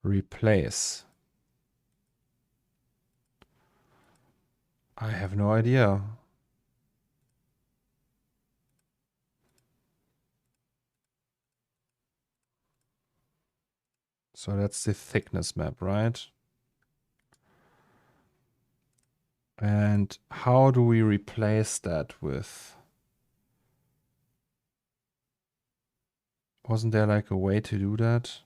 Replace. I have no idea. So that's the thickness map, right? And how do we replace that with? Wasn't there like a way to do that?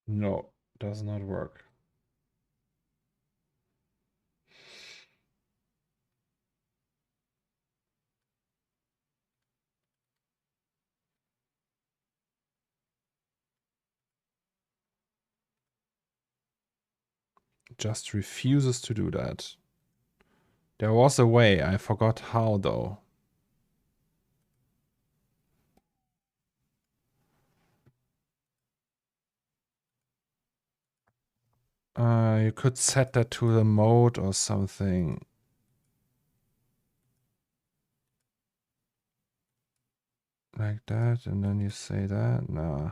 No, does not work. Just refuses to do that. There was a way, I forgot how though. You could set that to the mode or something. Like that, and then you say that? Nah.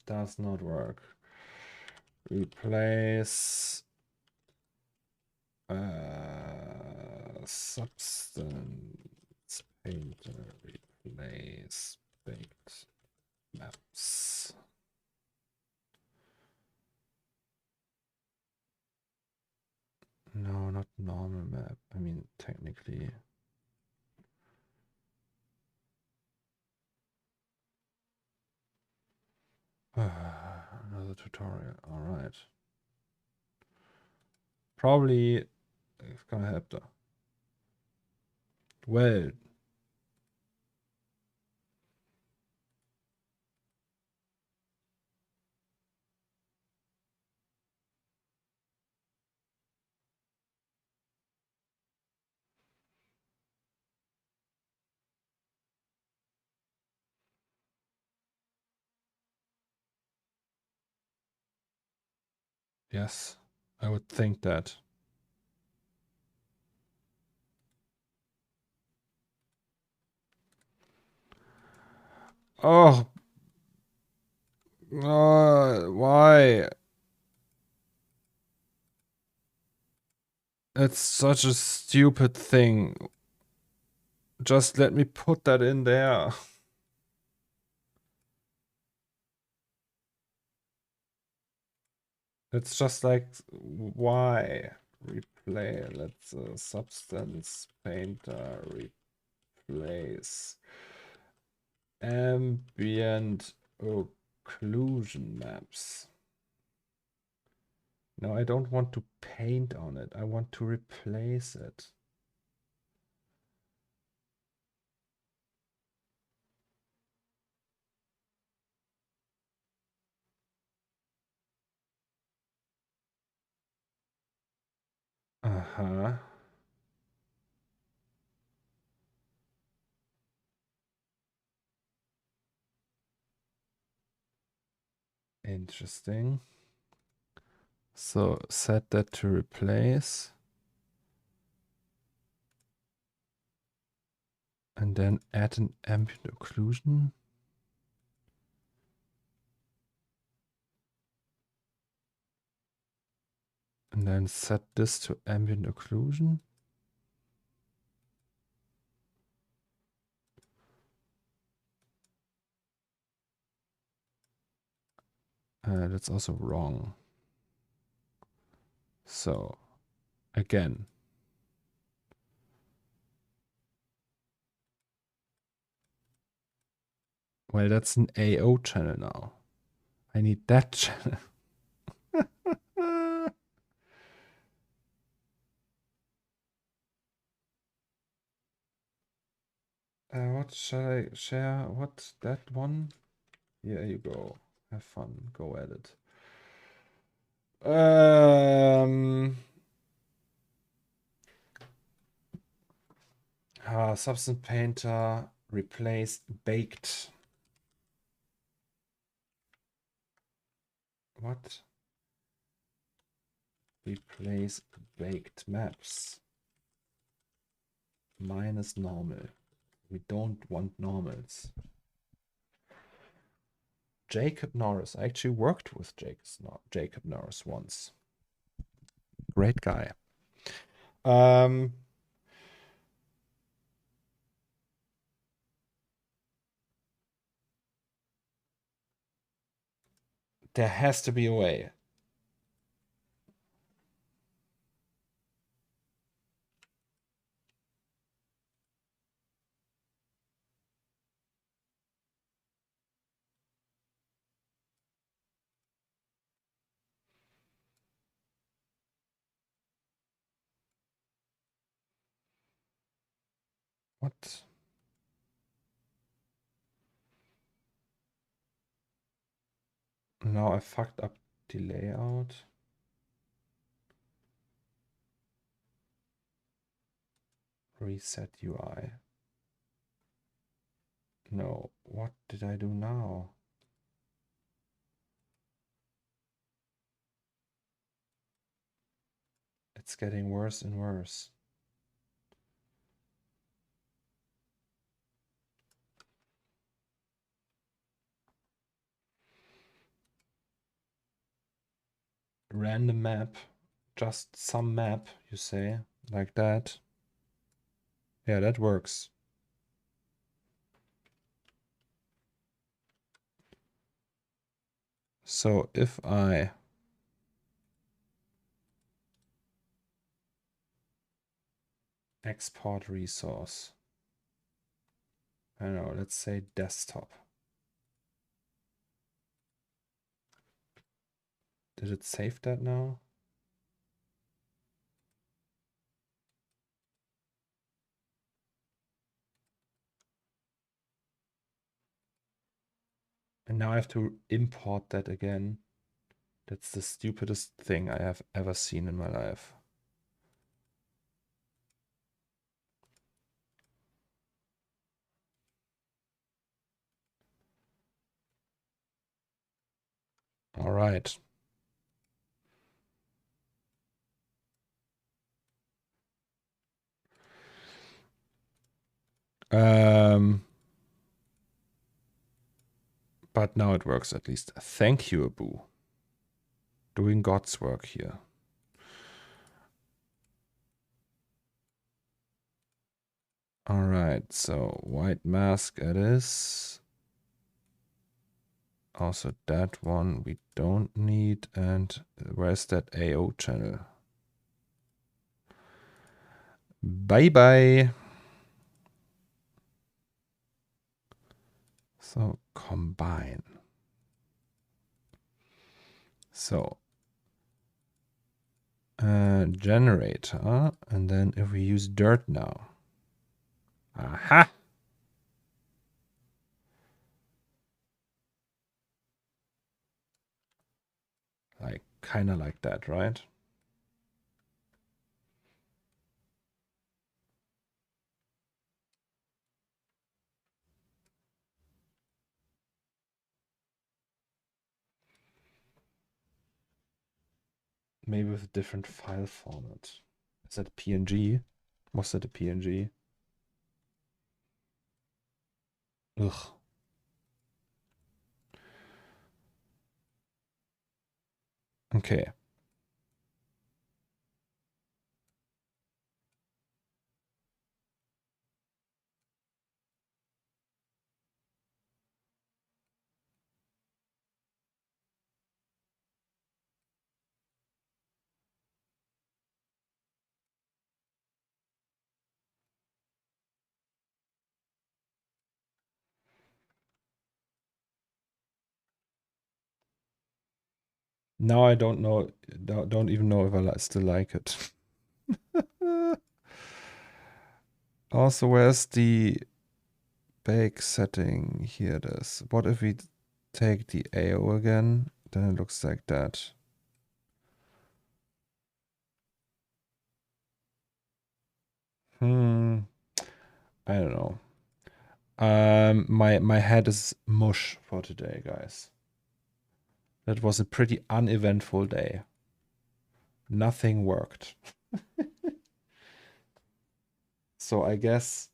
Does not work. Replace substance painter. Replace baked maps. No, not normal map. I mean, technically. Another tutorial. All right. Probably it's gonna help though. Well. Yes, I would think that. Oh. Why? It's such a stupid thing. Just let me put that in there. It's just like, why? Replay, let's substance painter replace ambient occlusion maps. No, I don't want to paint on it. I want to replace it. Uh-huh. Interesting. So set that to replace. And then add an ambient occlusion. And then set this to ambient occlusion. That's also wrong. So, again. Well, that's an AO channel now. I need that channel. What shall I share? What, that one? Here you go. Have fun. Go at it. Substance Painter replaced baked. What? Replace baked maps. Minus normal. We don't want normals. Jacob Norris. I actually worked with Jacob Norris once. Great guy. There has to be a way. What? Now I fucked up the layout. Reset UI. No, what did I do now? It's getting worse and worse. Random map, just some map, you say, like that. Yeah, that works. So if I export resource, I don't know, let's say desktop. Did it save that now? And now I have to import that again. That's the stupidest thing I have ever seen in my life. All right. But now it works at least. Thank you, Abu. Doing God's work here. All right, so white mask it is. Also that one we don't need. And where's that AO channel? Bye-bye. So combine. So generator, and then if we use dirt now. Aha! Like kind of like that, right? Maybe with a different file format. Is that PNG? Was that a PNG? Ugh. Okay. Now I don't know, don't even know if I still like it. Also, where's the bake setting? Here it is. What if we take the AO again? Then it looks like that. I don't know. My head is mush for today, guys. That was a pretty uneventful day. Nothing worked. So I guess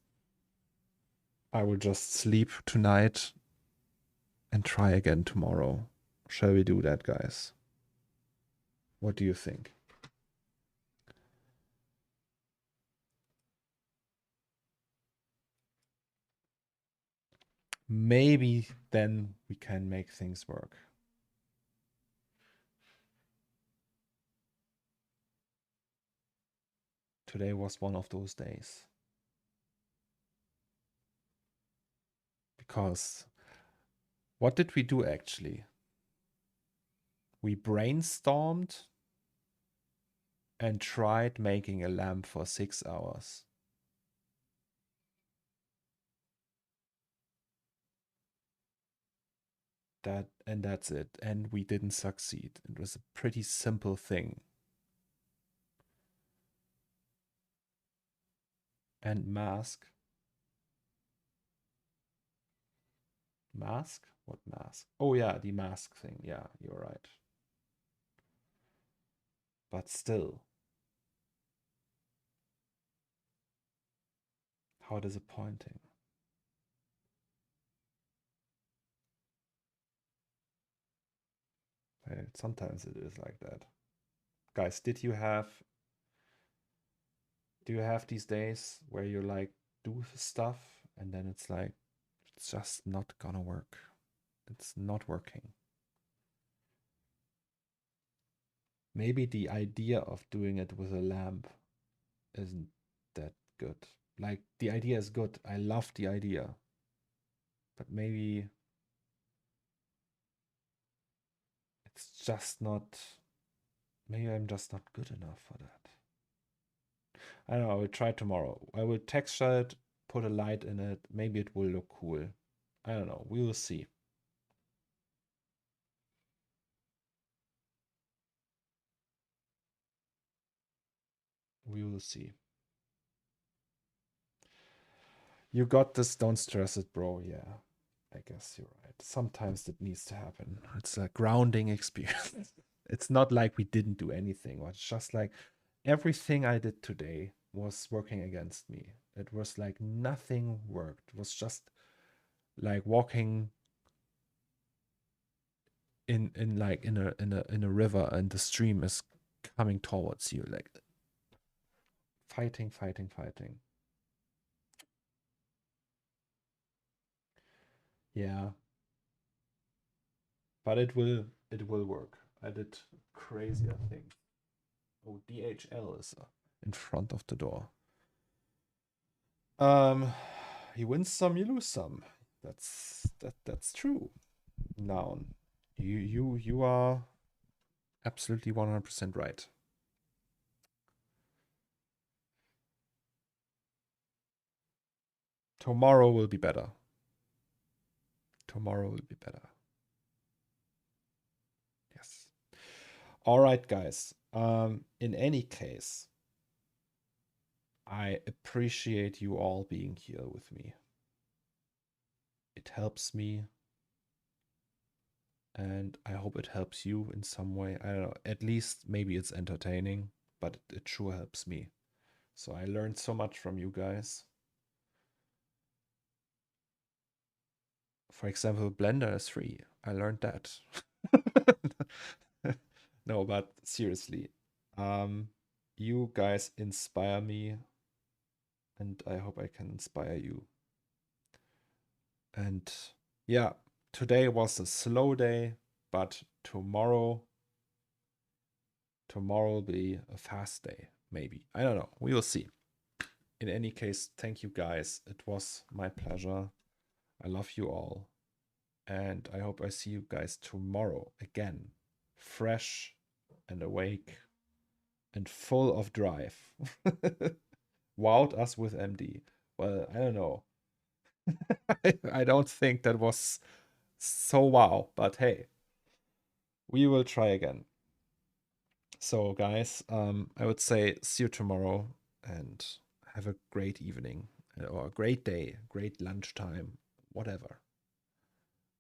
I will just sleep tonight and try again tomorrow. Shall we do that, guys? What do you think? Maybe then we can make things work. Today was one of those days. Because what did we do actually? We brainstormed and tried making a lamp for 6 hours. That's it. And we didn't succeed. It was a pretty simple thing. And mask. Mask? What mask? Oh yeah, the mask thing. Yeah, you're right. But still. How disappointing. Hey, sometimes it is like that. Guys, do you have these days where you like do stuff and then it's like it's just not gonna work? It's not working. Maybe the idea of doing it with a lamp isn't that good. Like the idea is good. I love the idea. But maybe it's just not, maybe I'm just not good enough for that. I don't know, I will try tomorrow. I will texture it, put a light in it. Maybe it will look cool. I don't know. We will see. We will see. You got this, don't stress it, bro. Yeah, I guess you're right. Sometimes it needs to happen. It's a grounding experience. It's not like we didn't do anything. It's just like everything I did today was working against me. It was like nothing worked. It was just like walking in like in a river and the stream is coming towards you, like fighting, fighting, fighting. Yeah, but it will work. I did crazier things. Oh, DHL is in front of the door. Um, you win some, you lose some. That's true. Noun. You are absolutely 100% right. Tomorrow will be better. Tomorrow will be better. Yes. All right, guys. In any case, I appreciate you all being here with me. It helps me, and I hope it helps you in some way. I don't know. At least maybe it's entertaining, but it sure helps me. So I learned so much from you guys. For example, Blender is free. I learned that. No, but seriously, you guys inspire me, and I hope I can inspire you. And yeah, today was a slow day, but tomorrow will be a fast day, maybe. I don't know. We will see. In any case, thank you guys. It was my pleasure. I love you all. And I hope I see you guys tomorrow again fresh and awake and full of drive. Wowed us with MD. Well, I don't know. I don't think that was so wow, but hey, we will try again. So guys, I would say see you tomorrow and have a great evening or a great day, great lunchtime, whatever.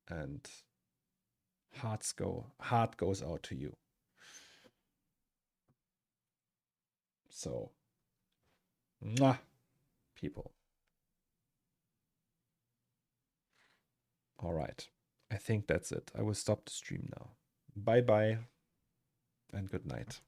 And heart goes out to you. So, mwah, people. All right. I think that's it. I will stop the stream now. Bye bye and good night.